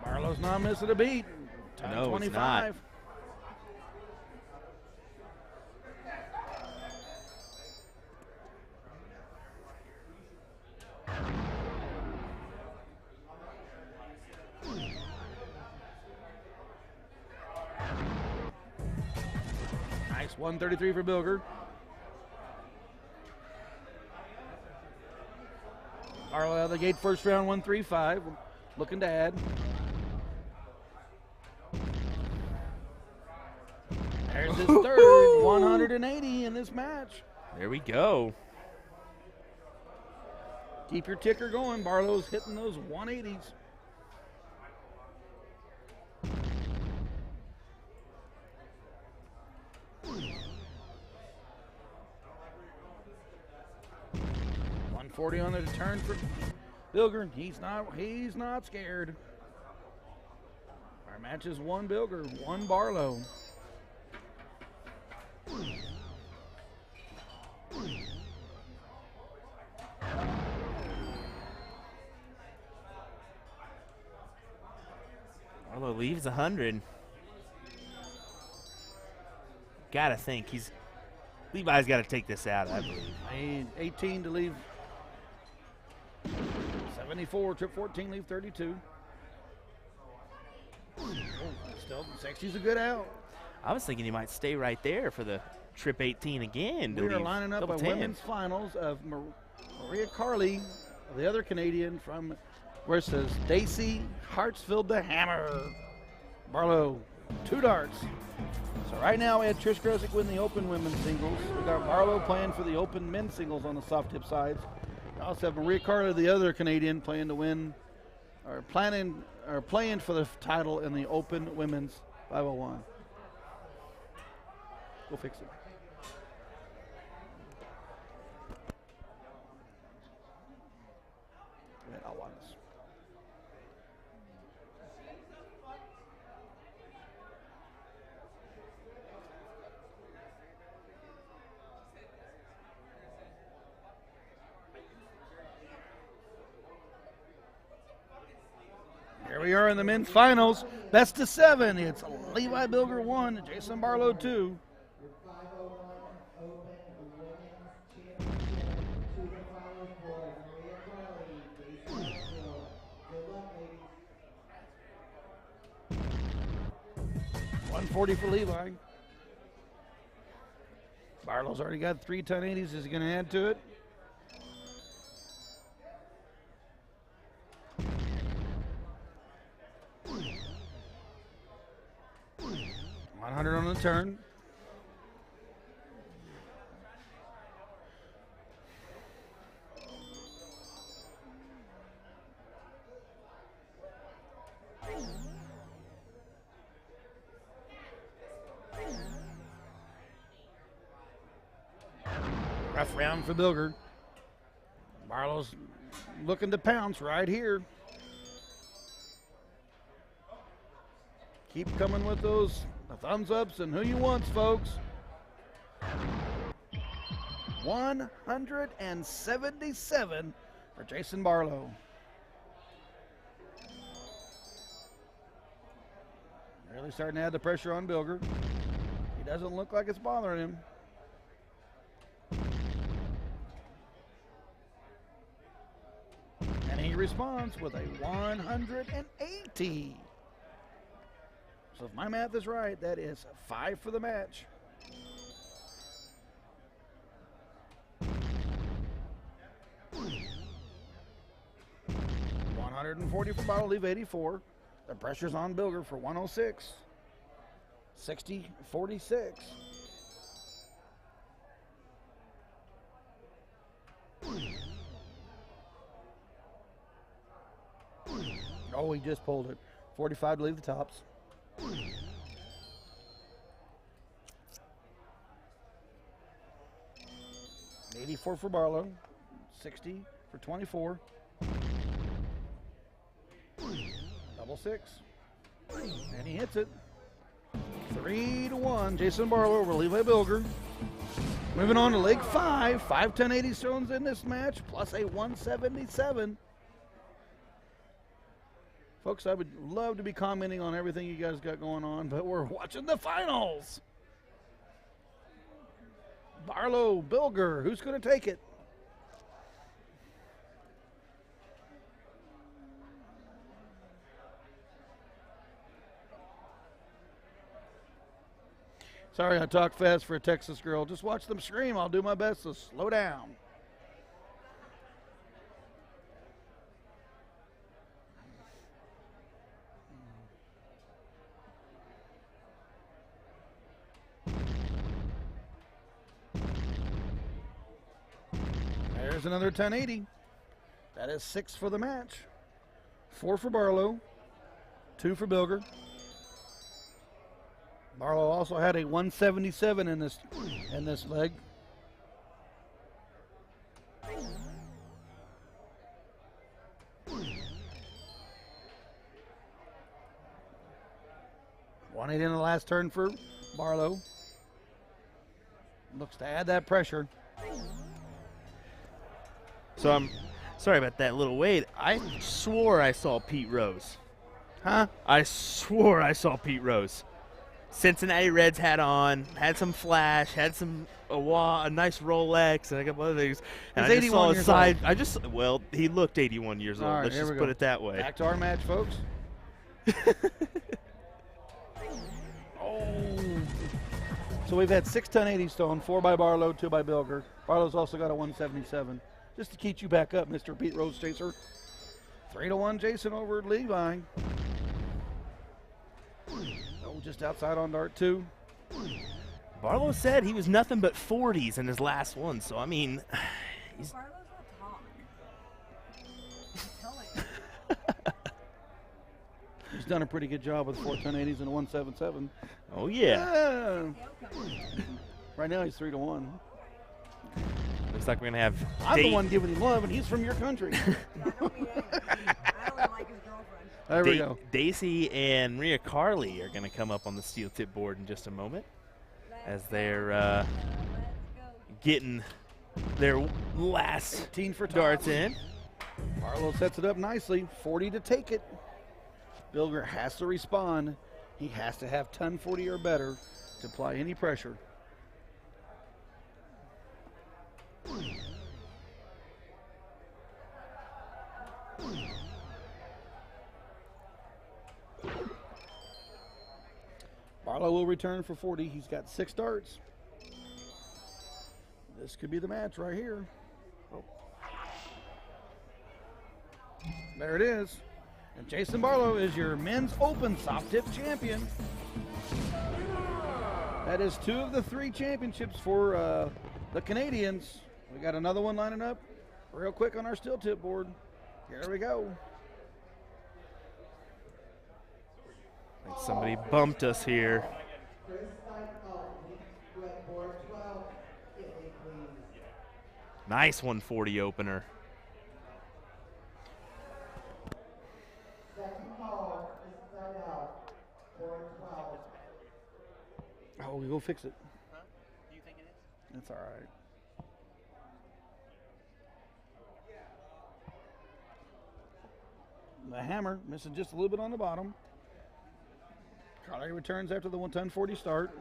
Barlow's not missing a beat. No, 25. it's not. 133 for Bilger. Barlow out of the gate first round, 135. Looking to add. There's his third, 180 in this match. There we go. Keep your ticker going. Barlow's hitting those 180s. $140 on the turn for Bilger. He's not scared. Our match is 1 Bilger, 1 Barlow. Barlow leaves 100. Gotta think Levi's got to take this out, I believe. 18 to leave 74, trip 14, leave 32. Oh, still, 60's a good out. I was thinking he might stay right there for the trip 18 again. We are lining up a women's finals of Maria Carley, the other Canadian from versus Daisy Hartsfield the Hammer. Barlow, 2 darts. So right now we had Trish Grosick win the open women's singles. We got Barlow playing for the open men's singles on the soft tip sides. We also have Maria Carley, the other Canadian, playing to win or playing for the title in the open women's 501. Go fix it. I'll want this. Here we are in the men's finals. Best of 7. It's Levi Bilger 1, Jason Barlow 2. $140 for Levi. Barlow's already got 3 1080s. Is he going to add to it? $100 on the turn. Rough round for Bilger. Barlow's looking to pounce right here. Keep coming with those thumbs ups and who you wants, folks. 177 for Jason Barlow. Really starting to add the pressure on Bilger. He doesn't look like it's bothering him. And he responds with a 180. So if my math is right, that is 5 for the match. $140 for Barlow, leave 84. The pressure's on Bilger for 106. 60-46. Oh, he just pulled it. 45 to leave the tops. $84 for Barlow. 60 for 24. Double 6. And he hits it. 3-1. Jason Barlow over Levi Bilger. Moving on to leg 5. 5 1080 stones in this match, plus a 177. Folks, I would love to be commenting on everything you guys got going on, but we're watching the finals. Barlow, Bilger, who's going to take it? Sorry I talk fast for a Texas girl. Just watch them scream. I'll do my best to slow down. There's another 1080. That is 6 for the match. 4 for Barlow, 2 for Bilger. Barlow also had a 177 in this leg. $180 in the last turn for Barlow. Looks to add that pressure. So I'm sorry about that, little Wade. I swore I saw Pete Rose. Huh? I swore I saw Pete Rose. Cincinnati Reds hat on, had some flash, had some a nice Rolex, and a couple other things. And He's I just saw 81 his years side. Well, he looked 81 years old. All right, Let's here just we put go. it that way. Back to our match, folks. Oh. So we've had 6 1080 stone, 4 by Barlow, 2 by Bilger. Barlow's also got a 177. Just to keep you back up, Mr. Pete Rose Chaser. 3-1 Jason over at Levi. Oh, just outside on dart 2. Barlow said he was nothing but 40s in his last one, so I mean, he's Barlow's not tall. He's done a pretty good job with 4 1080s and a 177. Oh yeah. Right now he's 3-1. Looks like we're gonna have. I'm the one giving him love, and he's from your country. There we go. Daisy and Maria Carley are going to come up on the steel tip board in just a moment as they're getting their last 18 for darts tops. in. Barlow sets it up nicely, 40 to take it. Bilger has to respond. He has to have 1040 or better to apply any pressure. Barlow will return for 40. He's got 6 darts. This could be the match right here. Oh. There it is. And Jason Barlow is your men's open soft tip champion. That is 2 of the 3 championships for the Canadians. We got another one lining up real quick on our steel tip board. Here we go. I think somebody bumped us here. Nice 140 opener. Oh, we go fix it. Huh? Do you think it is? That's all right. The hammer missing just a little bit on the bottom. Carly returns after the 1040 start.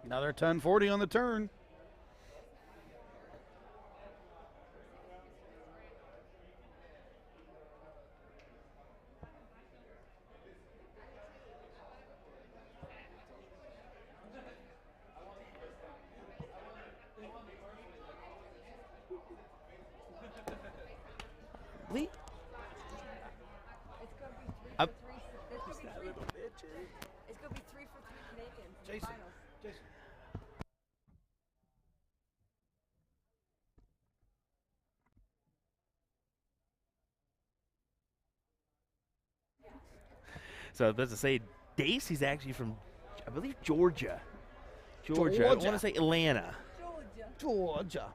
Another 1040 on the turn. Lee? It's going to be 3 Up. for 3. It's going to be 3 for 3 Canadians. in the Jason. finals. Jason. So I was about to say, Dacey's actually from, I believe, Georgia. I want to say Atlanta. Georgia.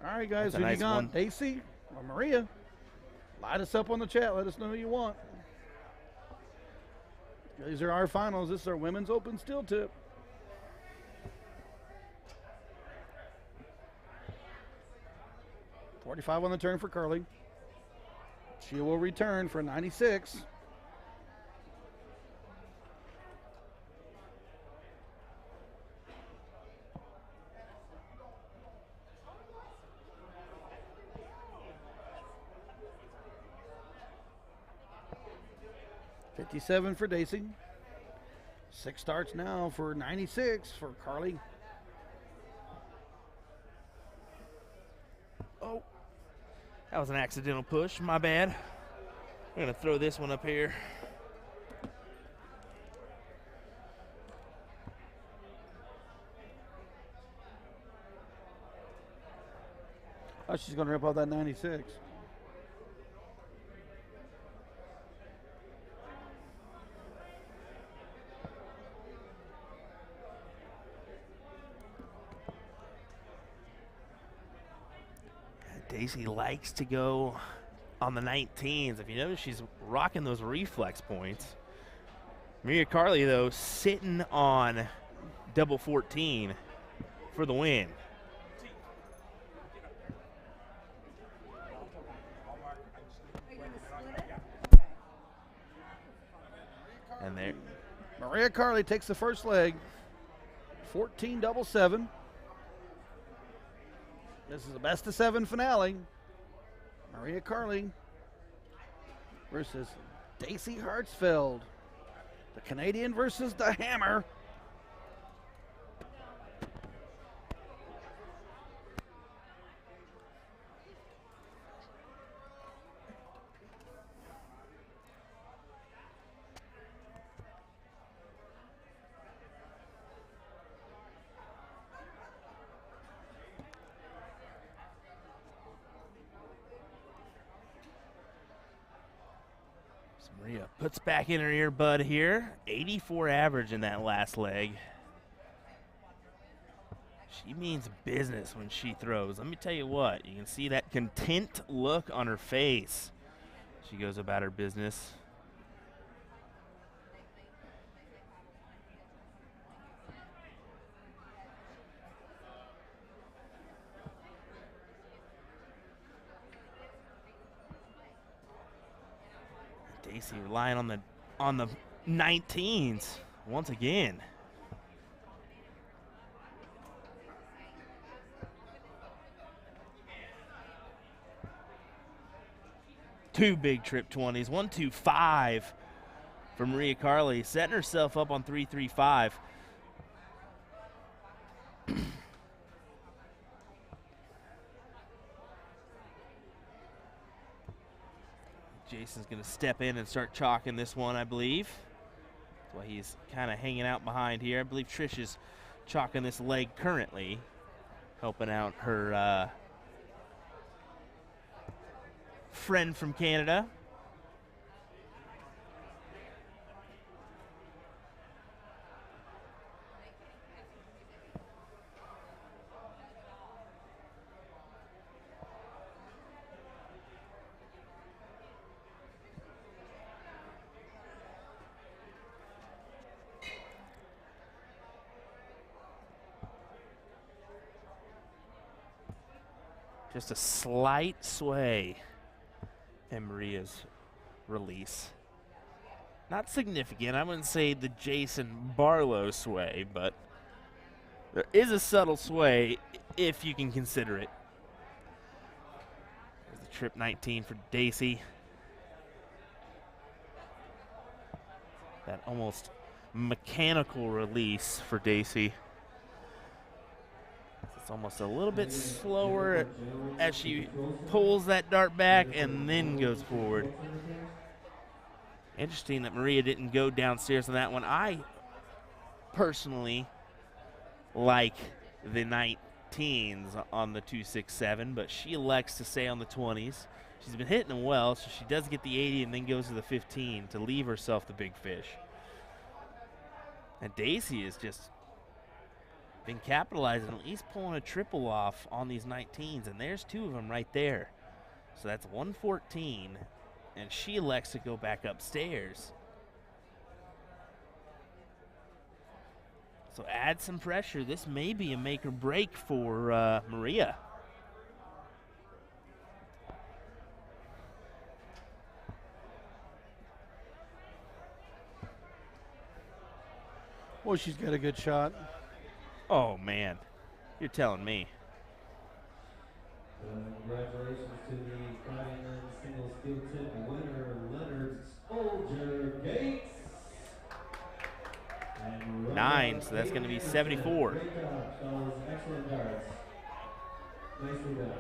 All right, guys, That's a who nice you got? one. Daisy or Maria? Light us up on the chat. Let us know who you want. These are our finals. This is our women's open steel tip. $45 on the turn for Carly. She will return for 96. 57 for Daisy. 6 starts now for 96 for Carly. Oh, that was an accidental push. My bad. I'm going to throw this one up here. Oh, she's going to rip off that 96. Daisy likes to go on the 19s. If you notice, she's rocking those reflex points. Maria Carly, though, sitting on double 14 for the win. And there, Maria Carly takes the first leg. 14 double 7. This is the best of 7 finale. Maria Carly versus Daisy Hartsfeld. The Canadian versus the Hammer. Maria puts back in her earbud here. 84 average in that last leg. She means business when she throws. Let me tell you what, you can see that content look on her face. She goes about her business. Daisy relying on the 19s once again. Two big trip 20s, 1-2-5 for Maria Carly, setting herself up on 3-3-5. Jason's going to step in and start chalking this one, I believe. That's why he's kind of hanging out behind here. I believe Trish is chalking this leg currently, helping out her friend from Canada. Just a slight sway in Maria's release. Not significant. I wouldn't say the Jason Barlow sway, but there is a subtle sway if you can consider it. There's the trip 19 for Daisy. That almost mechanical release for Daisy. It's almost a little bit slower as she pulls that dart back and then goes forward. Interesting that Maria didn't go downstairs on that one. I personally like the 19s on the 267, but she elects to stay on the 20s. She's been hitting them well, so she does get the 80 and then goes to the 15 to leave herself the big fish. And Daisy is just been capitalizing, at least pulling a triple off on these 19s, and there's 2 of them right there. So that's 114, and she elects to go back upstairs. So add some pressure. This may be a make or break for Maria. Well, she's got a good shot. Oh, man. You're telling me. Congratulations to the Friday night single steel tip winner, Leonard Folger Gates. 9, so that's going to be 74. Great job, fellas. Excellent darts. Nicely done.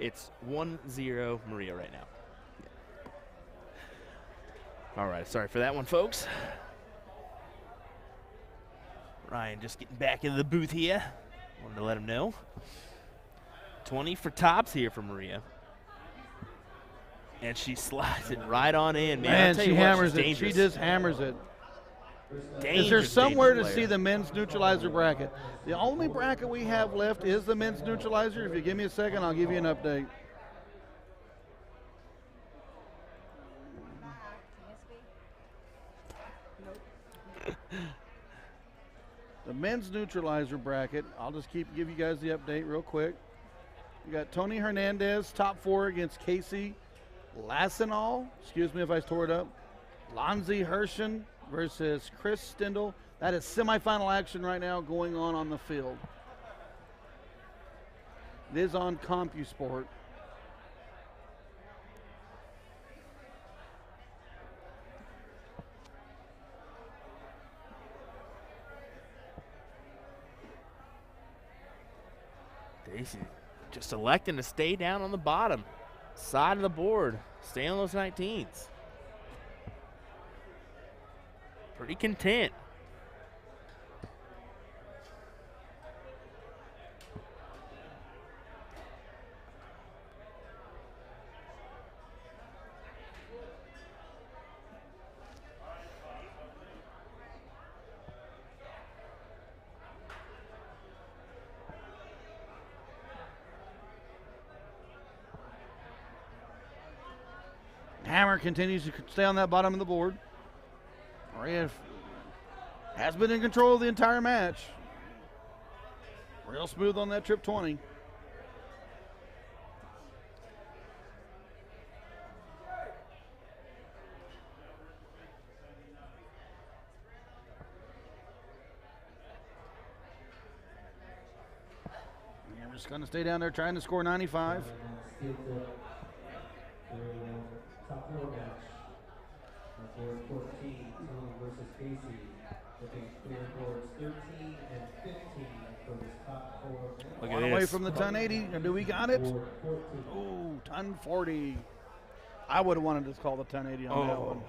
It's 1-0 Maria right now. All right, sorry for that one, folks. Ryan just getting back into the booth here. Wanted to let him know. 20 for tops here for Maria. And she slides it right on in, man. Man, I'll tell she you what, hammers she's it. dangerous. She just hammers it. Dangerous, Is there somewhere to dangerous see player. the men's neutralizer bracket? The only bracket we have left is the men's neutralizer. If you give me a second, I'll give you an update. The men's neutralizer bracket, I'll just give you guys the update real quick. We got Tony Hernandez, top 4 against Casey Lassenall. Excuse me if I tore it up. Lonzie Hershen versus Chris Stindl. That is semifinal action right now going on the field. It is on CompuSport. Daisy just electing to stay down on the bottom side of the board. Stay on those 19s. Pretty content. Hammer continues to stay on that bottom of the board. Maria has been in control of the entire match. Real smooth on that trip 20. Hammer's going to stay down there trying to score 95. Top 4 match. Board 14, Tony versus Casey. Looking clear boards 13 and 15 for this top 4 match. Look One at away this. from the 1080. Do we got it? Board 14. Ooh, 1040. I would have wanted to call the 1080 on that one. I'm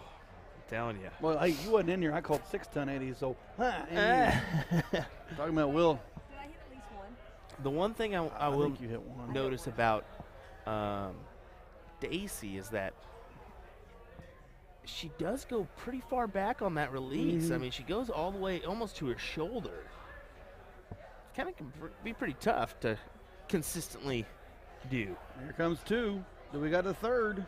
telling you. Well, hey, you wasn't in here. I called 6 1080, so. Talking about Will. Did I hit at least one? The one thing I will think you hit one. notice about Daisy is that she does go pretty far back on that release. I mean, she goes all the way almost to her shoulder. It kind of can be pretty tough to consistently do. Here comes 2. Do we got a third?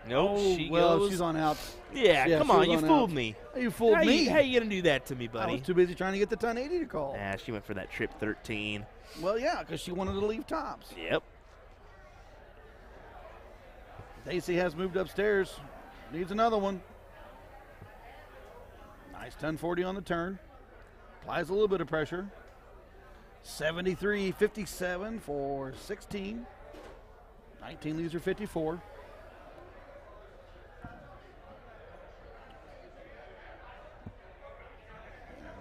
No, Oh, she well, goes. she's on out. Yeah, come she on, was you on fooled outs. me. You fooled how me. How you gonna do that to me, I buddy? was too busy trying to get the 1080 to call. Nah, she went for that trip 13. Well, yeah, because she wanted to leave tops. Yep. Daisy has moved upstairs. Needs another one. Nice 1040 on the turn. Applies a little bit of pressure. 73-57 for 16. 19 leaves her 54.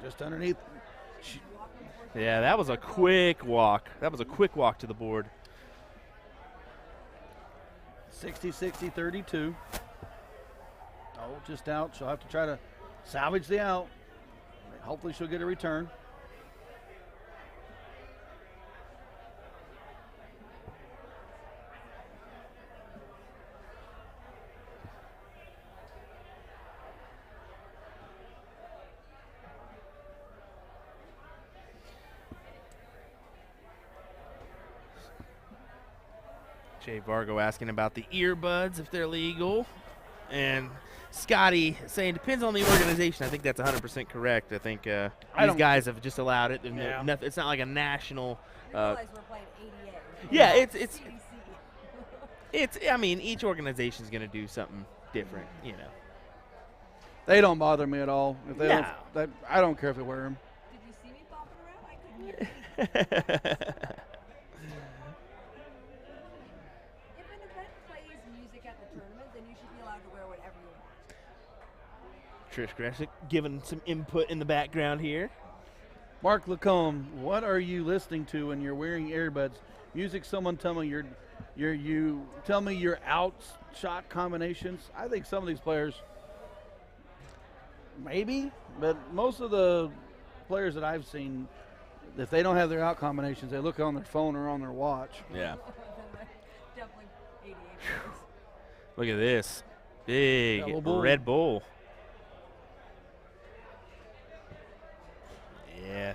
Just underneath. Yeah, that was a quick walk. That was a quick walk to the board. 60-60-32. Oh, just out. She'll have to try to salvage the out. Hopefully she'll get a return. Jay Vargo asking about the earbuds, if they're legal. And Scotty saying depends on the organization. I think that's 100% correct. I think these guys have just allowed it. Yeah. It's not like a national. Realize we're playing 88. Yeah, CDC. it's. I mean, each organization is going to do something different. You know. They don't bother me at all. If they No. I don't care if they wear them. Did you see me bopping around? I couldn't hear you. If an event plays music at the tournament, then you should be allowed to wear whatever you want. Trish Gressick giving some input in the background here. Mark Lacombe, what are you listening to when you're wearing earbuds? Music. Someone tell me your out shot combinations. I think some of these players, maybe, but most of the players that I've seen, if they don't have their out combinations, they look on their phone or on their watch. Yeah. Definitely 88. Look at this big Double bull. Red Bull. Yeah.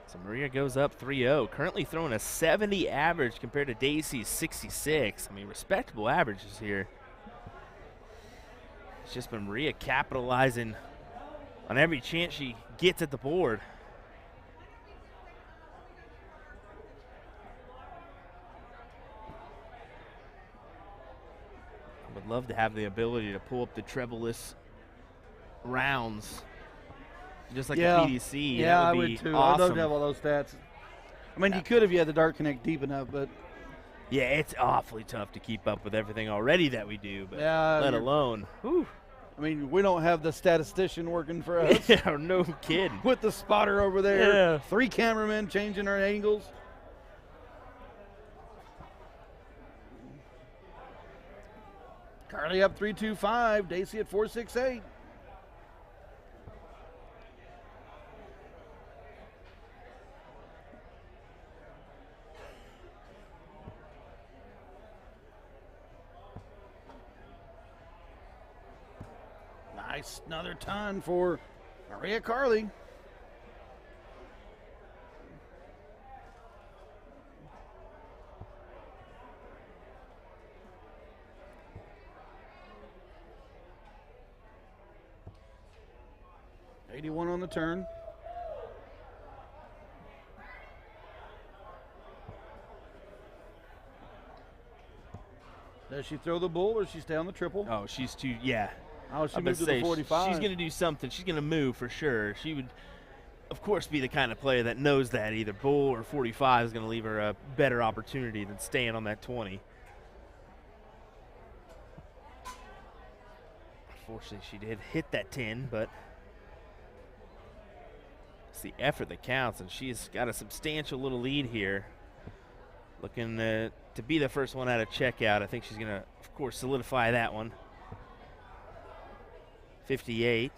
So Maria goes up 3-0, currently throwing a 70 average compared to Dacey's 66. I mean, respectable averages here. It's just been Maria capitalizing on every chance she gets at the board. I would love to have the ability to pull up the treble-less rounds, just like Yeah. a PDC. Yeah, that I would be would too. awesome. I'd love to have all those stats. I mean, you could if you had the dart connect deep enough, but Yeah, it's awfully tough to keep up with everything already that we do, but Yeah, let you're- alone. Whew. I mean, we don't have the statistician working for us. Yeah, no kidding. With the spotter over there. Yeah. 3 cameramen changing our angles. Carly up 3-2-5. Dacey at 4-6-8. Nice, another ton for Maria Carly. '81 on the turn. Does she throw the bull or she stay on the triple? Oh, she's too, yeah. Oh, she I'm moved to gonna the say 45. She's going to do something. She's going to move for sure. She would, of course, be the kind of player that knows that either bull or 45 is going to leave her a better opportunity than staying on that 20. Unfortunately, she did hit that 10, but it's the effort that counts, and she's got a substantial little lead here. Looking to be the first one out of checkout. I think she's going to, of course, solidify that one. 58.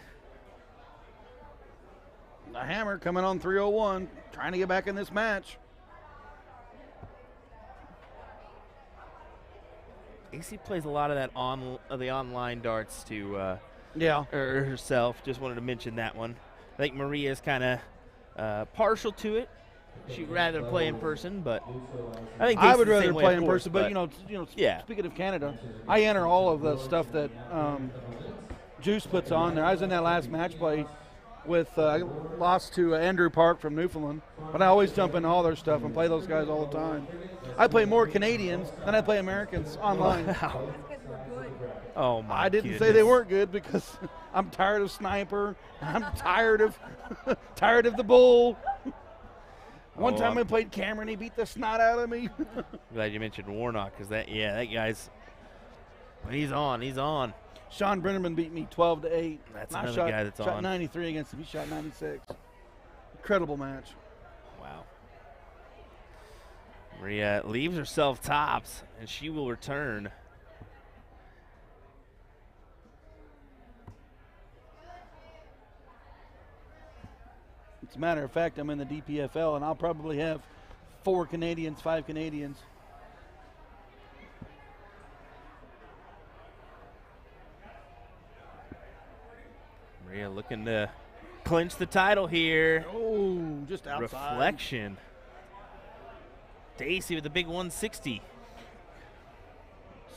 The hammer coming on 301, trying to get back in this match. AC plays a lot of that the online darts to Yeah. herself. Just wanted to mention that one. I think Maria is kind of partial to it. She'd rather play in person, but I think I would Dacey's the rather same way, play of in course, person. But you know, yeah. Speaking of Canada, I enter all of the stuff that Juice puts on there. I was in that last match play with I lost to Andrew Park from Newfoundland, but I always jump into all their stuff and play those guys all the time. I play more Canadians than I play Americans online. Oh my! I didn't say they weren't good because I'm tired of Sniper. I'm tired of the Bull. One time I played Cameron, he beat the snot out of me. Glad you mentioned Warnock, because that guy's when he's on, he's on. Sean Brennerman beat me 12-8. That's And I another guy that's shot on. 93 against him. He shot 96. Incredible match. Wow. Maria leaves herself tops, and she will return. As a matter of fact, I'm in the DPFL, and I'll probably have 5 Canadians. Maria looking looking to clinch the title here. Oh, just outside. Reflection. Daisy with the big 160.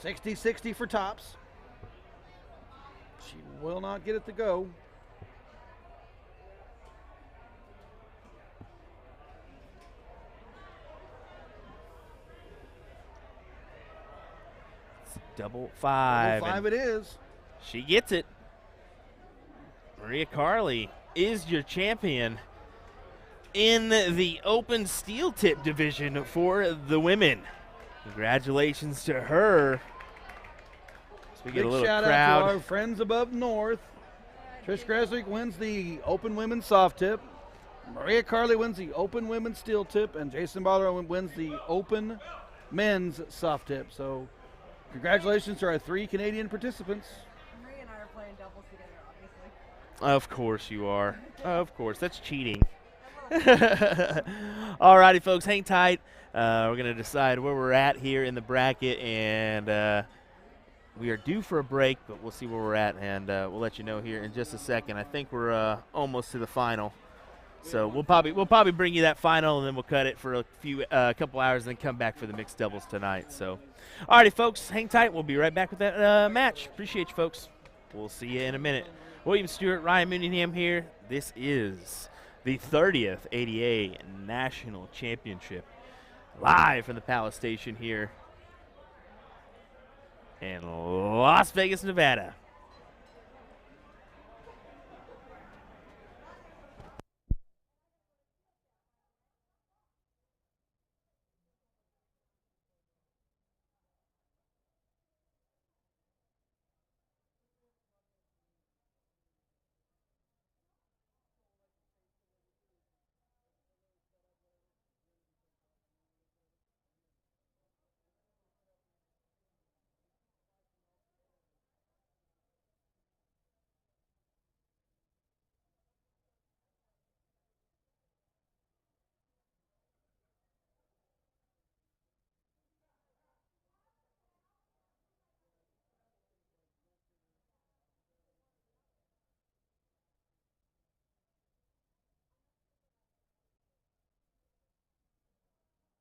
60-60 for tops. She will not get it to go. It's double five. Double five it is. She gets it. Maria Carley is your champion in the open steel tip division for the women. Congratulations to her. So we get Big a little shout crowd. out to our friends above north. Trish Greswick wins the open women's soft tip. Maria Carley wins the open women's steel tip, and Jason Baller wins the open men's soft tip. So congratulations to our 3 Canadian participants. Maria and I are playing doubles together, obviously. Of course you are. Of course. That's cheating. All righty, folks. Hang tight. We're going to decide where we're at here in the bracket, and we are due for a break, but we'll see where we're at, and we'll let you know here in just a second. I think we're almost to the final. So we'll probably bring you that final, and then we'll cut it for a couple hours, and then come back for the mixed doubles tonight. So, all righty, folks. Hang tight. We'll be right back with that match. Appreciate you, folks. We'll see you in a minute. William Stewart, Ryan Mooneyham here. This is the 30th ADA National Championship, live from the Palace Station here in Las Vegas, Nevada.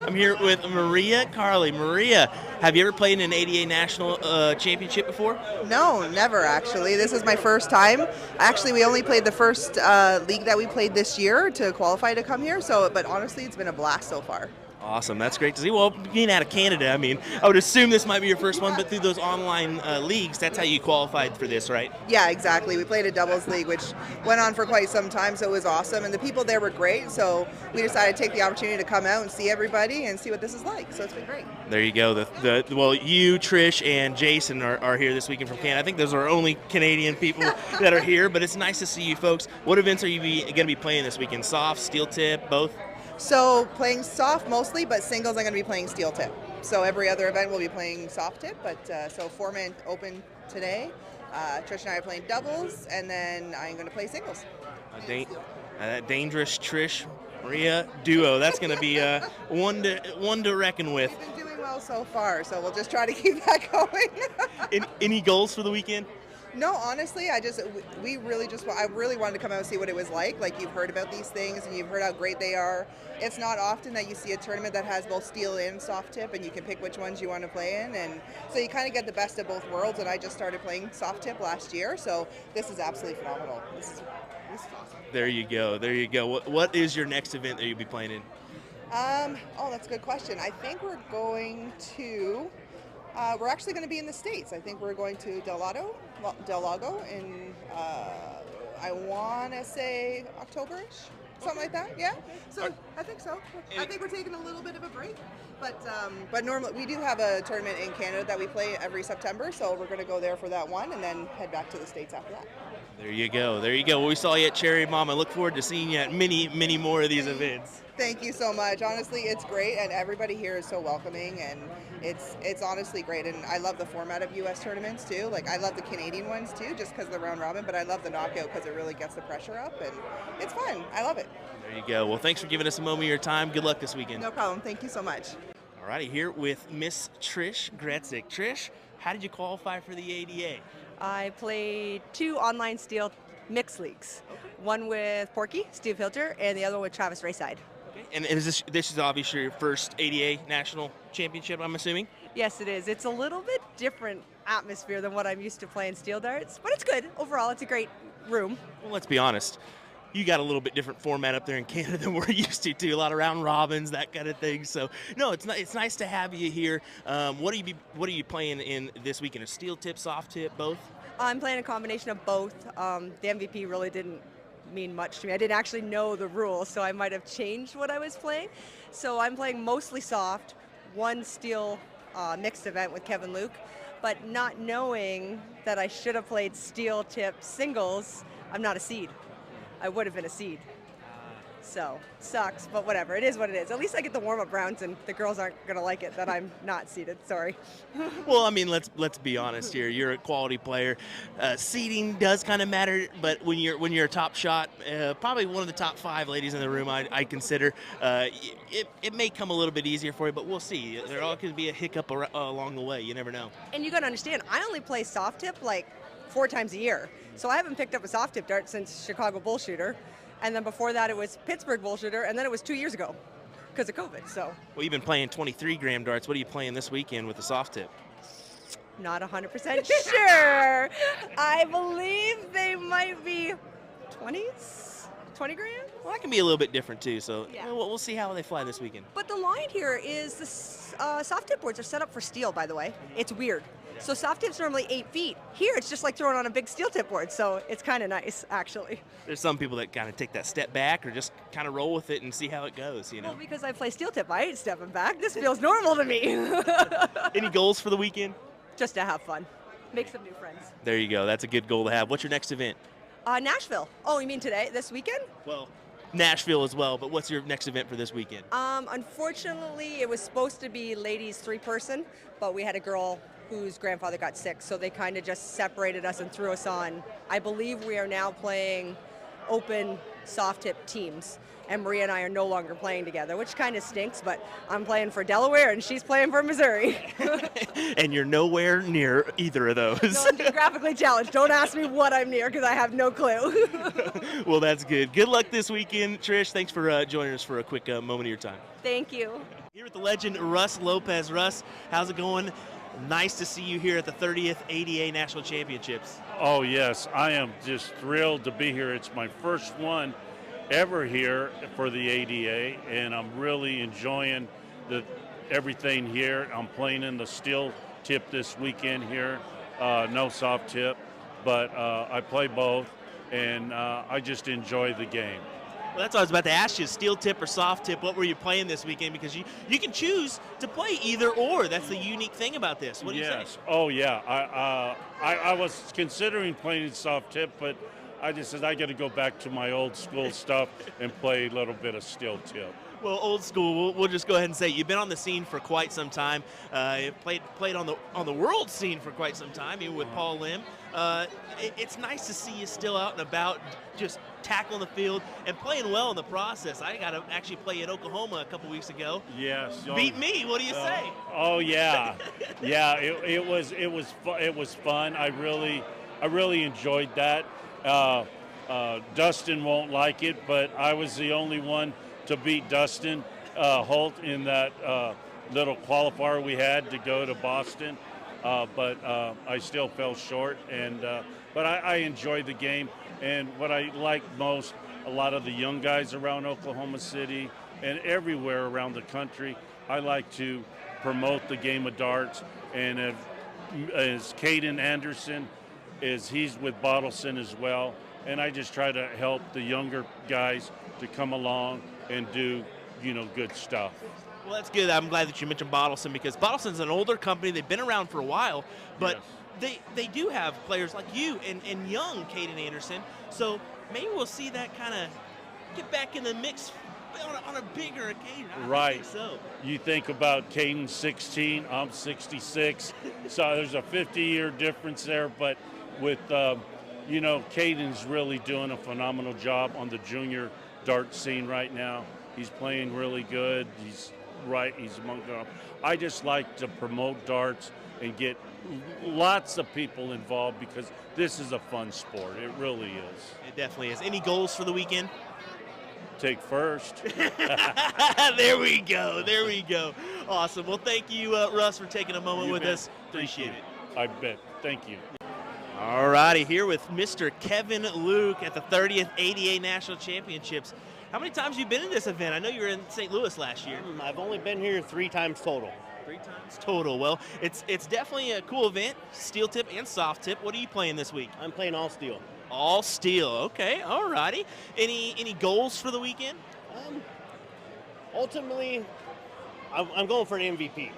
I'm here with Maria Carley. Maria, have you ever played in an ADA National Championship before? No, never actually. This is my first time. Actually, we only played the first league that we played this year to qualify to come here. But honestly, it's been a blast so far. Awesome. That's great to see. Well, being out of Canada, I mean, I would assume this might be your first one, but through those online leagues, that's how you qualified for this, right? Yeah, exactly. We played a doubles league, which went on for quite some time, so it was awesome. And the people there were great, so we decided to take the opportunity to come out and see everybody and see what this is like. So it's been great. There you go. Well, you, Trish, and Jason are here this weekend from Canada. I think those are our only Canadian people that are here, but it's nice to see you folks. What events are you going to be playing this weekend? Soft, steel tip, both? So playing soft mostly, but singles I'm going to be playing steel tip. So every other event we'll be playing soft tip, but so 4-man open today. Trish and I are playing doubles, and then I'm going to play singles. That dangerous Trish Maria duo. That's going to be one to reckon with. We've been doing well so far, so we'll just try to keep that going. Any goals for the weekend? No, honestly, I really wanted to come out and see what it was like. Like, you've heard about these things and you've heard how great they are. It's not often that you see a tournament that has both steel and soft tip, and you can pick which ones you want to play in. And so you kind of get the best of both worlds. And I just started playing soft tip last year, so this is absolutely phenomenal. This is awesome. There you go. There you go. What is your next event that you'll be playing in? That's a good question. I think we're going to. We're actually going to be in the States. I think we're going to Del Lago in, I want to say October-ish, something like that. Yeah. So I think so. I think we're taking a little bit of a break, but normally we do have a tournament in Canada that we play every September. So we're going to go there for that one and then head back to the States after that. There you go. There you go. Well, we saw you at Cherry Bomb. I look forward to seeing you at many, many more of these events. Thank you so much. Honestly, it's great, and everybody here is so welcoming, and it's honestly great. And I love the format of U.S. tournaments too. Like, I love the Canadian ones too, just because of the round robin. But I love the knockout because it really gets the pressure up, and it's fun. I love it. There you go. Well, thanks for giving us a moment of your time. Good luck this weekend. No problem. Thank you so much. All righty, here with Miss Trish Gretzik. Trish, how did you qualify for the ADA? I played 2 online steel mixed leagues. One with Porky, Steve Hilter, and the other one with Travis Rayside. And is this is obviously your first ADA national championship, I'm assuming? Yes, it is. It's a little bit different atmosphere than what I'm used to playing steel darts, but it's good. Overall, it's a great room. Well, let's be honest. You got a little bit different format up there in Canada than we're used to, too. A lot of round robins, that kind of thing. So, no, it's nice to have you here. What are you playing in this weekend? A steel tip, soft tip, both? I'm playing a combination of both. The MVP really didn't mean much to me. I didn't actually know the rules, so I might have changed what I was playing. So I'm playing mostly soft, one steel mixed event with Kevin Luke, but not knowing that I should have played steel tip singles, I'm not a seed. I would have been a seed. So, sucks, but whatever. It is what it is. At least I get the warm-up rounds, and the girls aren't going to like it that I'm not seeded. Sorry. Well, I mean, let's be honest here. You're a quality player. Seeding does kind of matter, but when you're a top shot, probably one of the top 5 ladies in the room, I consider, it may come a little bit easier for you, but we'll see. There all could be a hiccup along the way. You never know. And you got to understand, I only play soft tip like 4 times a year. So I haven't picked up a soft tip dart since Chicago Bull Shooter. And then before that, it was Pittsburgh Bull Shooter, and then it was 2 years ago because of COVID. So. Well, you've been playing 23-gram darts. What are you playing this weekend with the soft tip? Not 100% sure. I believe they might be 20s, 20 grams. Well, that can be a little bit different too. So yeah. We'll see how they fly this weekend. But the line here is the soft tip boards are set up for steel, by the way. It's weird. So soft tip's normally 8 feet. Here, it's just like throwing on a big steel tip board, so it's kind of nice, actually. There's some people that kind of take that step back or just kind of roll with it and see how it goes, you know? Well, because I play steel tip, I ain't stepping back. This feels normal to me. Any goals for the weekend? Just to have fun. Make some new friends. There you go. That's a good goal to have. What's your next event? Nashville. Oh, you mean today, this weekend? Well, Nashville as well, but what's your next event for this weekend? Unfortunately, it was supposed to be ladies 3-person, but we had a girl whose grandfather got sick, so they kind of just separated us and threw us on. I believe we are now playing open soft tip teams, and Maria and I are no longer playing together, which kind of stinks, but I'm playing for Delaware and she's playing for Missouri. And you're nowhere near either of those. No, I'm geographically challenged. Don't ask me what I'm near because I have no clue. Well, that's good. Good luck this weekend, Trish. Thanks for joining us for a quick moment of your time. Thank you. Here with the legend, Russ Lopez. Russ, how's it going? Nice to see you here at the 30th ADA National Championships. Oh, yes. I am just thrilled to be here. It's my first one ever here for the ADA, and I'm really enjoying everything here. I'm playing in the steel tip this weekend here, no soft tip, but I play both, and I just enjoy the game. Well, that's what I was about to ask you, steel tip or soft tip. What were you playing this weekend? Because you can choose to play either or. That's the unique thing about this. What do you say? Oh, yeah. I was considering playing soft tip, but I just said I got to go back to my old school stuff and play a little bit of steel tip. Well, old school. We'll just go ahead and say you've been on the scene for quite some time. Played on the world scene for quite some time, even with Paul Lim. It's nice to see you still out and about, just tackling the field and playing well in the process. I got to actually play at Oklahoma a couple weeks ago. Yes. Beat me. What do you say? Oh yeah, yeah. It was fun. I really enjoyed that. Dustin won't like it, but I was the only one to beat Dustin Holt in that little qualifier we had to go to Boston. But I still fell short, but I enjoyed the game. And what I like most, a lot of the young guys around Oklahoma City and everywhere around the country, I like to promote the game of darts. And as Caden Anderson, he's with Bottleson as well. And I just try to help the younger guys to come along and do, good stuff. Well, that's good. I'm glad that you mentioned Bottleson, because Bottleson's an older company. They've been around for a while, but they do have players like you and young Caden Anderson. So maybe we'll see that kind of get back in the mix on a bigger occasion. Right. I think so. You think about Caden 16, I'm 66. So there's a 50-year difference there. But with, Caden's really doing a phenomenal job on the junior dart scene right now. He's playing really good. He's among them. I just like to promote darts and get lots of people involved because this is a fun sport. It really is. It definitely is. Any goals for the weekend? Take first. There we go. There we go. Awesome. Well, thank you, Russ, for taking a moment with us. Appreciate it. I bet. Thank you. All righty, here with Mr. Kevin Luke at the 30th ADA National Championships. How many times have you been in this event? I know you were in St. Louis last year. I've only been here 3 times total. 3 times total. Well, it's definitely a cool event, steel tip and soft tip. What are you playing this week? I'm playing all steel. All steel. Okay, all righty. Any goals for the weekend? Ultimately, I'm going for an MVP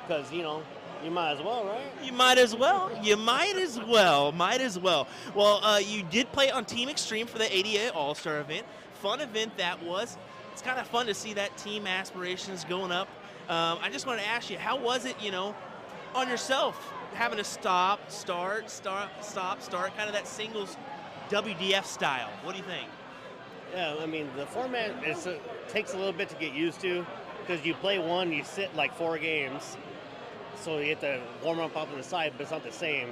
because, you know, you might as well, right? You might as well. You might as well. Might as well. Well, you did play on Team Extreme for the ADA All-Star event. Fun event that was. It's kind of fun to see that team aspirations going up. I just wanted to ask you, how was it, you know, on yourself, having to stop, start, kind of that singles WDF style? What do you think? Yeah, I mean, the format takes a little bit to get used to because you play one, you sit like 4 games. So you have to warm up on the side, but it's not the same.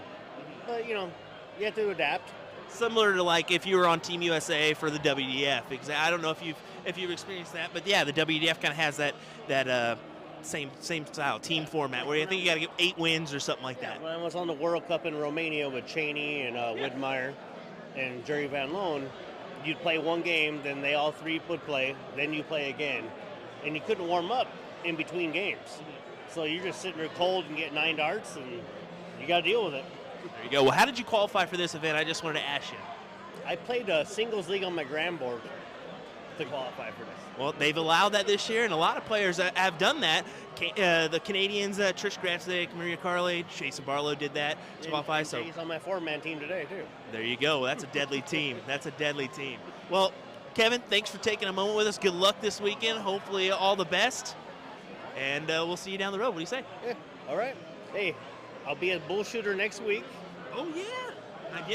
But, you know, you have to adapt. Similar to like if you were on Team USA for the WDF. I don't know if you've experienced that, but yeah, the WDF kind of has that same style team format where I think you got to get 8 wins or something like that. When I was on the World Cup in Romania with Cheney and Widmeyer and Jerry Van Loon, you'd play 1 game, then they all 3 would play, then you play again, and you couldn't warm up in between games. So you're just sitting there cold and get 9 darts, and you got to deal with it. There you go. Well, how did you qualify for this event? I just wanted to ask you. I played a singles league on my grand board to qualify for this. Well, they've allowed that this year, and a lot of players have done that. The Canadians, Trish Gratzlick, Maria Carley, Jason Barlow did that to qualify. So he's on my 4-man team today, too. There you go. That's a deadly team. That's a deadly team. Well, Kevin, thanks for taking a moment with us. Good luck this weekend. Hopefully all the best. And we'll see you down the road. What do you say? Yeah. All right. Hey, I'll be at Bull Shooter next week. Oh, yeah.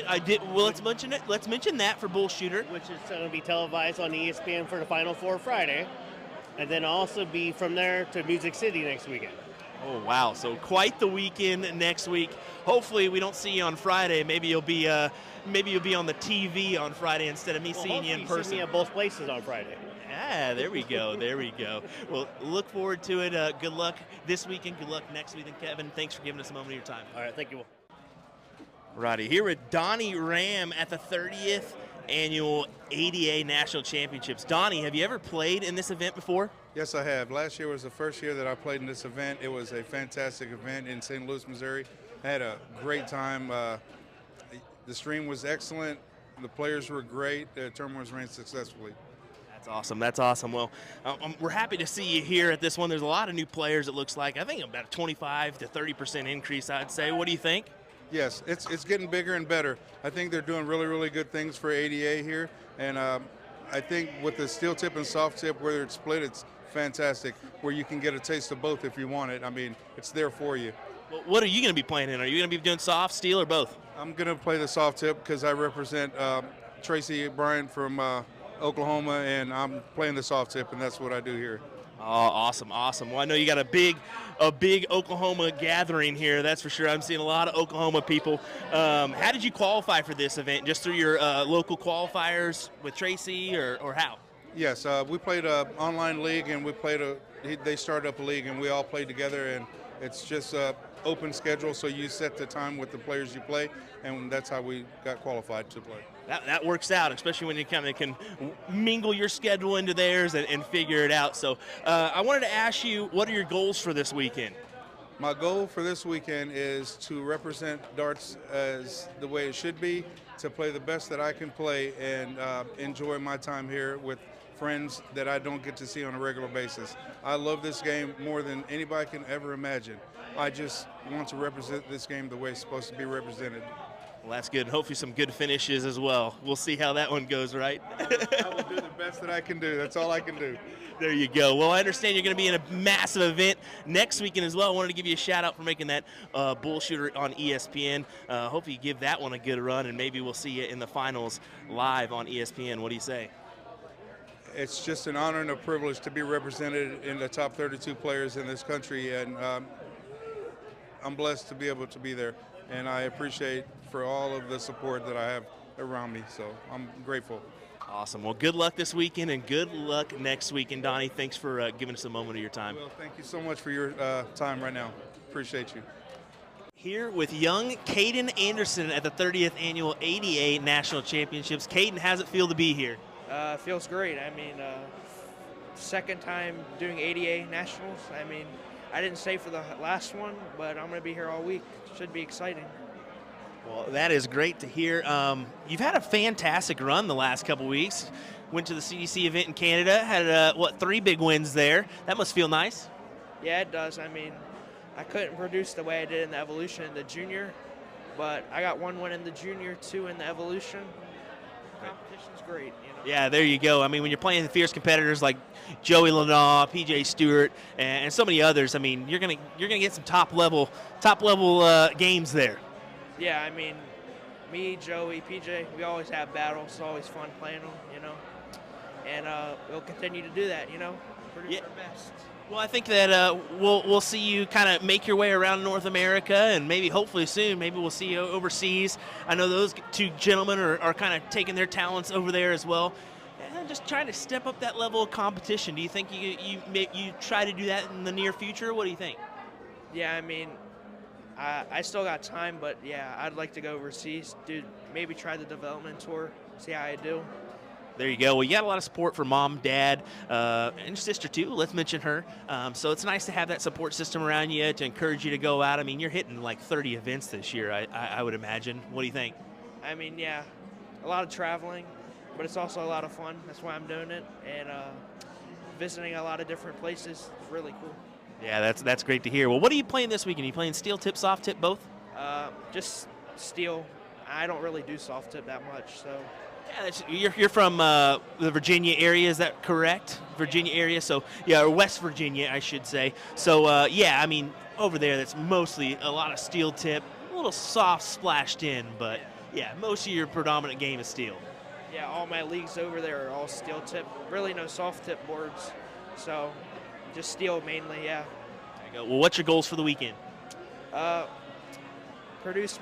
I did. Well, let's mention it. Let's mention that for Bull Shooter. Which is going to be televised on ESPN for the Final Four Friday. And then also be from there to Music City next weekend. Oh, wow. So quite the weekend next week. Hopefully we don't see you on Friday. Maybe you'll be on the TV on Friday instead of me seeing you in person. You see me at both places on Friday. Ah, there we go. There we go. Well, look forward to it. Good luck this weekend. Good luck next weekend, Kevin. Thanks for giving us a moment of your time. All right. Thank you. Righty, here with Donnie Ram at the 30th Annual ADA National Championships. Donnie, have you ever played in this event before? Yes, I have. Last year was the first year that I played in this event. It was a fantastic event in St. Louis, Missouri. I had a great time. The stream was excellent. The players were great. The tournament was ran successfully. That's awesome. That's awesome. Well, we're happy to see you here at this one. There's a lot of new players, it looks like. I think about a 25 to 30% increase, I'd say. What do you think? Yes, it's getting bigger and better. I think they're doing really, really good things for ADA here. And I think with the steel tip and soft tip, whether it's split, it's fantastic, where you can get a taste of both if you want it. I mean, it's there for you. Well, what are you going to be playing in? Are you going to be doing soft, steel, or both? I'm going to play the soft tip because I represent Tracy Bryant from Oklahoma, and I'm playing the soft tip, and that's what I do here. Oh, awesome, awesome. Well, I know you got a big Oklahoma gathering here, that's for sure. I'm seeing a lot of Oklahoma people. How did you qualify for this event? Just through your local qualifiers with Tracy, or how? Yes, we played an online league, and they started up a league, and we all played together, and it's just an open schedule, so you set the time with the players you play, and that's how we got qualified to play. That works out, especially when you kind of can mingle your schedule into theirs and figure it out. So I wanted to ask you, what are your goals for this weekend? My goal for this weekend is to represent darts as the way it should be, to play the best that I can play, and enjoy my time here with friends that I don't get to see on a regular basis. I love this game more than anybody can ever imagine. I just want to represent this game the way it's supposed to be represented. Well, that's good. Hopefully some good finishes as well. We'll see how that one goes, right? I will do the best that I can do. That's all I can do. There you go. Well, I understand you're going to be in a massive event next weekend as well. I wanted to give you a shout-out for making that Bull Shooter on ESPN. Hopefully you give that one a good run, and maybe we'll see you in the finals live on ESPN. What do you say? It's just an honor and a privilege to be represented in the top 32 players in this country, and I'm blessed to be able to be there, and I appreciate for all of the support that I have around me. So I'm grateful. Awesome. Well, good luck this weekend and good luck next weekend, Donnie. Thanks for giving us a moment of your time. Well, thank you so much for your time right now. Appreciate you. Here with young Caden Anderson at the 30th Annual ADA National Championships. Caden, how's it feel to be here? Feels great. I mean, second time doing ADA Nationals. I mean, I didn't stay for the last one, but I'm going to be here all week. Should be exciting. Well, that is great to hear. You've had a fantastic run the last couple weeks. Went to the CDC event in Canada, had, 3 big wins there. That must feel nice. Yeah, it does. I mean, I couldn't produce the way I did in the Evolution in the junior, but I got 1 win in the junior, 2 in the Evolution. Competition's great, you know. Yeah, there you go. I mean, when you're playing the fierce competitors like Joey Lanaw, PJ Stewart, and so many others, I mean, you're gonna get some top level games there. Yeah, I mean, me, Joey, PJ, we always have battles. It's always fun playing them, you know. And we'll continue to do that, you know. Produce our best. Well, I think that we'll see you kind of make your way around North America, and maybe hopefully soon, maybe we'll see you overseas. I know those 2 gentlemen are kind of taking their talents over there as well, and just trying to step up that level of competition. Do you think you try to do that in the near future? What do you think? Yeah, I mean, I still got time, but yeah, I'd like to go overseas, maybe try the development tour, see how I do. There you go. Well, you got a lot of support from mom, dad, and your sister too. Let's mention her. So it's nice to have that support system around you to encourage you to go out. I mean, you're hitting like 30 events this year, I would imagine. What do you think? I mean, yeah, a lot of traveling, but it's also a lot of fun. That's why I'm doing it, and visiting a lot of different places is really cool. Yeah, that's great to hear. Well, what are you playing this weekend? Are you playing steel tip, soft tip, both? Just steel. I don't really do soft tip that much, so. Yeah, you're from the Virginia area, is that correct? Virginia area, so yeah, or West Virginia, I should say. So yeah, I mean, over there, that's mostly a lot of steel tip, a little soft splashed in, but yeah, most of your predominant game is steel. Yeah, all my leagues over there are all steel tip. Really no soft tip boards, so just steel mainly. Yeah. There you go. Well, what's your goals for the weekend? Produce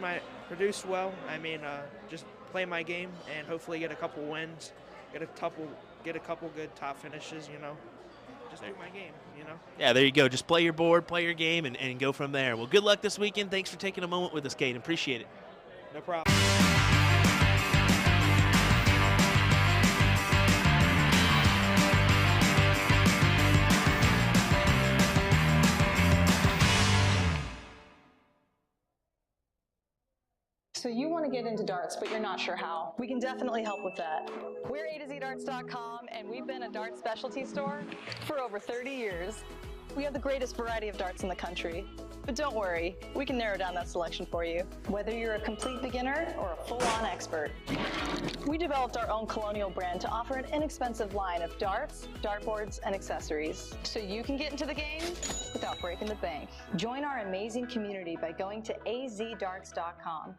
well. I mean, just play my game and hopefully get a couple wins, get a couple good top finishes, you know. Just do my game, you know. Yeah, there you go. Just play your board, play your game, and go from there. Well, good luck this weekend. Thanks for taking a moment with us, Caden. Appreciate it. No problem. So you want to get into darts, but you're not sure how. We can definitely help with that. We're usadartsproduction, and we've been a darts specialty store for over 30 years. We have the greatest variety of darts in the country. But don't worry, we can narrow down that selection for you, whether you're a complete beginner or a full-on expert. We developed our own Colonial brand to offer an inexpensive line of darts, dartboards, and accessories, so you can get into the game without breaking the bank. Join our amazing community by going to azdarts.com.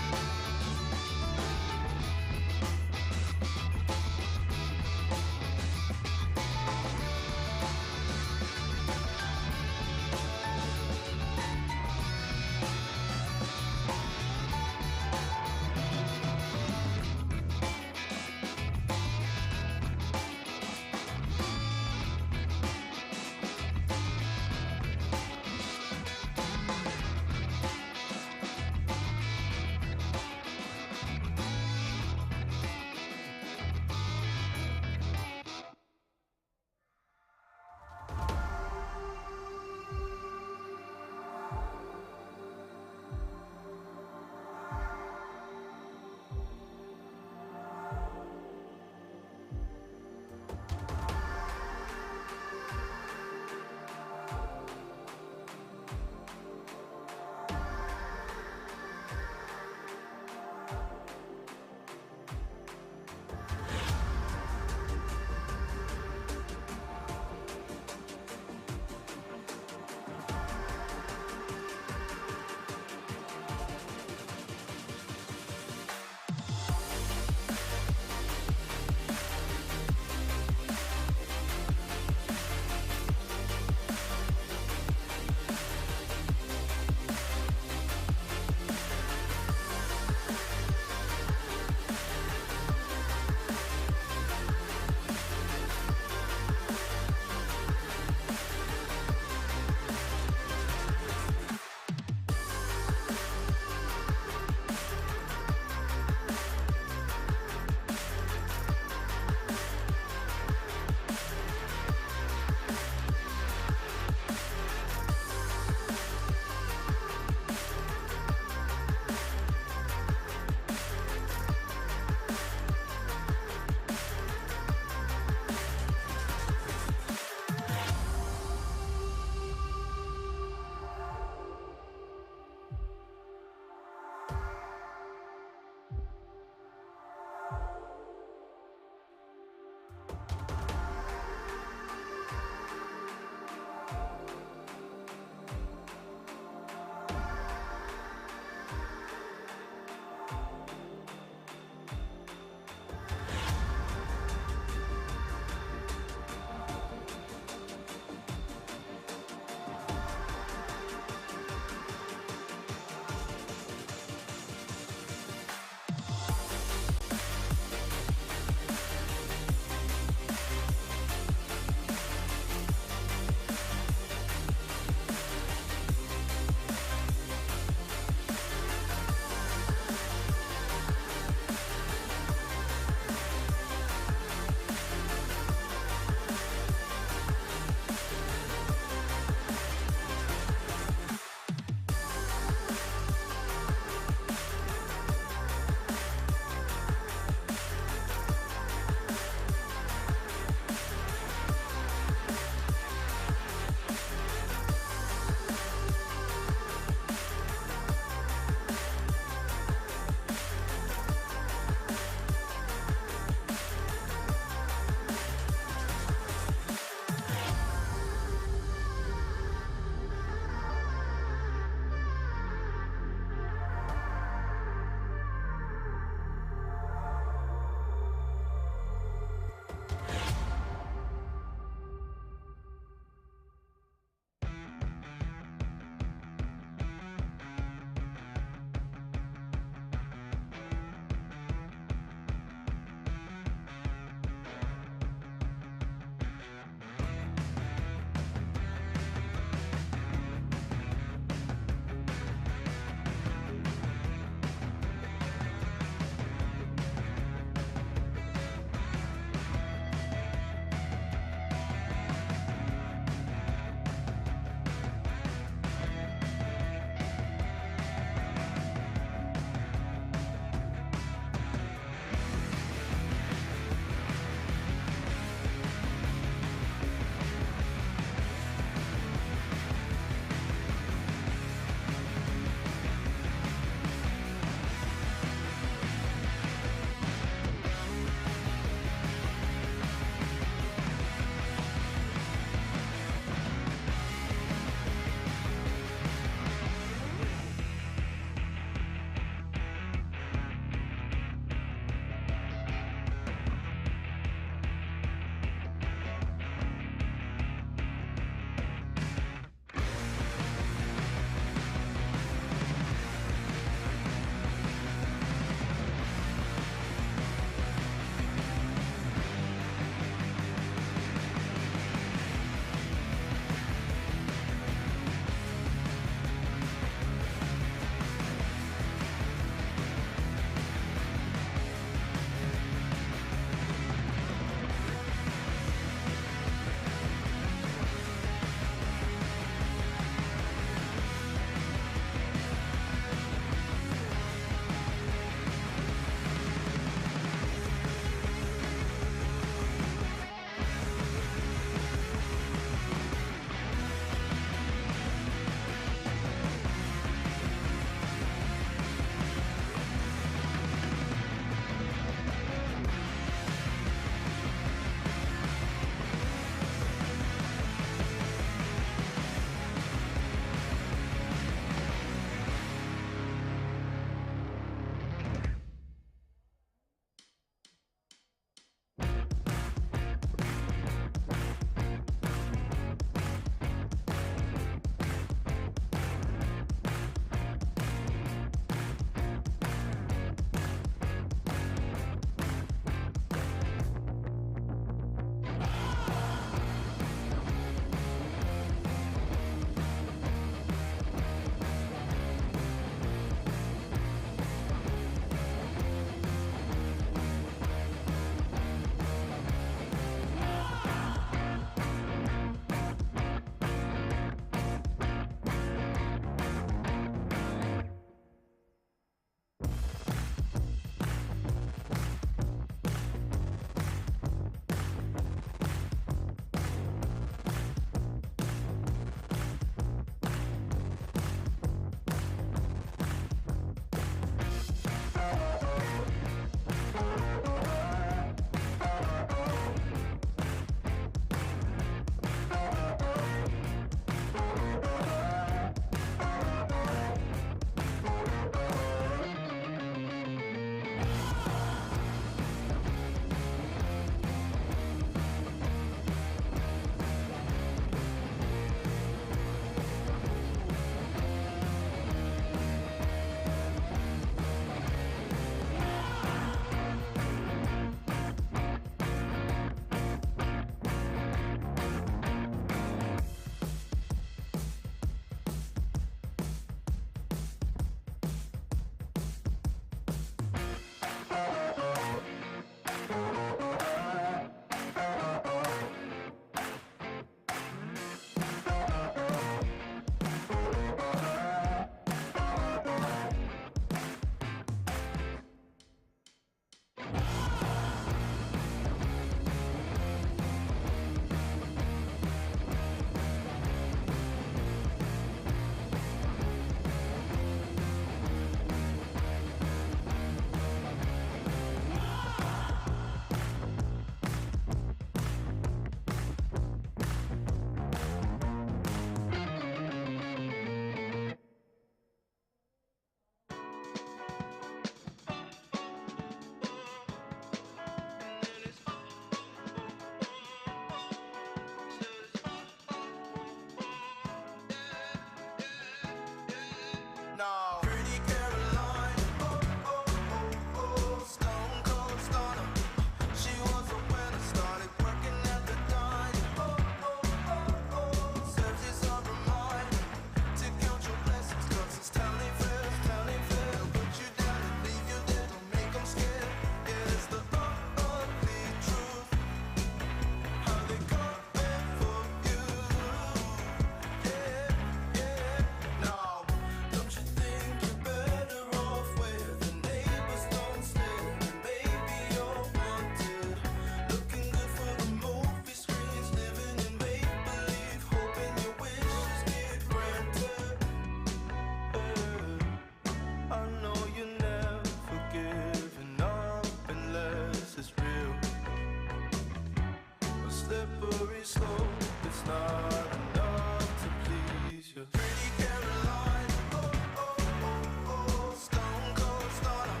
way slow. It's not enough to please you. Pretty Caroline, oh, oh, oh, oh, stone cold stunner.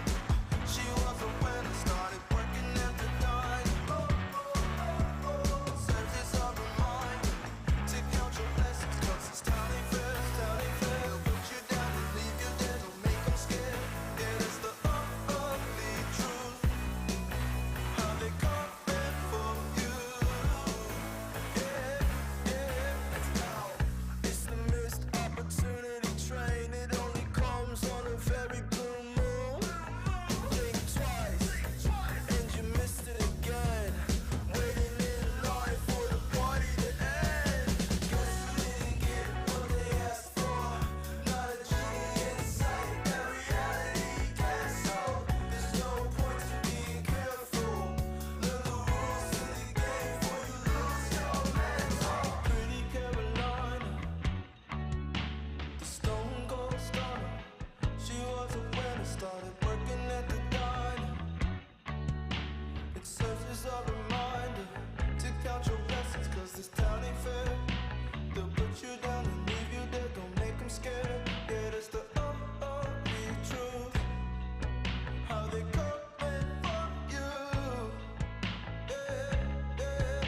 She was a winner, started working at the dime. Oh, oh, oh, oh, surface of her mind. To count your blessings, 'cause it's town ain't fair, town ain't fair. They'll put you down and leave you dead, don't make them scared. Yeah, that's the ugly truth. How they coming for you. Yeah, yeah. It's the missed opportunity train. It only comes on a very blue moon. You blink twice, and you missed it again. Waiting in line for the party to end. Guess you didn't get what they asked for. Not a genie in sight, that reality gets so. There's no point to being careful. Learn the rules of the game before you lose your mental. Pretty Caroline, the stone cold stunner. She was a winner, started working at the diner. It serves as a reminder to count your blessings, 'cause this town ain't fair. They'll put you down and leave you dead, don't make them scared. Yeah, that's the ugly truth. How they coming for you. Yeah, yeah,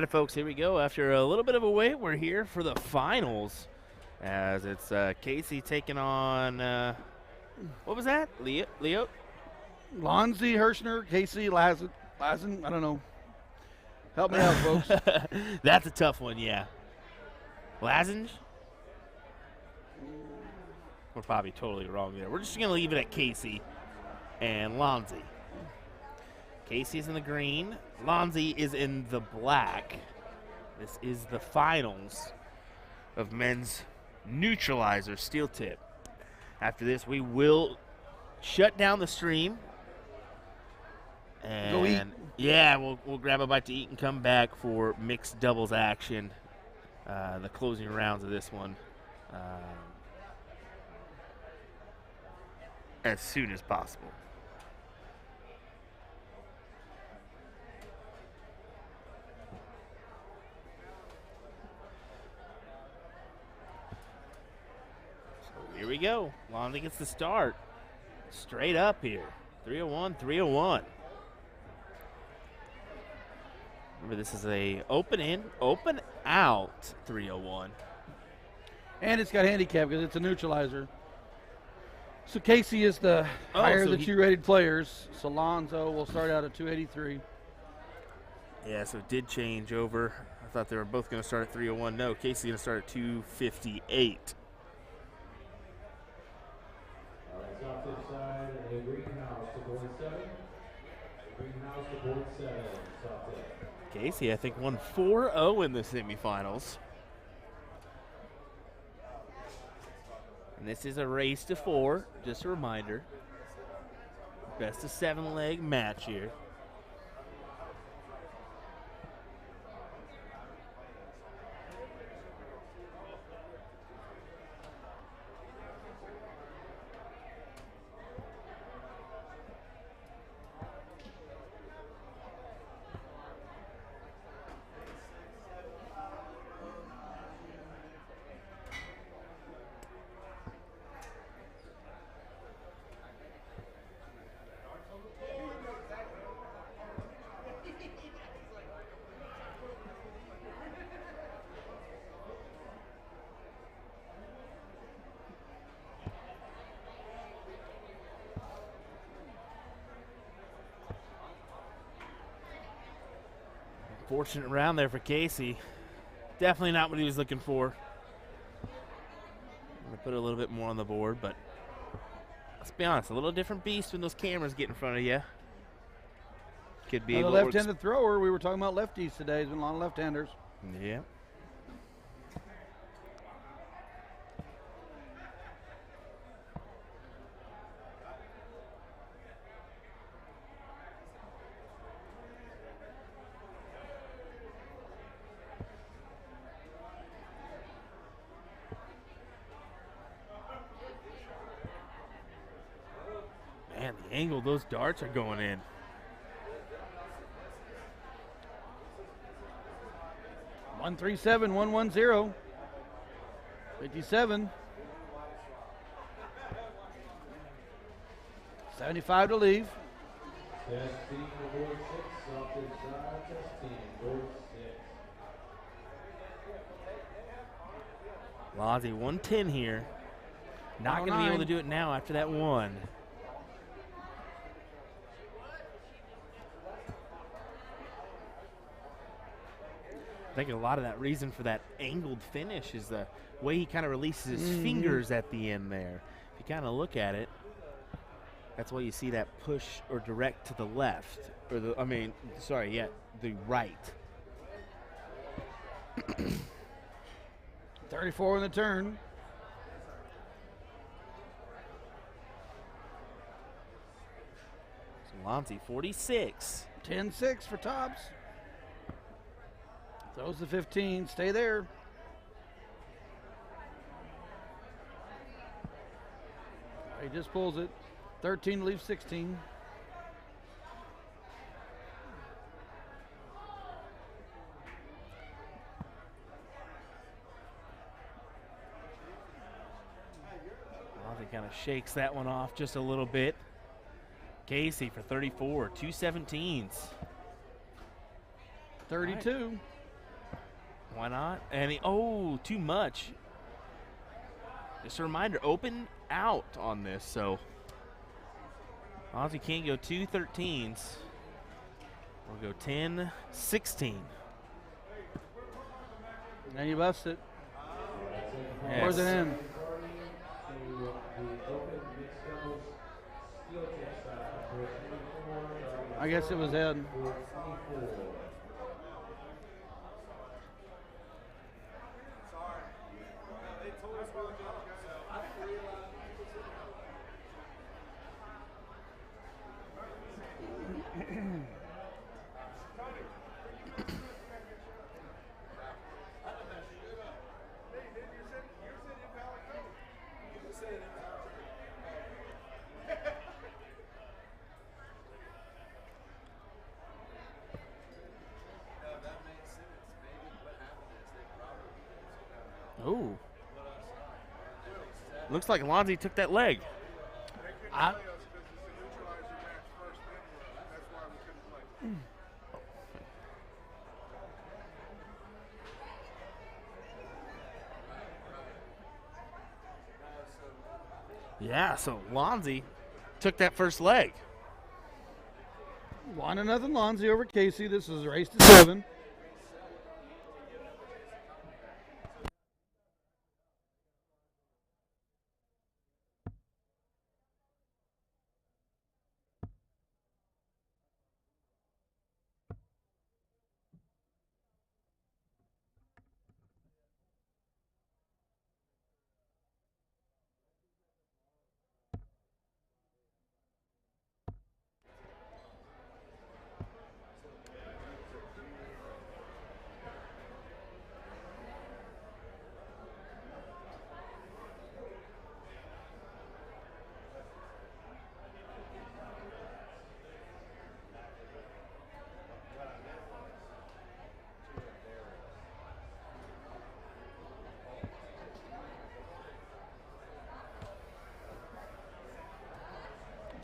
right, folks, here we go. After a little bit of a wait, we're here for the finals, as it's Casey taking on, what was that? Leo? Lonzy, Hirschner, Casey, Lazen, I don't know. Help me out, folks. That's a tough one, yeah. Lazenj? We're probably totally wrong there. We're just going to leave it at Casey and Lonzy. Casey's in the green. Lonzy is in the black. This is the finals of men's Neutralizer steel tip. After this, we will shut down the stream. And go eat. Yeah, we'll grab a bite to eat and come back for mixed doubles action. The closing rounds of this one. As soon as possible. So here we go. Lonzy gets the start. Straight up here. 301, 301. Remember, this is a open in, open out 301. And it's got handicap because it's a neutralizer. So Casey is the higher of the two rated players. So Lonzo will start out at 283. Yeah, so it did change over. I thought they were both going to start at 301. No, Casey's going to start at 258. All right, top tip side, a greenhouse to board 7. Greenhouse to board 7, top tip. Casey, I think, won 4-0 in the semifinals. And this is a race to 4, just a reminder. Best of 7 leg match here. Fortunate round there for Casey. Definitely not what he was looking for. I'm going to put a little bit more on the board, but let's be honest, a little different beast when those cameras get in front of you. Could be a left-handed thrower. We were talking about lefties today. There's been a lot of left-handers. Yeah. Man, the angle those darts are going in. One 137, 110. 57. 75 to leave. Test team for board 6, off to the side, test team, board 6. Lonzy 110 here. Not going to be able to do it now after that one. I think a lot of that reason for that angled finish is the way he kind of releases his fingers at the end there. If you kind of look at it, that's why you see that push or direct to the left, or the the right. 34 in the turn. So Lonzy 46. 10-6 for tops. Throws the 15. Stay there. He just pulls it. 13 leaves 16. Lonzy kind of shakes that one off just a little bit. Casey for 34, 217s. 32. Right. Why not? And too much. Just a reminder, open out on this, so Ozzy can't go 2 13s. We'll go 10 16. And you bust it. Yes. Where's it in? I guess it was in. Oh. Looks like Lonzy took that leg. Yeah, so Lonzy took that first leg. 1-0 Lonzy over Casey. This is a race to 7.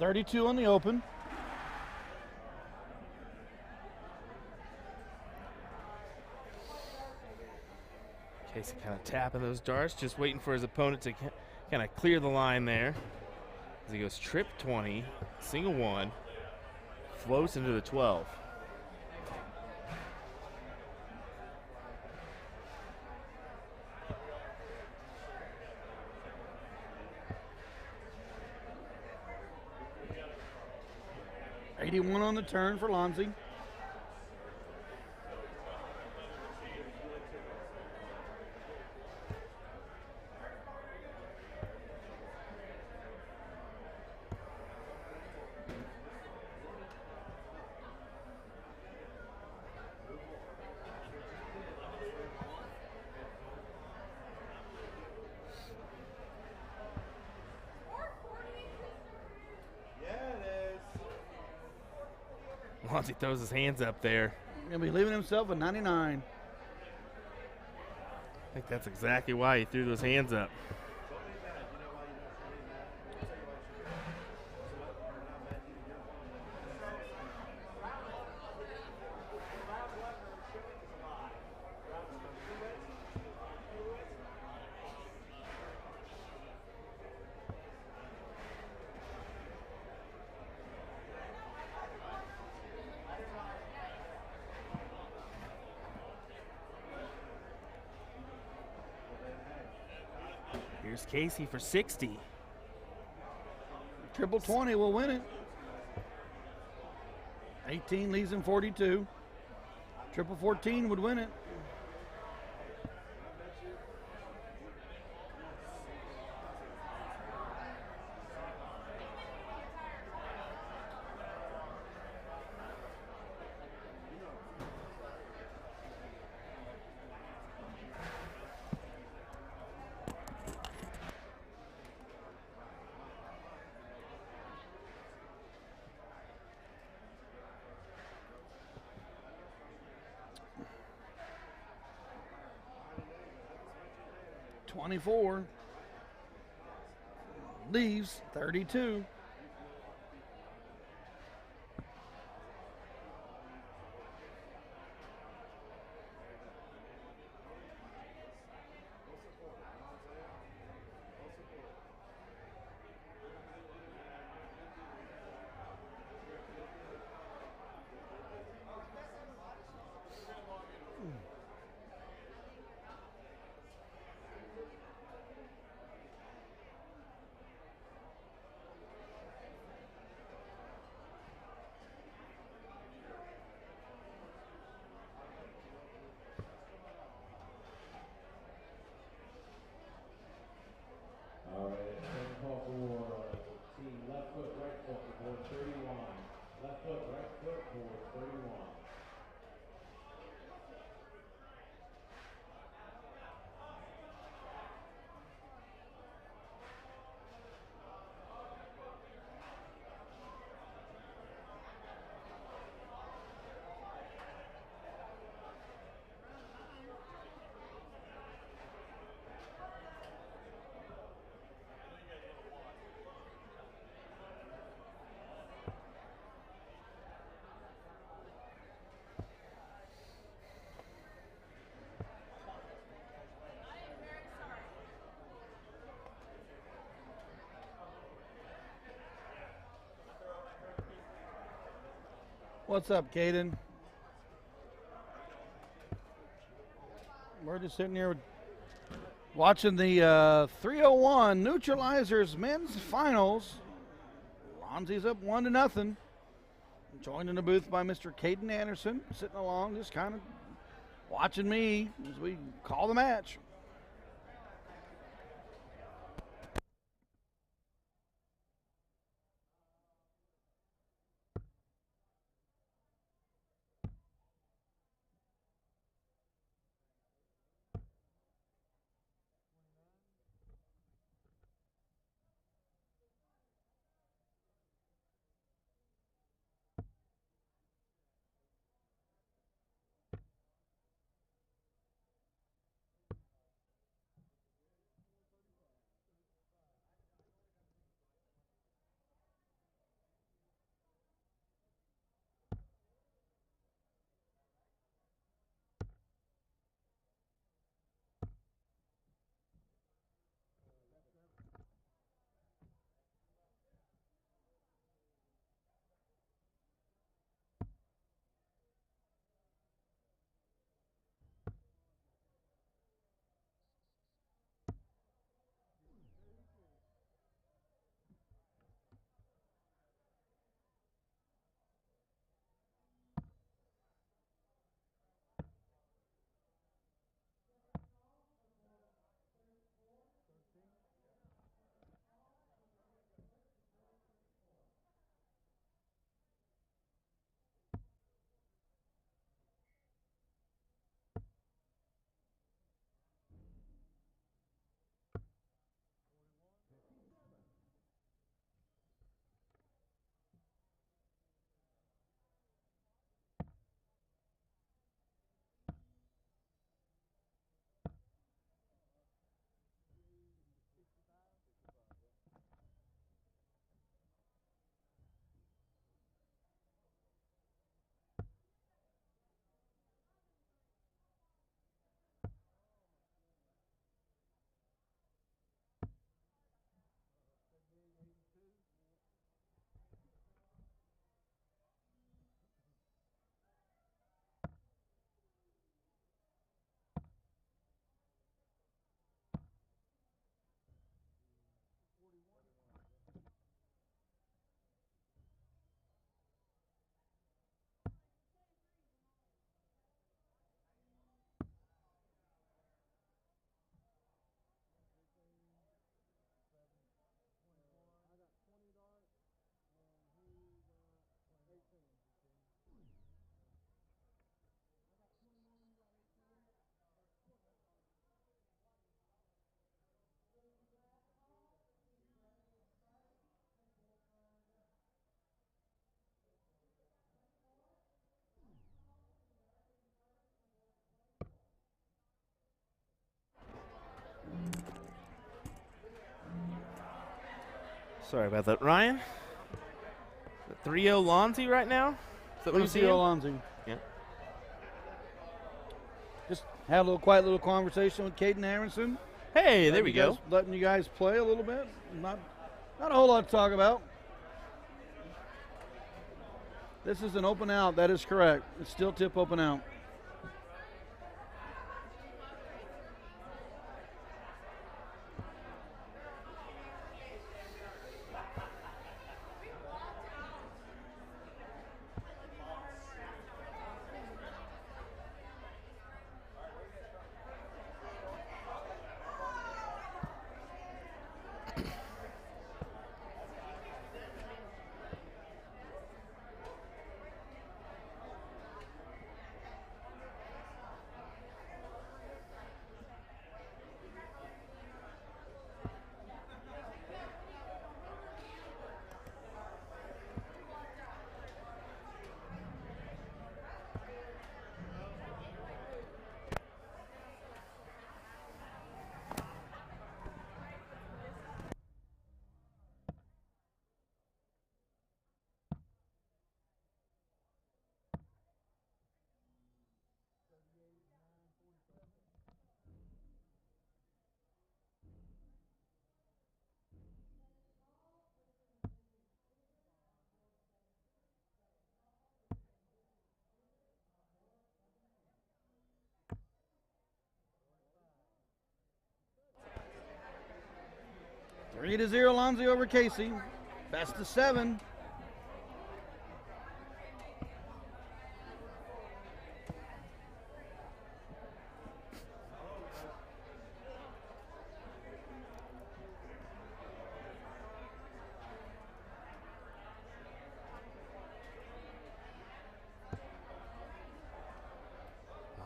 .32 on the open. Casey kind of tapping those darts, just waiting for his opponent to kind of clear the line there. As he goes trip 20, single 1, floats into the 12. .81 on the turn for Lonzy. Lonzy throws his hands up there. He'll be leaving himself a 99. I think that's exactly why he threw those hands up. Here's Casey for 60. Triple 20 will win it. 18 leaves him 42. Triple 14 would win it. .24 leaves 32. What's up, Caden? We're just sitting here watching the 301 Neutralizers men's finals. Lonzy's up 1-0. Joined in the booth by Mr. Caden Anderson, sitting along, just kind of watching me as we call the match. Sorry about that, Ryan. 3-0 Lonzy right now? Is that what I'm seeing? 3-0 Lonzy. Yeah. Just had a little quiet little conversation with Caden Anderson. Hey, there we go. Letting you guys play a little bit. Not a whole lot to talk about. This is an open out. That is correct. It's still tip open out. 3-0 Lonzie over Casey. Best of 7.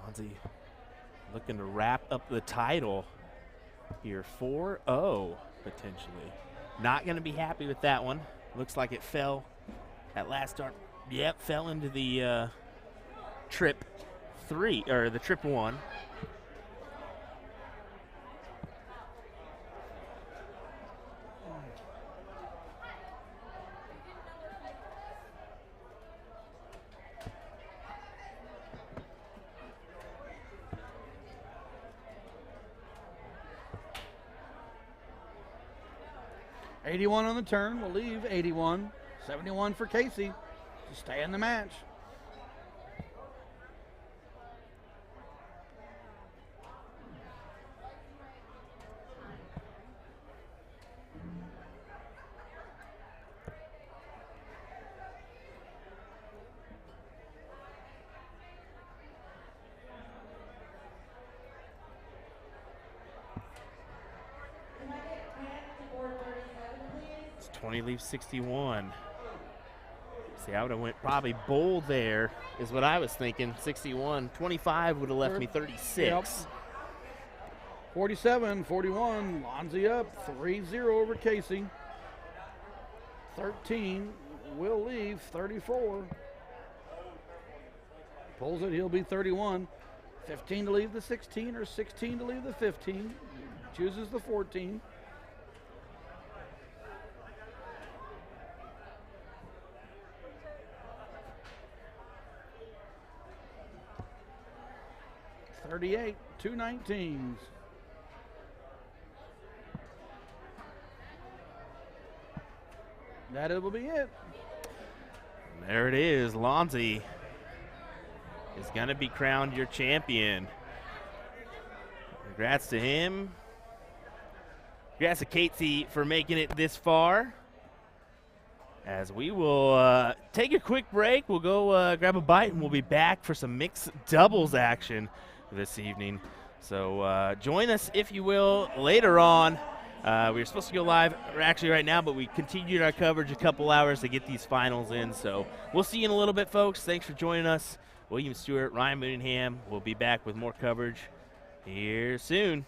Lonzie looking to wrap up the title here. 4-0 potentially. Not going to be happy with that one. Looks like it fell at last start. Yep, fell into the trip 3 or the trip 1. $81 on the turn. We'll leave 81. 71 for Casey to stay in the match. It's 20 leaves 61. See, I would have went probably bold there is what I was thinking. 61. 25 would have left me 36. Yep. 47, 41. Lonzie up 3-0 over Casey. 13 will leave 34. Pulls it, he'll be 31. 15 to leave the 16 or 16 to leave the 15. Chooses the 14. $38, 2 19s. That will be it. There it is. Lonzie is going to be crowned your champion. Congrats to him. Congrats to Casey for making it this far. As we will take a quick break, we'll go grab a bite, and we'll be back for some mixed doubles action this evening. So join us, if you will, later on. We were supposed to go live actually right now, but we continued our coverage a couple hours to get these finals in. So we'll see you in a little bit, folks. Thanks for joining us. Will Stuart, Ryan Mooneyham will be back with more coverage here soon.